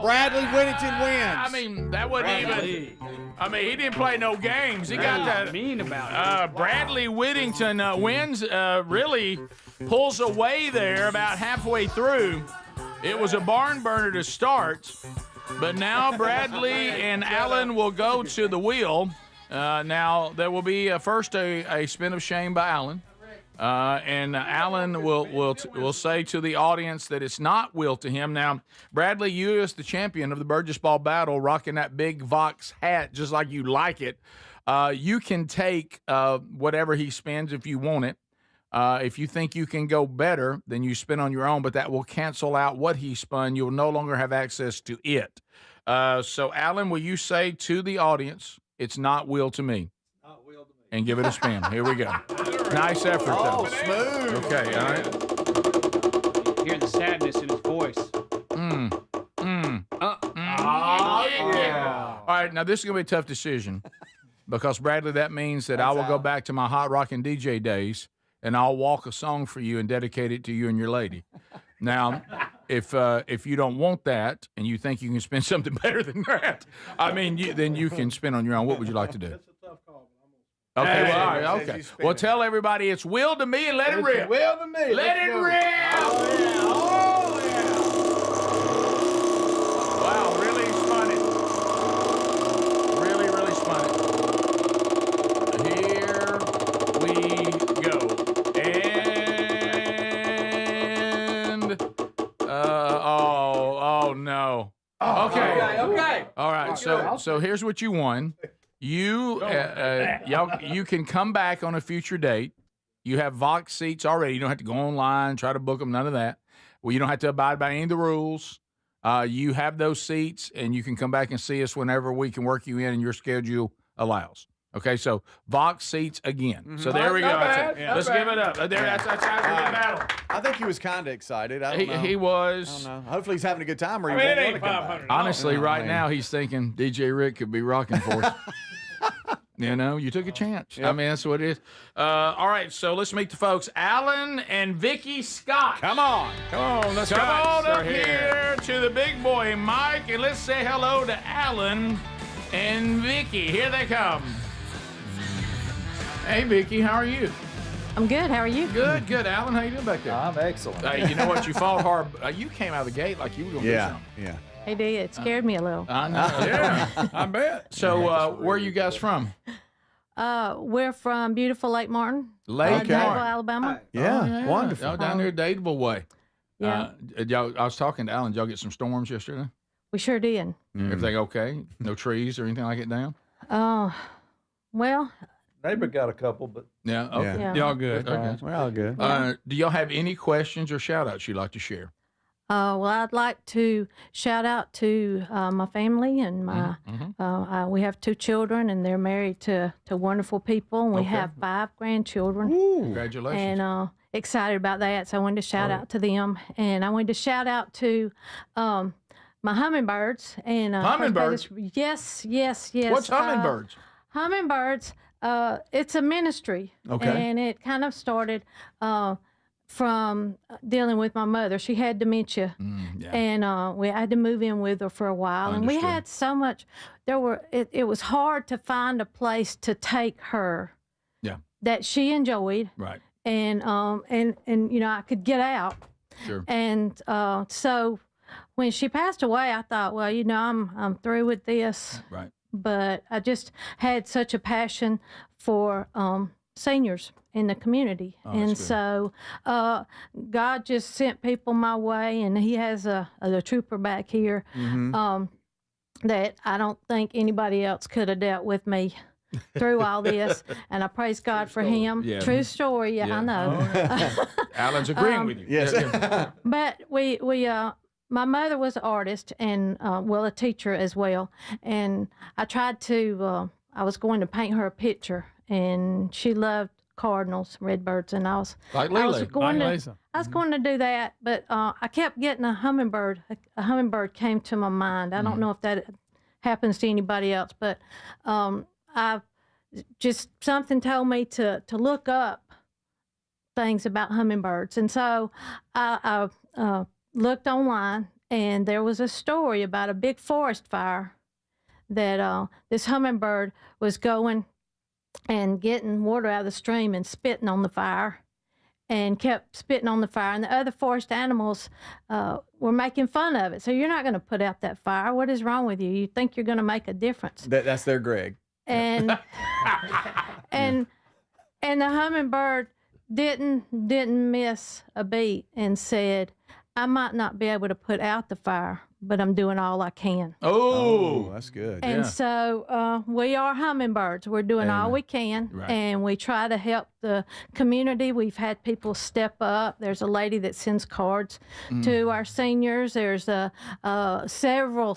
Bradley Whittington wins. I mean, that wasn't even. I mean, he didn't play no games. He got that. Mean about it. Bradley Whittington wins. Really pulls away there about halfway through. It was a barn burner to start, but now Bradley and Alan will go to the wheel. Now there will be first a spin of shame by Alan. And Alan will say to the audience that it's not will to him. Now, Bradley, you as the champion of the Burgess Ball Battle, rocking that big Vox hat just like you like it, you can take whatever he spends if you want it. If you think you can go better, then you spin on your own, but that will cancel out what he spun. You'll no longer have access to it. So, Alan, will you say to the audience, it's not will to me? And give it a spin. Here we go. Nice effort, though. Smooth. Okay, all right. You hear the sadness in his voice. Yeah. All right, now this is going to be a tough decision because, Bradley, that means that I will go back to my hot rockin' DJ days and I'll walk a song for you and dedicate it to you and your lady. Now, if you don't want that and you think you can spin something better than that, I mean, then you can spin on your own. What would you like to do? Okay, well, all right, okay. Well, tell everybody it's will to me and let it rip. Will to me. Let it rip. Oh, yeah. Wow, really spun it. Really, really spun it. Here we go. And, oh, no. Okay. All right, so here's what you won. You can come back on a future date. You have Vox seats already. You don't have to go online, try to book them, none of that. Well, you don't have to abide by any of the rules. You have those seats, and you can come back and see us whenever we can work you in and your schedule allows. Okay, so Vox seats again. Mm-hmm. So there we go. Let's give it up. That's a battle. I think he was kind of excited. I don't know. He was. I don't know. Hopefully he's having a good time. Or he won't want to come back. Honestly, right now he's thinking DJ Rick could be rocking for us. You know, you took a chance. Yep. I mean, that's what it is. All right, so let's meet the folks. Alan and Vicky Scott. Come on. Let's come on up here to the big boy, Mike, and let's say hello to Alan and Vicky. Here they come. Hey, Vicky, how are you? I'm good. How are you? Good. Alan, how you doing back there? I'm excellent. You know what? You fought hard. You came out of the gate like you were going to do something. Yeah. He did. It scared me a little. I know. Yeah, I bet. So, where are you guys from? We're from beautiful Lake Martin. Lake Martin, Alabama. Yeah, wonderful. Y'all down there, Dateable way. Yeah. I was talking to Alan. Did y'all get some storms yesterday? We sure did. Everything okay? No trees or anything like it down? Well. Neighbor got a couple, but yeah. Okay. Yeah. Y'all good? Okay. We're all good. Do y'all have any questions or shout outs you'd like to share? Well, I'd like to shout out to my family and my. We have 2 children, and they're married to wonderful people. And we have 5 grandchildren. Ooh. Congratulations! And excited about that. So I wanted to shout out to them, and I wanted to shout out to my hummingbirds. And hummingbirds. Yes. What's hummingbirds? Hummingbirds. It's a ministry, and it kind of started from dealing with my mother. She had dementia, and we had to move in with her for a while. And we had so much. It was hard to find a place to take her. Yeah. That she enjoyed. Right. And I could get out. Sure. And so when she passed away, I thought, well, I'm through with this. Right. But I just had such a passion for seniors in the community. And so God just sent people my way, and he has a trooper back here that I don't think anybody else could have dealt with me through all this. And I praise God for him. Yeah. True story, I know. Alan's agreeing with you. Yes. But we my mother was an artist and, a teacher as well. And I tried to, I was going to paint her a picture, and she loved cardinals, redbirds, and I was Like I was Lily, going like to Lisa. I was going to do that, but I kept getting a hummingbird. A hummingbird came to my mind. I don't know if that happens to anybody else, but I just something told me to look up things about hummingbirds, and so I looked online, and there was a story about a big forest fire that this hummingbird was going and getting water out of the stream and spitting on the fire, and kept spitting on the fire, and the other forest animals were making fun of it. So you're not going to put out that fire. What is wrong with you? You think you're going to make a difference? That's their Greg. And and the hummingbird didn't miss a beat and said, I might not be able to put out the fire, but I'm doing all I can. Oh, that's good. And so we are hummingbirds. We're doing all we can, and we try to help the community. We've had people step up. There's a lady that sends cards to our seniors. There's several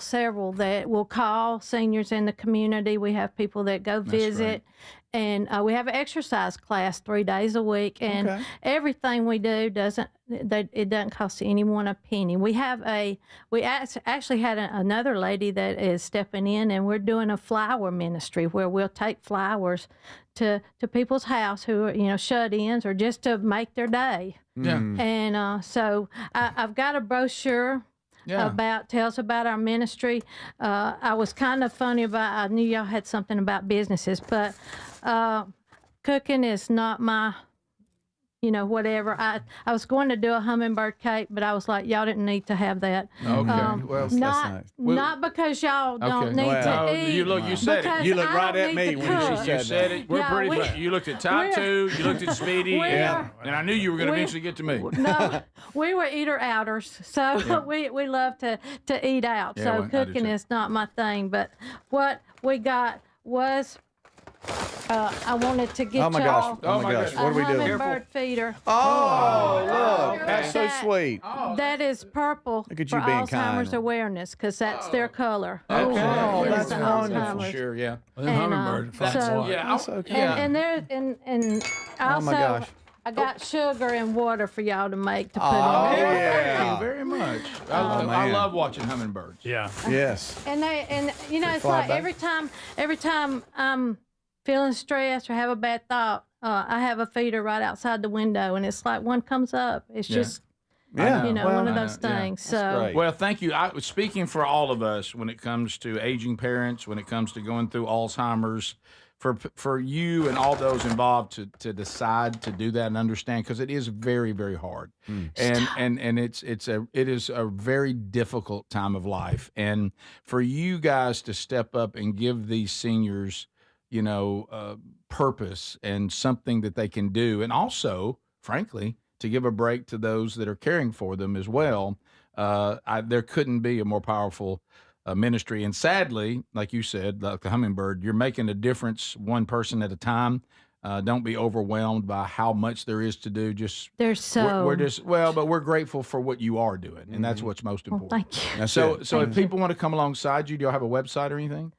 that will call seniors in the community. We have people that go visit. And we have an exercise class 3 days a week, and everything we do doesn't cost anyone a penny. We actually had another lady that is stepping in, and we're doing a flower ministry where we'll take flowers to people's house who are shut-ins or just to make their day. Yeah. And so I've got a brochure. Tells about our ministry. I was kind of funny I knew y'all had something about businesses, but cooking is not my, whatever. I was going to do a hummingbird cake, but I was like, y'all didn't need to have that. Okay. Well, that's nice. Not because y'all don't need to eat. You said it. You look right at me when you said it. We're pretty. You looked at Tatu. You looked at Speedy. And I knew you were going to eventually get to me. No, we were eater-outers, so we love to eat out. So cooking is not my thing. But what we got was I wanted to get Oh my gosh! What are we doing? Hummingbird feeder. Oh, look, that's so sweet. That is purple Look at for you being Alzheimer's kind. awareness, because that's their color. Oh, that's the wonderful. Alzheimer's. Sure, yeah. And, hummingbird. And also, gosh. I got sugar and water for y'all to make to put Oh, in. yeah. Thank you very much. I love watching hummingbirds. Yeah. Yes. And it's fly like back. every time I'm feeling stressed or have a bad thought, I have a feeder right outside the window, and it's like one comes up. It's just one of those things. So well, thank you. Speaking for all of us, when it comes to aging parents, when it comes to going through Alzheimer's, for you and all those involved to decide to do that and understand, because it is very, very hard, and it is a very difficult time of life, and for you guys to step up and give these seniors, purpose and something that they can do, and also, frankly, to give a break to those that are caring for them as well. There couldn't be a more powerful ministry. And sadly, like you said, like the hummingbird, you're making a difference one person at a time. Don't be overwhelmed by how much there is to do. But we're grateful for what you are doing, and that's what's most important. Thank you. So if people want to come alongside you, do you have a website or anything?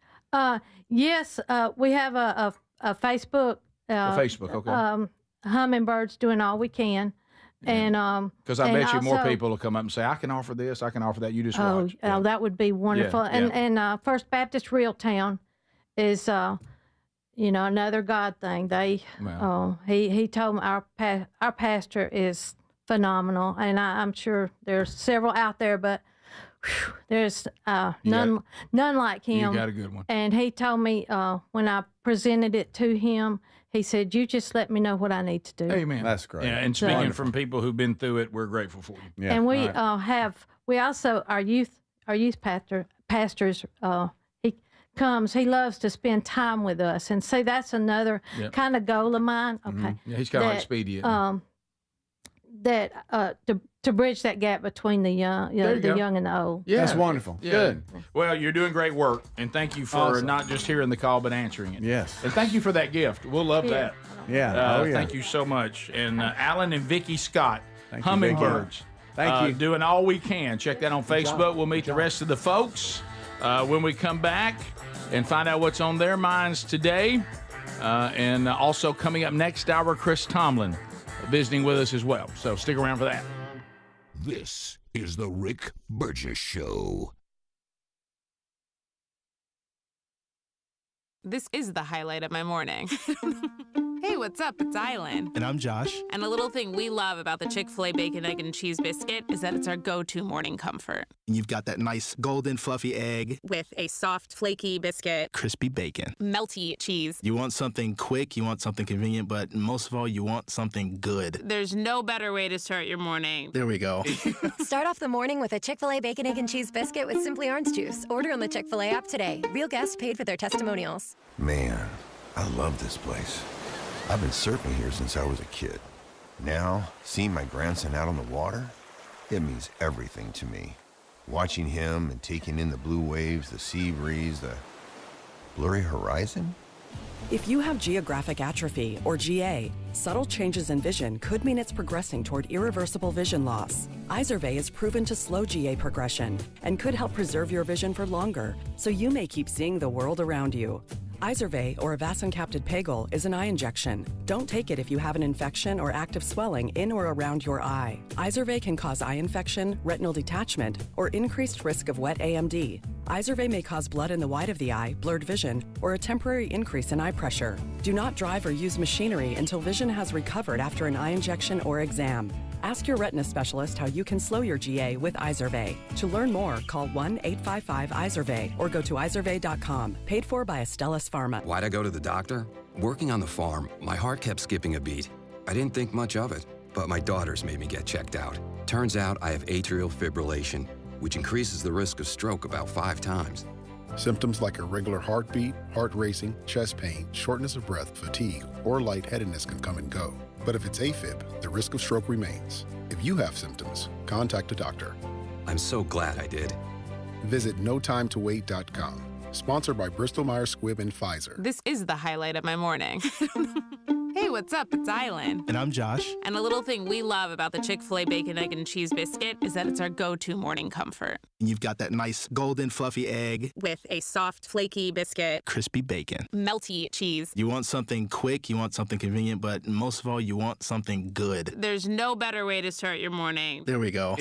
Yes, we have a Facebook. Facebook, okay. Hummingbirds doing all we can. And because I bet you more people will come up and say, I can offer this, I can offer that. You just watch. Oh, that would be wonderful. And First Baptist Reeltown is another God thing. He told me our pastor is phenomenal, and I'm sure there's several out there, but there's none like him. You got a good one. And he told me when I presented it to him, he said, "You just let me know what I need to do." Amen. That's great. Yeah, and speaking from people who've been through it, we're grateful for you. Yeah. And we we also our youth pastors. He comes. He loves to spend time with us, and see that's another kind of goal of mine. Okay. Mm-hmm. Yeah, he's kind of like Speedy. To bridge that gap between the young and the old. Yeah, that's wonderful. Yeah. Good. Well, you're doing great work, and thank you for not just hearing the call but answering it. Yes. And thank you for that gift. We'll love that. Yeah. Thank you so much. And Alan and Vicki Scott, Thank Hummingbirds. You, thank you. Doing all we can. Check that on Facebook. We'll meet the rest of the folks when we come back and find out what's on their minds today. And also coming up next hour, Chris Tomlin visiting with us as well. So stick around for that. This is the Rick Burgess Show. This is the highlight of my morning. Hey, what's up? It's Island. And I'm Josh. And a little thing we love about the Chick-fil-A Bacon, Egg, and Cheese Biscuit is that it's our go-to morning comfort. And you've got that nice golden fluffy egg. With a soft, flaky biscuit. Crispy bacon. Melty cheese. You want something quick, you want something convenient, but most of all, you want something good. There's no better way to start your morning. There we go. Start off the morning with a Chick-fil-A Bacon, Egg, and Cheese Biscuit with Simply Orange Juice. Order on the Chick-fil-A app today. Real guests paid for their testimonials. Man, I love this place. I've been surfing here since I was a kid. Now, seeing my grandson out on the water, it means everything to me. Watching him and taking in the blue waves, the sea breeze, the blurry horizon. If you have geographic atrophy, or GA, subtle changes in vision could mean it's progressing toward irreversible vision loss. Izervay is proven to slow GA progression and could help preserve your vision for longer, so you may keep seeing the world around you. Izervay, or avacincaptad pegol, is an eye injection. Don't take it if you have an infection or active swelling in or around your eye. Izervay can cause eye infection, retinal detachment, or increased risk of wet AMD. Izervay may cause blood in the white of the eye, blurred vision, or a temporary increase in eye pressure. Do not drive or use machinery until vision has recovered after an eye injection or exam. Ask your retina specialist how you can slow your GA with Izervay. To learn more, call 1-855-IZERVAY or go to izervay.com. Paid for by Astellas Pharma. Why'd I go to the doctor? Working on the farm, my heart kept skipping a beat. I didn't think much of it, but my daughters made me get checked out. Turns out I have atrial fibrillation, which increases the risk of stroke about 5 times. Symptoms like irregular heartbeat, heart racing, chest pain, shortness of breath, fatigue, or lightheadedness can come and go. But if it's AFib, the risk of stroke remains. If you have symptoms, contact a doctor. I'm so glad I did. Visit notimetowait.com. Sponsored by Bristol Myers Squibb and Pfizer. This is the highlight of my morning. Hey, what's up? It's Island. And I'm Josh. And a little thing we love about the Chick-fil-A Bacon, Egg, and Cheese Biscuit is that it's our go-to morning comfort. And you've got that nice golden fluffy egg. With a soft, flaky biscuit. Crispy bacon. Melty cheese. You want something quick, you want something convenient, but most of all, you want something good. There's no better way to start your morning. There we go.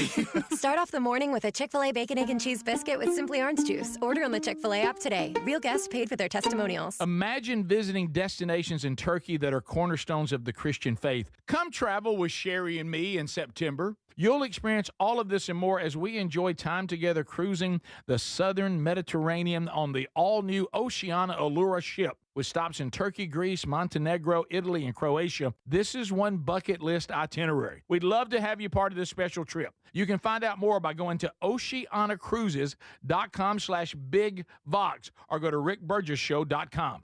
Start off the morning with a Chick-fil-A Bacon, Egg, and Cheese Biscuit with Simply Orange Juice. Order on the Chick-fil-A app today. Real guests paid for their testimonials. Imagine visiting destinations in Turkey that are cornerstones of the Christian faith. Come travel with Sherry and me in September. You'll experience all of this and more as we enjoy time together cruising the southern Mediterranean on the all-new Oceania Allura ship. With stops in Turkey, Greece, Montenegro, Italy, and Croatia, this is one bucket list itinerary. We'd love to have you part of this special trip. You can find out more by going to oceanacruises.com/bigvox or go to rickburgessshow.com.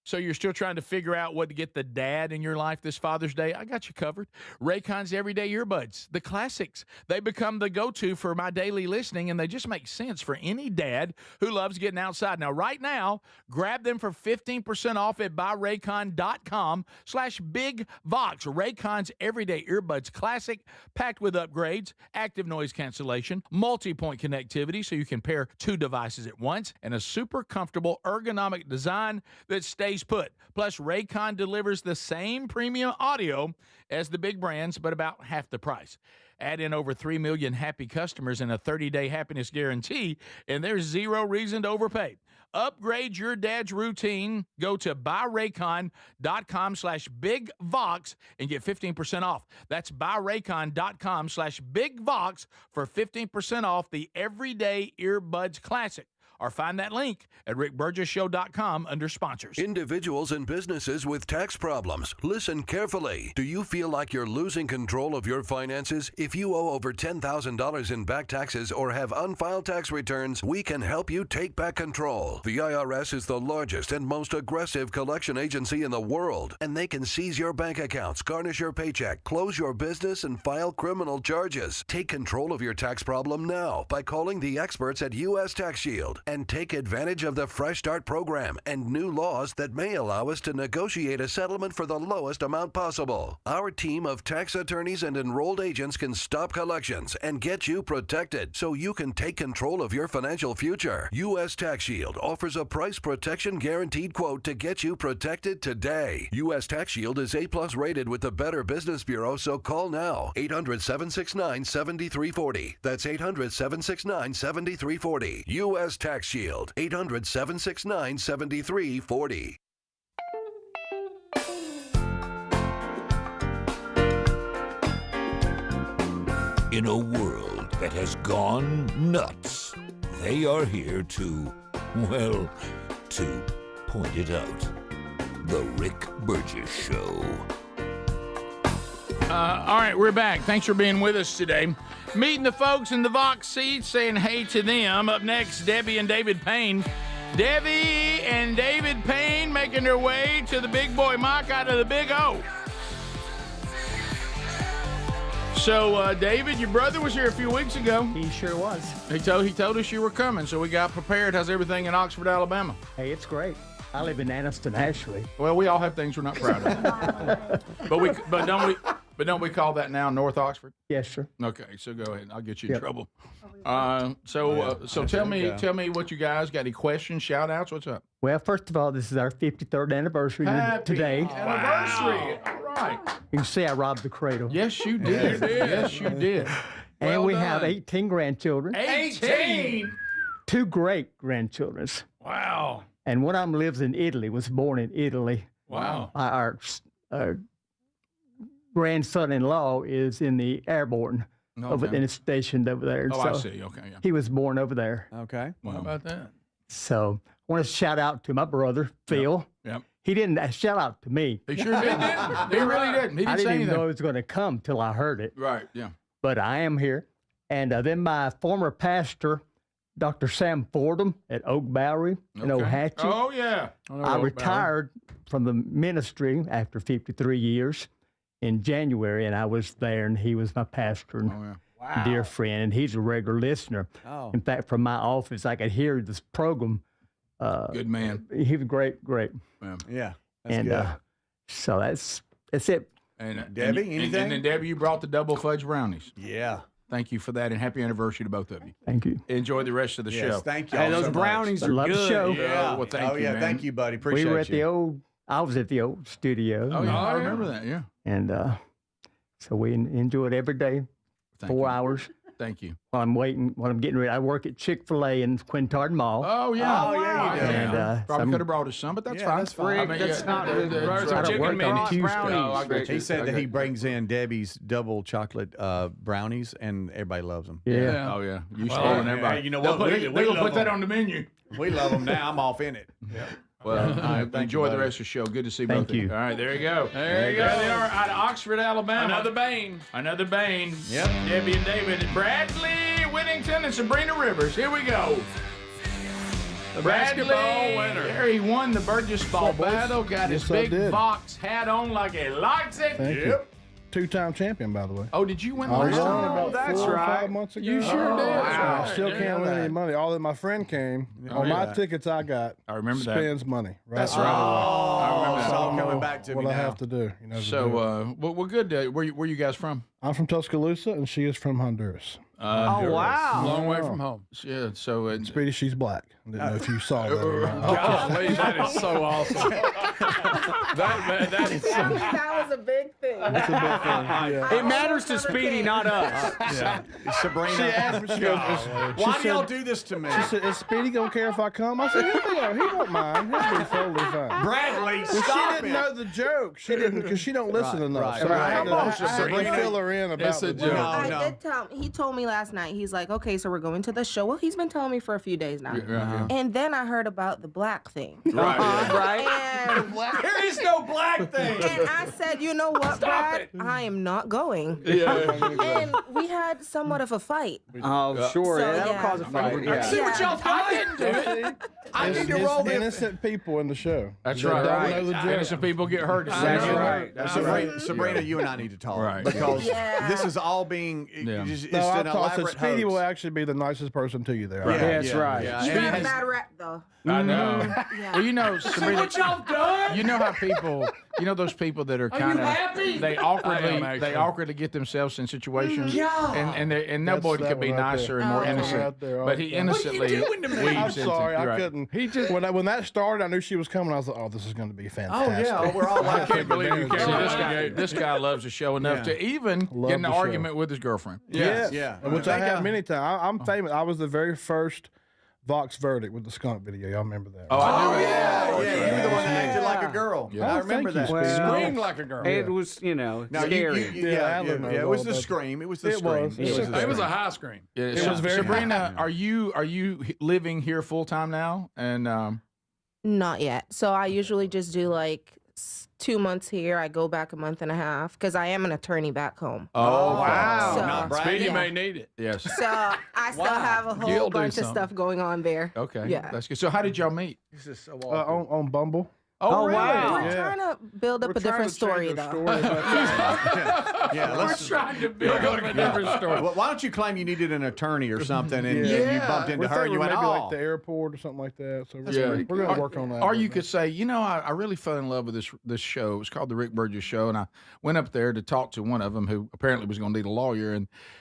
So you're still trying to figure out what to get the dad in your life this Father's Day? I got you covered. Raycon's Everyday Earbuds, the classics. They become the go-to for my daily listening, and they just make sense for any dad who loves getting outside. Now, right now, grab them for 15% off at buyraycon.com/bigvox. Raycon's Everyday Earbuds Classic, packed with upgrades, active noise cancellation, multi-point connectivity so you can pair 2 devices at once, and a super comfortable ergonomic design that stays put. Plus, Raycon delivers the same premium audio as the big brands, but about half the price. Add in over 3 million happy customers and a 30-day happiness guarantee, and there's zero reason to overpay. Upgrade your dad's routine. Go to buyraycon.com/bigvox and get 15% off. That's buyraycon.com/bigvox for 15% off the Everyday Earbuds Classic. Or find that link at rickburgessshow.com under sponsors. Individuals and businesses with tax problems, listen carefully. Do you feel like you're losing control of your finances? If you owe over $10,000 in back taxes or have unfiled tax returns, we can help you take back control. The IRS is the largest and most aggressive collection agency in the world, and they can seize your bank accounts, garnish your paycheck, close your business, and file criminal charges. Take control of your tax problem now by calling the experts at U.S. Tax Shield. and take advantage of the Fresh Start program and new laws that may allow us to negotiate a settlement for the lowest amount possible. Our team of tax attorneys and enrolled agents can stop collections and get you protected so you can take control of your financial future. U.S. Tax Shield offers a price protection guaranteed quote to get you protected today. U.S. Tax Shield is A+ rated with the Better Business Bureau, so call now. 800-769-7340. That's 800-769-7340. U.S. Tax Shield. 800-769-7340. In a world that has gone nuts, they are here to, well, to point it out. The Rick Burgess Show. All right, we're back. Thanks for being with us today. Meeting the folks in the Vox seats, saying hey to them. Up next, Debbie and David Payne. Debbie and David Payne making their way to the big boy Mike out of the Big O. So, David, your brother was here a few weeks ago. He sure was. He told us you were coming, so we got prepared. How's everything in Oxford, Alabama? Hey, it's great. I live in Anniston, actually. Well, we all have things we're not proud of. but don't we call that now North Oxford? Yes, sir. Okay, so go ahead. I'll get you in trouble. So tell me what you guys got. Any questions, shout outs? What's up? Well, first of all, this is our 53rd anniversary today. Anniversary. All right. You can see I robbed the cradle. Yes, you did. Yes, you did. And we have 18 grandchildren. 18? 2 great-grandchildren. Wow. And one of them lives in Italy, was born in Italy. Wow. Our grandson-in-law is in the airborne, and is stationed over there. Oh, I see. Okay, yeah. He was born over there. Okay. How about that? So I want to shout out to my brother, Phil. Yep. He didn't shout out to me. He sure didn't. He really didn't. He didn't I didn't say even anything. know it was going to come till I heard it. Right, yeah. But I am here. And then my former pastor, Dr. Sam Fordham at Oak Bowery in Ohatchee. Oh, yeah. I retired from the ministry after 53 years in January, and I was there, and he was my pastor and dear friend, and he's a regular listener. Oh. In fact, from my office, I could hear this program. Good man. He was great. Yeah, that's and good. So that's it. And Debbie, anything? And then Debbie, you brought the double fudge brownies. Yeah. Thank you for that, and happy anniversary to both of you. Thank you. Enjoy the rest of the show. Thank you. Hey, those brownies are Love good. the show. Yeah. well, thank you, man. Thank you, buddy. Appreciate We were at you. I was at the old studio. Oh, yeah, I remember that, yeah. And so we enjoy it every day, 4 hours. Thank you. While I'm getting ready. I work at Chick-fil-A in Quintard Mall. Oh, yeah. yeah, you do. And, Probably could have brought us some, but that's Yeah, fine. that's fine. That's not I don't work on Tuesdays. He said that he brings in Debbie's double chocolate brownies, and everybody loves them. Yeah. Oh, yeah. You spoiling everybody. You know They'll what? put, We they'll love put that them. on the menu. We love them now. I'm off in it. Well, Thank enjoy you, the buddy. rest of the show. Good to see Thank both of you. you. All right, there you go. There you go. They are out of Oxford, Alabama. Another Bane. Another Bane. Yep. Debbie and David. Bradley Whittington and Sabrina Rivers. Here we go. The Bradley, basketball winner. There he won the Burgess ball battle. Got his Yes, I big did. Vox hat on like he likes it. Thank you. Two-time champion, by the way. Oh, did you win I last won time? about that's 4 or right. 5 months ago. You sure did. I Wow. still There can't you win go. any money. All that my friend came on my tickets I got. I remember that. Spends money. Right? That's right. I remember It's that. all coming back to what me I now. have to do. You know, to do it. So, well, good. Where you guys from? I'm from Tuscaloosa, and she is from Honduras. Oh, wow. Long way from home. Yeah, so Speedy, she's black. I didn't know if you saw that or not. golly, that is so awesome. that is so. That was a big thing. That's a big thing. Yeah. It matters to Speedy, not us. Sabrina. She asked me, she goes, Why do y'all do this to me? She said, is Speedy going to care if I come? I said, he won't mind. He'll be totally fine. Bradley, Well, stop she didn't it. know the joke. She didn't, because she don't listen enough. right, So I had right. to Sabrina, fill her in about it's a the joke. joke. I no. did tell him. He told me last night. He's like, okay, so we're going to the show. Well, he's been telling me for a few days now. Yeah. And then I heard about the black thing. Right. Right? And Here is is no black thing. And I said, you know what, Brad? I am not going. And we had somewhat of a fight. Oh, sure. So, That'll yeah. cause a fight. I see what y'all I didn't do it. I need to It's roll this. innocent people in the show. That's They right. don't know the joke. Innocent people get hurt. That's right. That's Sabrina, you and I need to talk. Right. Because Yeah. this is all being, Yeah. it's No, I've an talked to elaborate Speedy hoax. will actually be the nicest person to you there. Yeah, That's right. Yeah. You And got a his- bad rap, though. I know. Yeah. Well, you know, Sabrina, what y'all done? you know how people, you know those people that are kind of, happy? they awkwardly get themselves in situations, Yeah. and nobody that could be one right nicer there. and more That's innocent. right there, But he innocently What are you doing to me? weaves I'm into- sorry, I right. couldn't. He just when that started, I knew she was coming. I was like, "Oh, this is going to be fantastic." Oh, we're all I laughing. can't believe you See, can't. This guy loves the show enough Yeah. to even Love get in an the show. argument with his girlfriend. Yes. Yeah. Which I Think, have many times. I'm famous. I was the very first Vox Verdict with the skunk video. Y'all remember that? Oh, I do. Yeah, you were the one that acted like a girl. Yeah. I remember thank you, that. Speedy. Screamed like a girl. It was, No, scary. yeah, Alan knows it was all the about scream. It was the It scream. was. It was the It was a scream. high scream. Yeah, It was very Sabrina, are you living here full time now? And Not yet. So I usually just do like 2 months here. I go back a month and a half because I am an attorney back home. oh wow. So- Not bragging. Speedy Yeah. may need it. yes, So I still have a whole You'll do bunch of something. stuff going on there. okay, Yeah. that's good. So how did y'all meet? This is so on Bumble. Oh, really? wow. We're trying to build up We're a different trying to change story, our though. story, but- Yeah, We're let's. trying to build up a different story. Well, why don't you claim you needed an attorney or something, and Yeah. you bumped into We're her, and you thinking went, maybe "Oh, like the airport or something like that. So Yeah. we're going to work on that. Or you could say, you know, I really fell in love with this show. It was called the Rick Burgess Show, and I went up there to talk to one of them who apparently was going to need a lawyer,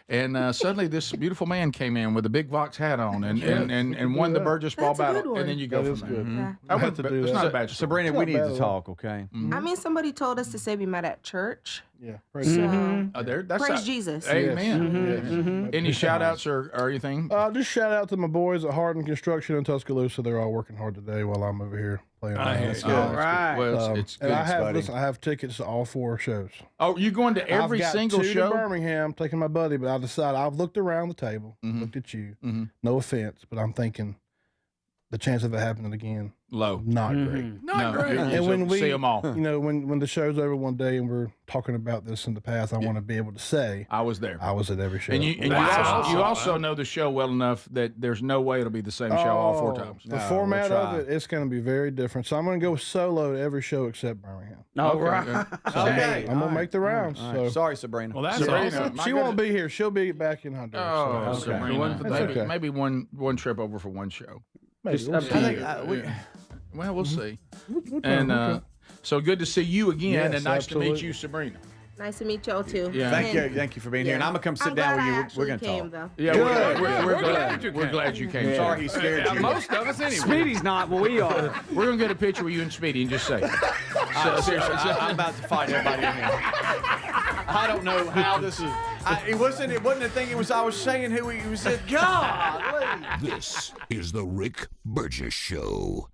and suddenly this beautiful man came in with a big Vox hat on and won the Burgess Ball That's a good battle, one. and then you go That from is there. good. Yeah. I have to do It's that. not a bad story. Sabrina, It's we not need bad to at talk, okay?" I mean, somebody told us to say we met at church. Yeah. So That's praise Jesus. Amen. Any shout outs or anything? Just shout out to my boys at Hardin Construction in Tuscaloosa. They're all working hard today while I'm over here playing. That's around. good. All right. Well, it's And good. I have tickets to all 4 shows. Oh, you going to every I've got single 2 show? to Birmingham, taking my buddy, but I decided I've looked around the table, looked at you. No offense, but I'm thinking the chance of it happening again, Low. not great. Not great. And when we see them all, when the show's over one day and we're talking about this in the past, I want to be able to say I was there. I was at every show. And you also know the show well enough that there's no way it'll be the same show all 4 times. The format of it's going to be very different. So I'm going to go solo to every show except Birmingham. All right. Okay, I'm going to make the rounds. All So right. Sorry, Sabrina. Well, that's Sabrina, awesome. she won't be here. She'll be back in Honduras. Oh, so. Sabrina. That's okay. Maybe one trip over for one show. Maybe. Just We'll up see. to you. Well, we'll see. We'll And try. so good to see you again, Yes, and nice to meet absolutely. you, Sabrina. Nice to meet y'all too. Yeah. Thank you for being here, and I'm gonna come sit down with you. We're gonna came, talk. Though. Yeah, we're glad. you We're came. glad you came. Sorry, he scared you. Most of us anyway. Speedy's not, but we are. We're gonna get a picture with you and Speedy and just say, it. Seriously, I'm about to fight everybody in here. I don't know how this is. It wasn't a thing. It was I was saying who he was. God. This is the Rick Burgess Show.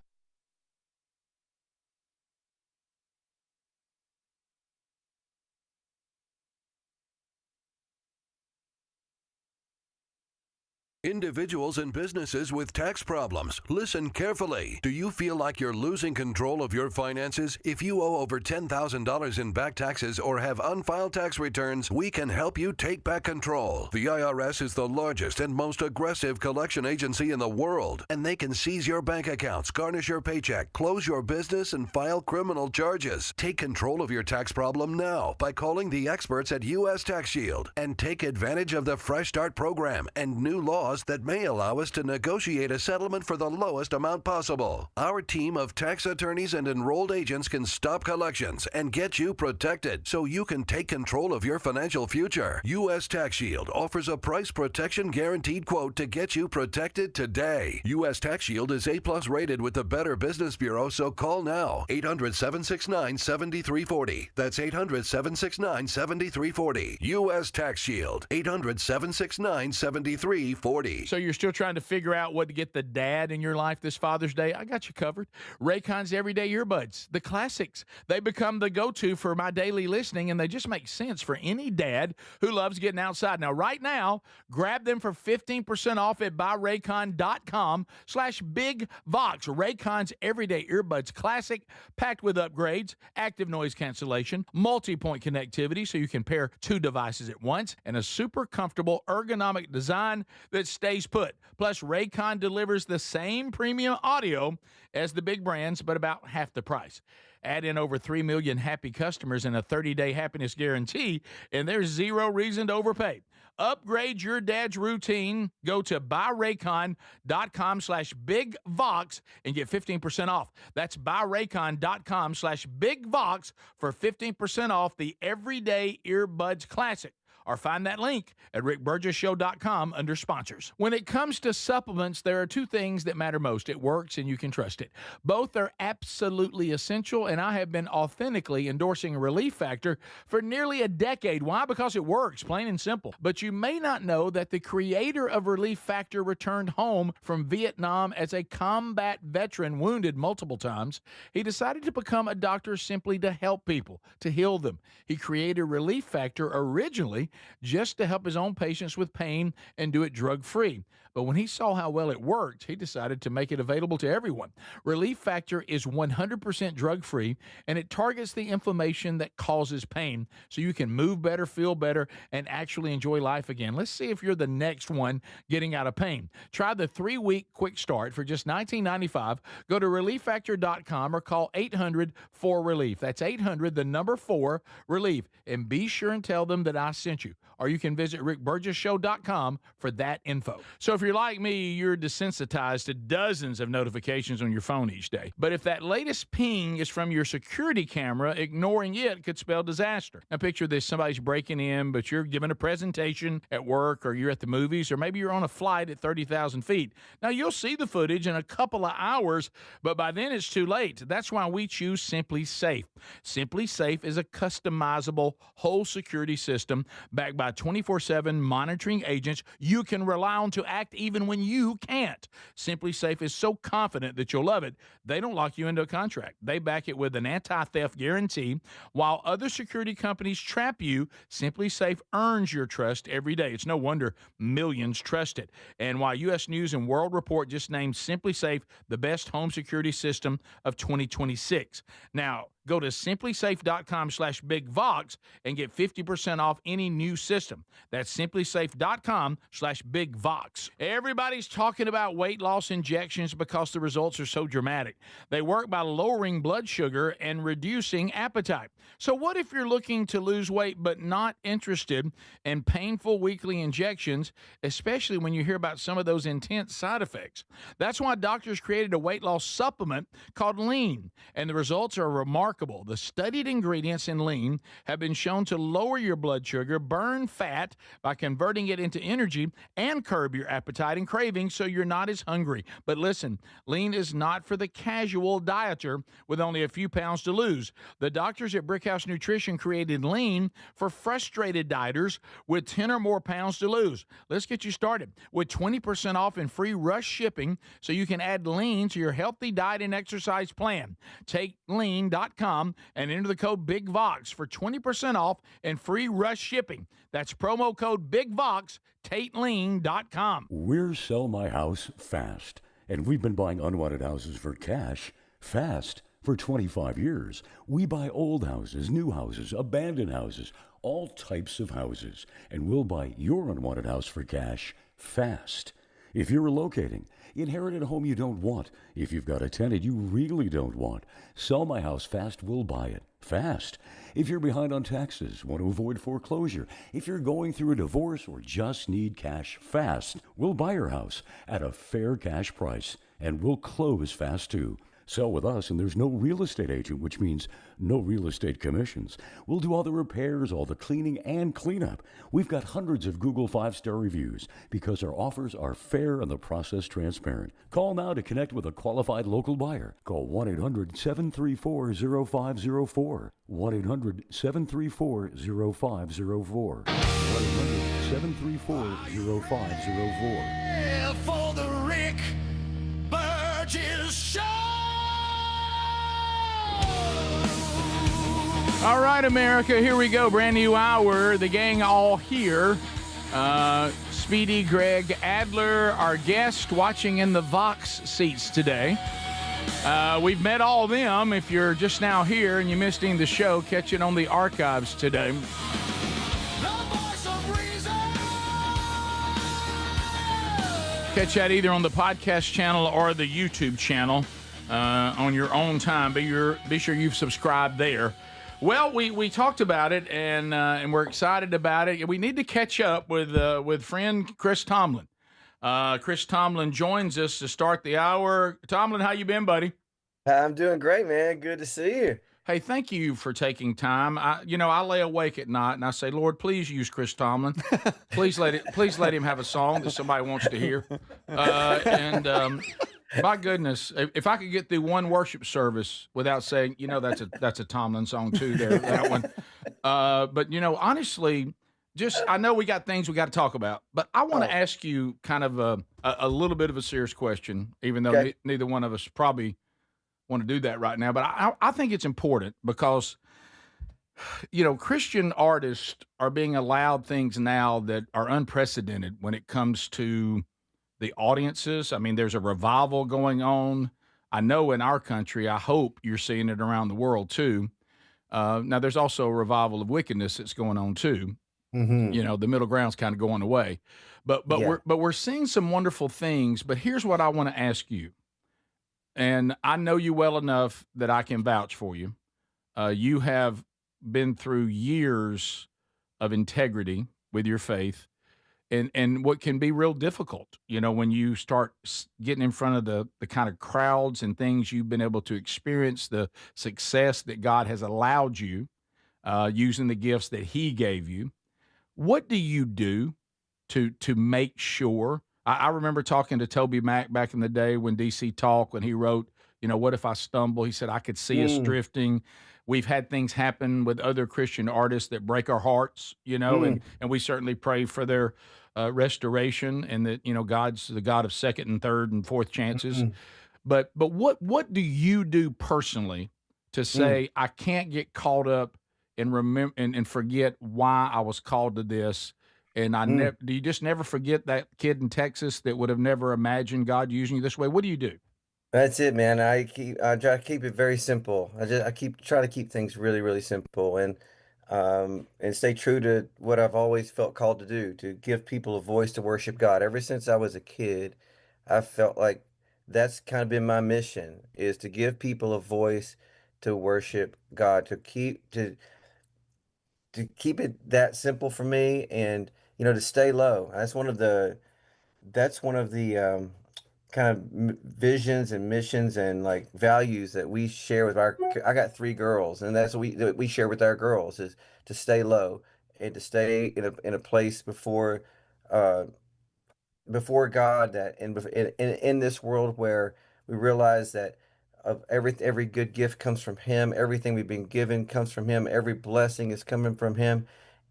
Individuals and businesses with tax problems, listen carefully. Do you feel like you're losing control of your finances? If you owe over $10,000 in back taxes or have unfiled tax returns, we can help you take back control. The IRS is the largest and most aggressive collection agency in the world, and they can seize your bank accounts, garnish your paycheck, close your business, and file criminal charges. Take control of your tax problem now by calling the experts at U.S. Tax Shield and take advantage of the Fresh Start program and new laws that may allow us to negotiate a settlement for the lowest amount possible. Our team of tax attorneys and enrolled agents can stop collections and get you protected so you can take control of your financial future. U.S. Tax Shield offers a price protection guaranteed quote to get you protected today. U.S. Tax Shield is A+ rated with the Better Business Bureau, so call now. 800-769-7340. That's 800-769-7340. U.S. Tax Shield. 800-769-7340. 40. So you're still trying to figure out what to get the dad in your life this Father's Day? I got you covered. Raycon's Everyday Earbuds, the classics. They become the go-to for my daily listening, and they just make sense for any dad who loves getting outside. Now, right now, grab them for 15% off at buyraycon.com/bigvox. Raycon's Everyday Earbuds Classic, packed with upgrades, active noise cancellation, multi-point connectivity so you can pair 2 devices at once, and a super comfortable ergonomic design that stays put. Plus, Raycon delivers the same premium audio as the big brands, but about half the price. Add in over 3 million happy customers and a 30-day happiness guarantee, and there's zero reason to overpay. Upgrade your dad's routine. Go to buyraycon.com/bigvox and get 15% off. That's buyraycon.com/bigvox for 15% off the Everyday Earbuds Classic. Or find that link at rickburgesshow.com under sponsors. When it comes to supplements, there are 2 things that matter most. It works and you can trust it. Both are absolutely essential, and I have been authentically endorsing Relief Factor for nearly a decade. Why? Because it works, plain and simple. But you may not know that the creator of Relief Factor returned home from Vietnam as a combat veteran, wounded multiple times. He decided to become a doctor simply to help people, to heal them. He created Relief Factor originally just to help his own patients with pain and do it drug-free. But when he saw how well it worked, he decided to make it available to everyone. Relief Factor is 100% drug-free, and it targets the inflammation that causes pain so you can move better, feel better, and actually enjoy life again. Let's see if you're the next one getting out of pain. Try the 3-week quick start for just $19.95. Go to ReliefFactor.com or call 800-4RELIEF. That's 800-4RELIEF. And be sure and tell them that I sent you. Or you can visit rickburgesshow.com for that info. So if you're like me, you're desensitized to dozens of notifications on your phone each day. But if that latest ping is from your security camera, ignoring it could spell disaster. Now picture this, somebody's breaking in, but you're giving a presentation at work, or you're at the movies, or maybe you're on a flight at 30,000 feet. Now you'll see the footage in a couple of hours, but by then it's too late. That's why we choose Simply Safe. Simply Safe is a customizable whole security system backed by 24/7 monitoring agents you can rely on to act even when you can't. Simply Safe is so confident that you'll love it, they don't lock you into a contract. They back it with an anti-theft guarantee. While other security companies trap you, Simply Safe earns your trust every day. It's no wonder millions trust it. And while U.S. News and World Report just named Simply Safe the best home security system of 2026. Now, go to simplysafe.com/bigvox and get 50% off any new system. That's simplysafe.com/bigvox. Everybody's talking about weight loss injections because the results are so dramatic. They work by lowering blood sugar and reducing appetite. So what if you're looking to lose weight but not interested in painful weekly injections, especially when you hear about some of those intense side effects? That's why doctors created a weight loss supplement called Lean, and the results are remarkable. The studied ingredients in Lean have been shown to lower your blood sugar, burn fat by converting it into energy, and curb your appetite and cravings so you're not as hungry. But listen, Lean is not for the casual dieter with only a few pounds to lose. The doctors at Brickhouse Nutrition created Lean for frustrated dieters with 10 or more pounds to lose. Let's get you started with 20% off and free rush shipping so you can add Lean to your healthy diet and exercise plan. Take lean.com and enter the code BIGVOX for 20% off and free rush shipping. That's promo code BIGVOX, TateLean.com. We're Sell My House Fast, and we've been buying unwanted houses for cash fast for 25 years. We buy old houses, new houses, abandoned houses, all types of houses, and we'll buy your unwanted house for cash fast. If you're relocating, inherited a home you don't want, if you've got a tenant you really don't want, Sell My House Fast will buy it fast. If you're behind on taxes, want to avoid foreclosure, if you're going through a divorce or just need cash fast, we'll buy your house at a fair cash price, and we'll close fast too. Sell with us, and there's no real estate agent, which means no real estate commissions. We'll do all the repairs, all the cleaning, and cleanup. We've got hundreds of Google 5-star reviews because our offers are fair and the process transparent. Call now to connect with a qualified local buyer. Call 1-800-734-0504. 1-800-734-0504. 1-800 734-0504. For the Rick Burgess Show. All right, America, here we go. Brand new hour. The gang all here. Speedy, Greg, Adler, our guest, watching in the Vox seats today. We've met all of them. If you're just now here and you missed any of the show, catch it on the archives today. Catch that either on the podcast channel or the YouTube channel on your own time. Be sure you've subscribed there. Well, we talked about it, and we're excited about it. We need to catch up with friend Chris Tomlin. Chris Tomlin joins us to start the hour. Tomlin, how you been, buddy? I'm doing great, man. Good to see you. Hey, thank you for taking time. I lay awake at night and I say, Lord, please use Chris Tomlin. Please let him have a song that somebody wants to hear. My goodness, if I could get through one worship service without saying, that's a Tomlin song too, that one. But honestly, I know we got things we got to talk about, but I want to ask you kind of a little bit of a serious question, even though neither one of us probably want to do that right now. But I think it's important because, Christian artists are being allowed things now that are unprecedented when it comes to the audiences. I mean, there's a revival going on. I know in our country, I hope you're seeing it around the world too. Now, there's also a revival of wickedness that's going on too. Mm-hmm. The middle ground's kind of going away, but we're seeing some wonderful things. But here's what I want to ask you, and I know you well enough that I can vouch for you. You have been through years of integrity with your faith. And what can be real difficult, when you start getting in front of the kind of crowds and things you've been able to experience, the success that God has allowed you using the gifts that he gave you. What do you do to make sure? I remember talking to Toby Mac back in the day when DC Talk, when he wrote, what if I stumble? He said, I could see us drifting. We've had things happen with other Christian artists that break our hearts, and we certainly pray for their restoration, and that God's the God of second and third and fourth chances. But what do you do personally to say I can't get caught up and remember and forget why I was called to this? And do you just never forget that kid in Texas that would have never imagined God using you this way? What do you do? That's it, man. I try to keep it very simple. I try to keep things really, really simple, and stay true to what I've always felt called to do, to give people a voice to worship God. Ever since I was a kid, I felt like that's kind of been my mission, is to give people a voice to worship God, to keep it that simple for me, and to stay low. That's one of the kind of visions and missions and like values that we share with I got 3 girls, and that's what we share with our girls, is to stay low and to stay in a place before God, that in this world where we realize that of every good gift comes from him, everything we've been given comes from him, every blessing is coming from him,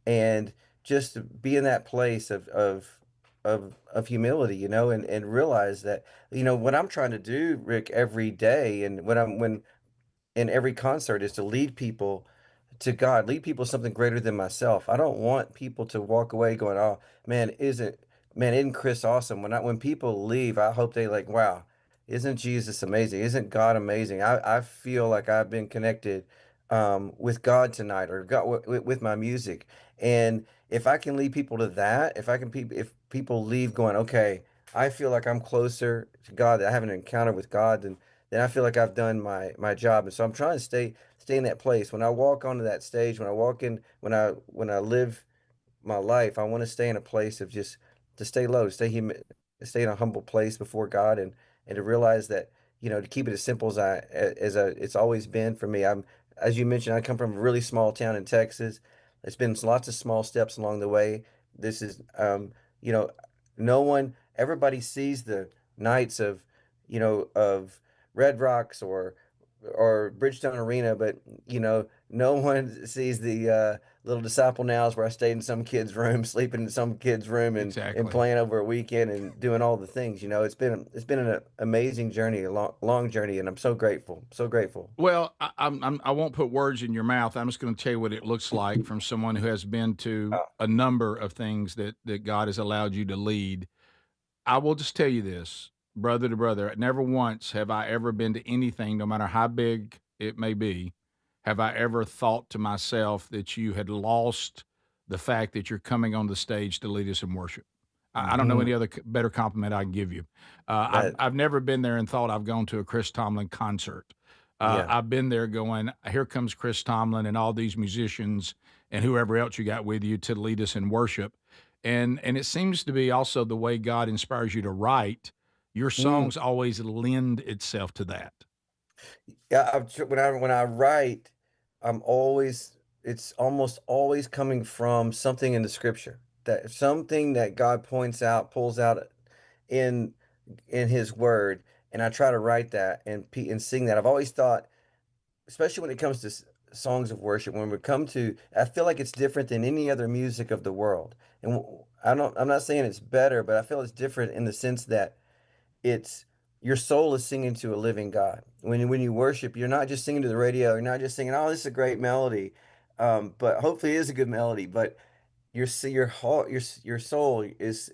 and just to be in that place of humility, and realize that, what I'm trying to do, Rick, every day, and when in every concert, is to lead people to God, lead people to something greater than myself. I don't want people to walk away going, oh man, isn't Chris awesome? When people leave, I hope they like, wow, isn't Jesus amazing? Isn't God amazing? I feel like I've been connected with God tonight, or God with my music. And if I can lead people to that, if people leave going, okay, I feel like I'm closer to God, that I have an encounter with God, then I feel like I've done my job. And so I'm trying to stay in that place. When I walk onto that stage, when I live my life, I want to stay in a place of just to stay low, to stay in a humble place before God, and to realize that, to keep it as simple as it's always been for me. As you mentioned, I come from a really small town in Texas. It's been lots of small steps along the way. This is, everybody sees the nights of Red Rocks or or Bridgestone Arena, but no one sees the Little Disciple Nows where I stayed in some kid's room, sleeping in some kid's room, and playing over a weekend and doing all the things. It's been an amazing journey, a long journey, and I'm so grateful, so grateful. Well, I won't put words in your mouth. I'm just going to tell you what it looks like from someone who has been to a number of things that God has allowed you to lead. I will just tell you this, brother to brother, never once have I ever been to anything, no matter how big it may be, have I ever thought to myself that you had lost the fact that you're coming on the stage to lead us in worship. I don't know any other better compliment I can give you. I've never been there and thought I've gone to a Chris Tomlin concert. I've been there going, here comes Chris Tomlin and all these musicians and whoever else you got with you to lead us in worship. And it seems to be also the way God inspires you to write. Your songs always lend itself to that. Yeah, when I write, it's almost always coming from something in the scripture, that something that God pulls out in His Word, and I try to write that and sing that. I've always thought, especially when it comes to songs of worship, I feel like it's different than any other music of the world, and I'm not saying it's better, but I feel it's different in the sense that it's your soul is singing to a living God. When you worship, you're not just singing to the radio. You're not just singing, "Oh, this is a great melody," but hopefully it is a good melody. But your heart, your soul is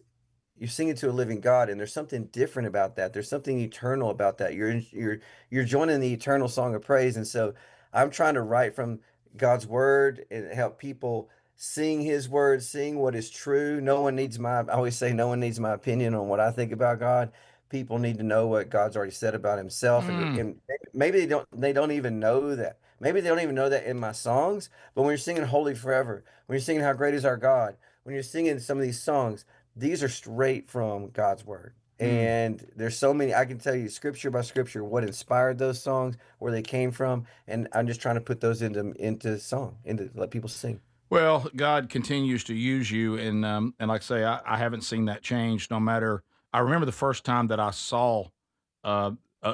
you're singing to a living God, and there's something different about that. There's something eternal about that. You're joining the eternal song of praise, and so I'm trying to write from God's word and help people sing His word, sing what is true. I always say, no one needs my opinion on what I think about God. People need to know what God's already said about Himself, and maybe they don't even know that. Maybe they don't even know that in my songs. But when you're singing "Holy Forever," when you're singing "How Great Is Our God," when you're singing some of these songs, these are straight from God's word. And there's so many, I can tell you scripture by scripture what inspired those songs, where they came from, and I'm just trying to put those into song, into let people sing. Well, God continues to use you, and like I say, I haven't seen that change. No matter, I remember the first time that I saw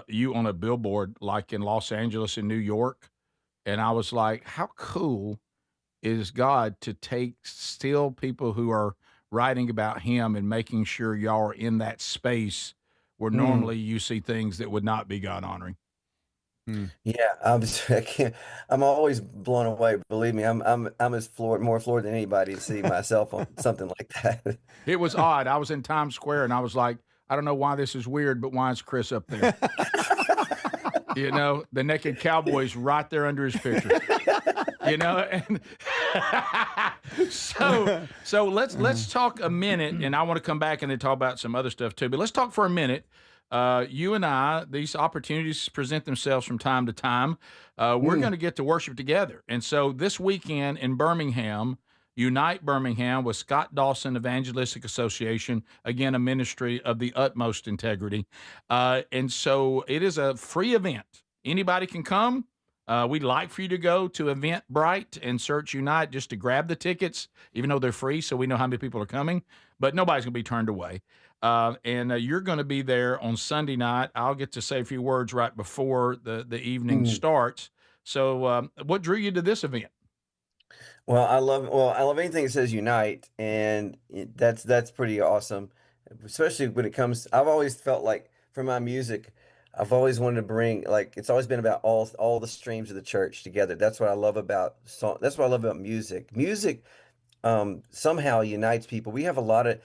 you on a billboard, like in Los Angeles and New York, and I was like, how cool is God to take still people who are writing about Him and making sure y'all are in that space where normally you see things that would not be God honoring. Yeah, I'm always blown away. Believe me, I'm more floored than anybody to see myself on something like that. It was odd. I was in Times Square and I was like, I don't know why this is weird, but why is Chris up there? The naked cowboy's right there under his picture. And so let's talk a minute, and I want to come back and then talk about some other stuff too. But let's talk for a minute. You and I, these opportunities present themselves from time to time. We're going to get to worship together, and so this weekend in Birmingham, Unite Birmingham with Scott Dawson Evangelistic Association, again, a ministry of the utmost integrity. And so it is a free event. Anybody can come. We'd like for you to go to Eventbrite and search Unite just to grab the tickets, even though they're free, so we know how many people are coming. But nobody's going to be turned away. And you're going to be there on Sunday night. I'll get to say a few words right before the evening starts. So what drew you to this event? Well, I love anything that says unite, and that's pretty awesome, especially when it comes. I've always felt like for my music, I've always wanted to bring, like, it's always been about all the streams of the church together. That's what I love about song. That's what I love about music. Music somehow unites people. We have a lot of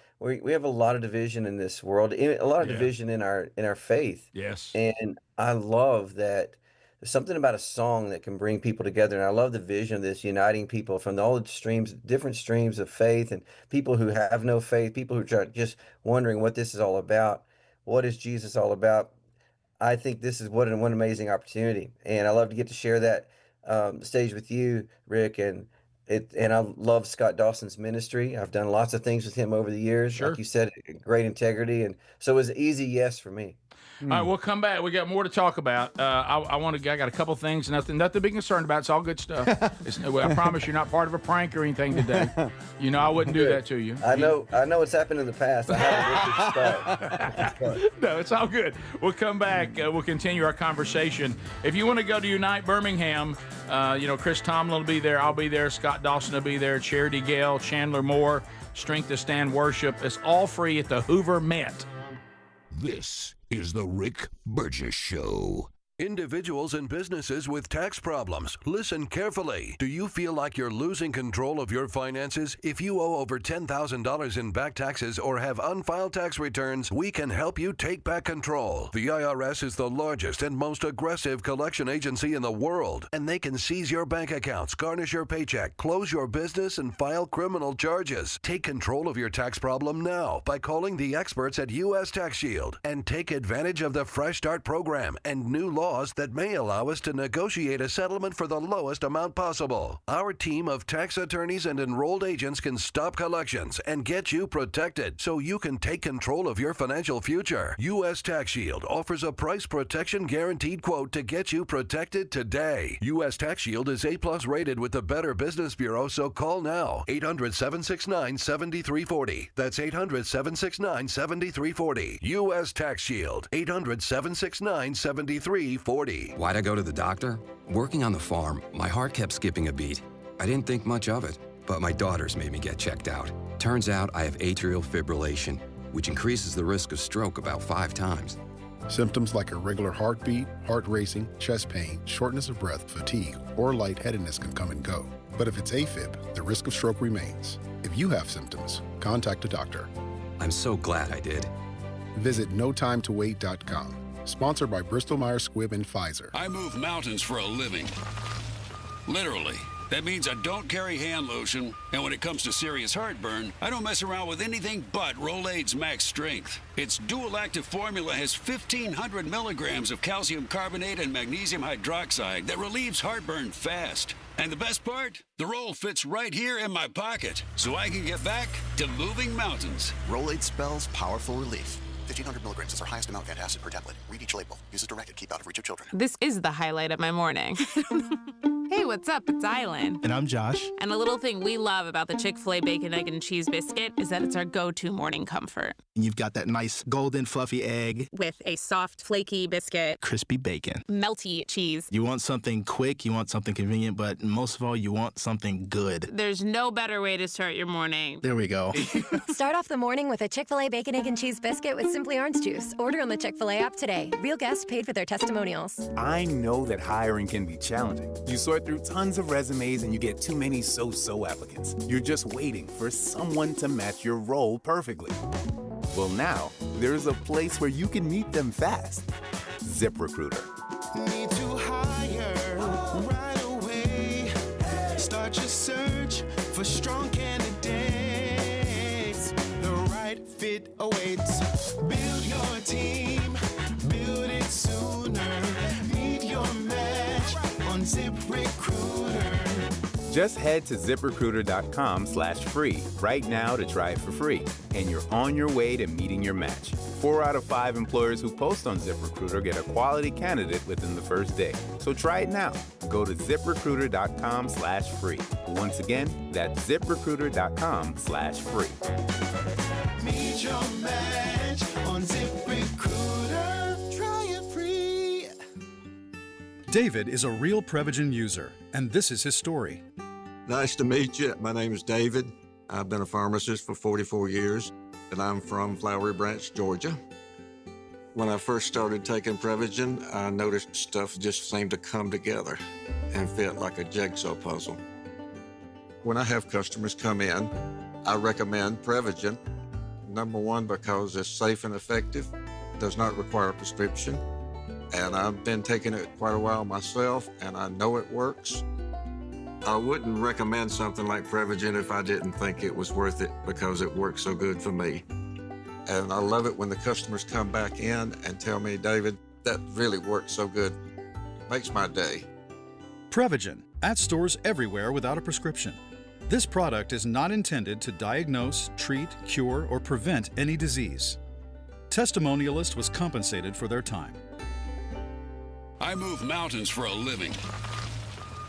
division in this world, a lot of division in our faith. Yes. And I love that. There's something about a song that can bring people together, and I love the vision of this uniting people from all the different streams of faith, and people who have no faith, people who are just wondering what this is all about. What is Jesus all about? I think this is what an amazing opportunity, and I love to get to share that stage with you, Rick, and I love Scott Dawson's ministry. I've done lots of things with him over the years. Sure. Like you said, great integrity, and so it was an easy yes for me. All right, we'll come back. We got more to talk about. I got a couple things. Nothing to be concerned about. It's all good stuff. I promise you're not part of a prank or anything today. You know I wouldn't do that to you. I know what's happened in the past. I haven't with this stuff. No, it's all good. We'll come back. We'll continue our conversation. If you want to go to Unite Birmingham, Chris Tomlin will be there. I'll be there. Scott Dawson will be there. Charity Gale, Chandler Moore, Strength to Stand Worship. It's all free at the Hoover Met. This is the Rick Burgess Show. Individuals and businesses with tax problems, listen carefully. Do you feel like you're losing control of your finances? If you owe over $10,000 in back taxes or have unfiled tax returns, we can help you take back control. The IRS is the largest and most aggressive collection agency in the world, and they can seize your bank accounts, garnish your paycheck, close your business, and file criminal charges. Take control of your tax problem now by calling the experts at U.S. Tax Shield and take advantage of the Fresh Start program and new laws that may allow us to negotiate a settlement for the lowest amount possible. Our team of tax attorneys and enrolled agents can stop collections and get you protected so you can take control of your financial future. U.S. Tax Shield offers a price protection guaranteed quote to get you protected today. U.S. Tax Shield is A+ rated with the Better Business Bureau, so call now. 800-769-7340. That's 800-769-7340. U.S. Tax Shield. 800-769-7340. Why'd I go to the doctor? Working on the farm, my heart kept skipping a beat. I didn't think much of it, but my daughters made me get checked out. Turns out I have atrial fibrillation, which increases the risk of stroke about 5 times. Symptoms like irregular heartbeat, heart racing, chest pain, shortness of breath, fatigue, or lightheadedness can come and go. But if it's AFib, the risk of stroke remains. If you have symptoms, contact a doctor. I'm so glad I did. Visit notimetowait.com. Sponsored by Bristol-Myers Squibb and Pfizer. I move mountains for a living. Literally. That means I don't carry hand lotion, and when it comes to serious heartburn, I don't mess around with anything but Rolaids Max Strength. Its dual-active formula has 1,500 milligrams of calcium carbonate and magnesium hydroxide that relieves heartburn fast. And the best part? The roll fits right here in my pocket, so I can get back to moving mountains. Rolaids spells powerful relief. 1,500 milligrams is our highest amount of antacid per tablet. Read each label. Use as directed. Keep out of reach of children. This is the highlight of my morning. Hey, what's up? It's Island. And I'm Josh. And a little thing we love about the Chick-fil-A Bacon, Egg, and Cheese Biscuit is that it's our go-to morning comfort. And you've got that nice golden fluffy egg. With a soft, flaky biscuit. Crispy bacon. Melty cheese. You want something quick, you want something convenient, but most of all, you want something good. There's no better way to start your morning. There we go. Start off the morning with a Chick-fil-A Bacon, Egg, and Cheese Biscuit with Simply Orange Juice. Order on the Chick-fil-A app today. Real guests paid for their testimonials. I know that hiring can be challenging. You sort through tons of resumes and you get too many so-so applicants. You're just waiting for someone to match your role perfectly. Well, now, there's a place where you can meet them fast. ZipRecruiter. Need to hire right away. Start your search for strong candidates. The right fit awaits. Build your team, build it sooner. Meet your match on ZipRecruiter. Just head to ZipRecruiter.com/free right now to try it for free. And you're on your way to meeting your match. 4 out of 5 employers who post on ZipRecruiter get a quality candidate within the first day. So try it now. Go to ZipRecruiter.com/free. Once again, that's ZipRecruiter.com/free. Meet your match on ZipRecruiter. Try it free. David is a real Prevagen user, and this is his story. Nice to meet you. My name is David. I've been a pharmacist for 44 years, and I'm from Flowery Branch, Georgia. When I first started taking Prevagen, I noticed stuff just seemed to come together and fit like a jigsaw puzzle. When I have customers come in, I recommend Prevagen. Number one, because it's safe and effective, does not require a prescription, and I've been taking it quite a while myself, and I know it works. I wouldn't recommend something like Prevagen if I didn't think it was worth it because it works so good for me. And I love it when the customers come back in and tell me, David, that really works so good. Makes my day. Prevagen, at stores everywhere without a prescription. This product is not intended to diagnose, treat, cure, or prevent any disease. testimonialist was compensated for their time. I move mountains for a living.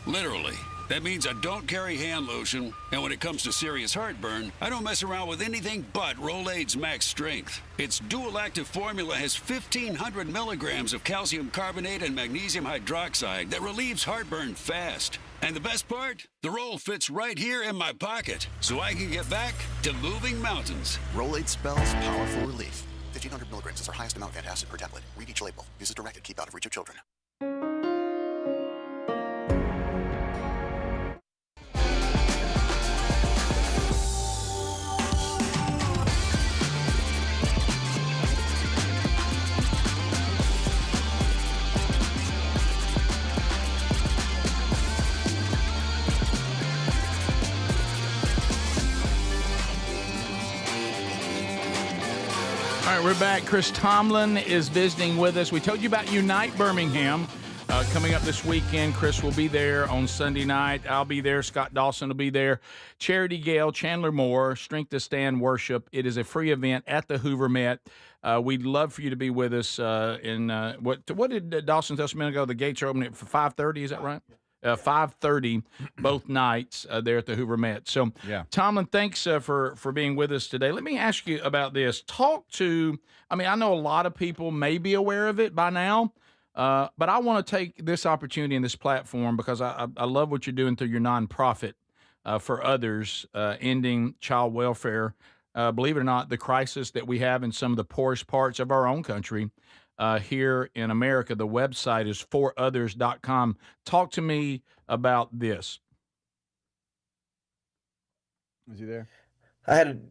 Literally. That means I don't carry hand lotion, and when it comes to serious heartburn, I don't mess around with anything but Rolaids Max Strength. Its dual-active formula has 1,500 milligrams of calcium carbonate and magnesium hydroxide that relieves heartburn fast. And the best part? The roll fits right here in my pocket, so I can get back to moving mountains. Rolaids spells powerful relief. 1,500 milligrams is our highest amount of antacid per tablet. Read each label. Use as directed. Keep out of reach of children. All right, we're back. Chris Tomlin is visiting with us. We told you about Unite Birmingham coming up this weekend. Chris will be there on Sunday night. I'll be there. Scott Dawson will be there. Charity Gale, Chandler Moore, Strength to Stand Worship. It is a free event at the Hoover Met. We'd love for you to be with us. What did Dawson tell us a minute ago? The gates are opening for 5:30. Is that right? 5:30 both nights there at the Hoover Met. So, yeah. Tomlin, thanks for being with us today. Let me ask you about this. I know a lot of people may be aware of it by now, but I want to take this opportunity and this platform because I love what you're doing through your nonprofit for others, ending child welfare. Believe it or not, the crisis that we have in some of the poorest parts of our own country. Here in America. The website is forothers.com. Talk to me about this. Is he there? I had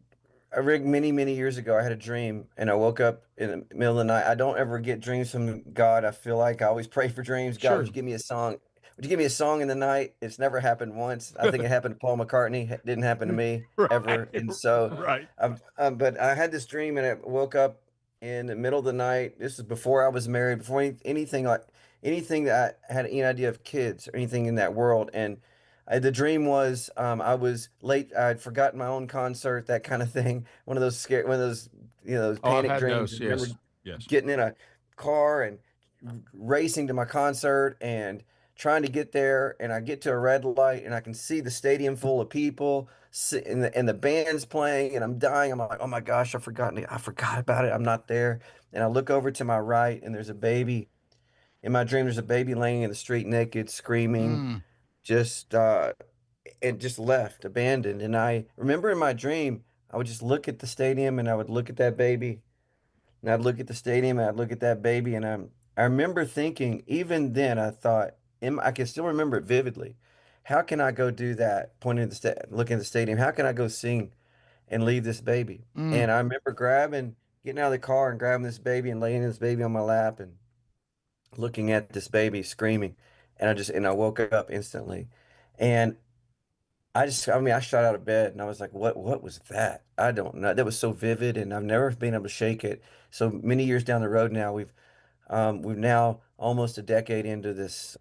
a rig many years ago. I had a dream, and I woke up in the middle of the night. I don't ever get dreams from God. I feel like I always pray for dreams. God, Sure. would you give me a song? Would you give me a song in the night? It's never happened once. I think it happened to Paul McCartney. It didn't happen to me ever. And so, Right. But I had this dream, and I woke up in the middle of the night. This is before I was married, before anything that I had any idea of kids or anything in that world. And the dream was I was late. I'd forgotten my own concert, that kind of thing. One of those those I've panic had dreams. those, I remember yes. getting in a car and racing to my concert and trying to get there. And I get to a red light and I can see the stadium full of people and the band's playing, and I'm dying. I'm like, oh my gosh, I forgot about it. I'm not there. And I look over to my right, and there's a baby. In my dream, there's a baby laying in the street naked, screaming, just left, abandoned. And I remember in my dream, I would just look at the stadium, and I would look at that baby, and I'd look at the stadium, and I'd look at that baby, and I remember thinking, even then, I thought, I can still remember it vividly. How can I go do that? Pointing at looking at the stadium. How can I go sing and leave this baby? And I remember getting out of the car and grabbing this baby and laying this baby on my lap and looking at this baby screaming. And I woke up instantly. And I shot out of bed and I was like, what was that? I don't know. That was so vivid, and I've never been able to shake it. So many years down the road now, we've now almost a decade into this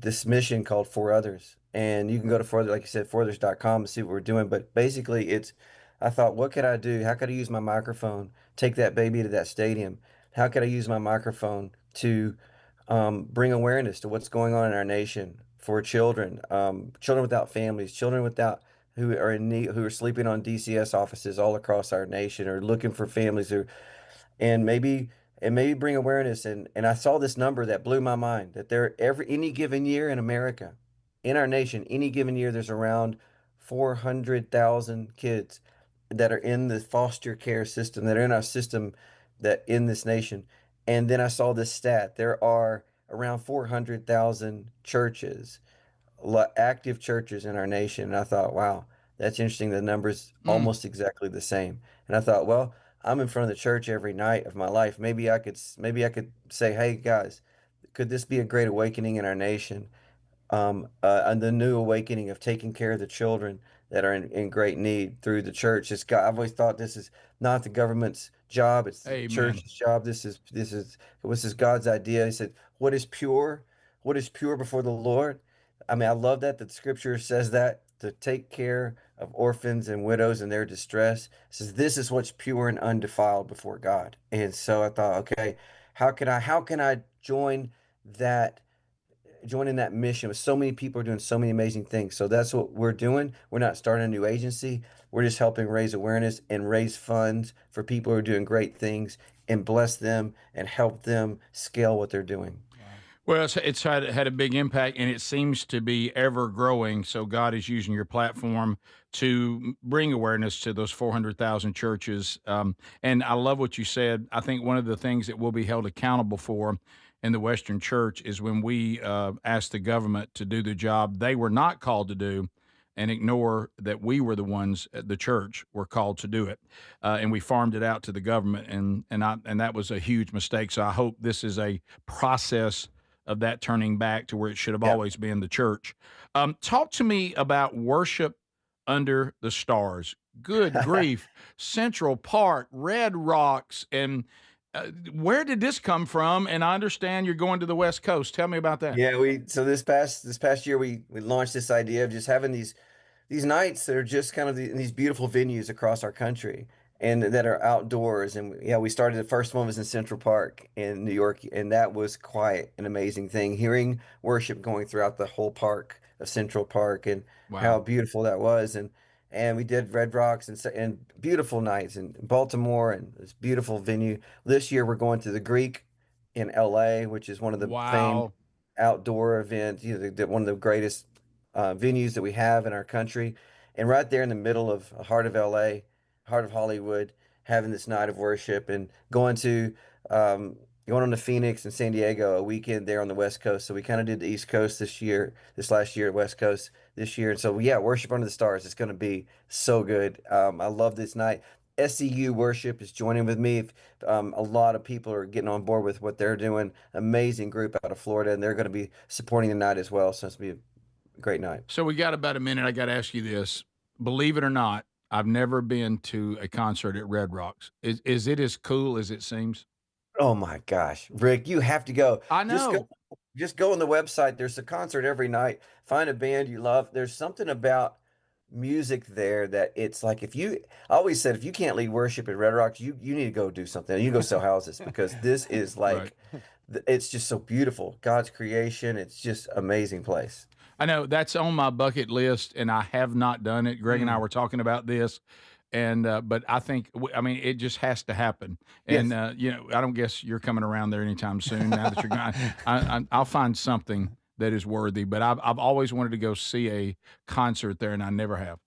this mission called For Others. And you can go to further, like you said, forothers.com and see what we're doing. But basically I thought, what could I do? How could I use my microphone, take that baby to that stadium? How could I use my microphone to bring awareness to what's going on in our nation for children, children without families, children who are in need, who are sleeping on DCS offices all across our nation, or looking for families, and maybe bring awareness. And I saw this number that blew my mind, that any given year in America, in our nation, any given year, there's around 400,000 kids that are in the foster care system, that are in our system, that in this nation. And then I saw this stat: there are around 400,000 churches, active churches in our nation. And I thought, wow, that's interesting. The number's almost exactly the same. And I thought, well, I'm in front of the church every night of my life. Maybe I could say, hey guys, could this be a great awakening in our nation? And the new awakening of taking care of the children that are in great need through the church. I've always thought this is not the government's job; it's the church's job. This is God's idea. He said, "What is pure? What is pure before the Lord?" I mean, I love that the Scripture says that to take care of orphans and widows in their distress. It says this is what's pure and undefiled before God. And so I thought, okay, how can I join in that mission with so many people are doing so many amazing things. So that's what we're doing. We're not starting a new agency. We're just helping raise awareness and raise funds for people who are doing great things and bless them and help them scale what they're doing. Well, it's had a big impact, and it seems to be ever growing. So God is using your platform to bring awareness to those 400,000 churches. And I love what you said. I think one of the things that we'll be held accountable for in the Western Church is when we ask the government to do the job they were not called to do, and ignore that we were the ones, the church, were called to do it, and we farmed it out to the government, and that was a huge mistake. So I hope this is a process of that turning back to where it should have always been the church. Talk to me about worship under the stars. Good grief, Central Park, Red Rocks, and where did this come from? And I understand you're going to the West Coast. Tell me about that. Yeah, so this past year we launched this idea of just having these nights that are just kind of these beautiful venues across our country and that are outdoors. And yeah, we started, the first one was in Central Park in New York, and that was quite an amazing thing, hearing worship going throughout the whole park of Central Park, and how beautiful that was. And we did Red Rocks and beautiful nights in Baltimore, and this beautiful venue. This year we're going to the Greek in LA, which is one of the famed outdoor events, one of the greatest venues that we have in our country. And right there in the middle of heart of LA, heart of Hollywood, having this night of worship, and going on to Phoenix and San Diego a weekend there on the West Coast. So we kind of did the East Coast this last year, West Coast this year. And so, yeah, worship under the stars. It's going to be so good. I love this night. SCU Worship is joining with me. A lot of people are getting on board with what they're doing. Amazing group out of Florida, and they're going to be supporting the night as well. So it's going to be a great night. So we got about a minute. I got to ask you this. Believe it or not, I've never been to a concert at Red Rocks. Is it as cool as it seems? Oh my gosh, Rick, you have to go. I know. Just go on the website. There's a concert every night. Find a band you love. There's something about music there that it's like, I always said, if you can't lead worship at Red Rocks, you need to go do something. You go sell houses, because this is like, it's just so beautiful. God's creation. It's just amazing place. I know that's on my bucket list, and I have not done it. Greg and I were talking about this, and but I think, it just has to happen. And Yes. I don't guess you're coming around there anytime soon. Now that you're going, I'll find something that is worthy. But I've always wanted to go see a concert there, and I never have.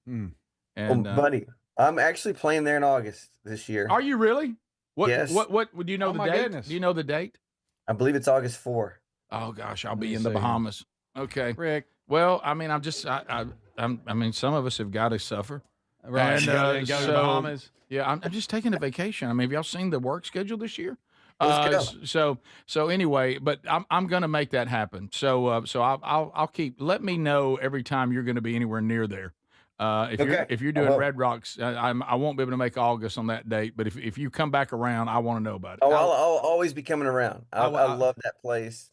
And buddy, I'm actually playing there in August this year. Are you really? What? Yes. What? Do you know the my date? goodness. Do you know the date? I believe it's August 4. Oh gosh, I'll be me in the see. Bahamas. Okay, Rick. Well, I'm just, some of us have got to suffer. Right, go to the Bahamas. Yeah, I'm just taking a vacation. Have y'all seen the work schedule this year? Let's go. So anyway, but I'm going to make that happen. So I'll keep. Let me know every time you're going to be anywhere near there. If you're doing Red Rocks, I won't be able to make August on that date. But if you come back around, I want to know about it. Oh, I'll always be coming around. I love that place.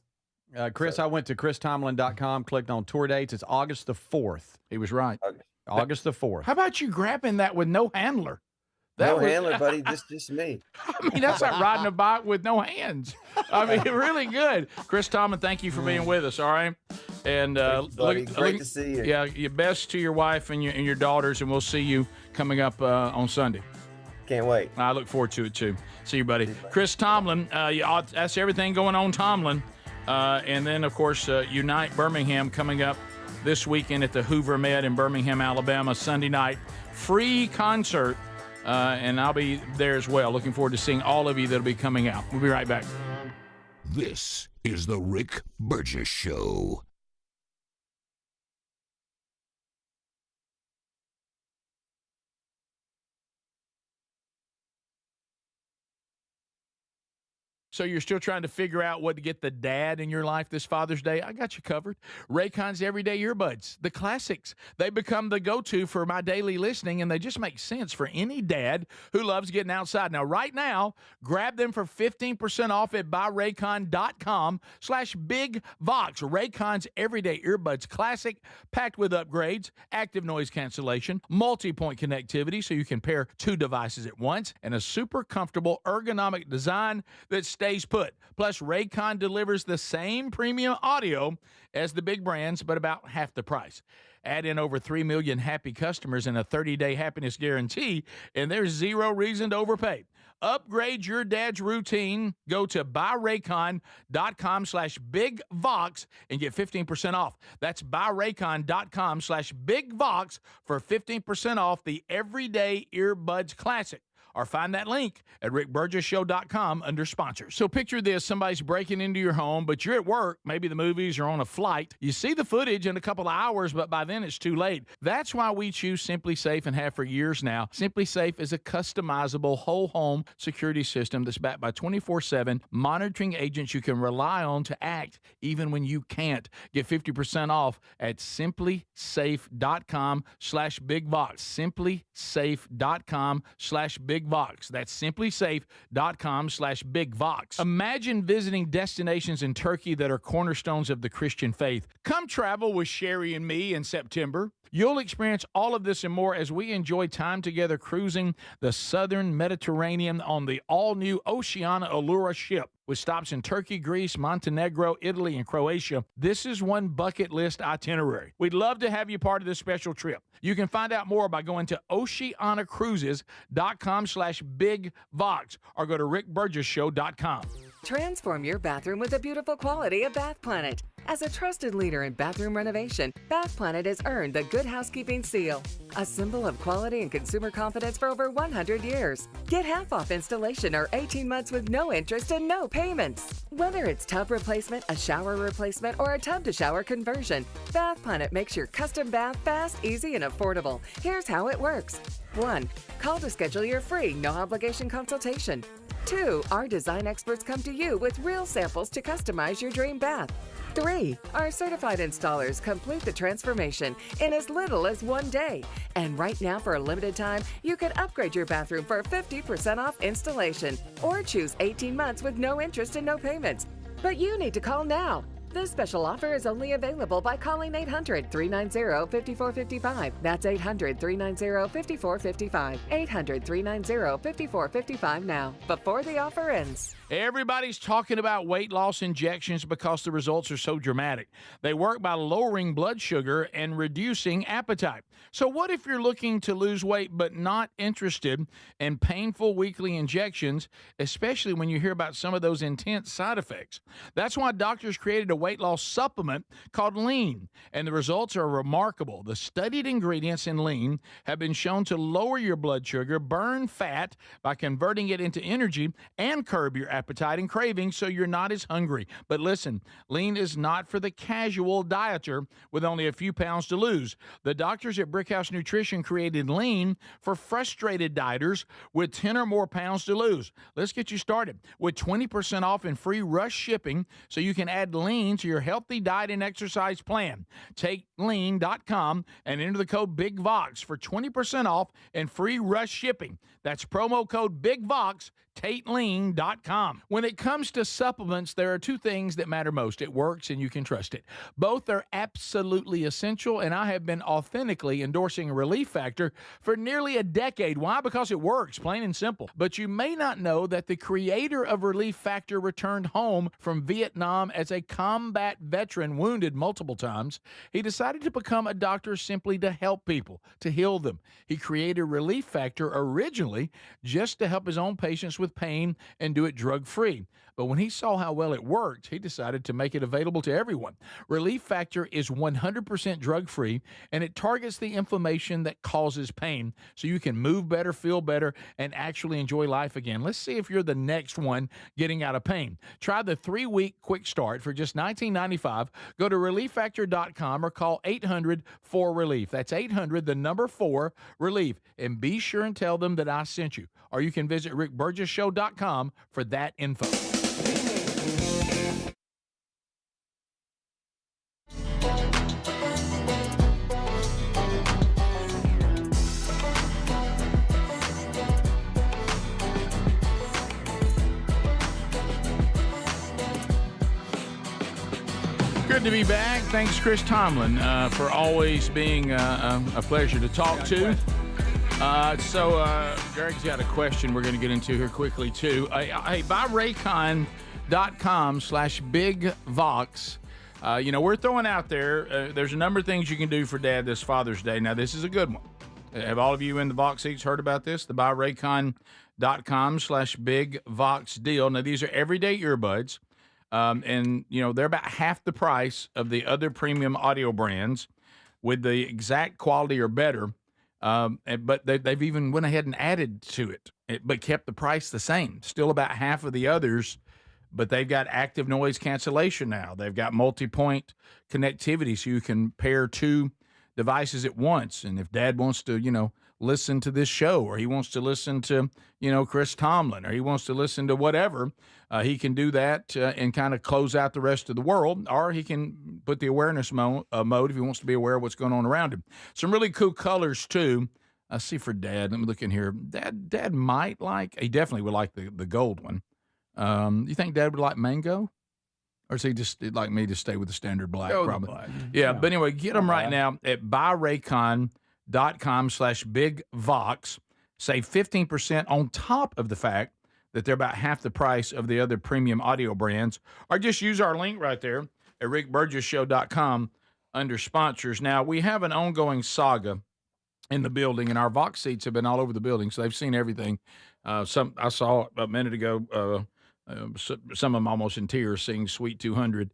Chris, I went to christomlin.com, clicked on tour dates. It's August the 4th. He was right. August the 4th. How about you grabbing that with no handler? Handler, buddy. Just me. That's like riding a bike with no hands. Really good. Chris Tomlin, thank you for being with us. All right, and Great to see you. Yeah, your best to your wife and your daughters, and we'll see you coming up on Sunday. Can't wait. I look forward to it too. See you, buddy. Chris Tomlin. That's everything going on, Tomlin. And then, of course, Unite Birmingham coming up this weekend at the Hoover Med in Birmingham, Alabama, Sunday night. Free concert, and I'll be there as well. Looking forward to seeing all of you that'll be coming out. We'll be right back. This is the Rick Burgess Show. So you're still trying to figure out what to get the dad in your life this Father's Day? I got you covered. Raycon's Everyday Earbuds, the classics. They become the go-to for my daily listening, and they just make sense for any dad who loves getting outside. Now, right now, grab them for 15% off at buyraycon.com/bigvox. Raycon's Everyday Earbuds Classic, packed with upgrades, active noise cancellation, multi-point connectivity so you can pair 2 devices at once, and a super comfortable ergonomic design that stays put. Plus, Raycon delivers the same premium audio as the big brands, but about half the price. Add in over 3 million happy customers and a 30-day happiness guarantee, and there's zero reason to overpay. Upgrade your dad's routine. Go to buyraycon.com/bigvox and get 15% off. That's buyraycon.com/bigvox for 15% off the Everyday Earbuds Classic. Or find that link at rickburgessshow.com under sponsors. So picture this, somebody's breaking into your home, but you're at work, maybe the movies or on a flight. You see the footage in a couple of hours, but by then it's too late. That's why we choose Simply Safe and have for years now. Simply Safe is a customizable whole home security system that's backed by 24/7 monitoring agents you can rely on to act even when you can't. Get 50% off at simplysafe.com/bigvox. simplysafe.com/bigvox. That's simplysafe.com/bigvox. Imagine visiting destinations in Turkey that are cornerstones of the Christian faith. Come travel with Sherry and me in September. You'll experience all of this and more as we enjoy time together cruising the southern Mediterranean on the all-new Oceania Allura ship. With stops in Turkey, Greece, Montenegro, Italy, and Croatia, this is one bucket list itinerary. We'd love to have you part of this special trip. You can find out more by going to oceanacruises.com/bigvox or go to rickburgessshow.com. Transform your bathroom with the beautiful quality of Bath Planet. As a trusted leader in bathroom renovation, Bath Planet has earned the Good Housekeeping seal, a symbol of quality and consumer confidence for over 100 years. Get half off installation or 18 months with no interest and no payments. Whether it's tub replacement, a shower replacement, or a tub-to-shower conversion, Bath Planet makes your custom bath fast, easy, and affordable. Here's how it works. 1. Call to schedule your free, no-obligation consultation. 2. Our design experts come to you with real samples to customize your dream bath. 3. Our certified installers complete the transformation in as little as 1 day. And right now, for a limited time, you can upgrade your bathroom for 50% off installation or choose 18 months with no interest and no payments. But you need to call now. This special offer is only available by calling 800-390-5455. That's 800-390-5455. 800-390-5455 now, before the offer ends. Everybody's talking about weight loss injections because the results are so dramatic. They work by lowering blood sugar and reducing appetite. So what if you're looking to lose weight but not interested in painful weekly injections, especially when you hear about some of those intense side effects? That's why doctors created a weight loss supplement called Lean, and the results are remarkable. The studied ingredients in Lean have been shown to lower your blood sugar, burn fat by converting it into energy, and curb your appetite and cravings so you're not as hungry. But listen, Lean is not for the casual dieter with only a few pounds to lose. The doctors at Brickhouse Nutrition created Lean for frustrated dieters with 10 or more pounds to lose. Let's get you started with 20% off and free rush shipping so you can add Lean to your healthy diet and exercise plan. Take lean.com and enter the code BIGVOX for 20% off and free rush shipping. That's promo code BIGVOX, TateLean.com. When it comes to supplements, there are two things that matter most. It works and you can trust it. Both are absolutely essential, and I have been authentically endorsing Relief Factor for nearly a decade. Why? Because it works, plain and simple. But you may not know that the creator of Relief Factor returned home from Vietnam as a combat veteran, wounded multiple times. He decided to become a doctor simply to help people, to heal them. He created Relief Factor originally just to help his own patients with pain and do it drug-free. But when he saw how well it worked, he decided to make it available to everyone. Relief Factor is 100% drug-free, and it targets the inflammation that causes pain so you can move better, feel better, and actually enjoy life again. Let's see if you're the next one getting out of pain. Try the 3-week quick start for just $19.95. Go to ReliefFactor.com or call 800-4RELIEF. That's 800-4RELIEF. And be sure and tell them that I sent you. Or you can visit RickBurgessShow.com for that info. Good to be back. Thanks, Chris Tomlin, for always being a pleasure to talk to. So Greg's got a question we're going to get into here quickly, too. Hey, buy Raycon.com/BigVox. We're throwing out there, there's a number of things you can do for Dad this Father's Day. Now, this is a good one. Have all of you in the Vox seats heard about this? The buyraycon.com/BigVox deal. Now, these are everyday earbuds. And they're about half the price of the other premium audio brands with the exact quality or better. But they've even went ahead and added to it, but kept the price the same. Still about half of the others, but they've got active noise cancellation now. They've got multi-point connectivity, so you can pair two devices at once. And if Dad wants to, listen to this show, or he wants to listen to, Chris Tomlin, or he wants to listen to whatever, he can do that and kind of close out the rest of the world, or he can put the awareness mode if he wants to be aware of what's going on around him. Some really cool colors, too. I see for Dad. Let me look in here. Dad might like, he definitely would like the gold one. You think Dad would like mango? Or is he just like me to stay with the standard black? Probably. Black. Yeah, but anyway, get them right now at buyraycon.com/BigVox. Save 15% on top of the fact that they're about half the price of the other premium audio brands. Or just use our link right there at rickburgessshow.com under sponsors. Now, we have an ongoing saga in the building, and our Vox seats have been all over the building, so they've seen everything. I saw a minute ago some of them almost in tears sing Sweet 200.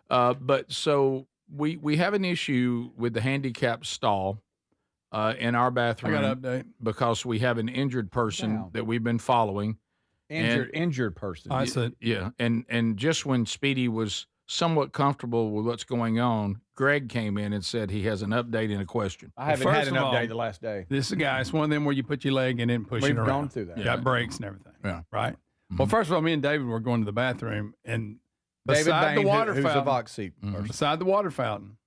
But so we have an issue with the handicap stall in our bathroom. I got an update. Because we have an injured person that we've been following. Injured person. I said, yeah. And just when Speedy was somewhat comfortable with what's going on, Greg came in and said he has an update and a question. I haven't had an update the last day. This is a guy. It's one of them where you put your leg in it and push it around. We've gone through that. You got brakes and everything. Yeah. Right? Mm-hmm. Well, first of all, me and David were going to the bathroom, and David beside Bain, the water who's fountain, a Vox seat person. beside the water fountain,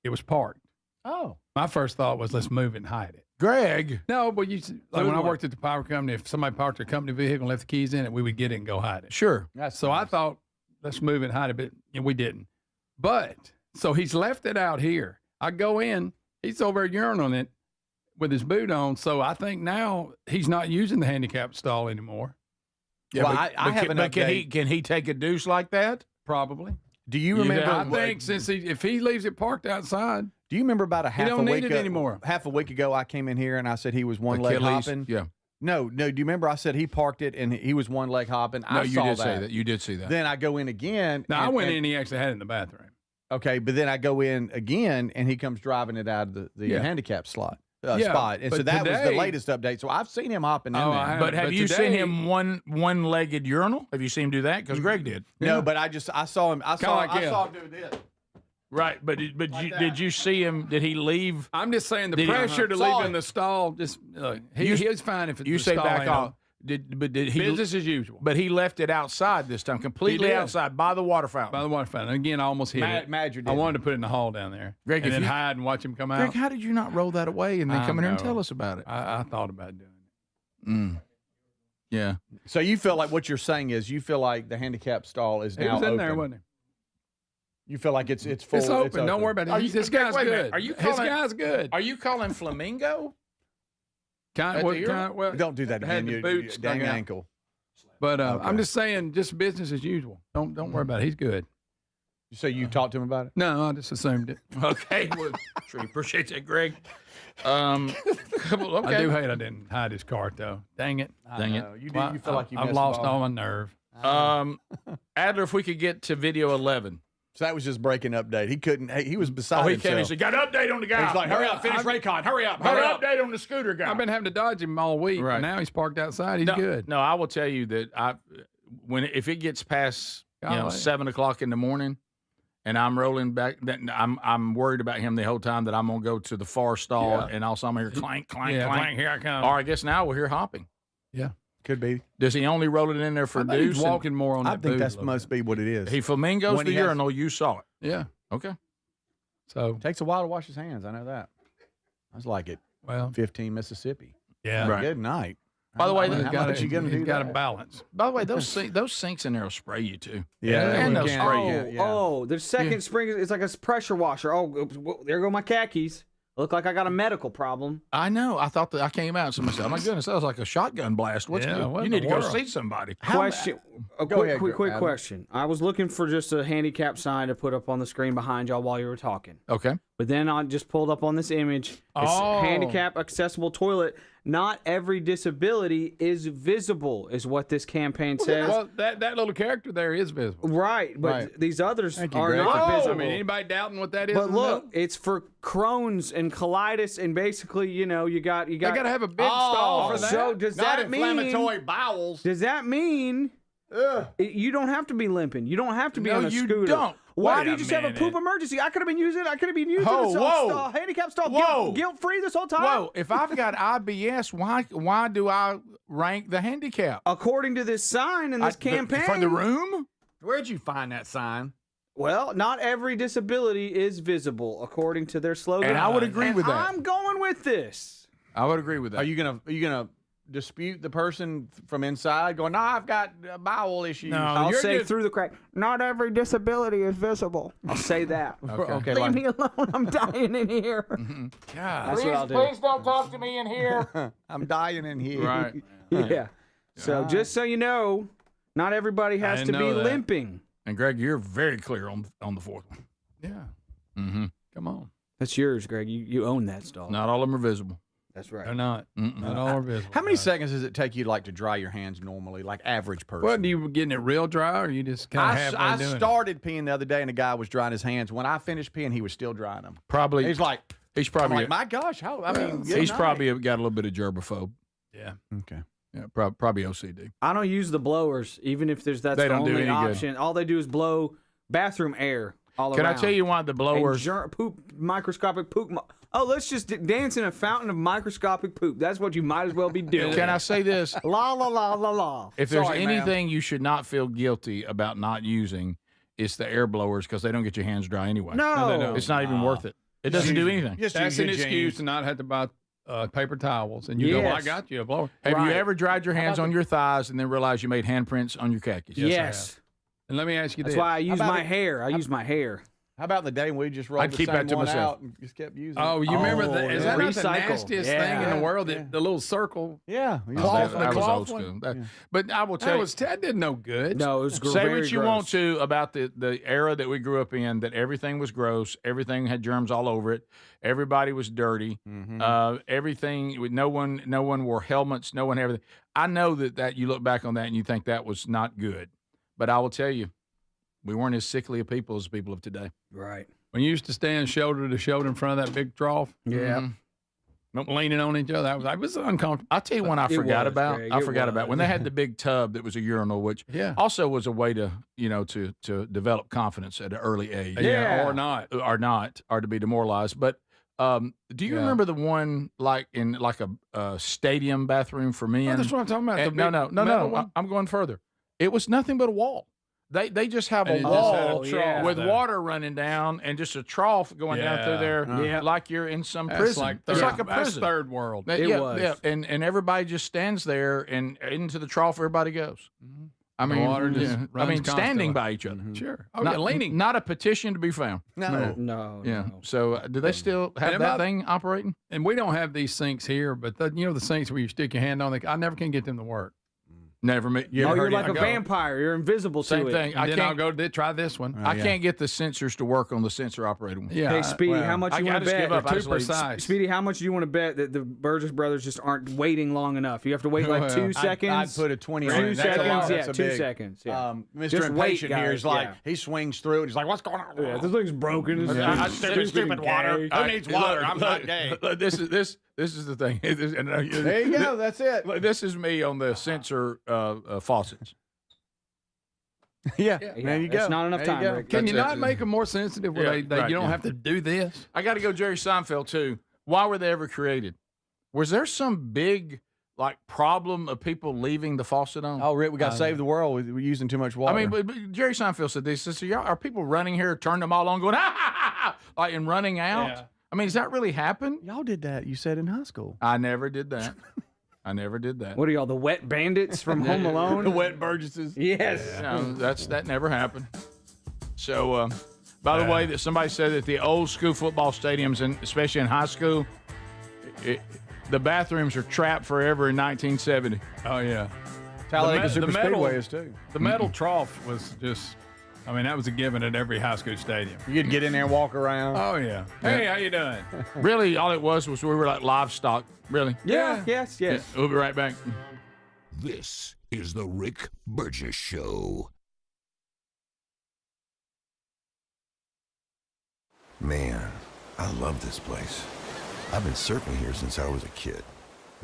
it was parked. Oh. My first thought was, let's move it and hide it. Greg. No, but when I worked at the power company, if somebody parked their company vehicle and left the keys in it, we would get it and go hide it. Sure. So I thought, let's move it and hide it, but we didn't. But, so he's left it out here. I go in, he's over urinating it with his boot on, so I think now he's not using the handicap stall anymore. Yeah, well, but, I have an update. Can he take a deuce like that? Probably. Do you remember? I think if he leaves it parked outside. Do you remember about half a week anymore? Half a week ago, I came in here and I said he was one leg hopping. Yeah. No. Do you remember I said he parked it and he was one leg hopping? No, I saw did say that. You did see that. Then I go in again. No, I went in and he actually had it in the bathroom. Okay, but then I go in again and he comes driving it out of the handicap spot. And so that was the latest update. So I've seen him hopping in there. But have you seen him one-legged urinal? Have you seen him do that? Because Greg did. No, but I saw him. I saw him do this. Right, but did you see him? Did he leave? I'm just saying the pressure to leave in the stall. Just he was fine if you say back off. Did he business as usual? But he left it outside this time, completely outside by the water fountain. By the water fountain. Again, I almost hit it. Madger did. I wanted to put it in the hall down there, Greg, and then hide and watch him come out. Greg, how did you not roll that away and then come in here and tell us about it? I thought about doing it. Yeah. So you feel like what you're saying is you feel like the handicap stall is now open. It was in there, wasn't it? You feel like it's full. It's open. Don't worry about it. This guy's good. This guy's good. Are you calling Flamingo? Well, don't do that again. The boots dang ankle. But I'm just saying, just business as usual. Don't worry about it. He's good. So you talked to him about it? No, I just assumed it. Okay, well, sure you appreciate that, Greg. Okay. I do hate I didn't hide his cart though. Dang it! Dang it! You feel like I've lost all my nerve. Adler, if we could get to video 11. So that was just breaking update. He couldn't. He was beside himself. He came. He said, "Got an update on the guy." He's like, "Hurry up, finish Raycon. Hurry up, hurry up." Update on the scooter guy. I've been having to dodge him all week. Right. And now he's parked outside. He's good. No, I will tell you that if it gets past 7 o'clock in the morning, and I'm rolling back, I'm worried about him the whole time that I'm gonna go to the far stall and also I'm here clank, clank, clank. Here I come. Or I guess now we're here hopping. Yeah. Could be. Does he only roll it in there for a deuce? He's walking more on that boot. I think that must be what it is. He flamingos the urinal. You saw it. Yeah. Okay. So takes a while to wash his hands. I know that. I was like it. Well, 15 Mississippi. Yeah. Right. Good night. By the way, He's got to that? balance. By the way, those sinks in there will spray you too. Yeah, they'll we can. spray you. Oh, the second spring is like a pressure washer. Oh, there go my khakis. Look like I got a medical problem. I know. I thought that I came out and somebody said, "Oh my goodness, that was like a shotgun blast." What's Yeah, good? what You in need the to go world? see somebody. Question. Go ahead, Quick Adam. question. I was looking for just a handicap sign to put up on the screen behind y'all while you were talking. Okay. But then I just pulled up on this image. It's handicap accessible toilet. Not every disability is visible, is what this campaign says. Well, that little character there is visible. Right, but these others Thank you, are Greg, not for visible. I mean, anybody doubting what that is? But in the look, middle? it's for Crohn's and colitis, and basically, you got. They got to have a big stall for that. So does Not that mean? inflammatory bowels. Does that mean you don't have to be limping? You don't have to be No, on a you scooter. don't. Why Wait do you a just have a minute. poop emergency? I could have been using a Whoa. handicap stall Whoa. guilt free this whole time. Whoa! If I've got IBS, why do I rank the handicap? According to this sign and this campaign for the room? Where'd you find that sign? Well, not every disability is visible, according to their slogan. And I would agree And with that. I'm going with this. I would agree with that. Are you gonna dispute the person from inside? Going, no, I've got bowel issues. No. I'll you're say just- through the crack, not every disability is visible. I'll say that. Okay, Leave like- me alone. I'm dying in here. God. That's what I'll do. Please don't talk to me in here. I'm dying in here. Right. Yeah. So just so you know, not everybody has to didn't be know that. limping. And Greg, you're very clear on the fourth one. Yeah. Mm-hmm. Come on. That's yours, Greg. You own that stall. Not all of them are visible. That's right. They're not. Not all are visible. How many seconds does it take you to dry your hands normally, like average person? What, do you getting it real dry, or you just kind of halfway I doing started peeing the other day, and a guy was drying his hands. When I finished peeing, he was still drying them. Probably. He's like, He's I'm probably. like, my gosh, how? I mean, good he's night. probably got a little bit of germaphobe. it? Yeah. Okay. Yeah, probably OCD. I don't use the blowers, even if that's They the don't do only any good. option. All they do is blow bathroom air all Can around. I tell you why the blowers? Microscopic poop. Let's just dance in a fountain of microscopic poop. That's what you might as well be doing. Can I say this? La la la la la. If there's Sorry, ma'am. anything you should not feel guilty about not using, it's the air blowers because they don't get your hands dry anyway. No, they don't. It's not even worth it. It doesn't do anything. Just That's use an your excuse jeans. to not have to buy paper towels, and you go, well, I Yes. got you a blower. Have Right. you ever dried your hands on your thighs and then realized you made handprints on your khakis? Yes. And let me ask you That's this. why I use about my it- hair. I use my hair. How about the day when we just rolled I'd the keep same that to one myself. out and just kept using it? Oh, you remember that? Is that not the Recycle. nastiest thing in the world? Yeah. The little circle. Yeah. I Cloth- was, the I was cloth old one? school. But I will tell That did no good. No, it was Say very what you gross. want to about the era that we grew up in, that everything was gross, everything had germs all over it, everybody was dirty, everything. No one wore helmets, no one had everything. I know that you look back on that and you think that was not good, but I will tell you, we weren't as sickly of people as people of today. Right. When you used to stand shoulder to shoulder in front of that big trough, Yeah. leaning on each other, it was uncomfortable. I'll tell you one I It forgot was, about. Greg, I it forgot about was. when they had the big tub that was a urinal, which Yeah. also was a way to to develop confidence at an early age. Yeah. Or not. Or to be demoralized. But do you Yeah. remember the one like in like a stadium bathroom for men? Oh, that's what I'm talking about. And- the no, big metal no. one? I'm going further. It was nothing but a wall. They just have And a it just had a wall trough with there. water running down and just a trough going down through there, Yeah. like you're in some That's prison. like It's third, like a that's prison. third world. It It was. and everybody just stands there, and into the trough everybody goes. I mean, water just I runs mean, standing constantly. by each other. Sure. Oh, Not, yeah, leaning. not a petition to be found. No. Yeah. So, do they still have And that about- thing operating? And we don't have these sinks here, but the sinks where you stick your hand on, I never can get them to work. Never. You Oh, ever you're heard like it? a vampire. You're invisible Same to it. thing. And then I'll go try this one. I can't get the sensors to work on the sensor operated one. Yeah. Hey, Speedy, well, how much you I want to just bet? give up. I Too just leave. precise. Speedy, how much do you want to bet that the Burgess brothers just aren't waiting long enough? You have to wait like Well, 2 I'd- seconds. I'd put a 20 on 2 it. That's a seconds. lot. Yeah, That's a 2 big- seconds. Yeah. Mr. Just wait, Impatient here guys, is like, yeah. he swings through it. He's like, what's going on? Yeah, this thing's broken. Stupid water. Who needs water? I'm not gay. This is the thing. There you go. That's it. Look, this is me on the sensor faucets. Yeah. Yeah, There you go. It's not enough There you time, go. Rick. Can you That's not it. make them more sensitive where Yeah, right, you don't yeah. have to do this? I got to go Jerry Seinfeld too. Why were they ever created? Was there some big problem of people leaving the faucet on? Oh, Rick, we got to save the world. We're using too much water. I mean, but Jerry Seinfeld said this. So y'all, are people running here, turning them all on, going like and running out? Yeah. I mean, does that really happen? y'all did that. You said in high school. I never did that. I never did that. What are y'all, the wet bandits from Home Alone? The wet Burgesses? Yes. No, that never happened. So, by the way, that somebody said that the old school football stadiums, and especially in high school, the bathrooms are trapped forever in 1970. Oh, yeah. Talladega The Super metal- Speedway is too. The metal trough was just, I mean, that was a given at every high school stadium. You could get in there and walk around. Oh, yeah. Hey, how you doing? Really, all it was we were like livestock. Really? Yeah. Yes. Yeah, we'll be right back. This is the Rick Burgess Show. Man, I love this place. I've been surfing here since I was a kid.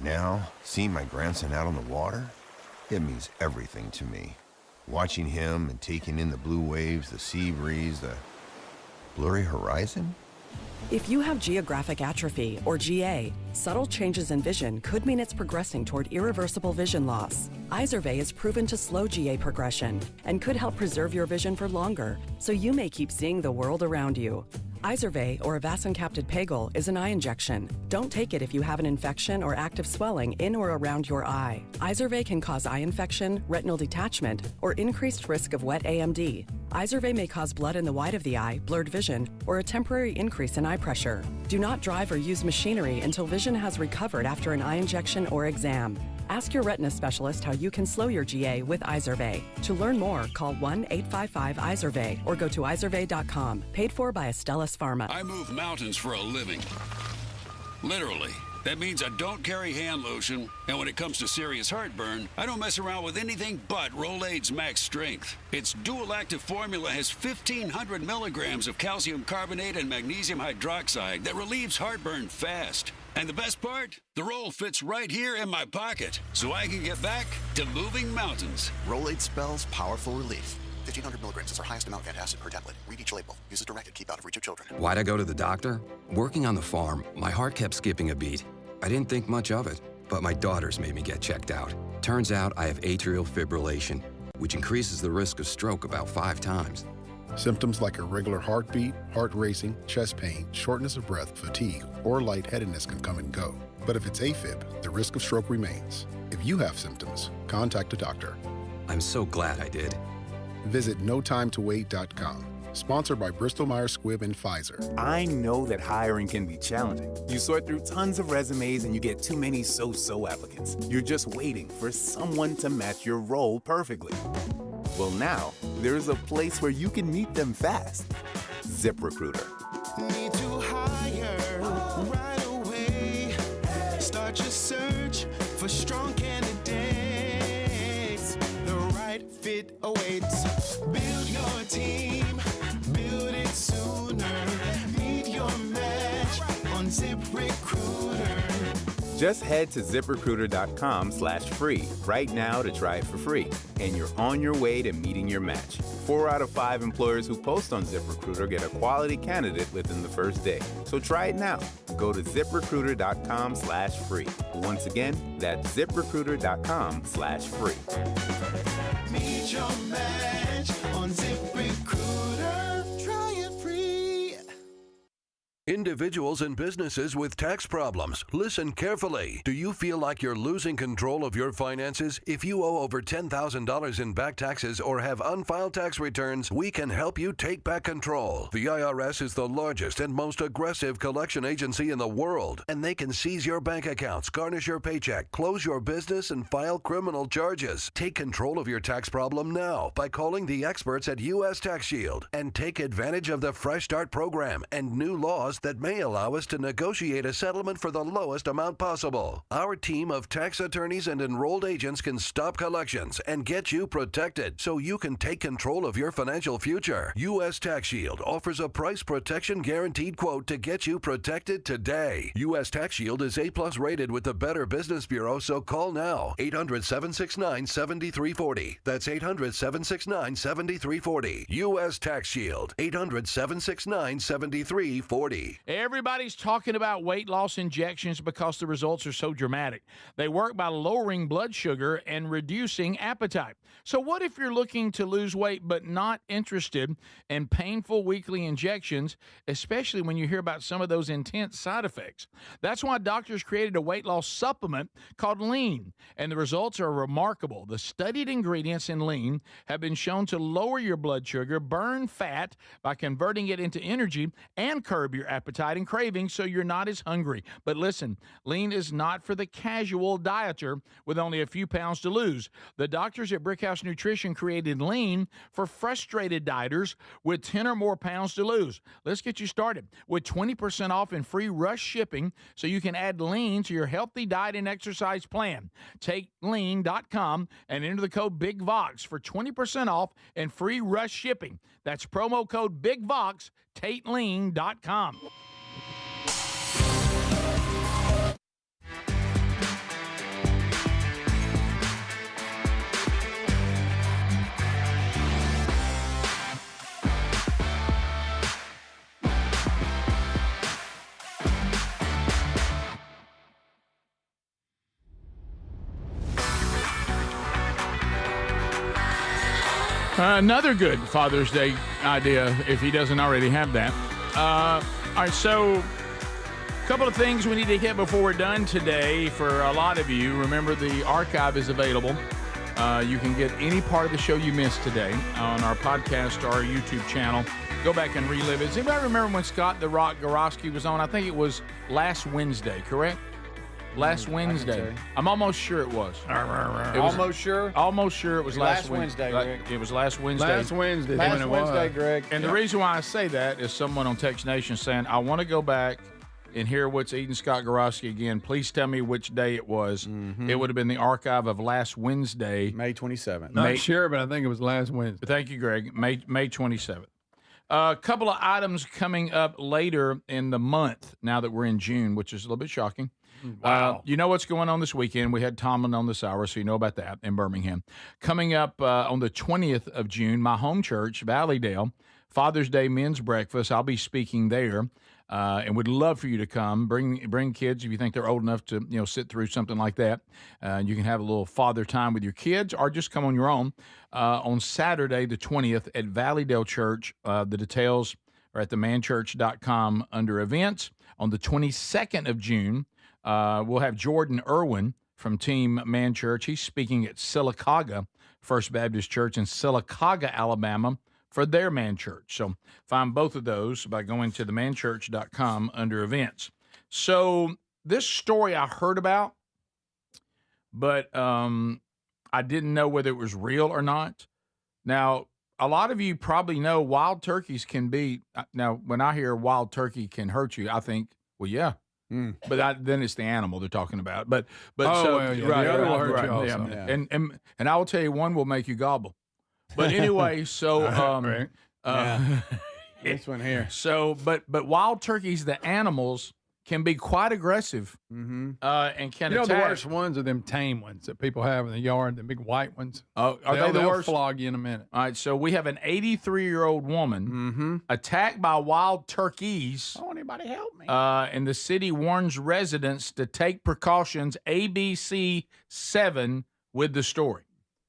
Now, seeing my grandson out on the water, it means everything to me. Watching him and taking in the blue waves, the sea breeze, the blurry horizon. If you have geographic atrophy, or GA, subtle changes in vision could mean it's progressing toward irreversible vision loss. Izervay is proven to slow GA progression and could help preserve your vision for longer, so you may keep seeing the world around you. Izervay, or avacincaptad pegol, is an eye injection. Don't take it if you have an infection or active swelling in or around your eye. Izervay can cause eye infection, retinal detachment, or increased risk of wet AMD. Izervay may cause blood in the white of the eye, blurred vision, or a temporary increase in eye pressure. Do not drive or use machinery until vision has recovered after an eye injection or exam. Ask your retina specialist how you can slow your GA with Izervay. To learn more, call 1-855-IZERVAY or go to izervay.com. Paid for by Astellas Pharma. I move mountains for a living. Literally. That means I don't carry hand lotion, and when it comes to serious heartburn, I don't mess around with anything but Rolaids Max Strength. Its dual active formula has 1,500 milligrams of calcium carbonate and magnesium hydroxide that relieves heartburn fast. And the best part? The roll fits right here in my pocket, so I can get back to moving mountains. Rolaids spells powerful relief. 1,500 milligrams is our highest amount antacid per tablet. Read each label. Use as directed. Keep out of reach of children. Why'd I go to the doctor? Working on the farm, my heart kept skipping a beat. I didn't think much of it, but my daughters made me get checked out. Turns out I have atrial fibrillation, which increases the risk of stroke about 5 times. Symptoms like irregular heartbeat, heart racing, chest pain, shortness of breath, fatigue, or lightheadedness can come and go. But if it's AFib, the risk of stroke remains. If you have symptoms, contact a doctor. I'm so glad I did. Visit notimetowait.com. Sponsored by Bristol Myers Squibb and Pfizer. I know that hiring can be challenging. You sort through tons of resumes and you get too many so-so applicants. You're just waiting for someone to match your role perfectly. Well, now, there's a place where you can meet them fast. ZipRecruiter. Need to hire right away. Start your search for strong candidates. The right fit awaits. Build your team. Build it sooner. Meet your match on ZipRecruiter. Just head to ZipRecruiter.com/free right now to try it for free. And you're on your way to meeting your match. 4 out of 5 employers who post on ZipRecruiter get a quality candidate within the first day. So try it now. Go to ZipRecruiter.com/free. Once again, that's ZipRecruiter.com/free. Meet your match on ZipRecruiter. Try it free. Individuals and businesses with tax problems, listen carefully. Do you feel like you're losing control of your finances? If you owe over $10,000 in back taxes or have unfiled tax returns, we can help you take back control. The IRS is the largest and most aggressive collection agency in the world, and they can seize your bank accounts, garnish your paycheck, close your business, and file criminal charges. Take control of your tax problem now by calling the experts at U.S. Tax Shield and take advantage of the Fresh Start program and new laws that may allow us to negotiate a settlement for the lowest amount possible. Our team of tax attorneys and enrolled agents can stop collections and get you protected so you can take control of your financial future. U.S. Tax Shield offers a price protection guaranteed quote to get you protected today. U.S. Tax Shield is A+ rated with the Better Business Bureau, so call now. 800-769-7340. That's 800-769-7340. U.S. Tax Shield. 800-769-7340. Everybody's talking about weight loss injections because the results are so dramatic. They work by lowering blood sugar and reducing appetite. So what if you're looking to lose weight but not interested in painful weekly injections, especially when you hear about some of those intense side effects? That's why doctors created a weight loss supplement called Lean, and the results are remarkable. The studied ingredients in Lean have been shown to lower your blood sugar, burn fat by converting it into energy, and curb your appetite and cravings so you're not as hungry. But listen, Lean is not for the casual dieter with only a few pounds to lose. The doctors at Brickhouse Nutrition created Lean for frustrated dieters with 10 or more pounds to lose. Let's get you started with 20% off and free rush shipping so you can add Lean to your healthy diet and exercise plan. Take lean.com and enter the code BIGVOX for 20% off and free rush shipping. That's promo code BIGVOX, TateLean.com. Another good Father's Day idea, if he doesn't already have that. All right, so a couple of things we need to hit before we're done today. For a lot of you, remember the archive is available. You can get any part of the show you missed today on our podcast or our YouTube channel. Go back and relive it. Does anybody remember when Scott the Rock Gorosky was on? I think it was last Wednesday, correct? Last Wednesday. I'm almost sure it was. Almost sure? Almost sure it was last Wednesday, Greg. It was last Wednesday. Last Wednesday, Greg. And the reason why I say that is someone on Text Nation saying, I want to go back and hear what's eating Scott Gorosky again. Please tell me which day it was. It would have been the archive of last Wednesday. May 27th. Not sure, but I think it was last Wednesday. Thank you, Greg. May 27th. A couple of items coming up later in the month, now that we're in June, which is a little bit shocking. Wow. You know what's going on this weekend. We had Tomlin on this hour, so you know about that in Birmingham. Coming up on the 20th of June, my home church, Valleydale, Father's Day men's breakfast. I'll be speaking there, and would love for you to come. Bring kids if you think they're old enough to sit through something like that. You can have a little father time with your kids, or just come on your own on Saturday the 20th at Valleydale Church. The details are at themanchurch.com under events. On the 22nd of June, we'll have Jordan Irwin from Team Man Church. He's speaking at Sylacauga First Baptist Church in Sylacauga, Alabama, for their Man Church. So find both of those by going to themanchurch.com under events. So this story I heard about, but I didn't know whether it was real or not. Now, a lot of you probably know wild turkeys can be, now when I hear wild turkey can hurt you, I think, well, yeah. But then it's the animal they're talking about. But the other will hurt you also. Yeah. And I will tell you, one will make you gobble. But anyway, so this one here. So, but wild turkeys, the animals, can be quite aggressive and can attack. The worst ones are them tame ones that people have in the yard, the big white ones. Are they the worst? They'll flog you in a minute. All right, so we have an 83-year-old woman attacked by wild turkeys. Oh, anybody help me? And the city warns residents to take precautions. ABC 7 with the story.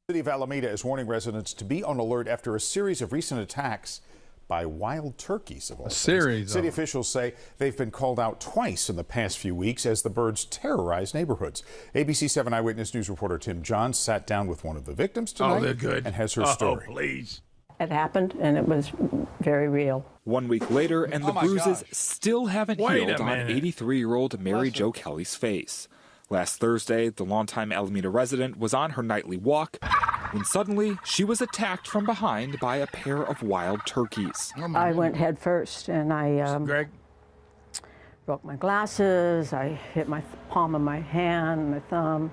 The city of Alameda is warning residents to be on alert after a series of recent attacks by wild turkeys. City officials say they've been called out twice in the past few weeks as the birds terrorize neighborhoods. ABC 7 Eyewitness News reporter Tim Johns sat down with one of the victims tonight. Oh, they're good. And has her story. Oh, please. It happened, and it was very real. 1 week later, and the bruises still haven't healed on 83-year-old Mary Jo Kelly's face. Last Thursday, the longtime Alameda resident was on her nightly walk when suddenly she was attacked from behind by a pair of wild turkeys. I went head first, and I broke my glasses. I hit my palm of my hand, my thumb.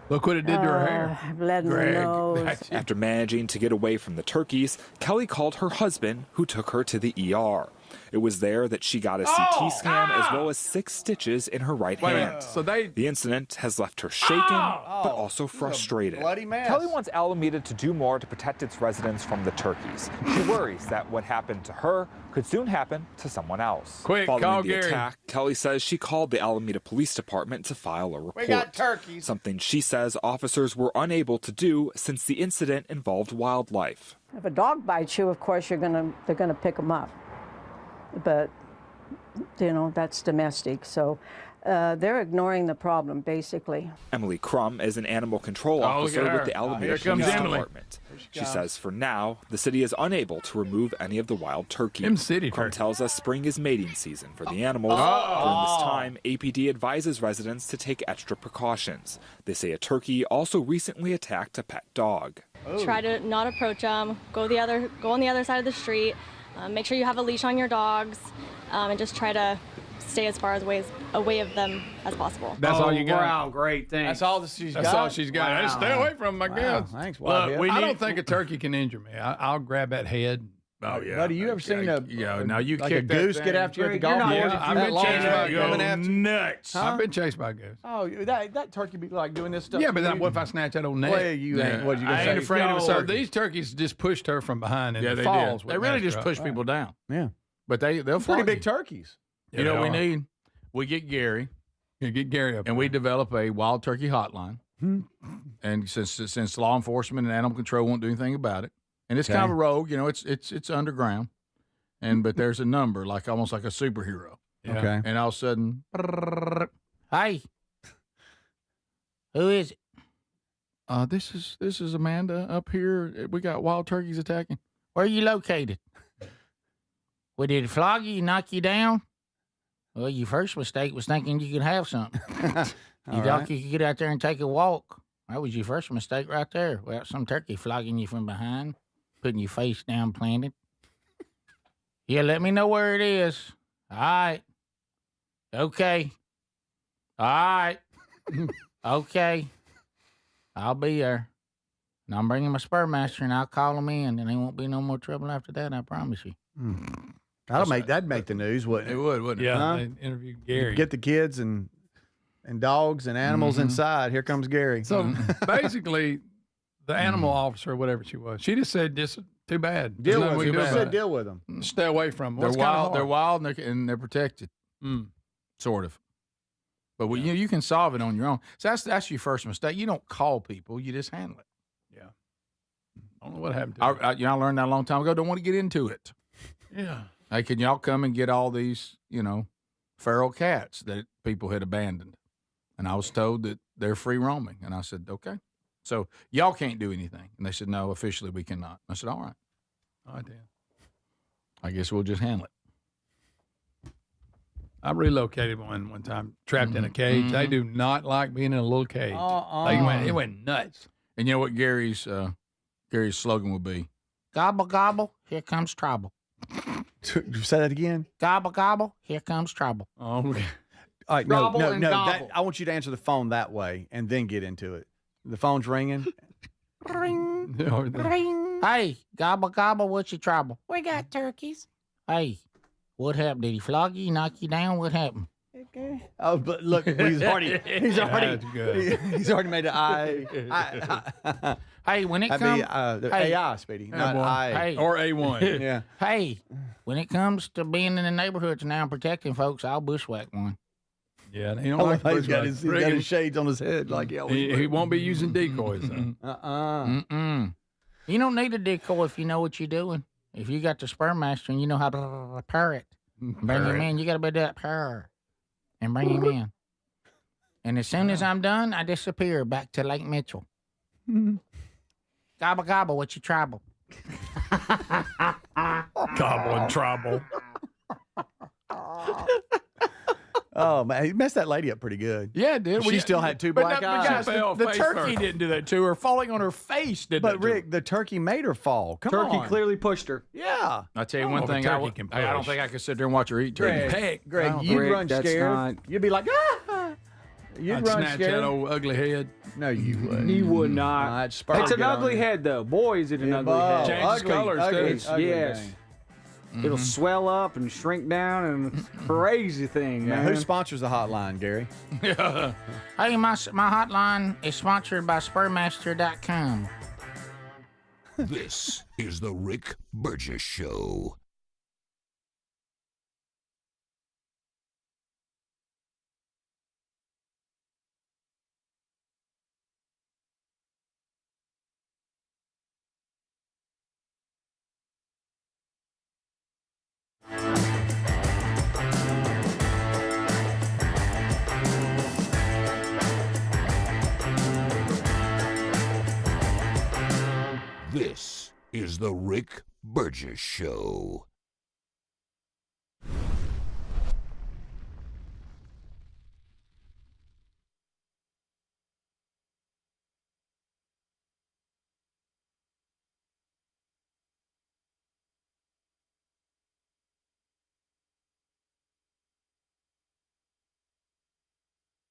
Look what it did to her hair. Bled in the nose. After managing to get away from the turkeys, Kelly called her husband, who took her to the ER. It was there that she got a CT scan as well as 6 stitches in her right hand. So the incident has left her shaken, but also frustrated. Bloody mess. Kelly wants Alameda to do more to protect its residents from the turkeys. She worries that what happened to her could soon happen to someone else. Quick, Following call the Gary. attack, Kelly says she called the Alameda Police Department to file a report. We got turkeys. Something she says officers were unable to do since the incident involved wildlife. If a dog bites you, of course they're gonna pick them up. But that's domestic, so they're ignoring the problem basically. Emily Crum is an animal control officer with the Alameda Police Department. She says for now, the city is unable to remove any of the wild turkeys. Crum tells us spring is mating season for the animals. During this time, APD advises residents to take extra precautions. They say a turkey also recently attacked a pet dog. Try to not approach them, go on the other side of the street, make sure you have a leash on your dogs, and just try to stay as far away of them as possible. That's all you got. Wow, great, thanks. That's all she's got. That's all she's got. Wow. Hey, stay away from my guns. Thanks, Look, Wildhead. I don't think a turkey can injure me. I'll grab that head. Oh yeah, buddy. You ever seen a you like a kick that goose thing. get after you at the golf course? Yeah, I've been chased by a goose. Nuts. Huh? I've been chased by a goose. Oh, that turkey be like doing this stuff. Yeah, but then what if I snatch that old neck? Well, you ain't. What you gonna say? I ain't afraid of a So turkey. these turkeys just pushed her from behind and Yeah, it they falls. did. They really just push people down. Yeah, but they'll pretty fly big you. turkeys. You know what we need? We get Gary. You get Gary up, and we develop a wild turkey hotline. And since law enforcement and animal control won't do anything about it, and it's kind of a rogue, it's underground, but there's a number like almost like a superhero. Yeah. Okay. And all of a sudden, hey, who is it? This is Amanda up here. We got wild turkeys attacking. Where are you located? Well, did it flog you, knock you down? Well, your first mistake was thinking you could have something. You thought you could get out there and take a walk. That was your first mistake right there. Well, some turkey flogging you from behind, putting your face down planted. Yeah, let me know where it is. All right. Okay. All right. Okay. I'll be there. And I'm bringing my spur master, and I'll call him in, and there won't be no more trouble after that, I promise you. That'd make the news, wouldn't it? It would, wouldn't it? Yeah, Huh? they interviewed Gary. Get the kids and dogs and animals inside. Here comes Gary. So basically, the animal officer, whatever she was, she just said, "Just too bad. Deal There's nothing we with can them. do about it. Deal with them. Stay away from them." They're Well, it's kinda wild. They're hard. wild and they're protected, sort of. But you can solve it on your own. So that's your first mistake. You don't call people. You just handle it. Yeah. I don't know what happened to her. I learned that a long time ago. Don't want to get into it. Yeah. Hey, can y'all come and get all these, feral cats that people had abandoned? And I was told that they're free roaming. And I said, okay. So y'all can't do anything. And they said, no, officially we cannot. I said, all right. All right, then. I guess we'll just handle it. I relocated one time, trapped in a cage. They do not like being in a little cage. It went nuts. And you know what Gary's slogan would be? Gobble, gobble, here comes trouble. Say that again. Gobble, gobble, here comes trouble. Oh, okay. All right, Gobble no. and gobble. I want you to answer the phone that way and then get into it. The phone's ringing. Ring, ring. Hey, gobble, gobble, what's your trouble? We got turkeys. Hey, what happened? Did he flog you, knock you down? What happened? Oh, but look, he's already That's good. he's already made an I. Hey, when it That'd comes, be the hey, AI, Speedy, not boy. I. hey, Or A1. Yeah. hey, when it comes to being in the neighborhoods now and protecting folks, I'll bushwhack one. Yeah, he don't I like love how he's got bushwhack. his shades on his head like he always He won't be using decoys, though. Mm-mm. You don't need a decoy if you know what you're doing. If you got the sperm master and you know how to purr it, bring him in. You got to be that purr and bring him in. And as soon as I'm done, I disappear back to Lake Mitchell. Gobble, gobble, what's your trouble? Gobble and trouble. Oh man, he messed that lady up pretty good. Yeah, it did. She still had two black eyes. The turkey didn't do that to her. Falling on her face did that But to her. Rick, the turkey made her fall. Come on. Turkey clearly pushed her. Yeah. I'll tell you Oh, one but thing. turkey can I don't push. think I could sit there and watch her eat turkey. Greg, Greg, I don't you'd Rick, run that's scared. not- You'd be like, ah. You'd I'd run snatch scared. that old ugly head. No, you wouldn't. He would not. I'd spur It's an get on ugly you. head, though. Boy, is it an ugly Oh, head. Changes ugly, colors, ugly, too. ugly Yes. thing. it'll swell up and shrink down, and it's a crazy thing, Yeah, man. who sponsors the hotline, Gary? Hey, my hotline is sponsored by Spurmaster.com. This is the Rick Burgess Show. This is the Rick Burgess Show.